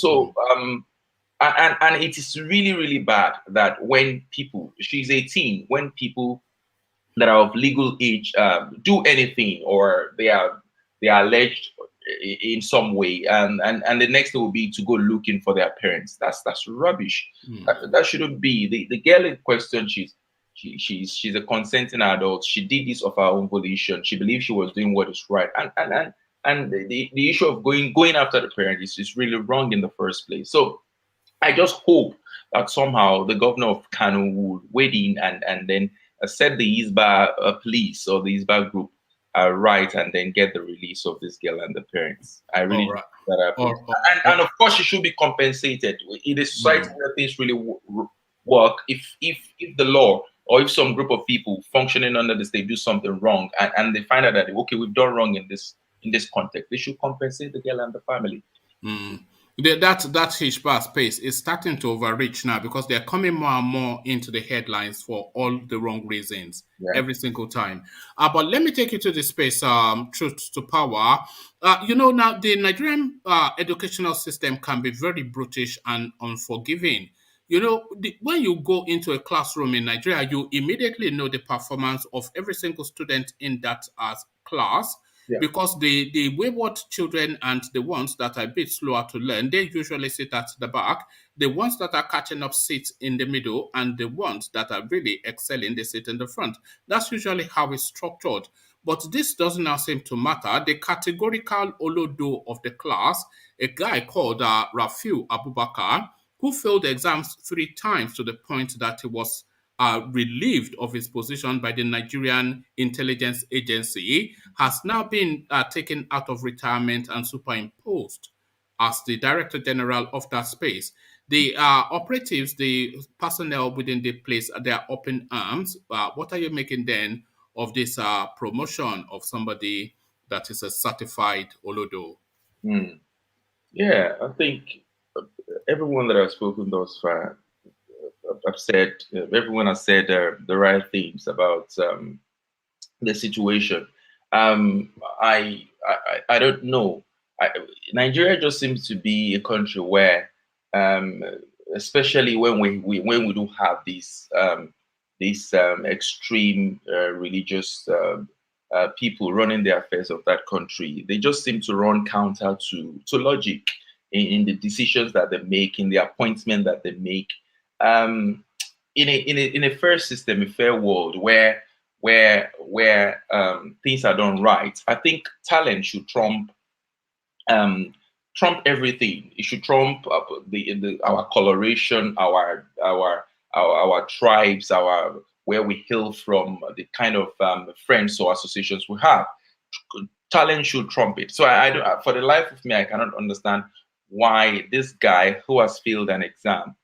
and it is really, really bad that when people, she's 18, when people that are of legal age do anything, or they are alleged in some way, and the next thing will be to go looking for their parents. That's rubbish. That shouldn't be. The girl in question, she's a consenting adult. She did this of her own volition. She believed she was doing what is right, and the issue of going after the parent is really wrong in the first place. So I just hope that somehow the governor of Kano would wade in and then set the Hisbah police or the Hisbah group right, and then get the release of this girl and the parents. I really hope that happens. And of course, she should be compensated in a society where things really work. If the law or if some group of people functioning under the state do something wrong and they find out that okay, we've done wrong in this context, they should compensate the girl and the family. That Hisbah space is starting to overreach now because they're coming more and more into the headlines for all the wrong reasons every single time. But let me take you to the space, truth to power. Now the Nigerian educational system can be very brutish and unforgiving. When you go into a classroom in Nigeria, you immediately know the performance of every single student in that class. Because the wayward children and the ones that are a bit slower to learn, they usually sit at the back. The ones that are catching up sit in the middle, and the ones that are really excelling, they sit in the front. That's usually how it's structured. But this doesn't now seem to matter. The categorical olodo of the class, a guy called Rafiu Abubakar, who failed exams 3 times to the point that he was relieved of his position by the Nigerian Intelligence Agency, has now been taken out of retirement and superimposed as the Director General of that space. The operatives, the personnel within the place, they are up in arms. What are you making then of this promotion of somebody that is a certified Olodo? Yeah, I think everyone that I've spoken thus far, everyone has said the right things about the situation. I don't know. Nigeria just seems to be a country where, especially when we do have these extreme religious people running the affairs of that country, they just seem to run counter to logic in the decisions that they make, in the appointment that they make. In a fair system, a fair world where things are done right, I think talent should trump everything. It should trump our coloration, our tribes, where we hail from, the kind of friends or associations we have. Talent should trump it. So I don't, for the life of me, I cannot understand why this guy who has failed an exam,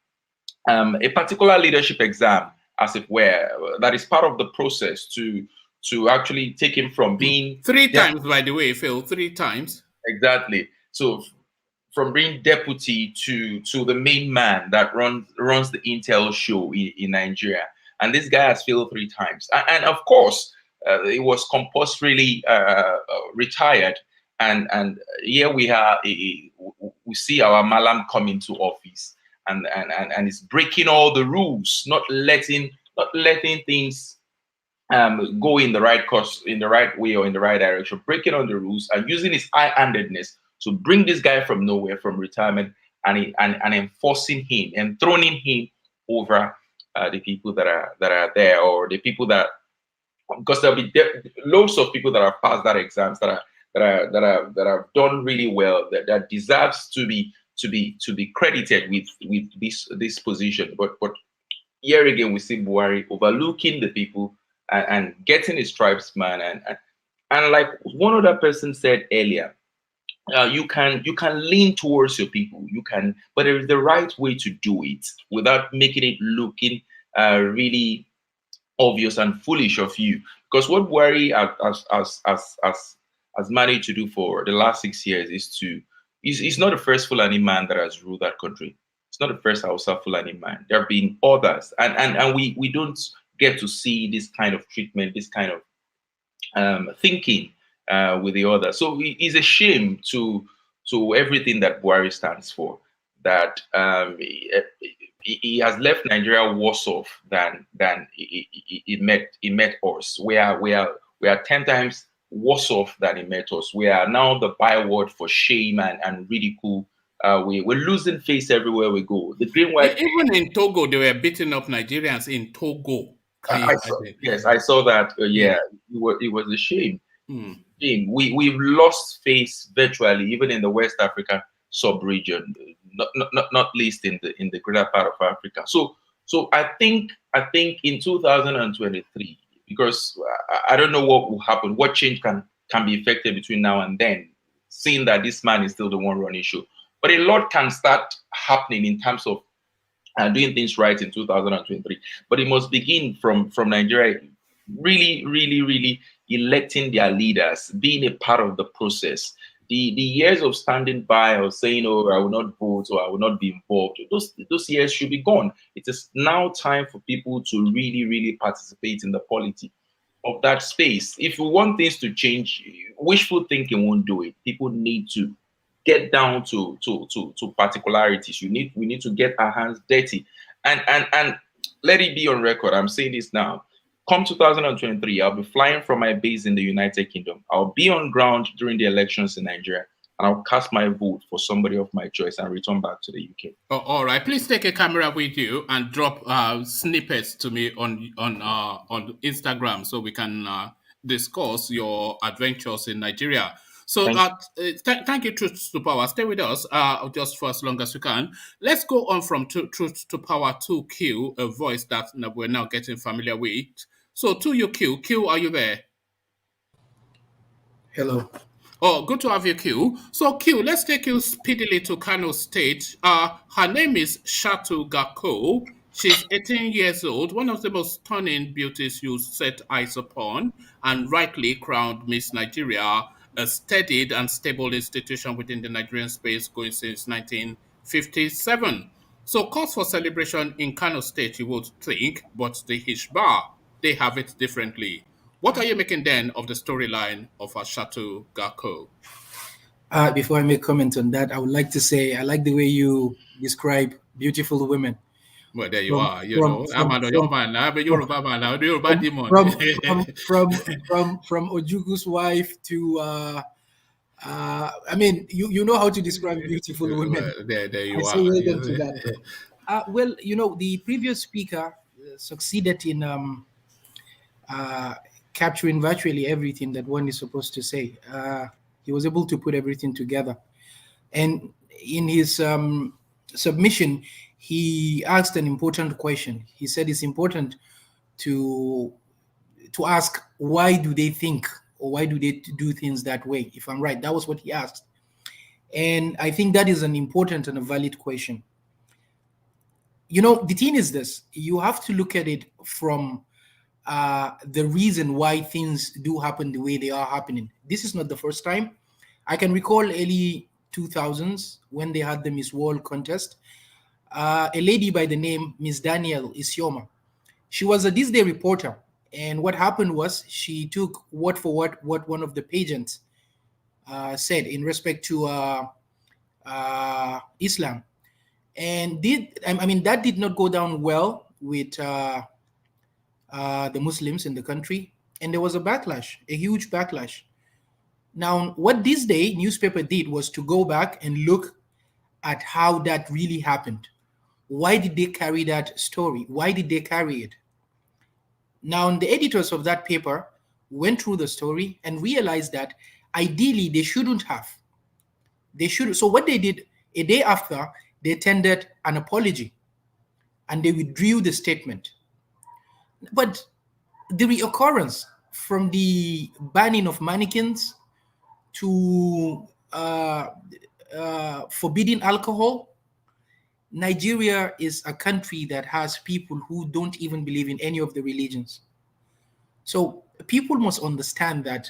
a particular leadership exam, as it were, that is part of the process to actually take him from being 3 times, by the way, failed 3 times. Exactly. So from being deputy to the main man that runs the Intel show in Nigeria, and this guy has failed 3 times, and of course it was compulsorily retired, and here we see our Malam come into office. And it's breaking all the rules, not letting things go in the right course, in the right way, or in the right direction, breaking all the rules and using his high-handedness to bring this guy from nowhere, from retirement, and enforcing him and throning him over the people that are there, or the people that, because there'll be loads of people that have passed that exams that have done really well, that deserves to be credited with this position, but here again we see Buhari overlooking the people and getting his tribesman, and like one other person said earlier, you can lean towards your people, but there is the right way to do it without making it looking really obvious and foolish of you. Because what Buhari has managed to do for the last 6 years is he's not the first Fulani man that has ruled that country. It's not the first Hausa Fulani man. There have been others, and we don't get to see this kind of treatment, this kind of thinking with the others. So it's a shame to everything that Buhari stands for, that he has left Nigeria worse off than he met us. We are 10 times worse off than it met us. We are now the byword for shame and ridicule. We're losing face everywhere we go. The green white. Even in Togo, they were beating up Nigerians in Togo. Yes, I saw that. Yeah, it was a shame. Shame. We've lost face virtually, even in the West African sub-region, not least in the greater part of Africa. So I think in 2023, because I don't know what will happen, what change can be effected between now and then, seeing that this man is still the one running show. But a lot can start happening in terms of doing things right in 2023. But it must begin from Nigeria really electing their leaders, being a part of the process. The years of standing by or saying, oh, I will not vote or I will not be involved, those years should be gone. It is now time for people to really participate in the polity of that space. If we want things to change, wishful thinking won't do it. People need to get down to particularities. We need to get our hands dirty, and let it be on record. I'm saying this now. Come 2023, I'll be flying from my base in the United Kingdom. I'll be on ground during the elections in Nigeria, and I'll cast my vote for somebody of my choice and return back to the UK. Oh, all right. Please take a camera with you and drop snippets to me on Instagram so we can discuss your adventures in Nigeria. So thank you, Truth to Power. Stay with us just for as long as you can. Let's go on from Truth to Power to Q, a voice that we're now getting familiar with. So to you, Q. Q, are you there? Hello. Oh, good to have you, Q. So, Q, let's take you speedily to Kano State. Her name is Shatu Gako. She's 18 years old, one of the most stunning beauties you set eyes upon, and rightly crowned Miss Nigeria, a steadied and stable institution within the Nigerian space going since 1957. So, cause for celebration in Kano State, you would think, but the Hisbah, they have it differently. What are you making then of the storyline of Shatu Gako? Before I make comment on that, I would like to say I like the way you describe beautiful women. Well, there you are. I'm a Yoruba man. I'm a Yoruba man. I'm a Yoruba demon. From Ojugu's wife to, I mean, you know how to describe beautiful women. There you are. Well done to that. Well, the previous speaker succeeded in capturing virtually everything that one is supposed to say. He was able to put everything together. And in his submission, he asked an important question. He said it's important to ask, why do they think or why do they do things that way? If I'm right, that was what he asked. And I think that is an important and a valid question. The thing is this, you have to look at it from the reason why things do happen the way they are happening. This is not the first time. I can recall early 2000s when they had the Miss World contest. A lady by the name Miss Daniel Isioma. She was a This Day reporter. And what happened was she took word for word what one of the pageants said in respect to Islam. And that did not go down well with the Muslims in the country. And there was a backlash, a huge backlash. Now, what This Day newspaper did was to go back and look at how that really happened. Why did they carry that story? Why did they carry it? Now, the editors of that paper went through the story and realized that ideally they shouldn't have. So what they did, a day after, they tendered an apology and they withdrew the statement. But the reoccurrence from the banning of mannequins to forbidding alcohol, Nigeria is a country that has people who don't even believe in any of the religions. So people must understand that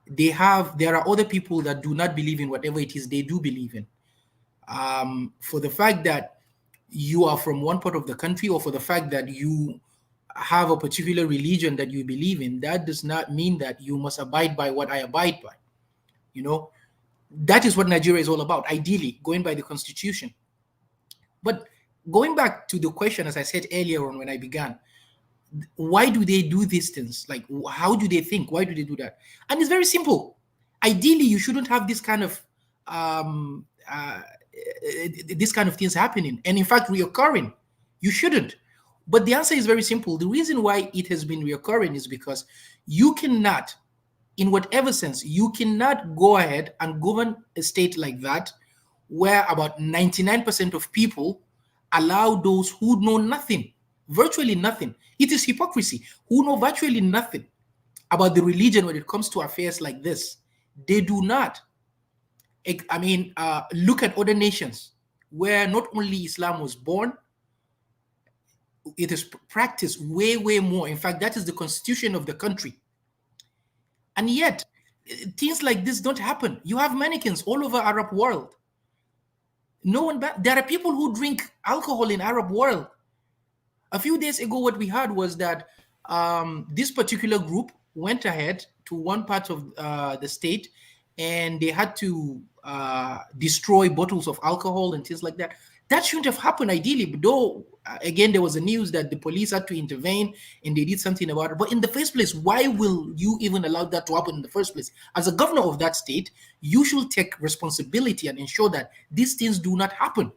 there are other people that do not believe in whatever it is they do believe in. For the fact that you are from one part of the country, or for the fact that you have a particular religion that you believe in, that does not mean that you must abide by what I abide by. That is what Nigeria is all about, ideally, going by the constitution. But going back to the question, as I said earlier on when I began, why do they do these things? Like, how do they think? Why do they do that? And it's very simple. Ideally, you shouldn't have this kind of things happening, and in fact reoccurring. You shouldn't. But the answer is very simple. The reason why it has been reoccurring is because you cannot, in whatever sense, you cannot go ahead and govern a state like that where about 99% of people allow those who know nothing, virtually nothing. It is hypocrisy. Who know virtually nothing about the religion when it comes to affairs like this. They do not. Look at other nations where not only Islam was born, it is practiced way, way more. In fact, that is the constitution of the country. And yet, things like this don't happen. You have mannequins all over Arab world. There are people who drink alcohol in Arab world. A few days ago, what we heard was that this particular group went ahead to one part of the state, and they had to destroy bottles of alcohol and things like that. That shouldn't have happened ideally, but though, again, there was a news that the police had to intervene and they did something about it. But in the first place, why will you even allow that to happen in the first place? As a governor of that state, you should take responsibility and ensure that these things do not happen.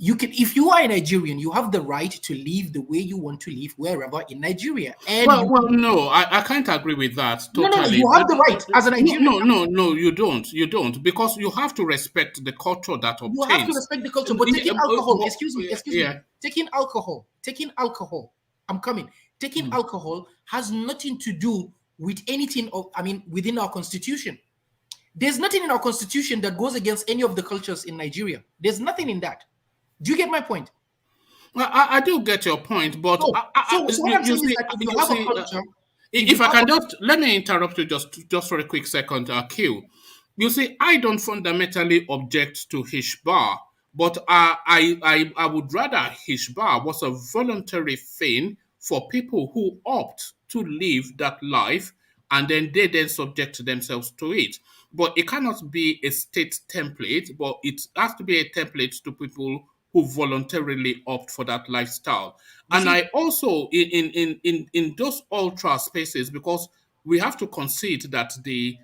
You can, if you are a Nigerian, you have the right to live the way you want to live wherever in Nigeria. And no, I can't agree with that totally. No, you have the right as a Nigerian. No, you don't. You don't, because you have to respect the culture that obtains. You have to respect the culture, but taking alcohol, excuse me, taking alcohol, I'm coming. Taking alcohol has nothing to do with anything within our constitution. There's nothing in our constitution that goes against any of the cultures in Nigeria. There's nothing in that. Do you get my point? Well, I do get your point, but so what I'm saying is that if you have a culture, if I can just let me interrupt you just for a quick second, Q. You see, I don't fundamentally object to Hisbah, but I would rather Hisbah was a voluntary thing for people who opt to live that life, and then they then subject themselves to it. But it cannot be a state template, but it has to be a template to people who voluntarily opt for that lifestyle. And I also, in those ultra spaces, because we have to concede that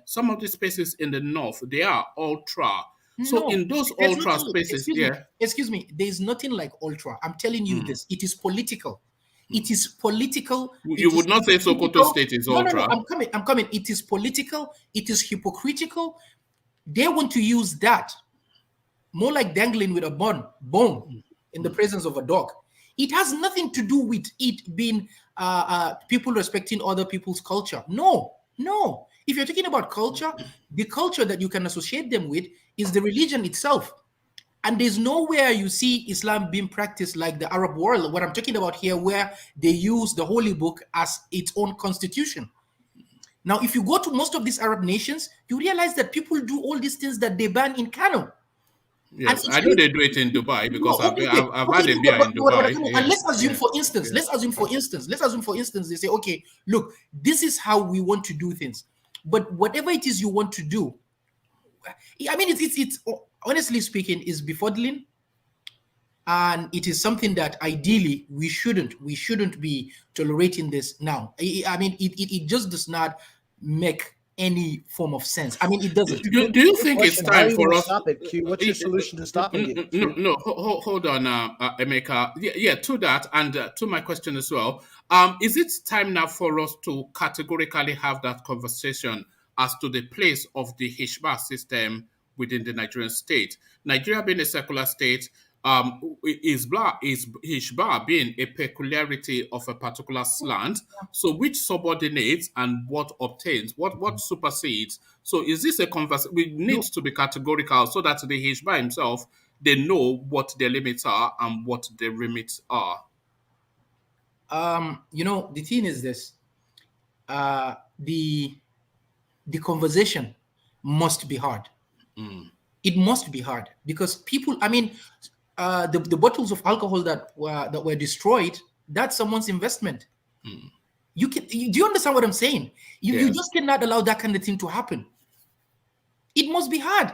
some of the spaces in the north, they are ultra. So in those ultra spaces, excuse me, there's nothing like ultra. I'm telling you this. It is political. It is political. You would not say Sokoto State is ultra. No, I'm coming. It is political. It is hypocritical. They want to use that more like dangling with a bone in the presence of a dog. It has nothing to do with it being people respecting other people's culture. No. If you're talking about culture, the culture that you can associate them with is the religion itself. And there's nowhere you see Islam being practiced like the Arab world, what I'm talking about here, where they use the Holy Book as its own constitution. Now, if you go to most of these Arab nations, you realize that people do all these things that they ban in Kano. Yes, I know they do it in Dubai because I've had a beer in Dubai. And let's assume, for instance, they say, okay, look, this is how we want to do things. But whatever it is you want to do, it's honestly speaking, is befuddling, and it is something that ideally we shouldn't be tolerating this now. It just does not make any form of sense. It doesn't. Do you think it's time for us? Stop it, Q. What's your solution to stopping it? No, hold on, Emeka. Yeah, to that, and to my question as well. Is it time now for us to categorically have that conversation as to the place of the Hisbah system within the Nigerian state? Nigeria being a secular state, Hisbah being a peculiarity of a particular slant, so which subordinates and what obtains, what supersedes. So is this a conversation? We need to be categorical so that the Hisbah himself, they know what their limits are and what their remits are. The thing is this, the conversation must be hard. It must be hard because people, the bottles of alcohol that were destroyed, that's someone's investment. Do you understand what I'm saying? You just cannot allow that kind of thing to happen. It must be hard.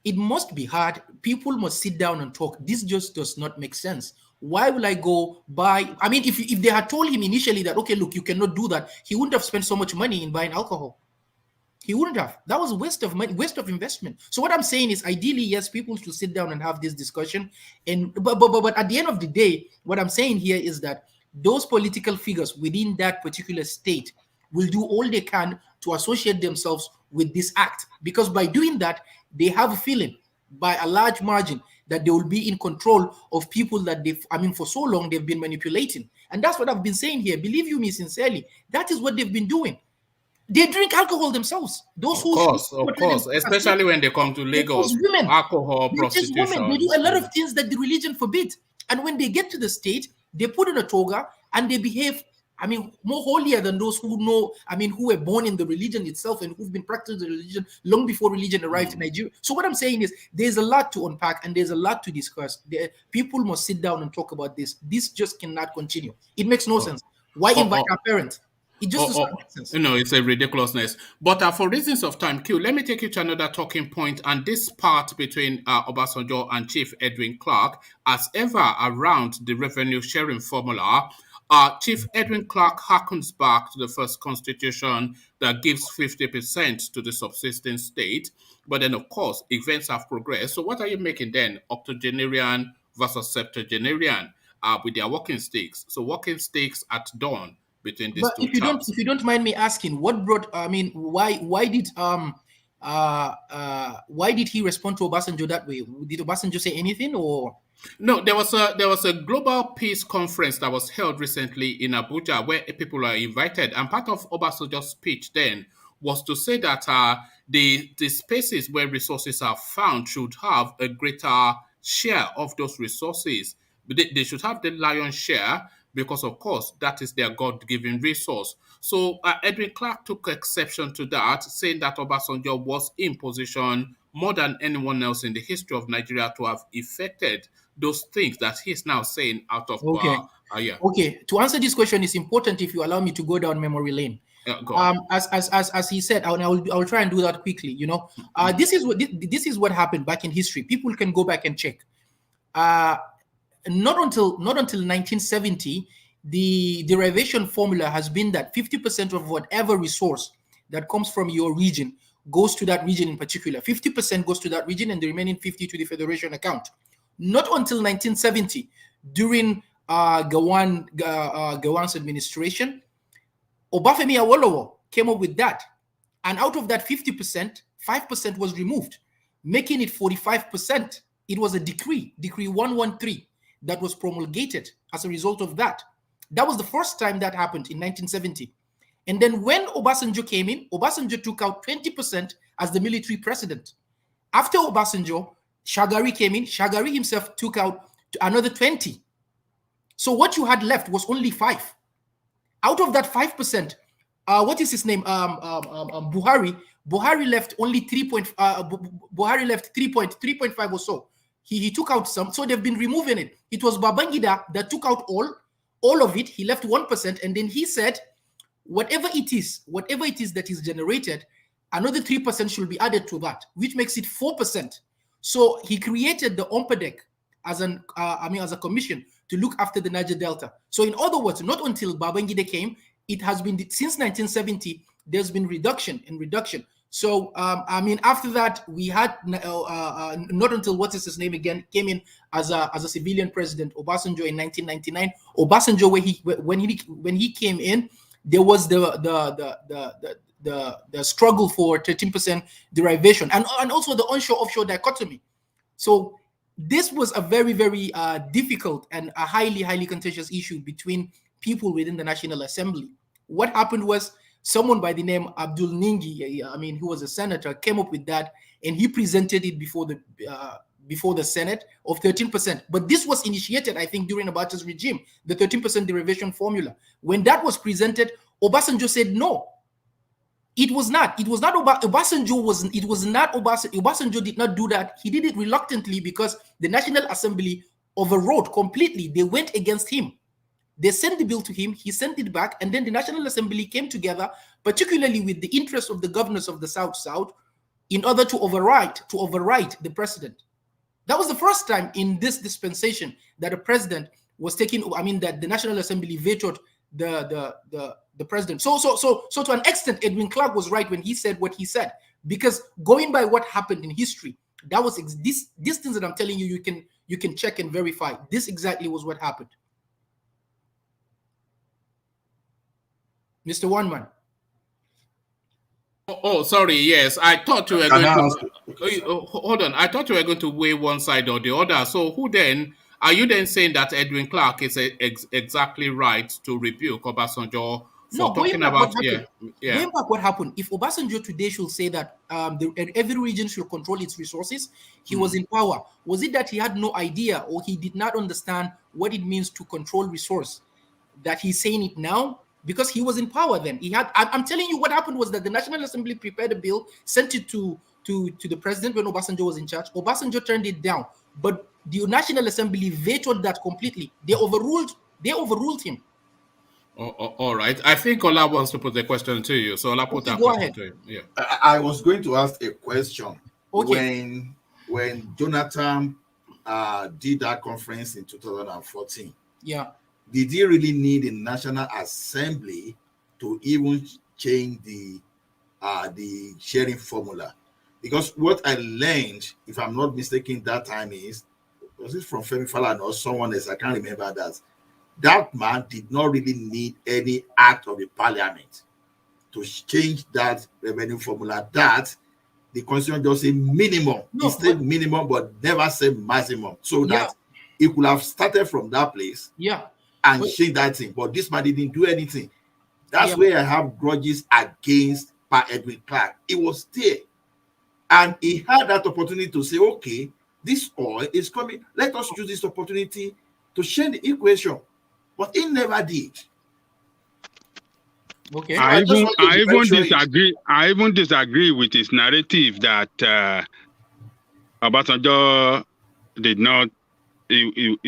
it must be hard. People must sit down and talk. This just does not make sense. Why will I go buy? I mean, if they had told him initially that, okay, look, you cannot do that, he wouldn't have spent so much money in buying alcohol. He wouldn't have. That was a waste of money, waste of investment. So what I'm saying is, ideally, yes, people should sit down and have this discussion. But at the end of the day, what I'm saying here is that those political figures within that particular state will do all they can to associate themselves with this act, because by doing that, they have a feeling by a large margin that they will be in control of people that for so long they've been manipulating. And that's what I've been saying here. Believe you me sincerely, that is what they've been doing. They drink alcohol themselves. Those of course, especially when they come to Lagos. Women, alcohol, prostitution. Women. They do a lot of things that the religion forbids. And when they get to the state, they put on a toga and they behave, more holier than those who know, who were born in the religion itself and who've been practicing the religion long before religion arrived in Nigeria. So what I'm saying is, there's a lot to unpack and there's a lot to discuss. People must sit down and talk about this. This just cannot continue. It makes no sense. Why invite our parents? It just does not make sense. It's a ridiculousness. But for reasons of time, Q, let me take you to another talking point. And this part between Obasanjo and Chief Edwin Clarke, as ever around the revenue sharing formula, Chief Edwin Clarke harkens back to the first constitution that gives 50% to the subsisting state. But then, of course, events have progressed. So what are you making then? Octogenarian versus septuagenarian with their walking sticks. So walking sticks at dawn. Between these but two if you don't mind me asking, what brought? Why did he respond to Obasanjo that way? Did Obasanjo say anything, or? No, there was a global peace conference that was held recently in Abuja where people are invited, and part of Obasanjo's speech then was to say that the spaces where resources are found should have a greater share of those resources. They should have the lion's share, because, of course, that is their God-given resource. So Edwin Clarke took exception to that, saying that Obasanjo was in position more than anyone else in the history of Nigeria to have effected those things that he's now saying out of Okay. Okay. To answer this question, it's important if you allow me to go down memory lane. As he said, and I will try and do that quickly. This is what happened back in history. People can go back and check. Not until 1970, the derivation formula has been that 50% of whatever resource that comes from your region goes to that region in particular. 50% goes to that region and the remaining 50% to the federation account. Not until 1970, during Gawan's administration, Obafemi Awolowo came up with that. And out of that 50%, 5% was removed, making it 45%. It was a decree 113. That was promulgated as a result of that. That was the first time that happened in 1970. And then when Obasanjo came in, Obasanjo took out 20% as the military president. After Obasanjo, Shagari came in. Shagari himself took out another 20. So what you had left was only 5. Out of that 5%, what is his name? Buhari left only 3.5 or so. He took out some, so they've been removing it. It was Babangida that took out all of it. He left 1%, and then he said, whatever it is that is generated, another 3% should be added to that, which makes it 4%. So he created the OMPADEC as a commission to look after the Niger Delta. So in other words, not until Babangida came, it has been since 1970. There's been reduction. So, after that, we had not until what is his name again came in as a civilian president, Obasanjo in 1999. Obasanjo, when he came in, there was the struggle for 13% derivation and also the onshore offshore dichotomy. So this was a very, very difficult and a highly contentious issue between people within the National Assembly. What happened was, someone by the name Abdul Ningi, who was a senator, came up with that, and he presented it before the Senate of 13%. But this was initiated, I think, during Abacha's regime, the 13% derivation formula. When that was presented, Obasanjo said no. It was not Obasanjo. Obasanjo did not do that. He did it reluctantly because the National Assembly overrode completely. They went against him. They sent the bill to him, he sent it back, and then the National Assembly came together, particularly with the interest of the governors of the South, in order to override the president. That was the first time in this dispensation that a president was taking, I mean, that the National Assembly vetoed the president. So to an extent, Edwin Clarke was right when he said what he said, because going by what happened in history, that was these things that I'm telling you, you can check and verify. This exactly was what happened. Mr. One Man. Oh, sorry. Yes, I thought you were going to. Hold on. I thought you were going to weigh one side or the other. So, who then are you then saying that Edwin Clarke is exactly right to rebuke Obasanjo for talking about? Going back, what happened? If Obasanjo today should say that every region should control its resources, he was in power. Was it that he had no idea or he did not understand what it means to control resource? That he's saying it now? Because he was in power then. I'm telling you, what happened was that the National Assembly prepared a bill, sent it to the president when Obasanjo was in charge. Obasanjo turned it down, but the National Assembly vetoed that completely. They overruled him. All right. I think Ola wants to put the question to you. So Ola put that question to you. Yeah. I was going to ask a question. Okay. When Jonathan did that conference in 2014. Yeah. Did he really need a National Assembly to even change the sharing formula? Because what I learned, if I'm not mistaken, that time was it from Femi Falana or someone else? I can't remember that man did not really need any act of the parliament to change that revenue formula. That the constitution just say minimum. It said minimum, but never said maximum. So that it could have started from that place. Yeah. And change that thing, but this man didn't do anything. That's where I have grudges against Edwin Clarke. It was there, and he had that opportunity to say, "Okay, this oil is coming. Let us use this opportunity to change the equation," but he never did. Okay, I even disagree with his narrative that Obasanjo did not. He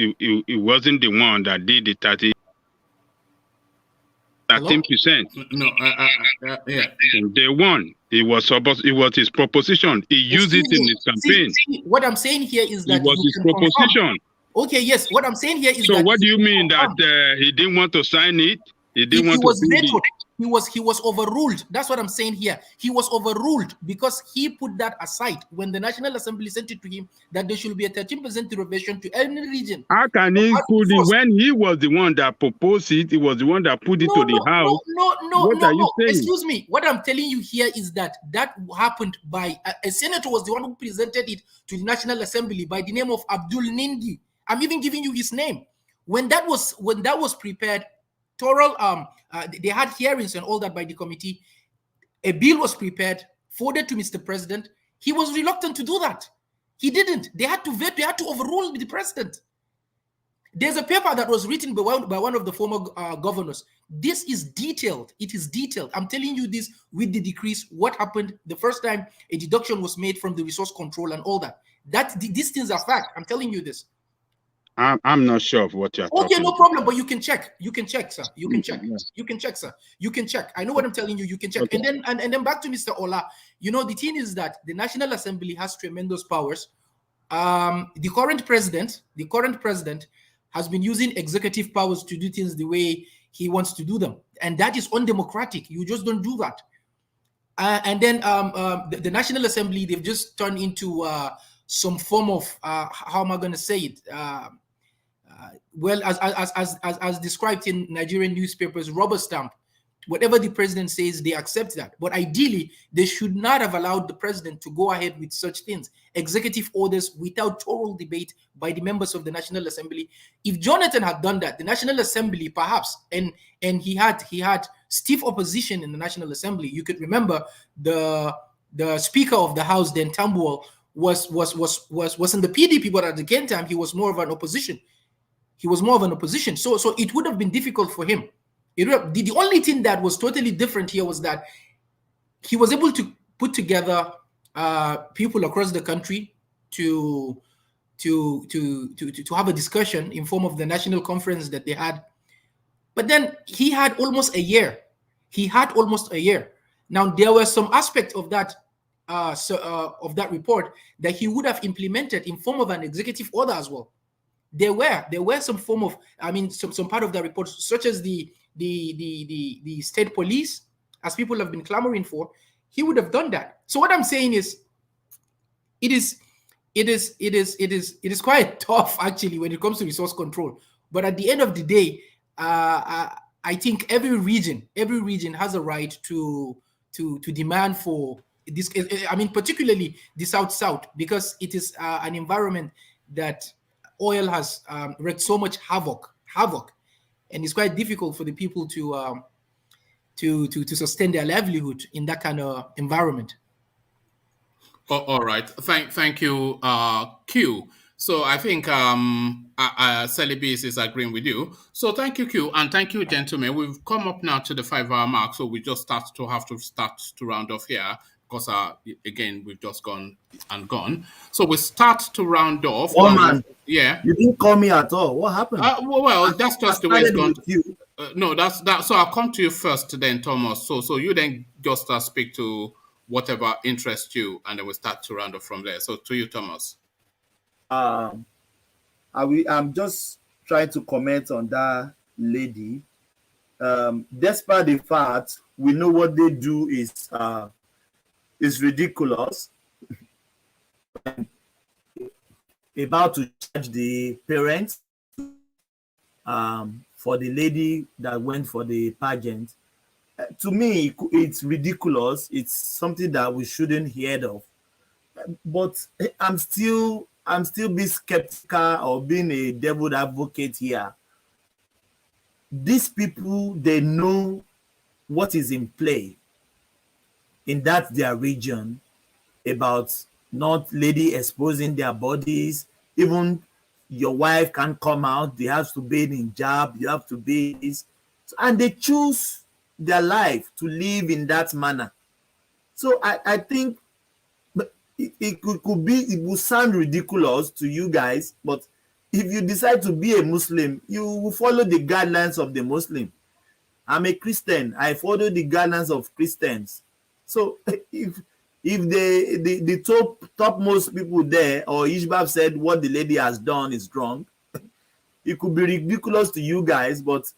wasn't the one that did the 13%. No, yeah. Day one, it was his proposition. He used it in his campaign. See, what I'm saying here is that it was his proposition. Okay, yes. What I'm saying here is so. So what do you mean that he didn't want to sign it? He didn't want to vetoed. He was overruled. That's what I'm saying here. He was overruled because he put that aside when the National Assembly sent it to him that there should be a 13% reservation to any region. How can he put it when he was the one that proposed it? He was the one that put it to the House. What are you saying? Excuse me. What I'm telling you here is that happened by a senator was the one who presented it to the National Assembly by the name of Abdul Nindi. I'm even giving you his name. When that was prepared. They had hearings and all that by the committee. A bill was prepared, forwarded to Mr. President. He was reluctant to do that. He didn't. They had to veto. They had to overrule the president. There's a paper that was written by one of the former governors. This is detailed. It is detailed. I'm telling you this with the decrees. What happened the first time a deduction was made from the resource control and all that. These things are fact. I'm telling you this. I'm not sure of what you're talking about. Okay, no problem, but you can check. You can check, sir. You can check. You can check, sir. You can check. I know what I'm telling you. You can check. Okay. And then back to Mr. Ola. You know, the thing is that the National Assembly has tremendous powers. The current president has been using executive powers to do things the way he wants to do them. And that is undemocratic. You just don't do that. And then the National Assembly, they've just turned into some form of, how am I going to say it? Well, as described in Nigerian newspapers, rubber stamp. Whatever the president says, they accept that. But ideally, they should not have allowed the president to go ahead with such things, executive orders without thorough debate by the members of the National Assembly. If Jonathan had done that, the National Assembly perhaps, and he had stiff opposition in the National Assembly. You could remember the Speaker of the House, then Tambuwal, was in the PDP, but at the same time, he was more of an opposition. So it would have been difficult for him. The only thing that was totally different here was that he was able to put together people across the country to have a discussion in form of the national conference that they had. But then he had almost a year. Now, there were some aspects of that of that report that he would have implemented in form of an executive order as well. There were some form of, some part of that report, such as the state police, as people have been clamoring for. He would have done that. So what I'm saying is, it is quite tough actually when it comes to resource control. But at the end of the day, I think every region has a right to demand for this. Particularly the South, because it is an environment that oil has wreaked so much havoc, and it's quite difficult for the people to sustain their livelihood in that kind of environment. All right. Thank you, Q. So I think Celibis is agreeing with you. So thank you, Q, and thank you, gentlemen. We've come up now to the 5-hour mark, so we just have to round off here because again we've just gone. So we start to round off. Oh man, yeah. You didn't call me at all. What happened? Well, that's just the way it's gone. You. No, that's that. So I'll come to you first, then Thomas. So you then just speak to whatever interests you, and then we'll start to round off from there. So to you, Thomas. I'm just trying to comment on that lady. Despite the fact we know what they do is ridiculous. About to charge the parents for the lady that went for the pageant. To me, it's ridiculous. It's something that we shouldn't hear of. But I'm still being skeptical or being a devil advocate here. These people, they know what is in play in that their region about not lady exposing their bodies. Even your wife can't come out. They have to be in hijab. You have to be this. And they choose their life to live in that manner. So I think it will sound ridiculous to you guys, but if you decide to be a Muslim, you will follow the guidelines of the Muslim. I'm a Christian. I follow the guidelines of Christians. So if the topmost people there or Hisbah said what the lady has done is wrong, it could be ridiculous to you guys, but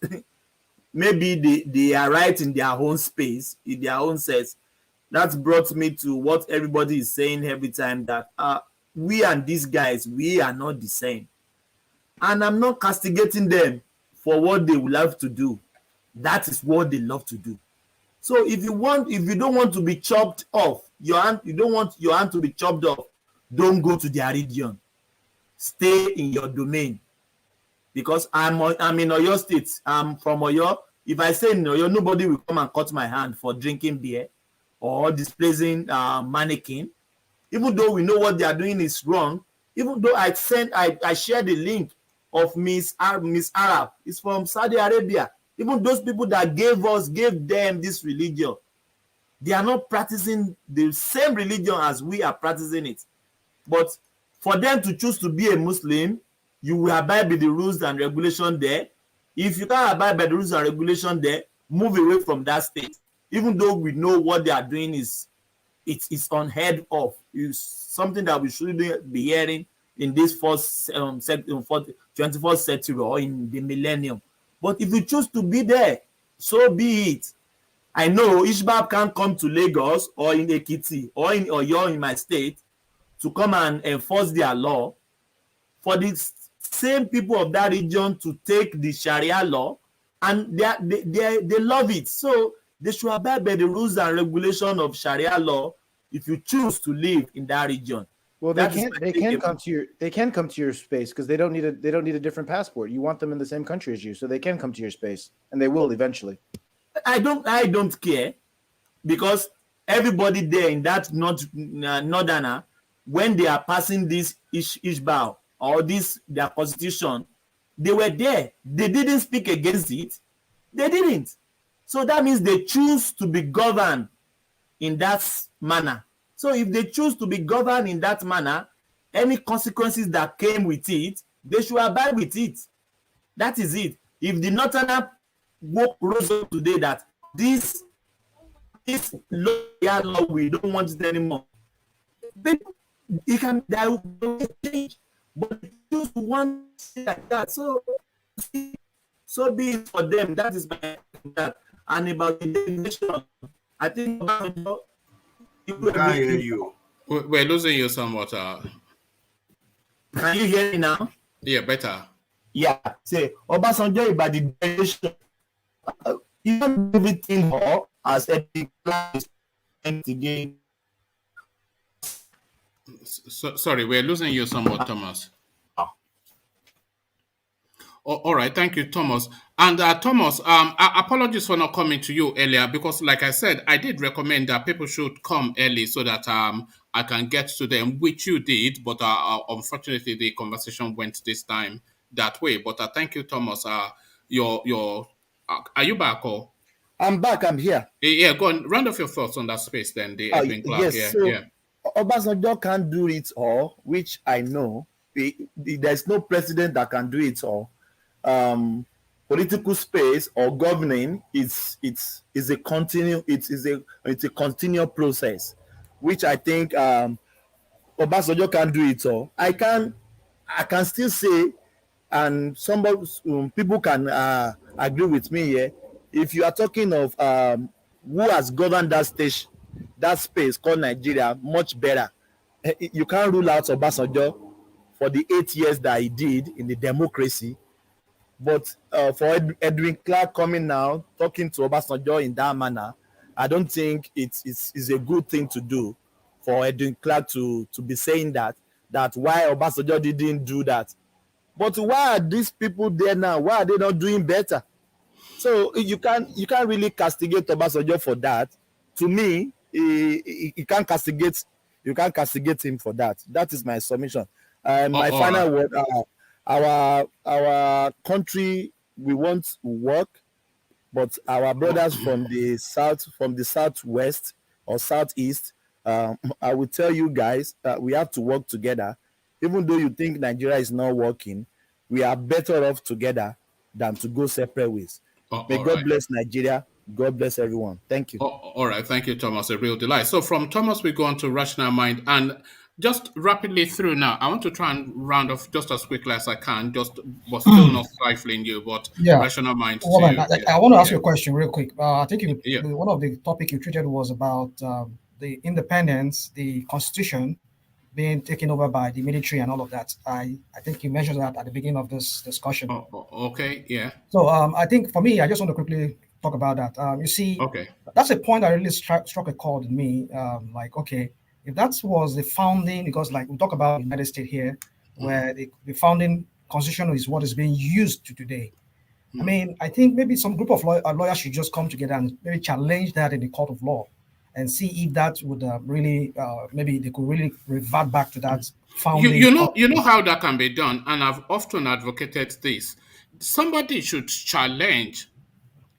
maybe they are right in their own space, in their own sense. That's brought me to what everybody is saying every time, that we and these guys, we are not the same. And I'm not castigating them for what they would love to do. That is what they love to do. So if you don't want to be chopped off, you don't want your hand to be chopped off, don't go to their region. Stay in your domain. Because I'm in Oyo State. I'm from Oyo. If I say in Oyo, nobody will come and cut my hand for drinking beer or displacing mannequin. Even though we know what they are doing is wrong, even though I shared the link of Miss Arab, it's from Saudi Arabia. Even those people that gave them this religion, they are not practicing the same religion as we are practicing it. But for them to choose to be a Muslim, you will abide by the rules and regulation there. If you can't abide by the rules and regulation there, move away from that state. Even though we know what they are doing is unheard of. It's something that we shouldn't be hearing in this 21st century or in the millennium. But if you choose to be there, so be it. I know Hisbah can't come to Lagos or in Ekiti or in Oyo in my state to come and enforce their law. For the same people of that region to take the Sharia law, and they love it. So they should abide by the rules and regulation of Sharia law if you choose to live in that region. Well, they can come to your space because they don't need a different passport. You want them in the same country as you, so they can come to your space, and they will eventually. I don't care, because everybody there in that northerner, when they are passing this Hisbah or their constitution, they were there. They didn't speak against it. They didn't. So that means they choose to be governed in that manner. So if they choose to be governed in that manner, any consequences that came with it, they should abide with it. That is it. If the northerner rose up today that this law, we don't want it anymore, it can there will be change, but choose one like that. So be it for them. That is my that. And about the definition, I think we can't hear you. We're losing you somewhat. Can you hear me now? Yeah, better. Yeah, say Obasanjo about the definition. You don't give it in her as ethnic class again. Sorry, we're losing you somewhat, Thomas. All right, thank you, Thomas. And Thomas, apologies for not coming to you earlier because, like I said, I did recommend that people should come early so that I can get to them, which you did. But unfortunately, the conversation went this time that way. But thank you, Thomas. Are you back or? I'm back. I'm here. Yeah, go on. Round off your thoughts on that space, then. The Edwin Clark. Yes. Obasanjo can't do it all, which I know. There's no president that can do it all. Political space or governing it's a continual process, which I think Obasanjo can do it all. I can still say, and some people can agree with me here. If you are talking of who has governed that space called Nigeria much better, you can't rule out Obasanjo for the 8 years that he did in the democracy. But for Edwin Clarke coming now, talking to Obasanjo in that manner, I don't think it's a good thing to do for Edwin Clarke to be saying that why Obasanjo didn't do that. But why are these people there now? Why are they not doing better? So you can't really castigate Obasanjo for that. To me, you can't castigate him for that. That is my submission. My final word. Our country, we want work, but our brothers from the southwest or southeast, I will tell you guys that we have to work together. Even though you think Nigeria is not working, we are better off together than to go separate ways. May God bless Nigeria. God bless everyone. Thank you. All right. Thank you, Thomas. A real delight. So from Thomas, we go on to Rational Mind. And just rapidly through now, I want to try and round off just as quickly as I can, but still not stifling you, but Rational Mind. Well, I want to ask you a question real quick. I think one of the topics you treated was about the independence, the constitution being taken over by the military and all of that. I think you mentioned that at the beginning of this discussion. Okay, yeah. So I think for me, I just want to quickly talk about that. You see, that's a point that really struck a chord in me. If that was the founding, because like we talk about the United States here, where the founding constitution is what is being used to today. I mean, I think maybe some group of lawyers should just come together and maybe challenge that in the court of law and see if that would really, maybe they could really revert back to that founding. You know how that can be done, and I've often advocated this. Somebody should challenge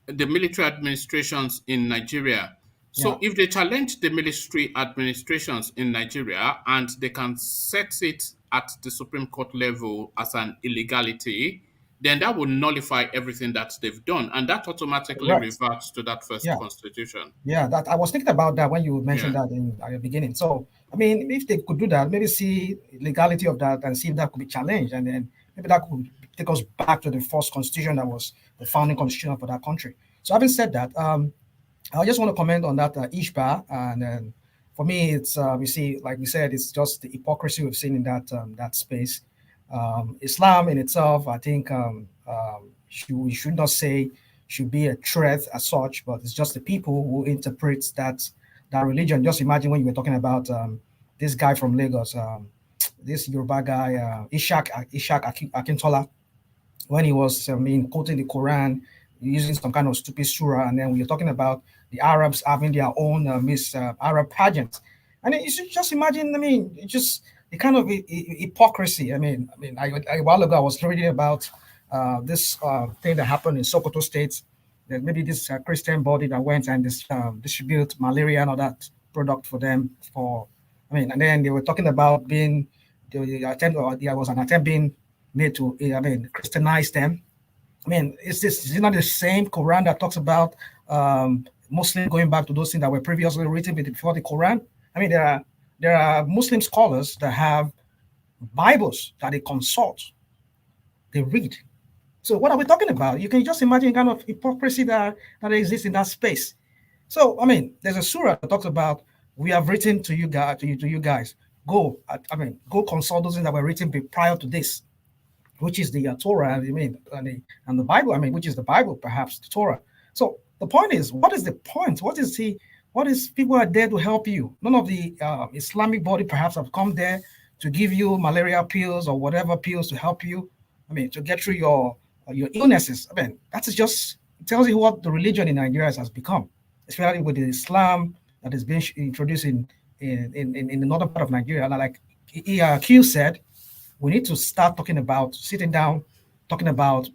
the military administrations in Nigeria. So if they challenge the military administrations in Nigeria and they can set it at the Supreme Court level as an illegality, then that will nullify everything that they've done. And that automatically reverts to that first constitution. Yeah, that I was thinking about that when you mentioned that at the beginning. So, I mean, if they could do that, maybe see legality of that and see if that could be challenged. And then maybe that could take us back to the first constitution that was the founding constitution for that country. So having said that, I just want to comment on that Hisbah, and then for me, it's we see, like we said, it's just the hypocrisy we've seen in that space. Islam in itself, I think, we should not say should be a threat as such, but it's just the people who interpret that religion. Just imagine when you were talking about this guy from Lagos, this Yoruba guy, Ishaq Akintola, when he was quoting the Quran, using some kind of stupid surah, and then we're talking about the Arabs having their own Arab pageant. And you should just imagine, it's just the kind of hypocrisy. A while ago I was reading about this thing that happened in Sokoto State, that maybe this Christian body that went and distribute malaria and all that product for them. And then they were talking about there was an attempt being made to Christianize them. Is it not the same Quran that talks about Muslims going back to those things that were previously written before the Quran? There there are Muslim scholars that have Bibles that they consult, they read. So what are we talking about? You can just imagine kind of hypocrisy that exists in that space. So I mean, there's a surah that talks about, we have written to you guys, to you guys, go. Go consult those things that were written prior to this, which is the Torah. I mean, and the Bible. I mean, which is the Bible, perhaps the Torah. So the point is, what is the point? What is people are there to help you? None of the Islamic body perhaps have come there to give you malaria pills or whatever pills to help you. I mean, to get through your illnesses. I mean, that is just, it tells you what the religion in Nigeria has become, especially with the Islam that is being introduced in the northern part of Nigeria. And like Q said, we need to start talking about sitting down, talking about.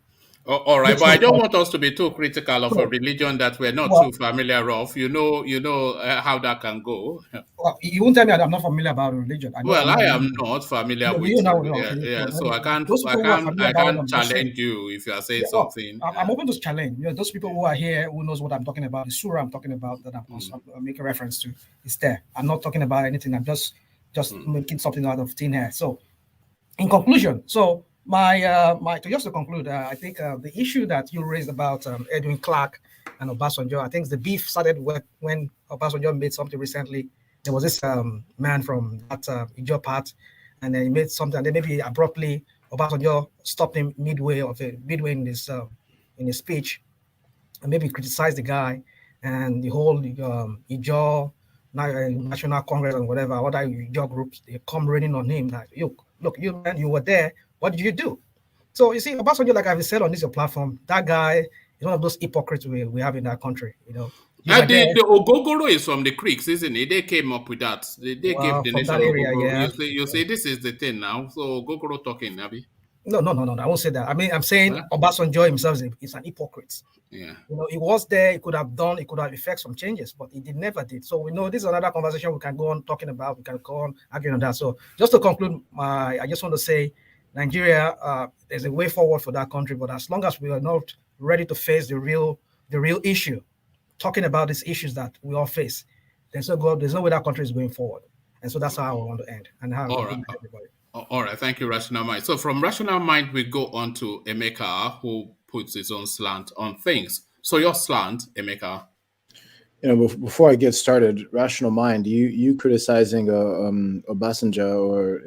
All right, but I don't want us to be too critical of a religion that we're not too familiar of. You know how that can go. Well, you won't tell me I'm not familiar about religion. I am not familiar with it. So I can't challenge you if you are saying something. I'm open to challenge. Those people who are here who knows what I'm talking about, the surah I'm talking about that I'm making reference to is there. I'm not talking about anything. I'm just making something out of thin air. So, in conclusion, just to conclude, I think the issue that you raised about EDWIN, CLARKE, and Obasanjo, I think the beef started when Obasanjo made something recently. There was this man from that Ijo part, and he made something, and then maybe abruptly Obasanjo stopped him midway in his speech, and maybe criticized the guy and the whole Ijo National Congress and whatever other Ijo groups. They come raining on him like, look, you man, you were there. What did you do? So you see, Obasanjo, like I've said on this platform, that guy is one of those hypocrites we have in that country. The Ogogoro is from the Creeks, isn't it? They came up with that. They gave the nation Ogogoro. Yeah. You say this is the thing now. So Ogogoro talking, Nabi. No. I won't say that. I mean, I'm saying Obasanjo himself is an hypocrite. Yeah. He was there. He could have effected some changes, but he never did. So we know this is another conversation we can go on talking about. We can go on arguing on that. So just to conclude, I just want to say, Nigeria, there's a way forward for that country, but as long as we are not ready to face the real issue, talking about these issues that we all face, there's no way that country is going forward. And so that's how I want to end. And how everybody. All right, thank you, Rational Mind. So from Rational Mind, we go on to Emeka, who puts his own slant on things. So your slant, Emeka. Before I get started, Rational Mind, you criticizing Obasanjo or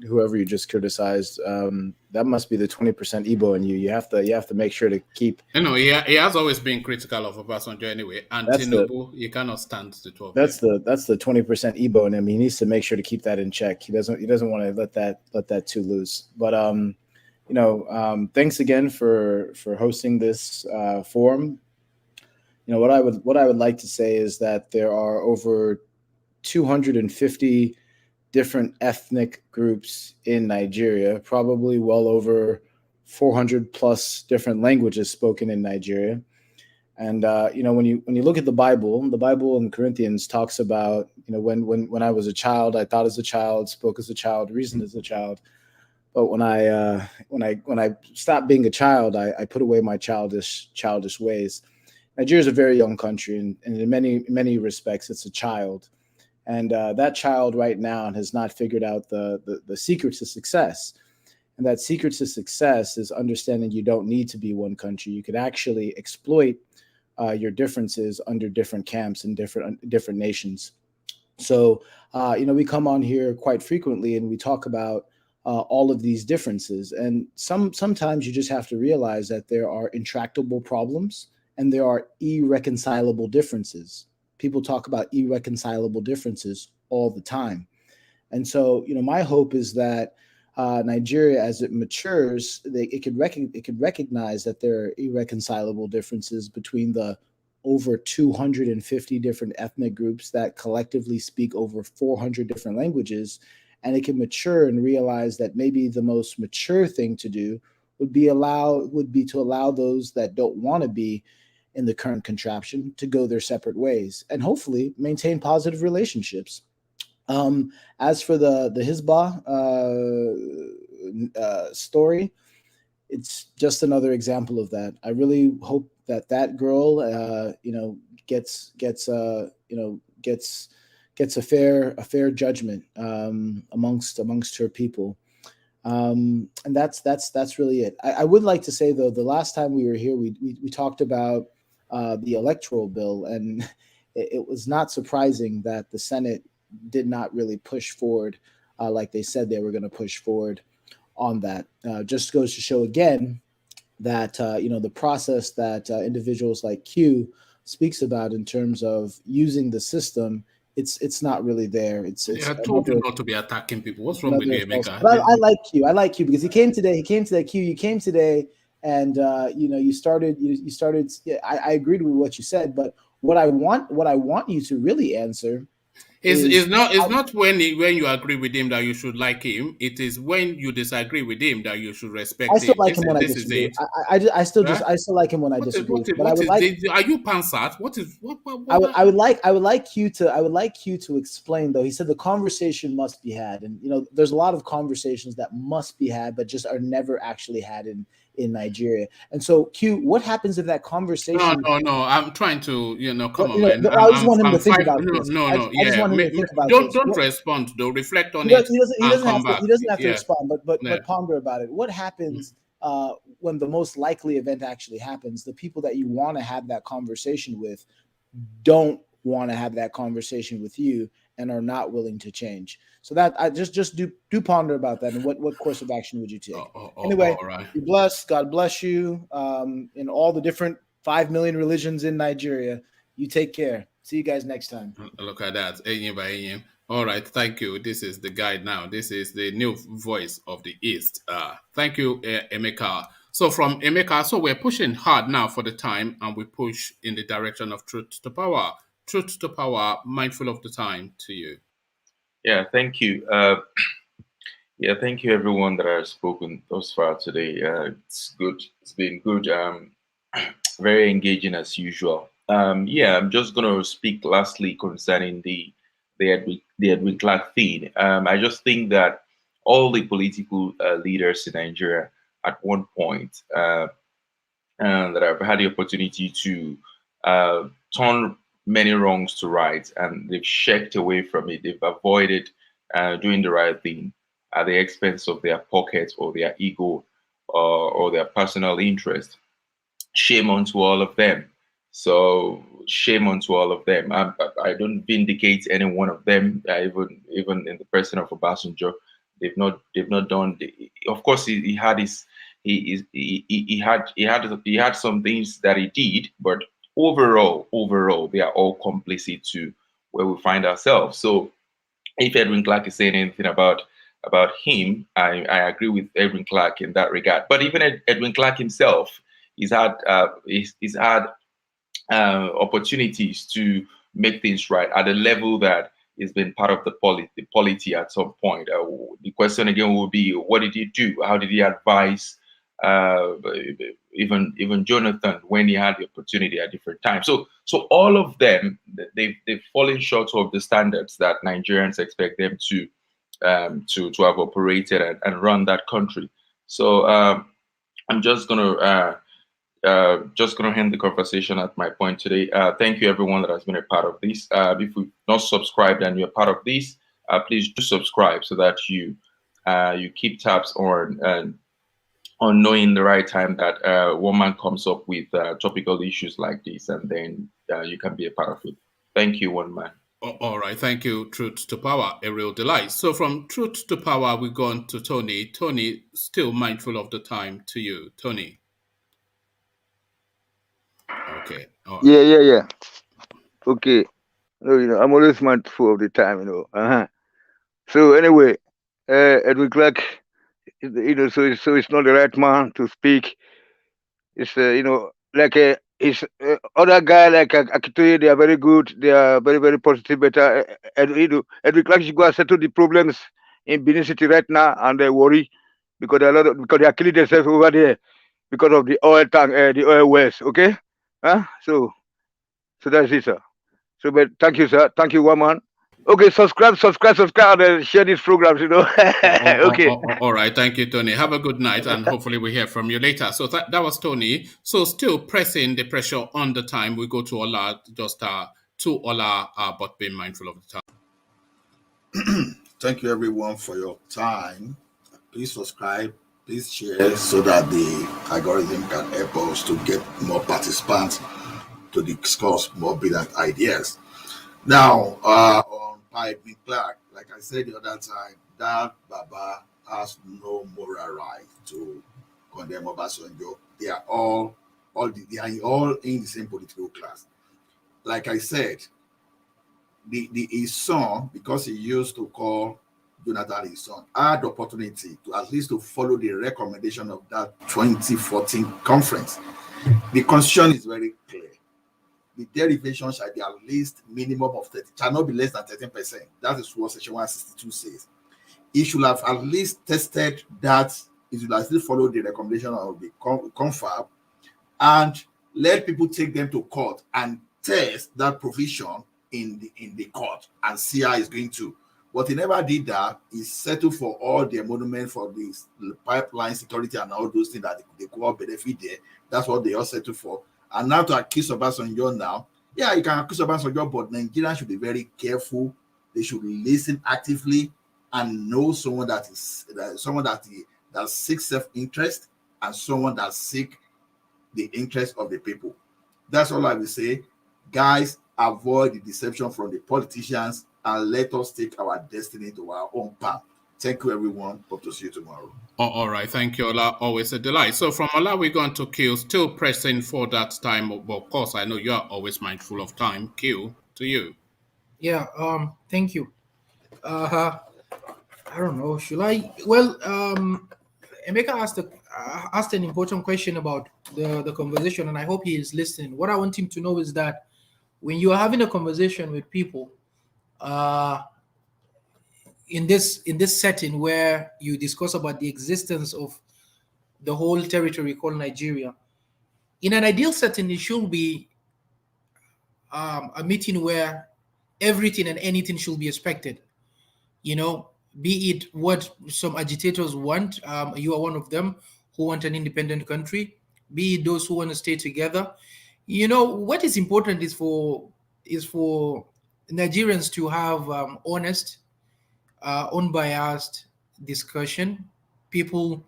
whoever you just criticized, that must be the 20% Igbo in you. You have to make sure to keep. He has always been critical of Obasanjo anyway. And Tinubu, you cannot stand the 12. That's the 20% Igbo in him. He needs to make sure to keep that in check. He doesn't want to let that too loose. But thanks again for hosting this forum. What I would like to say is that there are over 250 different ethnic groups in Nigeria, probably well over 400 plus different languages spoken in Nigeria. And when you look at the Bible in Corinthians talks about when I was a child, I thought as a child, spoke as a child, reasoned as a child. But when I stopped being a child, I put away my childish ways. Nigeria is a very young country, and in many respects, it's a child. And that child right now has not figured out the secret to success. And that secret to success is understanding you don't need to be one country. You could actually exploit your differences under different camps and different nations. So, we come on here quite frequently and we talk about all of these differences. And sometimes you just have to realize that there are intractable problems and there are irreconcilable differences. People talk about irreconcilable differences all the time. And so, my hope is that Nigeria, as it matures, it could recognize that there are irreconcilable differences between the over 250 different ethnic groups that collectively speak over 400 different languages. And it can mature and realize that maybe the most mature thing to do would be to allow those that don't want to be in the current contraption to go their separate ways and hopefully maintain positive relationships. As for the Hisbah story, it's just another example of that. I really hope gets a fair judgment amongst her people. And that's really it. I would like to say, though, the last time we were here, we talked about the electoral bill, and it was not surprising that the Senate did not really push forward like they said they were going to push forward on that. Just goes to show again that the process that individuals like Q speaks about in terms of using the system, it's not really there. It's I told you not to be attacking people. What's wrong with you, Emeka? But I like Q. I like Q because he came today. Q. You came today, and you started. Yeah, I agreed with what you said, but what I want you to really answer. It's not when you agree with him that you should like him. It is when you disagree with him that you should respect him. I still like him when I disagree. I still like him when I disagree. Are you pansat? I would like you to explain, though. He said the conversation must be had, and there's a lot of conversations that must be had, but just are never actually had in Nigeria. And so, Q, what happens if that conversation? No. I'm trying to, come on, man. I just want him to think about this. I just want him to think about this. Don't respond, though. Reflect on it. He doesn't have to respond, but ponder about it. What happens when the most likely event actually happens? The people that you want to have that conversation with don't want to have that conversation with you and are not willing to change. So that I just do ponder about that, and what course of action would you take? Anyway, be blessed. God bless you. In all the different 5 million religions in Nigeria, you take care. See you guys next time. Look at that. All right, thank you. This is the guide now. This is the new voice of the East. Thank you, Emeka. So from Emeka, so we're pushing hard now for the time, and we push in the direction of truth to power. Truth to power, mindful of the time to you. Yeah, thank you. Thank you everyone that has spoken thus far today. It's good. It's been good. Very engaging as usual. I'm just gonna speak lastly concerning the Edwin Clarke thing. I just think that all the political leaders in Nigeria at one point that I've had the opportunity to turn many wrongs to rights, and they've shirked away from it. They've avoided doing the right thing at the expense of their pocket or their ego or their personal interest. Shame onto all of them. So shame onto all of them. I don't vindicate any one of them. Even in the person of Obasanjo, they've not done. Of course, he had some things that he did, but overall, they are all complicit to where we find ourselves. So if Edwin Clarke is saying anything about him, I agree with Edwin Clarke in that regard. But even Edwin Clarke himself, he's had opportunities to make things right at a level that has been part of the polity at some point. The question again will be, what did he do? How did he advise even Jonathan when he had the opportunity at different times? So all of them, they've fallen short of the standards that Nigerians expect them to have operated and run that country. So I'm just gonna end the conversation at my point today. Thank you everyone that has been a part of this. If you've not subscribed and you're part of this, please do subscribe so that you keep tabs on knowing the right time that one man comes up with topical issues like this, and then you can be a part of it. Thank you, one man. All right, thank you, Truth to Power, a real delight. So from Truth to Power, we go on to Tony. Tony, still mindful of the time to you. Tony. Okay. Right. Yeah. Okay. I'm always mindful of the time, So anyway, Edwin Clarke, so it's not the right man to speak. It's like his other guy like Akitoye, they are very good. They are very, very positive. But Edwin Clarke should go and settle the problems in Benin City right now, and they worry because they are killing themselves over there because of the oil tank, the oil wells. Okay, so that's it, sir. So, but thank you, sir. Thank you, one man. Okay, subscribe, and share these programs, Okay. All right. Thank you, Tony. Have a good night, and hopefully we hear from you later. So that was Tony. So still pressing the pressure on the time. We go to Ola, just to Ola, but being mindful of the time. Thank you everyone for your time. Please subscribe, please share so that the algorithm can help us to get more participants to discuss more brilliant ideas. Now, on PAGEANT CLARKE, like I said the other time, that Baba has no moral right to condemn Obasanjo. They are all in the same political class. Like I said, his son, because he used to call Jonathan his son, had the opportunity to at least to follow the recommendation of that 2014 conference. The constitution is very clear. The derivation shall be at least minimum of 30, shall not be less than 13%. That is what section 162 says. He should have at least tested that. He should at least follow the recommendation of the confab and let people take them to court and test that provision in the court and see how it's going to. But he never did that. He settled for all the emolument for the pipeline security and all those things that they could all benefit there. That's what they all settled for. And now to accuse Obasanjo now, yeah, you can accuse Obasanjo, but Nigerians should be very careful. They should listen actively and know someone that seeks self-interest and someone that seeks the interest of the people. That's all I will say. Guys, avoid the deception from the politicians and let us take our destiny to our own path. Thank you, everyone. Hope to see you tomorrow. All right. Thank you, Ola. Always a delight. So from Ola, we're going to Q, still pressing for that time. But of course, I know you are always mindful of time. Q, to you. Yeah, thank you. I don't know. Should I? Well, Emeka asked an important question about the conversation, and I hope he is listening. What I want him to know is that when you are having a conversation with people, in this setting where you discuss about the existence of the whole territory called Nigeria, in an ideal setting, it should be a meeting where everything and anything should be expected. You know, be it what some agitators want. You are one of them who want an independent country. Be it those who want to stay together. You know, what is important is for Nigerians to have honest, unbiased discussion. People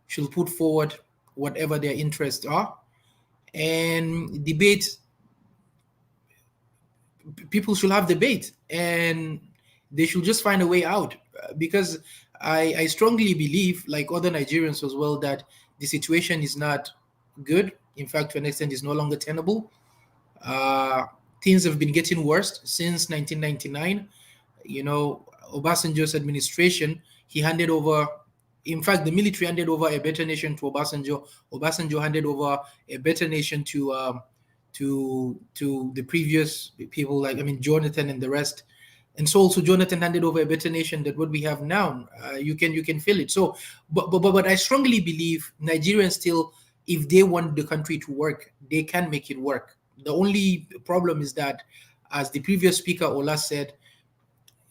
should put forward whatever their interests are, and debate. People should have debate, and they should just find a way out, because I strongly believe, like other Nigerians as well, that the situation is not good. In fact, to an extent, is no longer tenable. Things have been getting worse since 1999. You know, Obasanjo's administration, he handed over, in fact, the military handed over a better nation to Obasanjo. Obasanjo handed over a better nation to the previous people, like, I mean, Jonathan and the rest. And so also Jonathan handed over a better nation than what we have now. You can feel it. So, but I strongly believe Nigerians still, if they want the country to work, they can make it work. The only problem is that, as the previous speaker Ola said,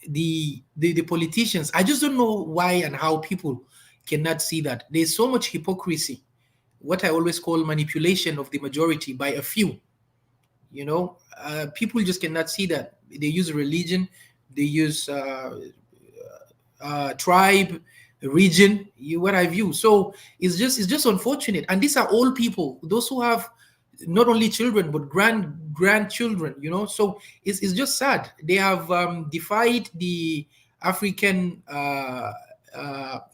the politicians, I just don't know why and how people cannot see that. There's so much hypocrisy, what I always call manipulation of the majority by a few. You know, people just cannot see that. They use religion, they use tribe, region, what I view. So it's just unfortunate. And these are all people, those who have not only children but grandchildren. You know, so it's just sad. They have defied the African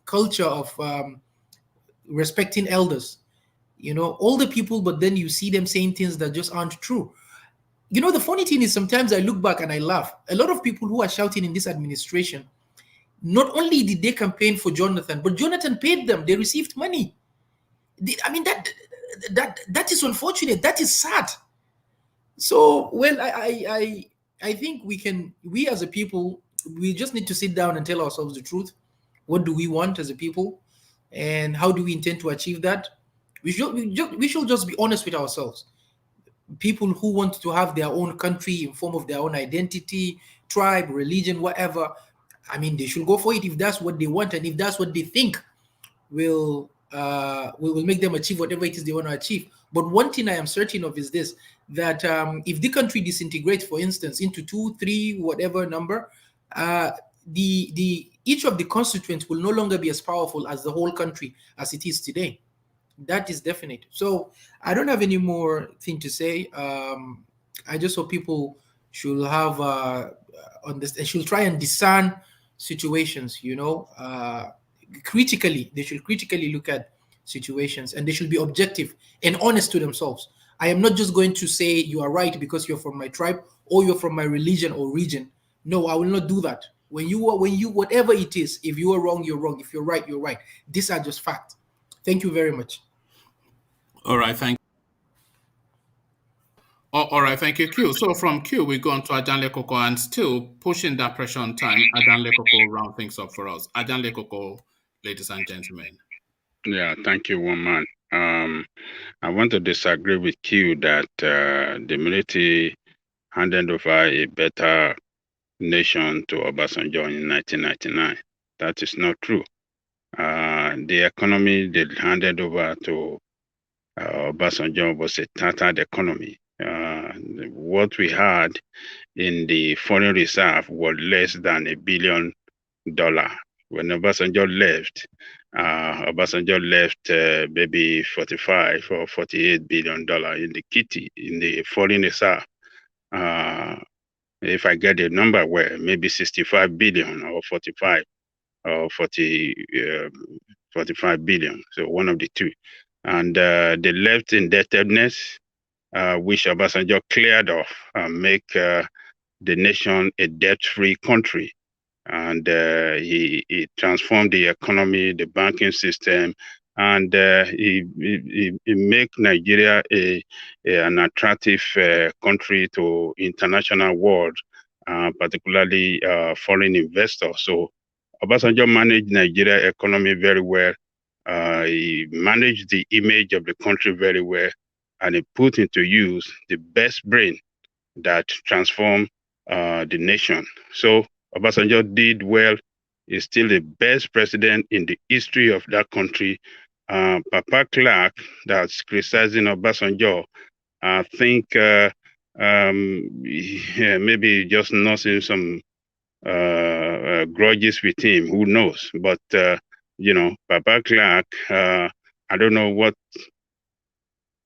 culture of respecting elders. You know, older people, but then you see them saying things that just aren't true. You know, the funny thing is, sometimes I look back and I laugh. A lot of people who are shouting in this administration, not only did they campaign for Jonathan, but Jonathan paid them. They received money. I mean, that is unfortunate. That is sad. So, well, I think we as a people, we just need to sit down and tell ourselves the truth. What do we want as a people, and how do we intend to achieve that? We should just be honest with ourselves. People who want to have their own country in form of their own identity, tribe, religion, whatever, I mean, they should go for it if that's what they want, and if that's what they think will make them achieve whatever it is they want to achieve. But one thing I am certain of is this, that if the country disintegrates, for instance, into 2, 3, whatever number, each of the constituents will no longer be as powerful as the whole country as it is today. That is definite. So I don't have any more thing to say. I just hope people should have should try and discern situations, critically. They should critically look at situations, and they should be objective and honest to themselves. I am not just going to say you are right because you're from my tribe or you're from my religion or region. No, I will not do that. When you whatever it is, if you are wrong, you're wrong. If you're right, you're right. These are just facts. Thank you very much. All right, thank you. All right, thank you, Q. So from Q, we go on to Ajan Lekoko, and still pushing that pressure on time. Ajan Lekoko round things up for us. Ajan Lekoko, ladies and gentlemen. Yeah, thank you, woman. I want to disagree with Q that the military handed over a better nation to Obasanjo in 1999. That is not true. The economy they handed over to Obasanjo was a tattered economy. What we had in the foreign reserve was less than $1 billion. When Obasanjo left maybe 45 or $48 billion in the kitty, in the foreign reserve. If I get the number well, maybe 65 billion or 45 or 45 billion. So one of the two. And they left indebtedness, which Obasanjo cleared off and make the nation a debt-free country. And he transformed the economy, the banking system, and he make Nigeria an attractive country to international world, particularly foreign investors. So Obasanjo managed Nigeria economy very well. He managed the image of the country very well, and he put into use the best brain that transformed the nation. So Obasanjo did well. He's still the best president in the history of that country. Papa Clarke, that's criticizing Obasanjo, I think maybe just nursing some grudges with him. Who knows? But Papa Clarke, I don't know what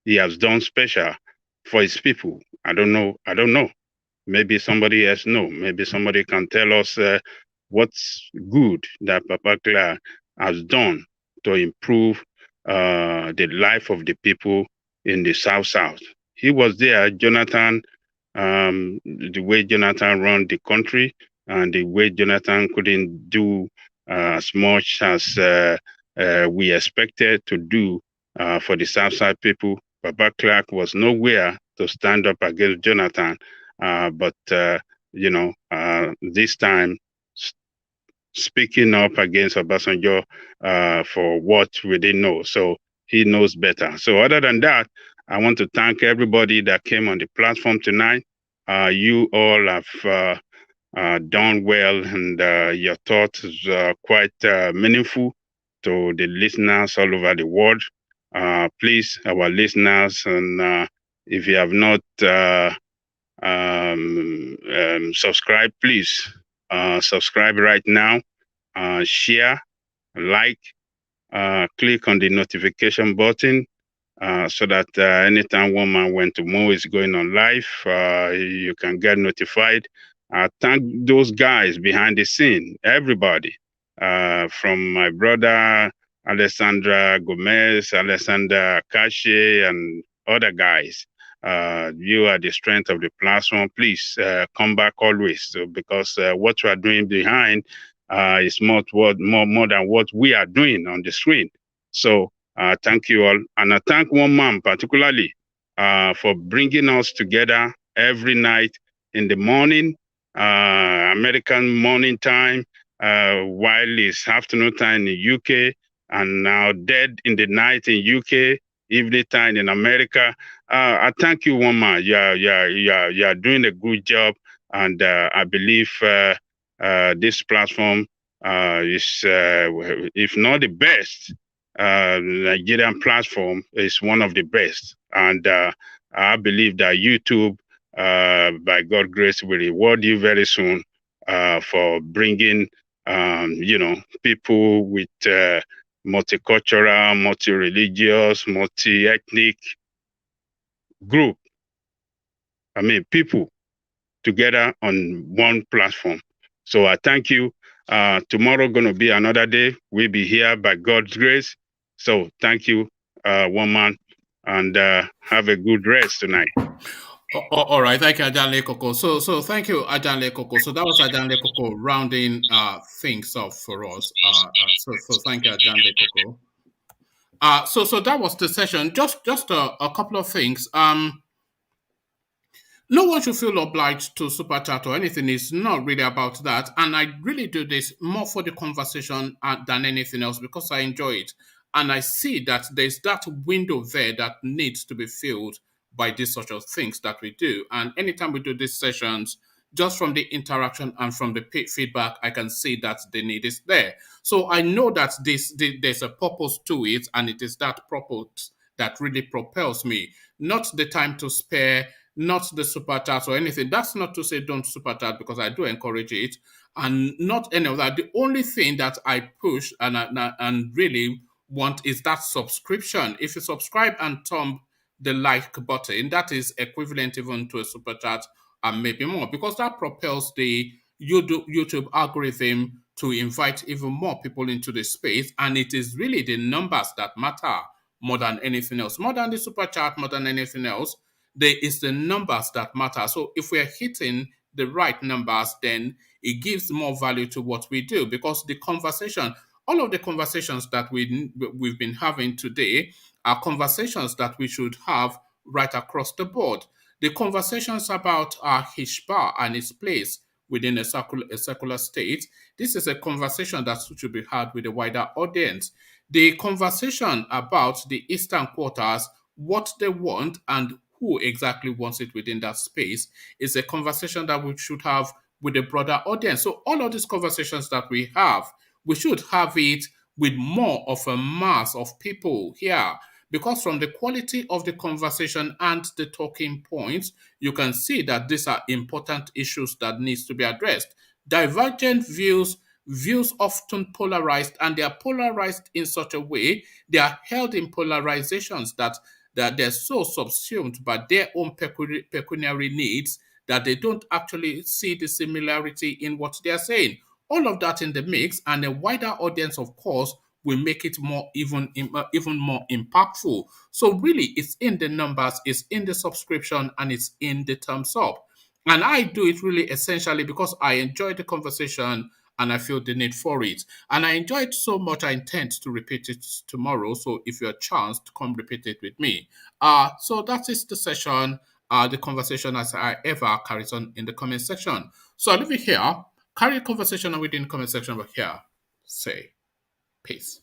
he has done special for his people. I don't know. Maybe somebody else know. Maybe somebody can tell us what's good that Papa Clarke has done to improve the life of the people in the South. He was there, Jonathan, the way Jonathan ran the country and the way Jonathan couldn't do as much as we expected to do for the South people. Papa Clarke was nowhere to stand up against Jonathan. But this time, speaking up against Obasanjo for what we didn't know. So he knows better. So other than that, I want to thank everybody that came on the platform tonight. You all have done well, and your thoughts are quite meaningful to the listeners all over the world. Please, our listeners, and if you have not subscribe, please subscribe right now, share, like, click on the notification button so that anytime one man went to Mo is going on live, you can get notified. Thank those guys behind the scene, everybody, from my brother Alessandra Gomez, Alessandra Kashi, and other guys. You are the strength of the platform. Please come back always, because what you are doing behind is more than what we are doing on the screen. So thank you all, and I thank one man particularly for bringing us together every night in the morning, American morning time, while it's afternoon time in UK, and now dead in the night in UK, evening time in America. I thank you, one man. You are doing a good job, and I believe this platform is, if not the best, Nigerian platform is one of the best. And I believe that YouTube, by God's grace, will reward you very soon for bringing, people with multicultural, multi-religious, multi-ethnic group. People together on one platform. So I thank you. Tomorrow going to be another day. We'll be here by God's grace. So thank you, woman, and have a good rest tonight. All right, thank you, Ajanle Koko. So thank you, Ajanle Koko. So that was Ajanle Koko rounding things off for us. So thank you, Ajanle Koko. So that was the session. Just a couple of things. No one should feel obliged to super chat or anything. It's not really about that. And I really do this more for the conversation than anything else because I enjoy it. And I see that there's that window there that needs to be filled by these sort of things that we do. And anytime we do these sessions, just from the interaction and from the feedback, I can see that the need is there. So I know that there's a purpose to it, and it is that purpose that really propels me. Not the time to spare, not the super chat or anything. That's not to say don't super chat, because I do encourage it, and not any of that. The only thing that I push and really want is that subscription. If you subscribe and thumb the like button, that is equivalent even to a super chat and maybe more, because that propels the YouTube algorithm to invite even more people into the space, and it is really the numbers that matter more than anything else, more than the super chat, more than anything else. There is the numbers that matter. So if we're hitting the right numbers, then it gives more value to what we do, because the conversation, all of the conversations that we've been having today are conversations that we should have right across the board. The conversations about Hisbah and its place within a secular state, this is a conversation that should be had with a wider audience. The conversation about the Eastern Quarters, what they want and who exactly wants it within that space, is a conversation that we should have with a broader audience. So all of these conversations that we should have it with more of a mass of people here. Because from the quality of the conversation and the talking points, you can see that these are important issues that needs to be addressed. Divergent views often polarized, and they are polarized in such a way, they are held in polarizations that they're so subsumed by their own pecuniary needs that they don't actually see the similarity in what they're saying. All of that in the mix, and a wider audience, of course, will make it even more impactful. So really, it's in the numbers, it's in the subscription, and it's in the thumbs up. And I do it really essentially because I enjoy the conversation and I feel the need for it. And I enjoy it so much, I intend to repeat it tomorrow. So if you're a chance to come repeat it with me. So that is the session, the conversation as I ever carries on in the comment section. So I'll leave it here. Carry a conversation within the comment section over here. Say peace.